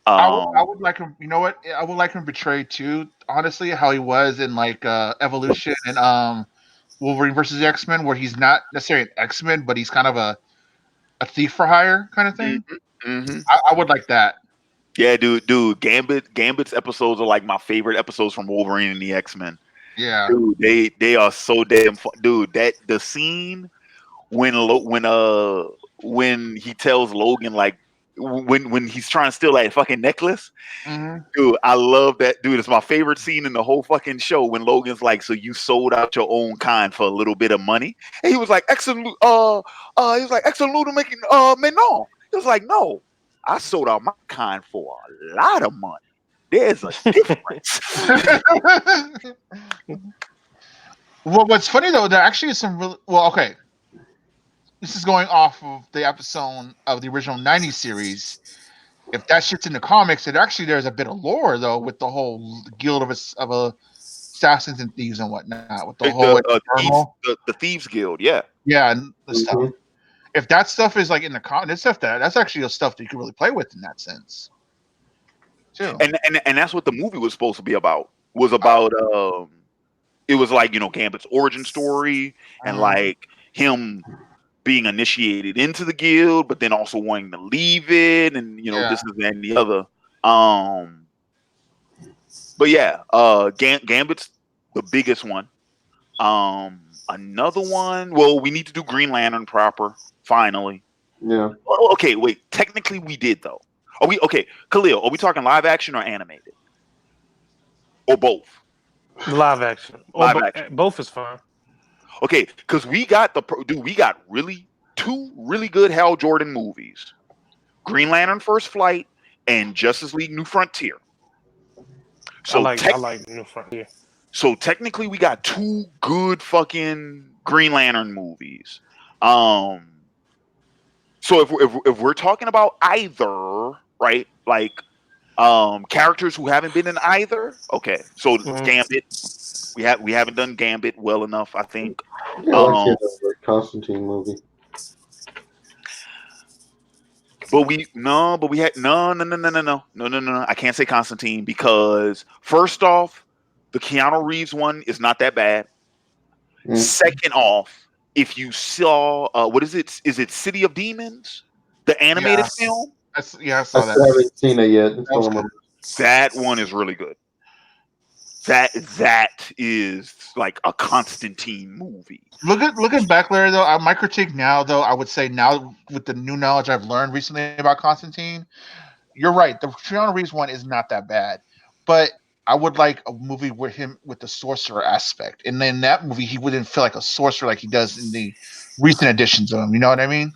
S5: I
S1: Um,
S5: would like him. You know what? I would like him betrayed too. Honestly, how he was in like Evolution and Wolverine versus X Men, where he's not necessarily an X Men, but he's kind of a thief for hire kind of thing.
S1: Hmm.
S5: I would like that.
S1: Yeah, dude. Gambit's episodes are like my favorite episodes from Wolverine and the X-Men.
S5: Yeah.
S1: Dude, they are so damn fun. Dude, that the scene when when he tells Logan like when he's trying to steal that fucking necklace.
S5: Hmm.
S1: Dude, I love that. Dude, it's my favorite scene in the whole fucking show when Logan's like, "So you sold out your own kind for a little bit of money?" And he was like, "Excellent, he was like, excellent, making, mais non." He was like, "No, I sold out my kind for a lot of money. There's a difference."
S5: Well, what's funny though, there actually is some really okay. This is going off of the episode of the original '90s series. If that shit's in the comics, there's a bit of lore though with the whole guild of assassins and thieves and whatnot with the whole
S1: The Thieves Guild, yeah.
S5: and the stuff. If that stuff is like in the comics, that's actually the stuff that you can really play with in that sense, too.
S1: And that's what the movie was supposed to be about. Was about it was like Gambit's origin story and like him being initiated into the guild, but then also wanting to leave it, and this is and the other. But yeah, Gambit's the biggest one. Another one. Well, we need to do Green Lantern proper. Finally.
S6: Yeah.
S1: Oh, okay, wait. Technically, we did though. Are we okay, Khalil? Are we talking live action or animated, or both?
S3: Live action.
S1: Live action.
S3: Both is fine.
S1: Okay, because we got we got two really good Hal Jordan movies: Green Lantern First Flight and Justice League New Frontier. So
S3: I like New Frontier.
S1: So technically, we got two good fucking Green Lantern movies. So if we're talking about either, right, like characters who haven't been in either, okay. So Gambit, we haven't done Gambit well enough, I think.
S6: Yeah, I like the Constantine movie.
S1: But we had no. I can't say Constantine because first off, the Keanu Reeves one is not that bad. Second off, if you saw what is it? Is it City of Demons, the animated film?
S5: I saw that.
S6: I haven't seen it yet.
S1: That one is really good. That is like a Constantine movie.
S5: Looking back, Larry, though, my critique now, though, I would say now with the new knowledge I've learned recently about Constantine, you're right. The Keanu Reeves one is not that bad, but I would like a movie with him with the sorcerer aspect, and then that movie he wouldn't feel like a sorcerer like he does in the recent editions of him. You know what I mean?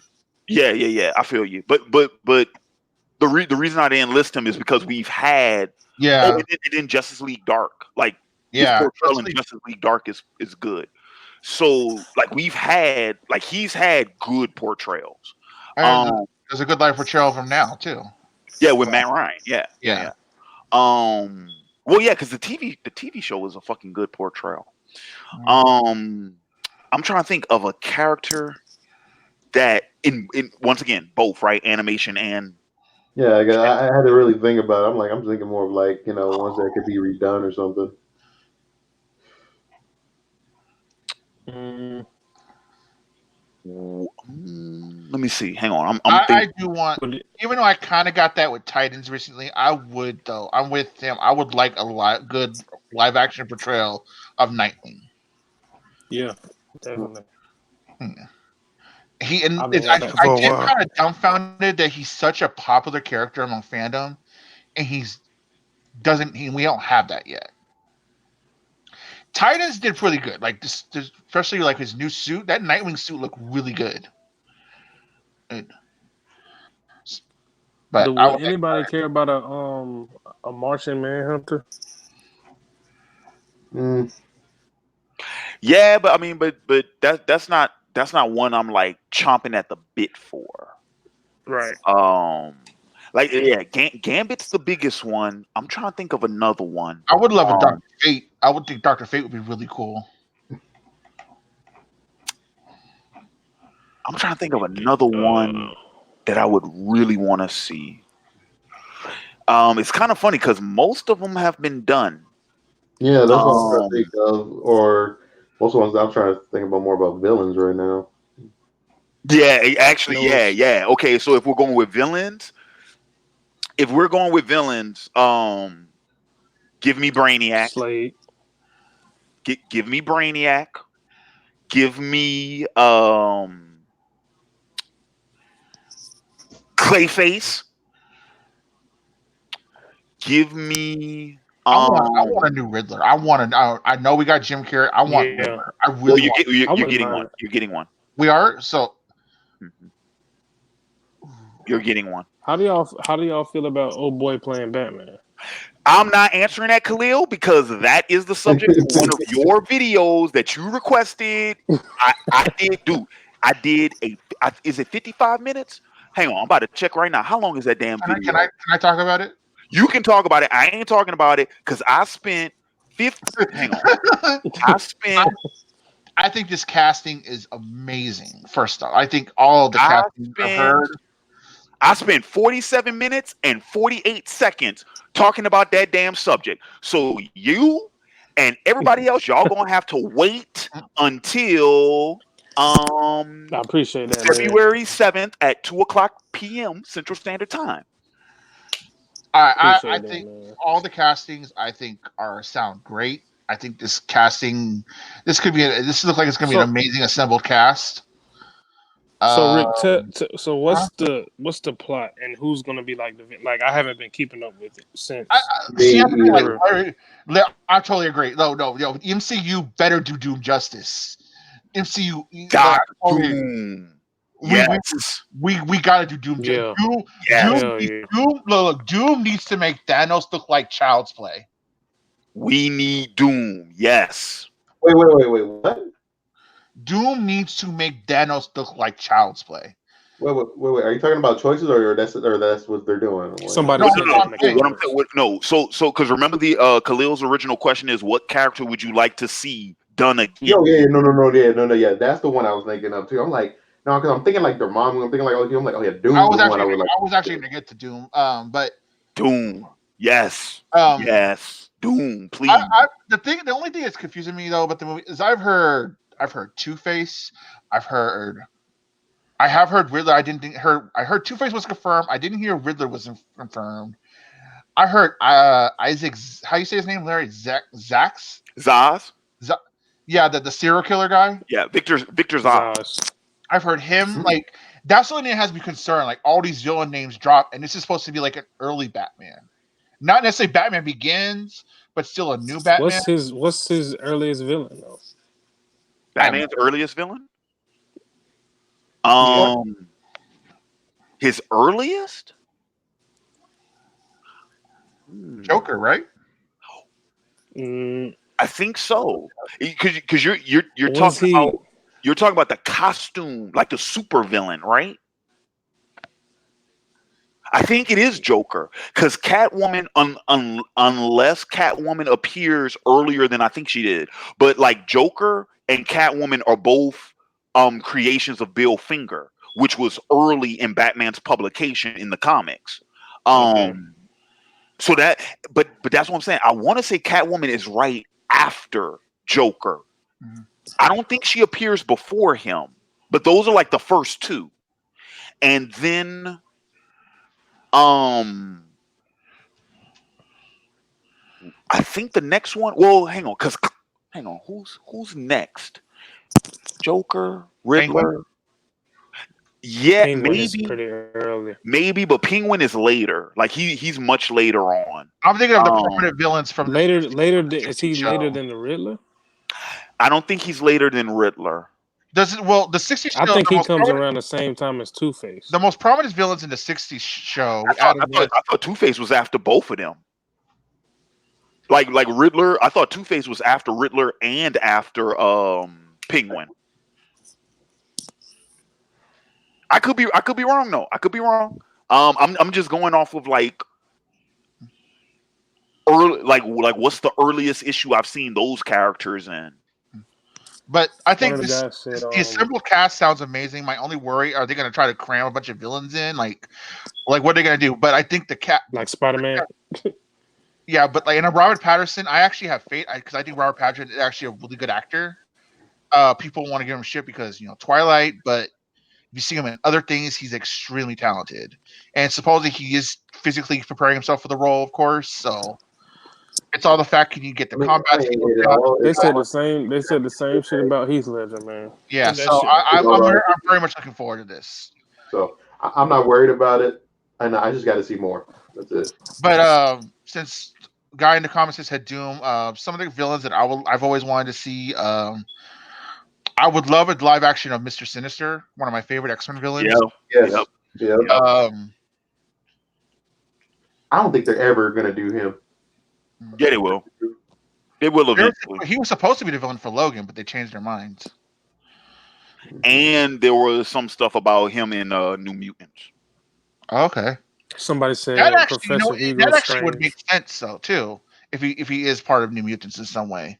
S1: Yeah. I feel you, but the reason I didn't list him is because we've had and then Justice League Dark, like his portrayal in Justice League Dark is good. So like he's had good portrayals.
S5: There's a good life portrayal of him now too.
S1: Yeah, with Matt Ryan. Yeah. Well, yeah, because the TV show was a fucking good portrayal. I'm trying to think of a character that in once again both right animation and
S6: I had to really think about it. I'm thinking more of like ones that could be redone or something.
S1: Let me see. Hang on.
S5: I do want, even though I kind of got that with Titans recently, I'm with him. I would like a good live action portrayal of Nightwing.
S3: Yeah, definitely.
S5: I did kind of dumbfounded that he's such a popular character among fandom, and we don't have that yet. Titans did pretty good, like this, especially like his new suit. That Nightwing suit looked really good. But
S3: would anybody care about a Martian Manhunter?
S1: Yeah, but I mean, but that's not one I'm like chomping at the bit for.
S3: Right.
S1: Gambit's the biggest one. I'm trying to think of another one.
S5: I would love a Dr. Fate. I would think Dr. Fate would be really cool.
S1: I'm trying to think of another one that I would really want to see. It's kind of funny because most of them have been done.
S6: Yeah, that's what I'm trying to think of. Or most ones I'm trying to think about more about villains right now.
S1: Yeah,
S3: And
S1: actually,
S3: it
S1: yeah,
S3: was
S1: yeah. Okay, so if we're going with villains, give me Brainiac.
S3: Slade.
S1: Give me Brainiac. Give me Clayface. Give me
S5: I want a new Riddler. I know we got Jim Carrey. I want
S3: Yeah,
S5: Riddler. I
S1: well,
S5: really want.
S3: I
S1: you're
S3: wouldn't
S1: getting
S3: mind
S1: one.
S3: it.
S1: You're getting one.
S5: We are so.
S1: Mhm. You're getting one.
S3: How do y'all feel about old boy playing Batman?
S1: I'm not answering that, Khalil, because that is the subject of one of your videos that you requested. I did do. I did is it 55 minutes? Hang on, I'm about to check right now. How long is that damn video?
S5: Can I talk about it?
S1: You can talk about it. I ain't talking about it because I spent 50. Hang on. I spent
S5: I think this casting is amazing. First off, I think all of the
S1: I
S5: casting I've
S1: spent
S5: heard.
S1: I spent 47 minutes and 48 seconds talking about that damn subject. So you and everybody else, y'all gonna have to wait until
S3: I appreciate that, man.
S1: February 7th at 2 o'clock p.m. Central Standard Time.
S5: I
S3: Appreciate that,
S5: think
S3: man.
S5: all the castings I think are sound great. I think this casting, this looks like it's gonna be an
S3: So
S5: amazing assembled cast.
S3: so
S5: Uh,
S3: Rick, so
S5: huh?
S3: what's the plot and who's gonna be like like I haven't been keeping up with it
S5: I,
S3: since
S5: see,
S6: Me
S5: I'm thinking, like,
S6: either.
S3: whatever.
S5: I totally agree. No, MCU better do Doom justice. MCU, like,
S1: Doc
S5: I totally,
S1: Doom.
S5: we we
S1: Yes.
S5: we got to do Doom.
S3: Yeah,
S1: Yes.
S3: hell yeah.
S5: Doom needs to make Thanos look like child's play.
S1: We need Doom. Yes.
S6: Wait. What?
S5: Doom needs to make Thanos look like child's play.
S6: Wait. Are you talking about choices, or that's what they're doing? What?
S5: No,
S3: Somebody
S1: What,
S3: said
S1: no,
S3: that
S1: no.
S3: in the
S1: What I'm
S3: comments.
S1: saying, so because remember the Khalil's original question is what character would you like to see done again?
S6: Yeah. That's the one I was thinking of too. I'm like, no, because I'm thinking like Dormammu. I'm thinking like, oh yeah, Doom's the one I would like.
S5: I was actually gonna get to Doom. But
S1: Doom. Yes.
S5: um,
S1: Yes. Doom, please.
S5: the only thing that's confusing me though about the movie is I've heard Two Face, I have heard Riddler. I heard Two Face was confirmed. I didn't hear Riddler was confirmed. I heard Isaac. How you say his name, Larry? Zax.
S1: Zaz.
S5: Z- yeah, the serial killer guy.
S1: Yeah. Victor Zaz.
S3: Zaz.
S5: I've heard him. Like, that's the only thing that has me concerned. Like, all these villain names drop, and this is supposed to be like an early Batman, not necessarily Batman Begins, but still a new Batman.
S3: What's his earliest villain though?
S5: I have no.
S1: Batman's earliest villain.
S3: Yeah.
S1: Um, his earliest. Hmm,
S5: Joker, right?
S3: Mm,
S1: I think so. Because you're
S3: was
S1: talking
S3: he?
S1: about the costume, like the super villain, right? I think it is Joker because Catwoman, unless Catwoman appears earlier than I think she did, but like Joker and Catwoman are both creations of Bill Finger, which was early in Batman's publication in the comics.
S3: Okay.
S1: Um, so that, but that's what I'm saying. I want to say Catwoman is right after Joker.
S5: Mhm.
S1: I don't think she appears before him, but those are like the first two, and then um. I think the next one. Well, hang on. Who's next? Joker,
S5: Penguin.
S1: Riddler. Yeah,
S3: Penguin is pretty early.
S1: maybe, but Penguin is later. Like he's much later on.
S5: I'm thinking of the
S1: Um,
S5: prominent villains from
S3: Is
S5: the
S3: he later
S5: show.
S3: than the Riddler?
S1: I don't think he's later than Riddler.
S5: The 60s
S3: I
S5: show,
S3: think he comes around the same time as Two Face.
S5: the most prominent villains in the 60s show.
S1: I thought Two Face was after both of them. Like Riddler. I thought Two Face was after Riddler and after Penguin. I could be wrong though. I could be wrong. I'm just going off of like early, like what's the earliest issue I've seen those characters in?
S5: But I
S3: One
S5: think
S3: of the guys said,
S5: the assembled cast sounds amazing. My only worry, are they going to try to cram a bunch of villains in? Like what are they going to do? But I think
S3: like Spider-Man.
S5: Yeah, but like, and Robert Patterson, I actually have faith because I think Robert Patterson is actually a really good actor. People want to give him shit because Twilight, but If you see him in other things, he's extremely talented. And supposedly he is physically preparing himself for the role, of course. So it's all the fact can you get the combat skills down.
S3: They said the same. They said the same shit about Heath Ledger, man.
S5: Yeah,
S3: That
S5: so
S3: shit-
S5: I'm very much looking forward to this.
S6: So I'm not worried about it, and I just got to see more. That's it.
S5: But since guy in the comments has had Doom, some of the villains that I've always wanted to see. I would love a live action of Mr. Sinister, one of my favorite X-Men villains.
S6: Yes. Yep.
S5: I
S6: don't think they're ever gonna do him.
S1: Yeah, they will. They will eventually.
S5: He was supposed to be the villain for Logan, but they changed their minds.
S1: And there was some stuff about him in New Mutants.
S5: Okay.
S3: Somebody said
S5: That actually,
S3: Professor Hugo
S5: that actually
S3: Strange.
S5: would make sense, though, too. If he is part of New Mutants in some way,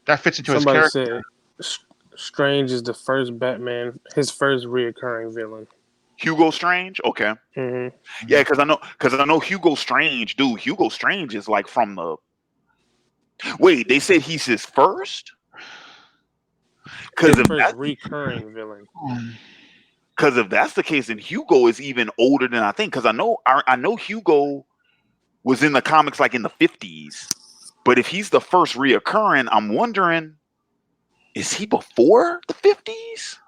S5: that fits into
S3: Somebody
S5: his character.
S3: said Strange is the first Batman, his first reoccurring villain.
S1: Hugo Strange, okay.
S3: Mm-hmm.
S1: Yeah, because I know Hugo Strange, dude. Hugo Strange is like from the. Wait, they said he's his first. Because
S3: his first recurring villain.
S1: Because if that's the case, then Hugo is even older than I think. Because I know Hugo was in the comics like in the 50s, but if he's the first reoccurring, I'm wondering, is he before the 50s?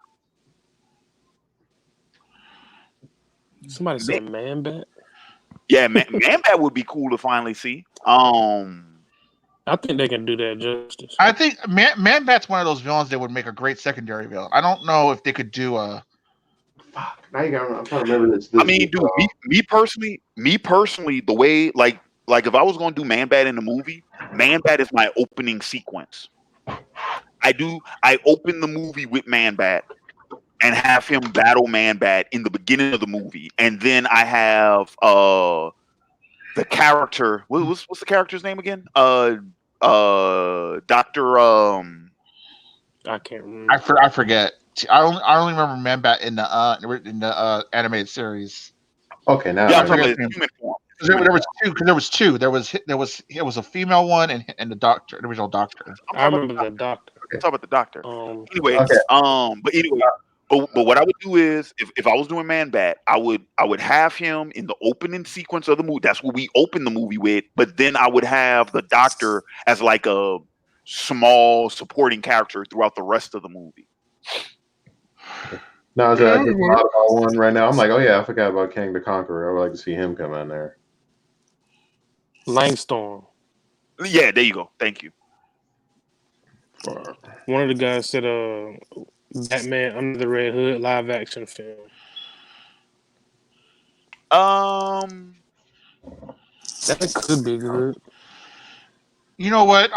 S3: Somebody said Man-Bat.
S1: Yeah, Man-Bat would be cool to finally see.
S3: I think they can do that justice.
S5: I think Man-Bat's one of those villains that would make a great secondary villain. I don't know if they could do a.
S6: Fuck. Now you got. I'm trying to remember this.
S1: I mean, dude, me personally, the way like if I was gonna do Man-Bat in the movie, Man-Bat is my opening sequence. I open the movie with Man-Bat and have him battle Man-Bat in the beginning of the movie, and then I have the character. What's the character's name again? Doctor.
S3: I can't remember.
S5: I forget. I only remember Man-Bat in the animated series.
S6: Okay, now
S1: yeah, I'm talking about human form.
S5: There was two. There was a female one and the doctor, the original doctor.
S3: I remember the doctor.
S1: I'm talking about the doctor. Anyway,
S6: okay.
S1: but anyway, but what I would do is if I was doing Man-Bat, I would have him in the opening sequence of the movie. That's what we open the movie with. But then I would have the doctor as like a small supporting character throughout the rest of the movie.
S6: No, I just thought about one right now. I'm like, oh yeah, I forgot about King the Conqueror. I would like to see him come in there.
S3: Langstorm.
S1: Yeah, there you go. Thank you.
S3: One of the guys said, Batman Under the Red Hood live action film. That could be good.
S5: You know what?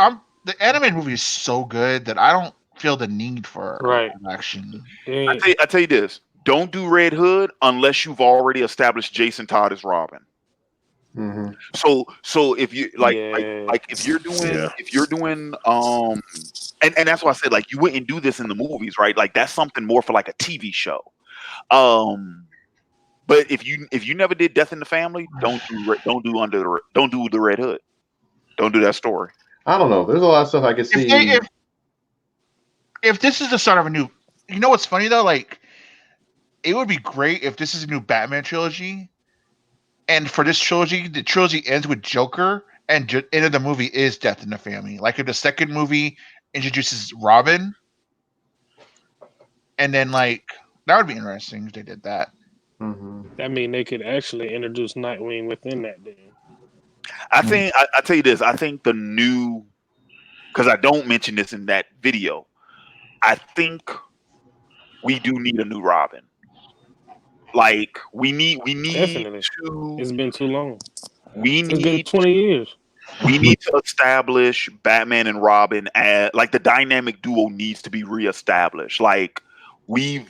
S5: The animated movie is so good that I don't feel the need for live action.
S1: I tell you this: don't do Red Hood unless you've already established Jason Todd as Robin.
S6: Mm-hmm.
S1: So if you like if you're doing and that's why I said like you wouldn't do this in the movies, right? Like that's something more for like a TV show. But if you never did Death in the Family, don't do the Red Hood. Don't do that story.
S6: I don't know. There's a lot of stuff I can see.
S5: If this is the start of a new, you know what's funny though? Like, it would be great if this is a new Batman trilogy, and for this trilogy, the trilogy ends with Joker, and end of the movie is Death in the Family. Like if the second movie introduces Robin, and then like that would be interesting if they did that.
S6: Mm-hmm.
S3: That mean they could actually introduce Nightwing within that. Then
S1: I think I tell you this. I think the new, because I don't mention this in that video. I think we do need a new Robin. Like we need
S3: definitely. It's been too long.
S1: It's
S3: been 20 years.
S1: We need to establish Batman and Robin as like the dynamic duo needs to be reestablished. Like we've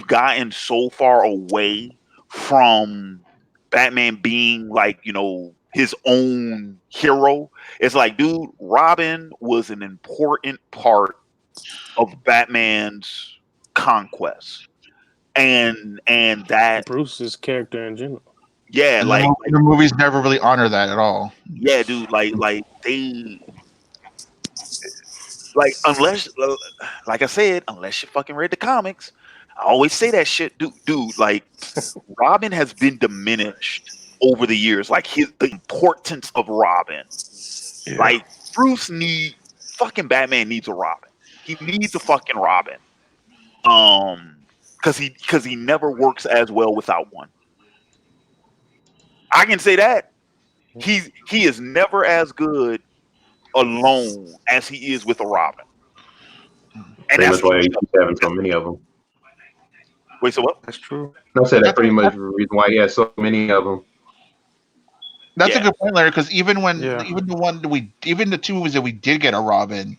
S1: gotten so far away from Batman being like, you know, his own hero. It's like, dude, Robin was an important part of Batman's conquest, and that
S3: Bruce's character in general.
S1: Yeah,
S5: and
S1: like
S5: the movies never really honor that at all.
S1: Yeah, dude, like they like unless like I said, unless you fucking read the comics, I always say that shit, dude. Like, Robin has been diminished over the years. Like the importance of Robin.
S3: Yeah.
S1: Like fucking Batman needs a Robin. He needs a fucking Robin. Because he never works as well without one. I can say that he is never as good alone as he is with a Robin. And
S6: Pretty
S1: that's
S6: much why he keeps having so many of them.
S1: wait. So what?
S3: That's true.
S6: I said that's pretty much the reason why he has so many of them.
S5: That's
S1: Yeah.
S5: a good point, Larry. Because even
S3: Yeah.
S5: the two movies that we did get a Robin,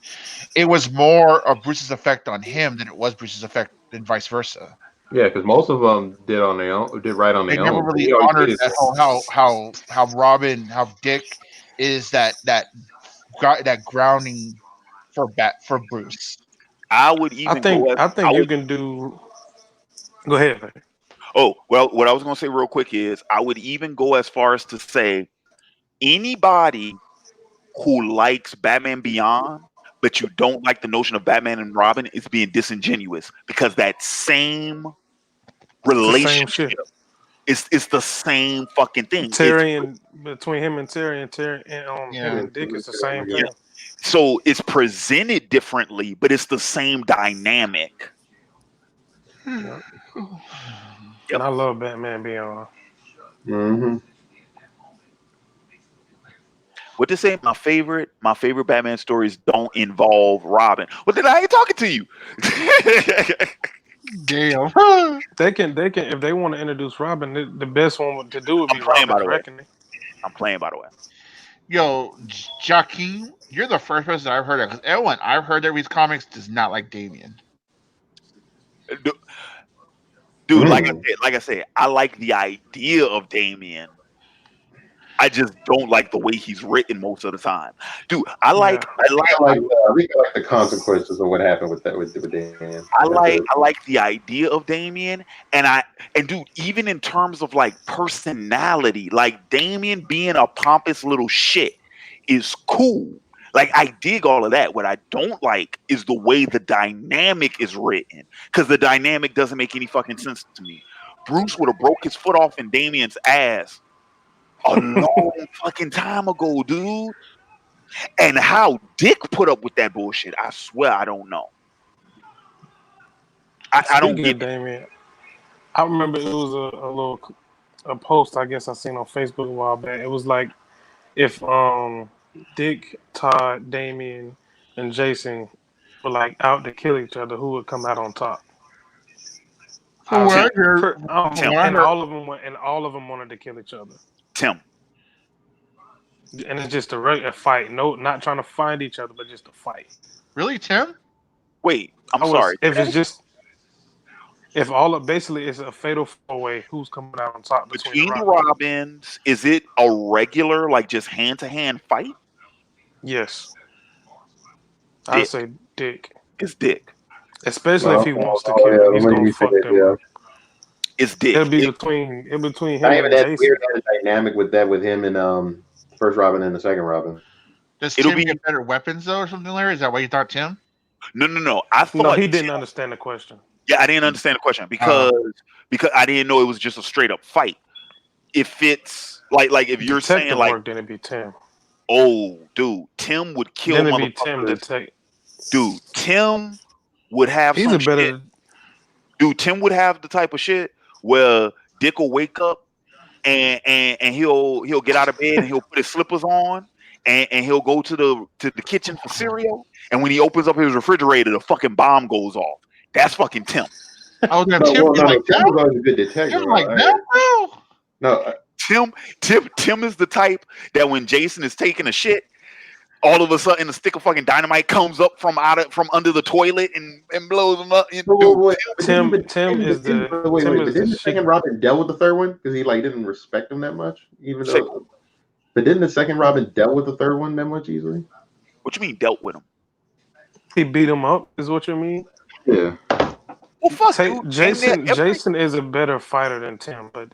S5: it was more of Bruce's effect on him than it was Bruce's effect, and vice versa.
S6: Yeah, because most of them did on their own, did right on
S5: They
S6: their
S5: never
S6: own.
S5: really
S6: He always
S5: honored
S6: did
S5: that how Robin, how Dick is that grounding for Bruce.
S1: I would even go as
S3: I think you can do. Go ahead, man.
S1: oh well. What I was gonna say real quick is I would even go as far as to say anybody who likes Batman Beyond, but you don't like the notion of Batman and Robin is being disingenuous because that same
S3: It's the same
S1: relationship
S3: shit.
S1: is the same fucking thing.
S3: Terry and between him and Terry and him
S5: Yeah.
S3: and Dick, it's the same
S6: Yeah.
S3: thing.
S1: So it's presented differently, but it's the same dynamic.
S3: Yep.
S1: Yep.
S3: And I love Batman Beyond.
S6: Mm-hmm.
S1: What to say? My favorite Batman stories don't involve Robin. Well, then I ain't talking to you.
S5: Damn.
S3: They can if they want to introduce Robin, the best one to do would be
S1: I'm playing, by
S3: Robin's
S1: the way.
S3: Reckoning.
S1: I'm playing, by the way.
S5: Yo, Joaquin, you're the first person I've heard of. Because everyone I've heard that reads comics does not like Damian.
S1: Dude, like I said, I like the idea of Damien. I just don't like the way he's written most of the time. Dude, I like
S6: I think I like the consequences of what happened with Dan.
S1: I like the idea of Damien, and dude, even in terms of like personality, like Damien being a pompous little shit is cool. Like I dig all of that. What I don't like is the way the dynamic is written, because the dynamic doesn't make any fucking sense to me. Bruce would have broke his foot off in Damien's ass a long fucking time ago, dude. And how Dick put up with that bullshit, I swear I don't know. I don't
S3: Speaking
S1: get
S3: of Damien, I remember it was a post I guess I seen on Facebook a while back. It was like if Dick, Todd, Damien, and Jason were like out to kill each other, who would come out on top?
S5: From what I heard,
S3: And all of them wanted to kill each other.
S1: Tim.
S3: And it's just a fight. No, not trying to find each other, but just a fight.
S5: Really, Tim?
S1: Wait, I'm sorry.
S3: Basically it's a fatal four-way. Who's coming out on top
S1: Between the Robins? Is it a regular, like just hand-to-hand fight?
S3: Yes. I say Dick.
S1: It's Dick.
S3: Especially if he wants to kill. He's gonna fuck them.
S6: Yeah.
S1: It's Dick.
S3: It'll be between him
S6: Not even
S3: and
S6: that
S3: Jason.
S6: weird dynamic with him and first Robin and the second Robin.
S5: Does Tim get better weapons though, or something, Larry? Is that why you thought Tim?
S1: No. I thought
S3: he didn't understand the question.
S1: Yeah, I didn't understand the question because I didn't know it was just a straight up fight. If it's like if you're saying like,
S3: work, then it'd be Tim.
S1: Oh, dude, Tim would kill.
S3: Then it'd be Tim to take.
S1: Dude, Tim would have.
S3: He's a better.
S1: Dude, Tim would have the type of shit where Dick will wake up and he'll get out of bed and he'll put his slippers on and he'll go to the kitchen for cereal, and when he opens up his refrigerator, the fucking bomb goes off. That's fucking Tim.
S5: Oh, Tim was
S6: always a good detective.
S5: Tim like that, bro?
S6: No,
S1: Tim is the type that when Jason is taking a shit, all of a sudden a stick of fucking dynamite comes up from under the toilet and blows him up.
S3: Tim is the.
S6: Didn't the second Robin dealt with the third one because he didn't respect him that much, even though. But didn't the second Robin dealt with the third one that much easily?
S1: What you mean dealt with him?
S3: He beat him up, is what you mean?
S6: Yeah.
S1: Well, fuck,
S3: Jason is a better fighter than Tim, but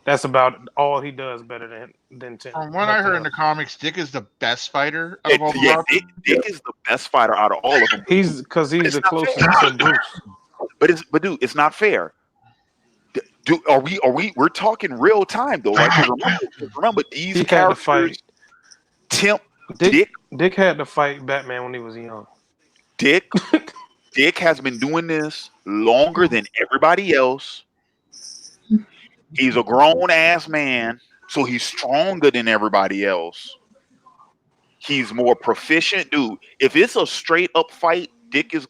S3: that's about all he does better than Tim.
S5: From what I heard in the comics, Dick is the best fighter of all
S1: Dick is the best fighter out of all of them.
S3: He's the closest to Bruce.
S1: but dude, it's not fair. We're talking real time though, right? Because remember these
S3: He had to fight.
S1: characters, Tim,
S3: Dick had to fight Batman when he was young.
S1: Dick has been doing this longer than everybody else. He's a grown ass man, so he's stronger than everybody else. He's more proficient, dude. If it's a straight up fight, Dick is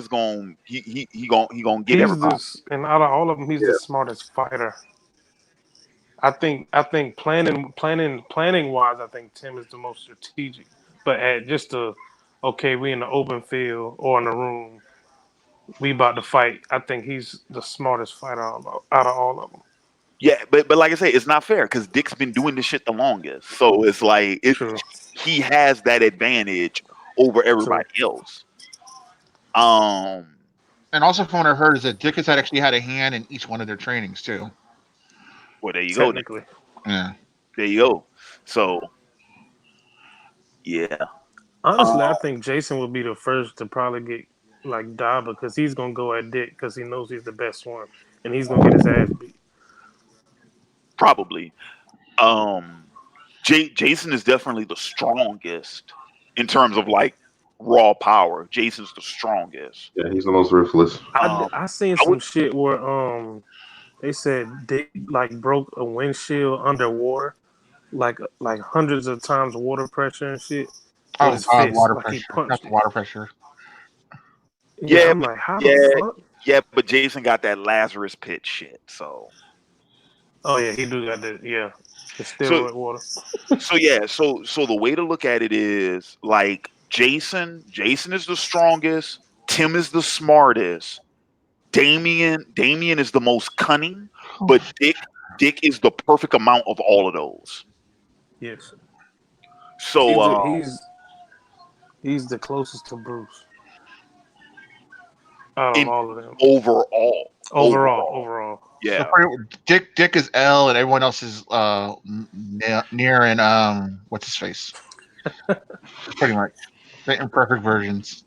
S1: going he gonna get
S3: He's
S1: everybody.
S3: and out of all of them, he's the smartest fighter. I think planning wise, I think Tim is the most strategic. But at just okay, we in the open field or in the room, we about to fight. I think he's the smartest fighter out of all of them.
S1: Yeah, but like I say, it's not fair because Dick's been doing this shit the longest. So it's like
S3: True.
S1: he has that advantage over everybody else.
S5: And also, from what I heard, is that Dick has actually had a hand in each one of their trainings too.
S1: Well, there you go.
S3: Technically.
S5: Yeah.
S1: There you go. So, yeah.
S3: Honestly, I think Jason would be the first to probably get like die because he's gonna go at Dick because he knows he's the best one and he's gonna get his ass beat.
S1: Probably. Jason is definitely the strongest in terms of like raw power. Jason's the strongest.
S6: Yeah, he's the most ruthless.
S3: I seen some shit where they said Dick like broke a windshield underwater, like hundreds of times water pressure and shit.
S5: Oh
S3: his
S5: God,
S3: fist,
S5: water
S3: like
S5: pressure.
S3: He punched
S5: That's
S3: it.
S5: water pressure.
S3: Yeah, I'm like, how the fuck?
S1: Yeah, but Jason got that Lazarus pit shit. So.
S3: Oh yeah, he do got that. Yeah, the steroid water.
S1: So the way to look at it is like Jason is the strongest. Tim is the smartest. Damien is the most cunning, but Dick is the perfect amount of all of those.
S3: Yes.
S1: So
S3: he's the closest to Bruce out of all of them. Overall.
S1: Yeah.
S5: So Dick is L, and everyone else is near and what's his face? Pretty much, the imperfect versions.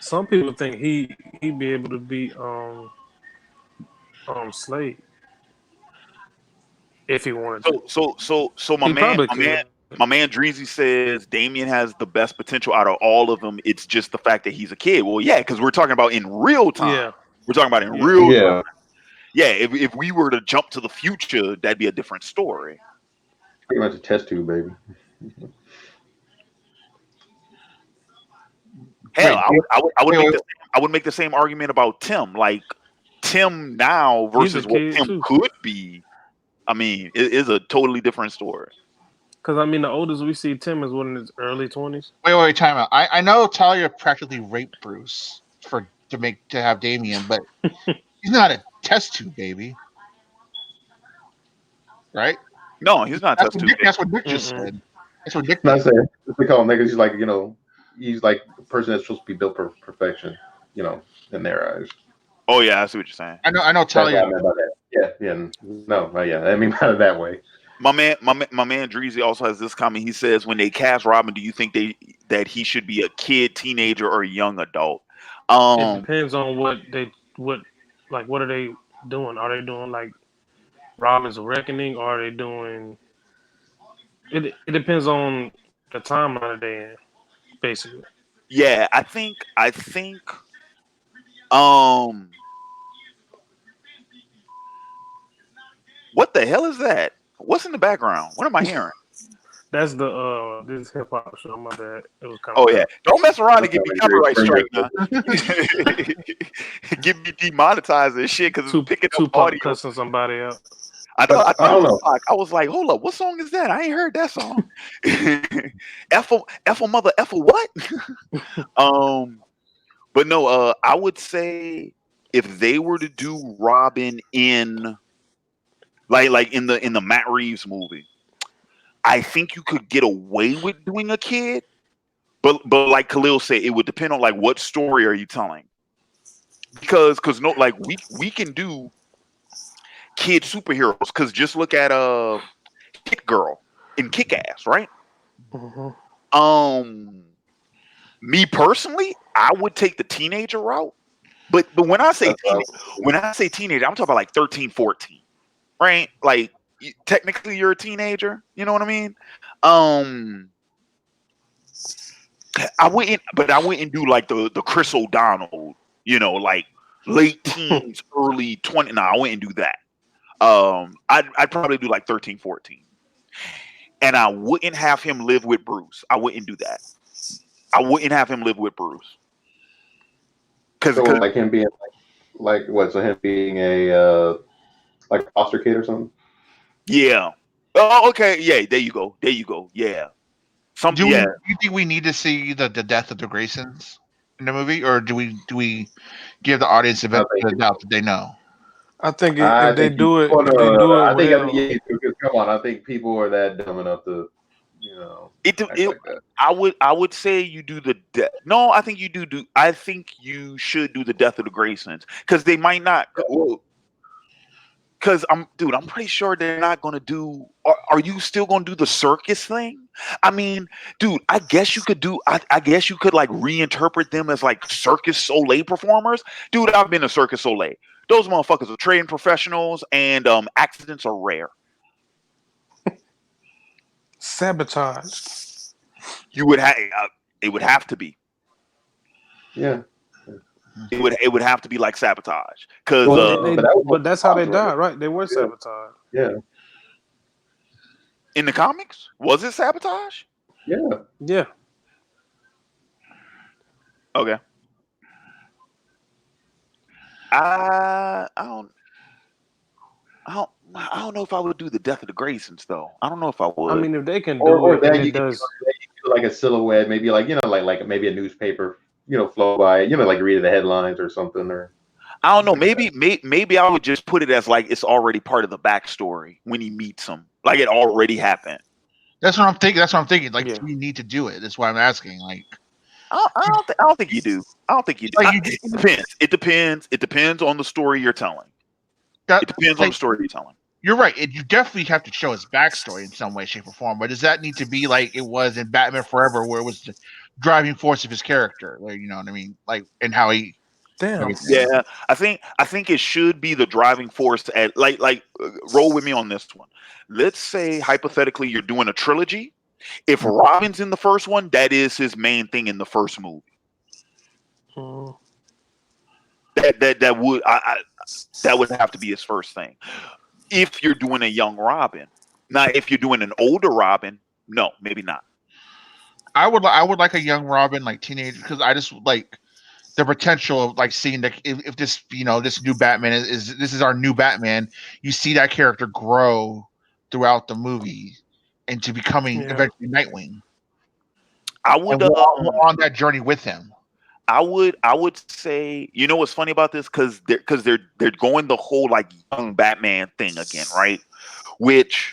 S3: Some people think he'd be able to beat Slade if he wanted to.
S1: So my man Dreezy says Damien has the best potential out of all of them. It's just the fact that he's a kid. Well, yeah, because we're talking about in real time.
S3: Yeah.
S1: We're talking about in real time. Yeah, if we were to jump to the future, that'd be a different story.
S6: Pretty much a test tube, baby.
S1: Hell, I would make the same argument about Tim. Like Tim now versus what Tim could be. I mean, it is a totally different story.
S3: Because I mean, the oldest we see Tim is in his early 20s.
S5: Wait, time out. I know Talia practically raped Bruce to have Damien, but he's not a test tube baby, right?
S1: No, he's not a test tube.
S5: That's what Dick just said. That's what Dick.
S6: Not saying they call him niggas. He's like he's like the person that's supposed to be built for perfection, in their eyes.
S1: Oh yeah, I see what you're saying.
S5: I know Talia.
S6: Yeah. No, yeah. I mean about it that way.
S1: My man Dreezy also has this comment. He says, when they cast Robin, do you think that he should be a kid, teenager, or a young adult?
S3: It depends on what are they doing? Are they doing like Robin's Reckoning, or are they doing? It depends on the timeline they're in, basically.
S1: Yeah, I think. What the hell is that? What's in the background? What am I hearing?
S3: That's this hip hop show. My bad. It was kind
S1: of. Oh yeah, don't mess around and get me copyright strike now. Get me demonetized and shit because it's picking up audio.
S3: Cussing somebody out.
S1: I thought it was Tupac. I was like, hold up, what song is that? I ain't heard that song. F mother F what? But no, I would say if they were to do Robin in like in the Matt Reeves movie, I think you could get away with doing a kid, but like Khalil said, it would depend on like what story are you telling. Because no, like we can do kid superheroes. Because just look at Hit Girl in Kick Ass, right?
S3: Mm-hmm.
S1: Me personally, I would take the teenager route But when I say
S6: That's what I was
S1: when I say teenager, I'm talking about like 13, 14, right? Like technically you're a teenager. You know what I mean? Um, I wouldn't do like the Chris O'Donnell. You know, like late teens, early 20. No, I wouldn't do that. I'd probably do like 13, 14, and I wouldn't have him live with Bruce. I wouldn't do that. I wouldn't have him live with Bruce because
S6: so like him being like what? So him being a like a foster kid or something.
S1: yeah. Oh, okay. Yeah, there you go. There you go. Yeah.
S5: Do
S1: Yeah.
S5: you think we need to see the death of the Graysons in the movie, or do we give the audience the
S6: I
S5: benefit of
S6: think.
S5: the doubt that they know?
S3: I think
S6: I
S3: if they
S6: think you.
S3: do it,
S6: Oh, no,
S3: if they
S6: no, no,
S3: do
S6: no.
S3: it
S6: I think
S3: well,
S6: yeah. Because come on, I think people are that dumb enough to,
S1: It,
S6: act
S1: it
S6: like that.
S1: I would say you do the no. I think you do. I think you should do the death of the Graysons because they might not. Because I'm pretty sure they're not going to do. Are you still going to do the circus thing? I mean, dude, I guess you could do. I guess you could like reinterpret them as like Circus Soleil performers. Dude, I've been to Circus Soleil. Those motherfuckers are trained professionals, and accidents are rare.
S3: sabotage.
S1: You would have. It would have to be.
S6: Yeah.
S1: It would have to be like sabotage because
S6: Well,
S3: They,
S6: but that was
S3: but that's how they
S6: Fox, right?
S3: died, right? They were
S6: Yeah.
S3: sabotaged.
S6: Yeah.
S1: in the comics was it sabotage?
S6: Yeah.
S3: Yeah.
S1: Okay. I don't I don't know if I would do the death of the Graysons though. I don't know if I
S3: I
S1: would.
S3: mean, if they can
S6: Or
S3: do it and
S6: that
S3: it does,
S6: you do like a silhouette, maybe like like maybe a newspaper, flow by, like read the headlines or something or.
S1: I don't know.
S6: Like that.
S1: Maybe I would just put it as like it's already part of the backstory when he meets him, like it already happened.
S5: That's what I'm thinking. That's what I'm thinking. Like,
S3: yeah.
S5: do we need to do it? That's why I'm asking. Like,
S1: I don't think you do. I don't think you do.
S5: like
S1: It depends. It depends. It depends on the story you're telling.
S5: that,
S1: It depends on
S5: like,
S1: the story you're telling.
S5: you're right. You definitely have to show his backstory in some way, shape, or form. But does that need to be like it was in Batman Forever, where it was the driving force of his character? Like, you know what I mean? Like, and how he.
S3: Damn.
S5: Everything.
S1: Yeah, I think it should be the driving force at roll with me on this one. Let's say hypothetically you're doing a trilogy. If Robin's in the first one, that is his main thing in the first movie.
S3: Mm.
S1: That would have to be his first thing. If you're doing a young Robin, now if you're doing an older Robin, no, maybe not.
S5: I would like a young Robin, like teenager, because I just like the potential of like seeing that if this this new Batman is this is our new Batman, you see that character grow throughout the movie into becoming eventually Nightwing.
S1: I would
S5: and we're on that journey with him.
S1: I would say, you know what's funny about this, because they're going the whole like young Batman thing again, right? Which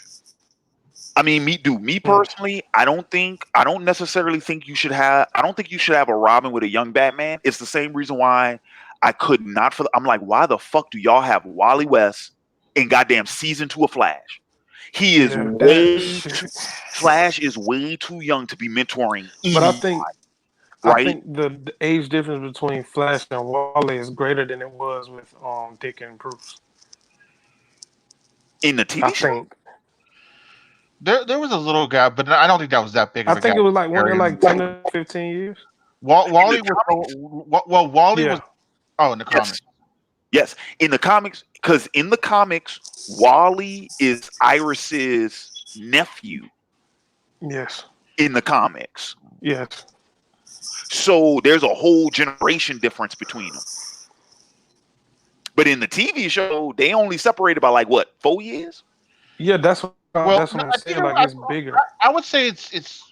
S1: I mean, me personally, I don't necessarily think you should have. I don't think you should have a Robin with a young Batman. It's the same reason why I could not. I'm like, why the fuck do y'all have Wally West in goddamn season 2 of Flash? He is Flash is way too young to be mentoring.
S3: But I
S1: right?
S3: think the age difference between Flash and Wally is greater than it was with Dick and Bruce.
S1: In the TV show?
S3: Think.
S5: There was a little gap, but I don't think that was that big of a gap.
S3: I think it was like one like 10 or 15 years.
S5: Wally was in the comics.
S1: Yes, in the comics, because in the comics, Wally is Iris's nephew.
S3: Yes.
S1: In the comics.
S3: Yes.
S1: So there's a whole generation difference between them. But in the TV show, they only separated by like what, 4 years?
S3: Yeah, that's what I'm saying. Like it's bigger.
S5: I would say it's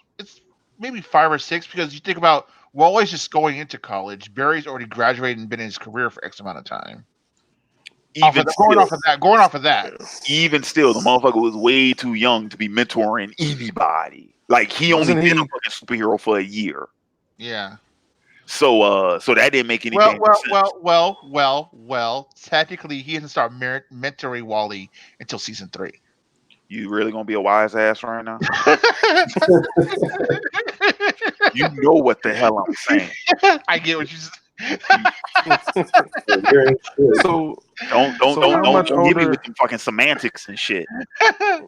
S5: maybe 5 or 6 because you think about Wally's just going into college. Barry's already graduated and been in his career for X amount of time. Going off of that.
S1: Even still, the motherfucker was way too young to be mentoring anybody. Like he only been a fucking superhero for a year.
S5: Yeah.
S1: So that didn't make any sense.
S5: Well. Technically, he doesn't start mentoring Wally until season 3.
S1: You really gonna be a wise ass right now? You know what the hell I'm saying.
S5: I get what you
S6: You're ain't shit.
S3: So
S1: Don't
S3: how much
S1: hit me
S3: older?
S1: with them fucking semantics and shit.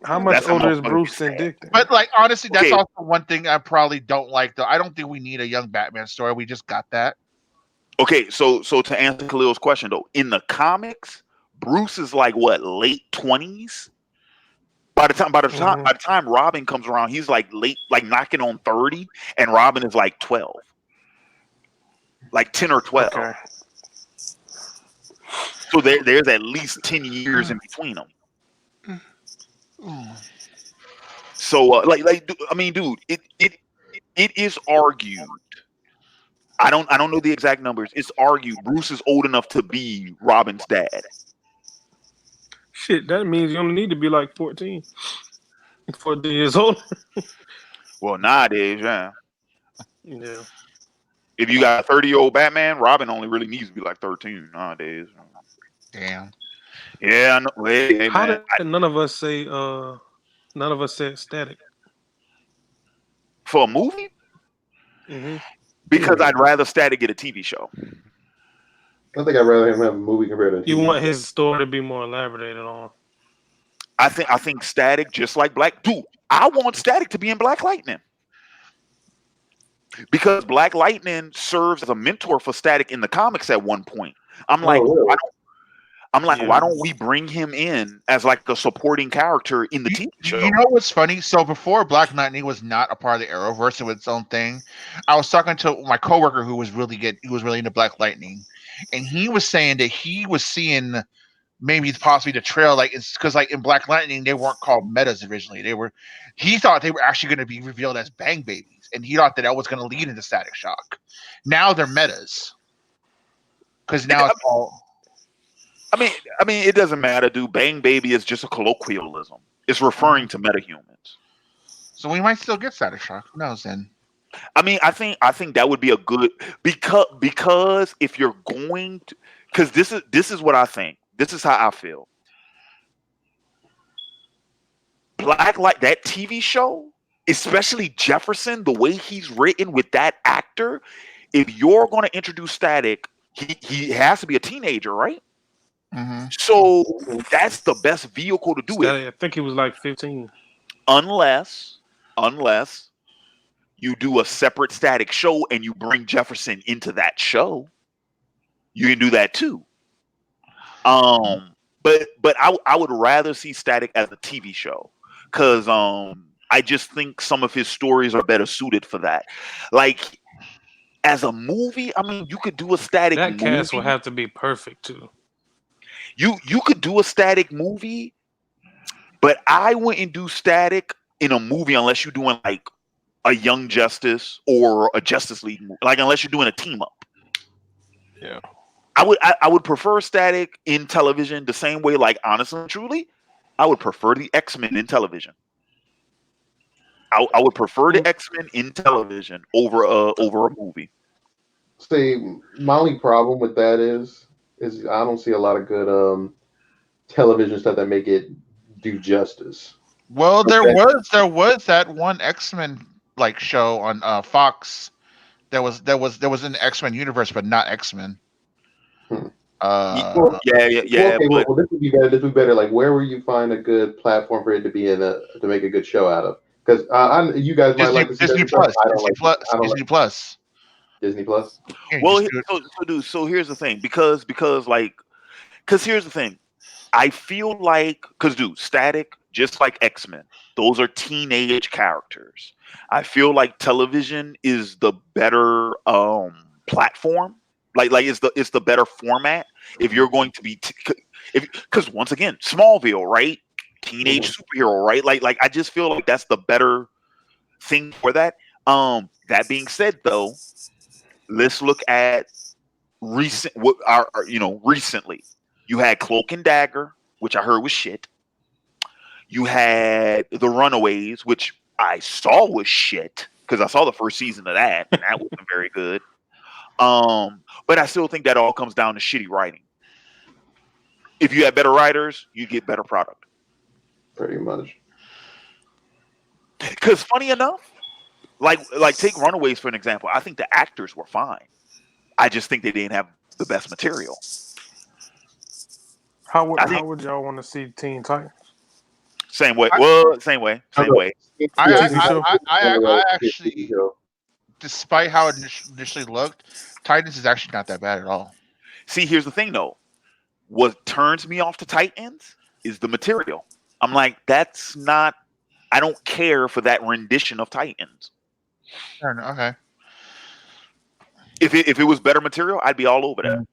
S3: How much
S1: That's how
S3: older is
S1: motherfuckers
S3: Bruce
S1: get
S3: than
S1: sad.
S3: Dick? Then?
S5: But like honestly, that's
S1: Okay.
S5: also one thing I probably don't like though. I don't think we need a young Batman story. We just got that.
S1: Okay, so to answer Khalil's question though, in the comics, Bruce is like what, late 20s? By the time Robin comes around, he's like late, like knocking on 30, and Robin is like 12. Like 10 or 12.
S3: Okay.
S1: So there's at least 10 years in between them. So I mean, dude, it is argued. I don't know the exact numbers. It's argued Bruce is old enough to be Robin's dad.
S3: Shit, that means you only need to be like 14. 14 years old.
S1: Well, nowadays, yeah.
S3: Yeah.
S1: If you got a 30-year-old Batman, Robin only really needs to be like 13 nowadays.
S5: Damn.
S1: Yeah, I know. Hey,
S3: How
S1: man.
S3: did none of us say none of us said static?
S1: For a movie?
S3: Mm-hmm.
S1: Because I'd rather Static get a TV show.
S6: I think I'd rather him have a movie compared to a
S3: You
S6: TV
S3: want
S6: show.
S3: his story to be more elaborated on.
S1: I think Static, just like Dude, I want Static to be in Black Lightning. Because Black Lightning serves as a mentor for Static in the comics at one point. I'm like,
S6: really?
S1: why don't we bring him in as like a supporting character in the TV show?
S5: You know what's funny? So before Black Lightning was not a part of the Arrowverse, it was its own thing. I was talking to my coworker who was really into Black Lightning, and he was saying that he was seeing maybe possibly the trail, like it's because like in Black Lightning they weren't called metas originally. He thought they were actually going to be revealed as Bang Babies, and he thought that was going to lead into Static Shock. Now they're metas because now it's all.
S1: I mean, it doesn't matter, dude. Bang Baby is just a colloquialism. It's referring to metahumans.
S5: So we might still get Static Shock. Who knows then?
S1: I mean, I think that would be a good because if you're going to, because this is what I think. This is how I feel. That TV show, especially Jefferson, the way he's written with that actor. If you're going to introduce Static, he has to be a teenager, right?
S5: Mm-hmm.
S1: So that's the best vehicle to do it.
S3: I think he was like 15.
S1: Unless you do a separate Static show and you bring Jefferson into that show, you can do that too. But I would rather see Static as a TV show because I just think some of his stories are better suited for that. Like as a movie, I mean, you could do a Static
S3: That
S1: movie.
S3: cast will have to be perfect too.
S1: You could do a Static movie, but I wouldn't do Static in a movie unless you're doing like a Young Justice or a Justice League movie. Like unless you're doing a team up.
S3: Yeah.
S1: I would prefer Static in television the same way, like honestly and truly, I would prefer the X-Men in television. I would prefer the X-Men in television over a movie.
S6: See, my only problem with that is I don't see a lot of good television stuff that make it do justice.
S5: Well, there was that one X-Men like show on Fox. There was an X-Men universe, but not X-Men.
S1: Yeah.
S6: Well, okay, well, this would be better. This would be better. Like, where will you find a good platform for it to be to make a good show out of? Because you guys might like to see
S5: Disney Plus. Disney Plus.
S6: Disney Plus.
S1: Well, so here's the thing, because here's the thing. I feel like Static, just like X-Men, those are teenage characters. I feel like television is the better platform. Like it's the better format if you're going to be because once again, Smallville, right? Teenage superhero, right? Like I just feel like that's the better thing for that. That being said, though, let's look at recently you had Cloak and Dagger, which I heard was shit. You had The Runaways, which I saw was shit because I saw the first season of that, and that wasn't very good. But I still think that all comes down to shitty writing. If you have better writers, you get better product.
S6: Pretty much.
S1: Because funny enough, like take Runaways for an example. I think the actors were fine. I just think they didn't have the best material.
S3: How would
S1: I think
S3: y'all want to see Teen Titans?
S1: same way.
S5: I-
S1: Well, same way. Same way.
S3: TV show?
S5: I actually, despite how it initially looked, Titans is actually not that bad at all.
S1: See, here's the thing though. What turns me off to Titans is the material. I'm like, that's not. I don't care for that rendition of Titans.
S5: Fair enough, okay.
S1: If it was better material, I'd be all over that.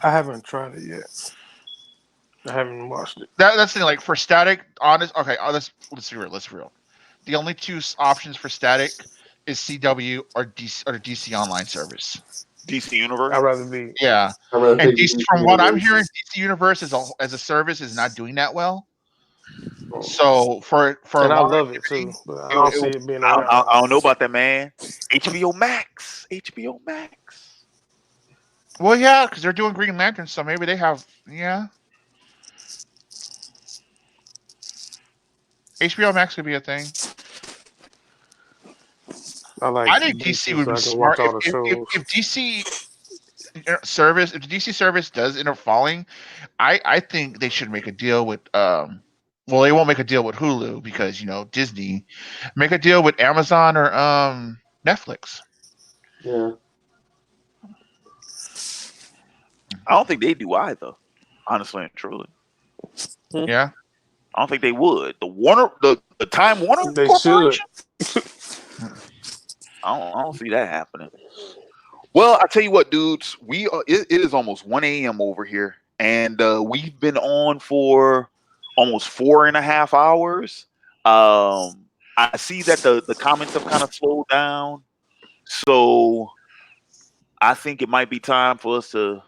S3: I haven't tried it yet. I haven't watched it.
S5: That's the thing. Like for static, honest. Okay, let's be real. Let's be real. The only two options for static is CW or DC or the DC Online service.
S1: DC Universe.
S3: I'd rather be.
S5: Yeah, and DC, from what I'm hearing, DC Universe as a service is not doing that well. So for
S3: And
S5: a
S3: I
S5: lot
S3: love
S5: of
S3: it too, but I
S5: it-
S3: don't
S5: it-
S3: see it being
S1: I,
S3: around.
S1: I don't know about that, man. HBO Max. HBO Max.
S5: well, yeah, because they're doing Green Lantern, so maybe they have HBO Max could be a thing. I think DC would
S3: so
S5: be
S3: I can watch
S5: smart
S3: all the shows.
S5: if DC service, if the DC service does end up falling, I think they should make a deal with well, they won't make a deal with Hulu because Disney. Make a deal with Amazon or Netflix.
S6: Yeah.
S1: I don't think they do either. Honestly and truly,
S5: Yeah,
S1: I don't think they would. The Time Warner
S3: They
S1: Corporation. I don't see that happening. Well, I tell you what, dudes, it is almost 1 a.m. over here, and we've been on for almost 4.5 hours. I see that the comments have kind of slowed down, so I think it might be time for us to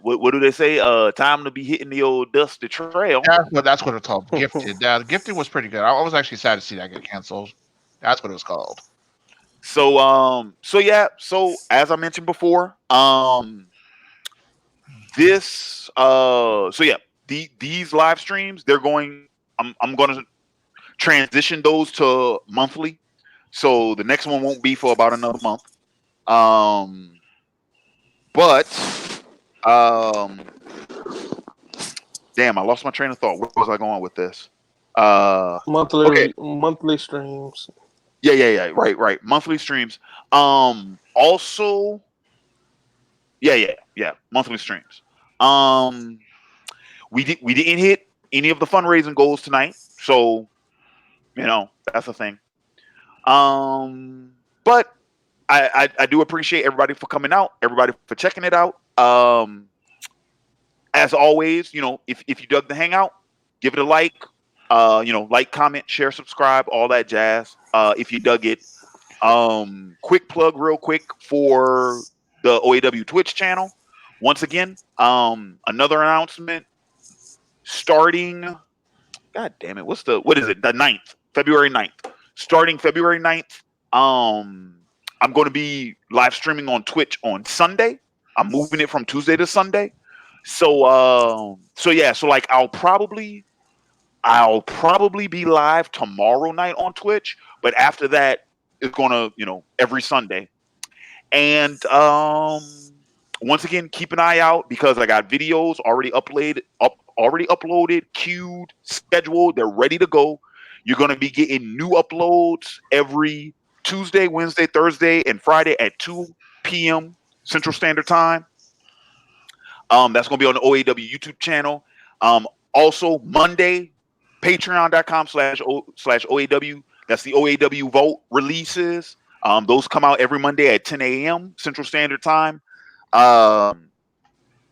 S1: what do they say? Time to be hitting the old dusty trail.
S5: that's what it's called. Gifted. Gifted was pretty good. I was actually sad to see that get canceled. That's what it was called.
S1: So yeah, so as I mentioned before, these live streams, I'm going to transition those to monthly. So the next one won't be for about another month. But damn, I lost my train of thought. Where was I going with this?
S3: Monthly streams.
S1: Yeah. Right. Monthly streams. Also, yeah. Monthly streams. We didn't hit any of the fundraising goals tonight, so that's a thing. But I do appreciate everybody for coming out, everybody for checking it out. As always, if you dug the hangout, give it a like. Like, comment, share, subscribe, all that jazz. If you dug it, quick plug, real quick, for the OAW Twitch channel. Once again, another announcement starting. God damn it! What is it? The 9th, February 9th. Starting February 9th, I'm going to be live streaming on Twitch on Sunday. I'm moving it from Tuesday to Sunday. So like I'll probably be live tomorrow night on Twitch, but after that it's gonna, every Sunday. And once again, keep an eye out because I got videos already uploaded, queued, scheduled, they're ready to go. You're gonna be getting new uploads every Tuesday, Wednesday, Thursday, and Friday at 2 p.m. Central Standard Time. That's going to be on the OAW YouTube channel. Also, Monday, patreon.com/OAW. That's the OAW Vote releases. Those come out every Monday at 10 a.m. Central Standard Time.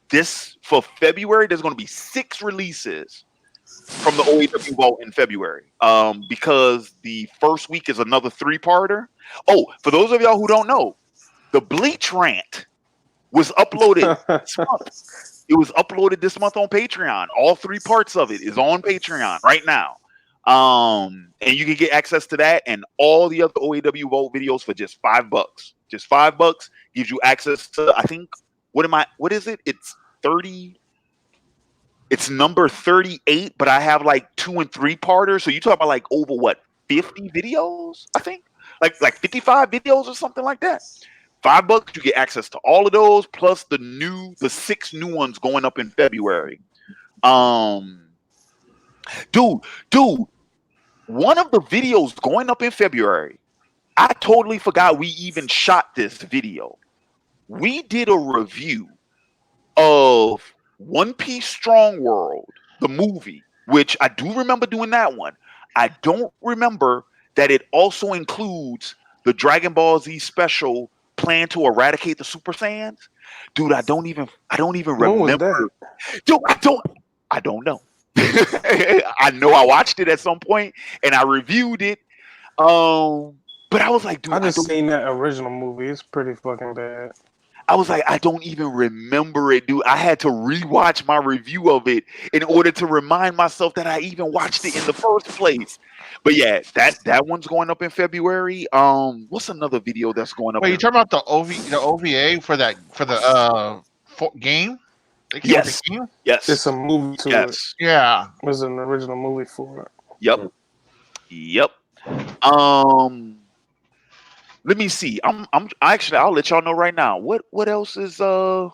S1: This, for February, there's going to be 6 releases from the OAW Vault in February, because the first week is another 3-parter. Oh, for those of y'all who don't know, the Bleach rant was uploaded this month. It was uploaded this month on Patreon. All 3 parts of it is on Patreon right now. And you can get access to that and all the other OAW Vault videos for just $5. Just $5 gives you access to, I think, what is it? It's 30. It's number 38, but I have like 2 and 3-parters. So you talk about like over 50 videos, I think? Like 55 videos or something like that. $5, you get access to all of those, plus the 6 new ones going up in February. Um, dude, dude, one of the videos going up in February, I totally forgot we even shot this video. We did a review of One Piece Strong World, the movie, which I do remember doing that one. I don't remember that it also includes the Dragon Ball Z special plan to eradicate the Super Saiyans. Dude, I don't even
S3: When was
S1: remember.
S3: that?
S1: Dude, I don't know. I know I watched it at some point and I reviewed it. But I was like, dude,
S3: I just seen that original movie. It's pretty fucking bad.
S1: I was like, I don't even remember it, dude. I had to rewatch my review of it in order to remind myself that I even watched it in the first place. But yeah, that one's going up in February. What's another video that's going up
S5: Wait, you
S1: in?
S5: talking about the OVA for the game? They came with
S1: Yes,
S5: the game?
S3: It's
S1: yes,
S3: a movie to it.
S1: yes.
S5: Yeah.
S3: It's an original movie for it.
S1: Yep, yep. Um, let me see. Actually, I'll let y'all know right now. What else is what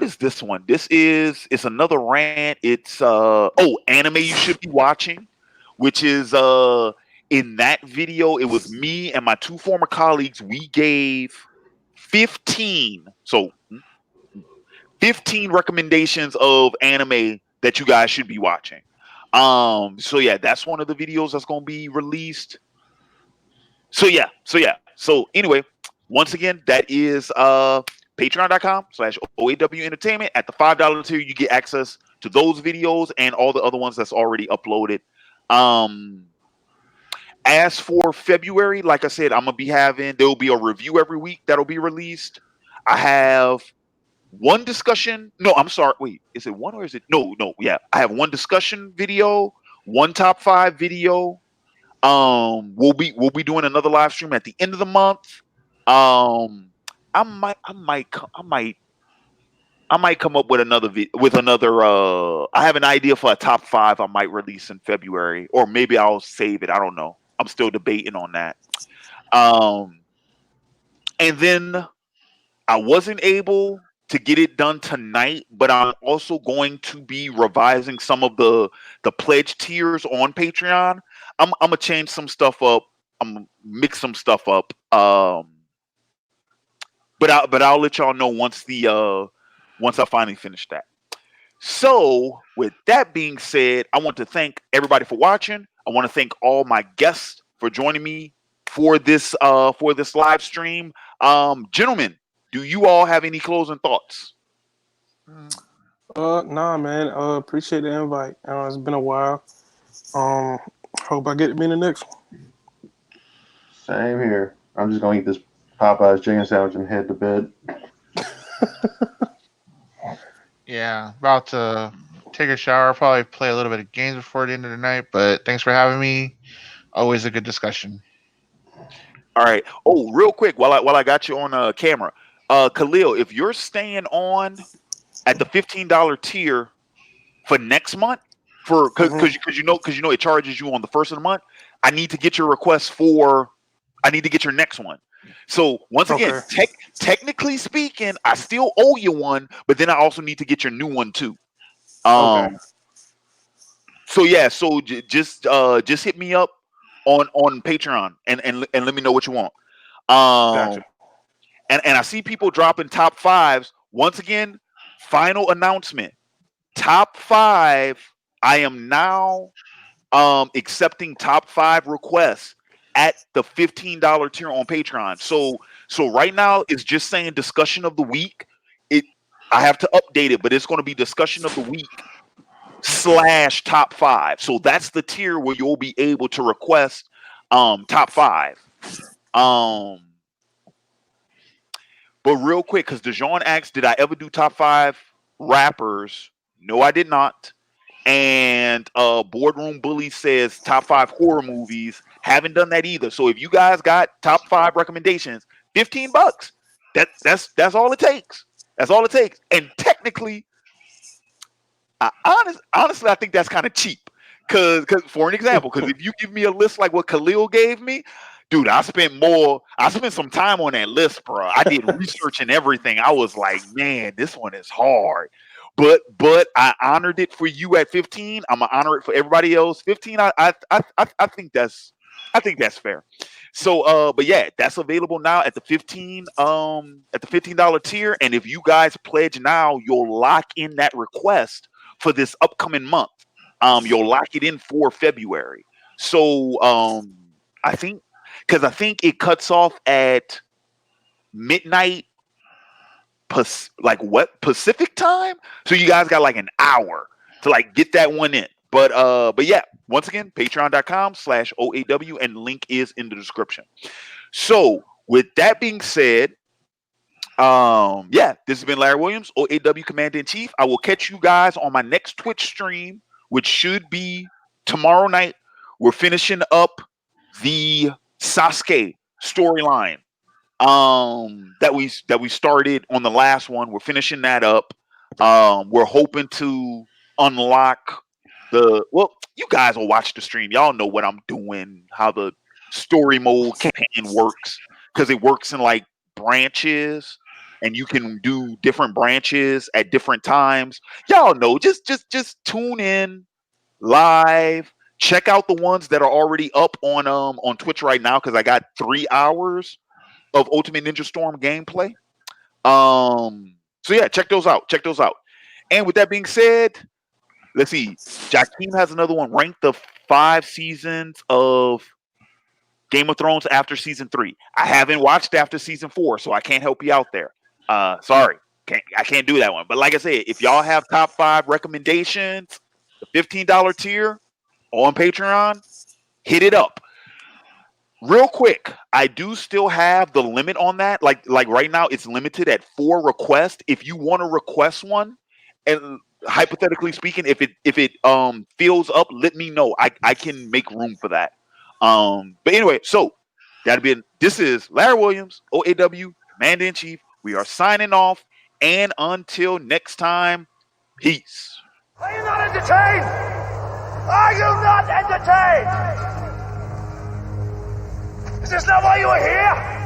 S1: is this one? It's another rant. It's anime you should be watching, which is in that video, it was me and my 2 former colleagues. We gave 15, so 15 recommendations of anime that you guys should be watching. So yeah, that's one of the videos that's gonna be released. So anyway, once again, that is patreon.com/OAW Entertainment. At the $5 tier, you get access to those videos and all the other ones that's already uploaded. As for February, like I said, there will be a review every week that'll be released. I have one discussion. No, I'm sorry. Wait, is it one or is it no? Yeah, I have one discussion video, one top 5 video. We'll be doing another live stream at the end of the month. I might come up with another. I have an idea for a top 5 I might release in February, or maybe I'll save it. I don't know. I'm still debating on that. Um, and then I wasn't able to get it done tonight, but I'm also going to be revising some of the pledge tiers on Patreon. I'm gonna change some stuff up. I'm gonna mix some stuff up. But I'll let y'all know once I finally finish that. So, with that being said, I want to thank everybody for watching. I want to thank all my guests for joining me for this live stream. Gentlemen, do you all have any closing thoughts?
S3: Nah, man. Appreciate the invite. It's been a while. Hope I get to be in the next one.
S6: Same here. I'm just gonna eat this Popeye's chicken sandwich and head to bed.
S5: Yeah. About to take a shower, probably play a little bit of games before the end of the night, but thanks for having me. Always a good discussion.
S1: All right. Oh, real quick, while I got you on camera, Khalil, if you're staying on at the $15 tier for next month, because you know it charges you on the first of the month, I need to get your request for. I need to get your next one. So once again, technically speaking, I still owe you one, but then I also need to get your new one too.
S3: Okay.
S1: So yeah, just hit me up on Patreon and let me know what you want.
S3: Gotcha.
S1: And I see people dropping top 5s. Once again, final announcement. Top 5. I am now accepting top 5 requests at the $15 tier on Patreon. So right now it's just saying discussion of the week. I have to update it, but it's going to be discussion of the week / top 5. So that's the tier where you'll be able to request top 5. But real quick, because DeJean asked, did I ever do top 5 rappers? No, I did not. And Boardroom Bully says top 5 horror movies. Haven't done that either. So if you guys got top 5 recommendations, $15. That's all it takes. That's all it takes. And technically, honestly, I think that's kind of cheap. Because for an example, because if you give me a list like what Khalil gave me, dude, I spent some time on that list, bro. I did research and everything. I was like, man, this one is hard. But I honored it for you at 15. I'm gonna honor it for everybody else. 15, I think that's fair. So but yeah, that's available now at the $15 tier. And if you guys pledge now, you'll lock in that request for this upcoming month. You'll lock it in for February. So I think it cuts off at midnight Pacific time. So you guys got like an hour to like get that one in. But yeah, once again, patreon.com/OAW, and link is in the description. So with that being said, yeah, this has been Larry Williams, OAW Commander in Chief. I will catch you guys on my next Twitch stream, which should be tomorrow night. We're finishing up the Sasuke storyline that we started on the last one. We're finishing that up. We're hoping to unlock you guys will watch the stream. Y'all know what I'm doing, how the story mode campaign works, because it works in like branches, and you can do different branches at different times. Y'all know, just tune in live. Check out the ones that are already up on Twitch right now, because I got 3 hours of Ultimate Ninja Storm gameplay. So yeah, check those out. And with that being said, let's see. Jakeem has another one. Rank the 5 seasons of Game of Thrones after season 3. I haven't watched after season 4, so I can't help you out there. Sorry, I can't do that one. But like I said, if y'all have top 5 recommendations, the $15 tier on Patreon, hit it up. Real quick, I do still have the limit on that. Like right now, it's limited at 4 requests. If you want to request one, and hypothetically speaking, if it fills up, let me know. I can make room for that. But anyway, so this is Larry Williams, OAW Commander in Chief. We are signing off, and until next time, peace.
S2: Are you not entertained? Are you not entertained? Is this not why you are here?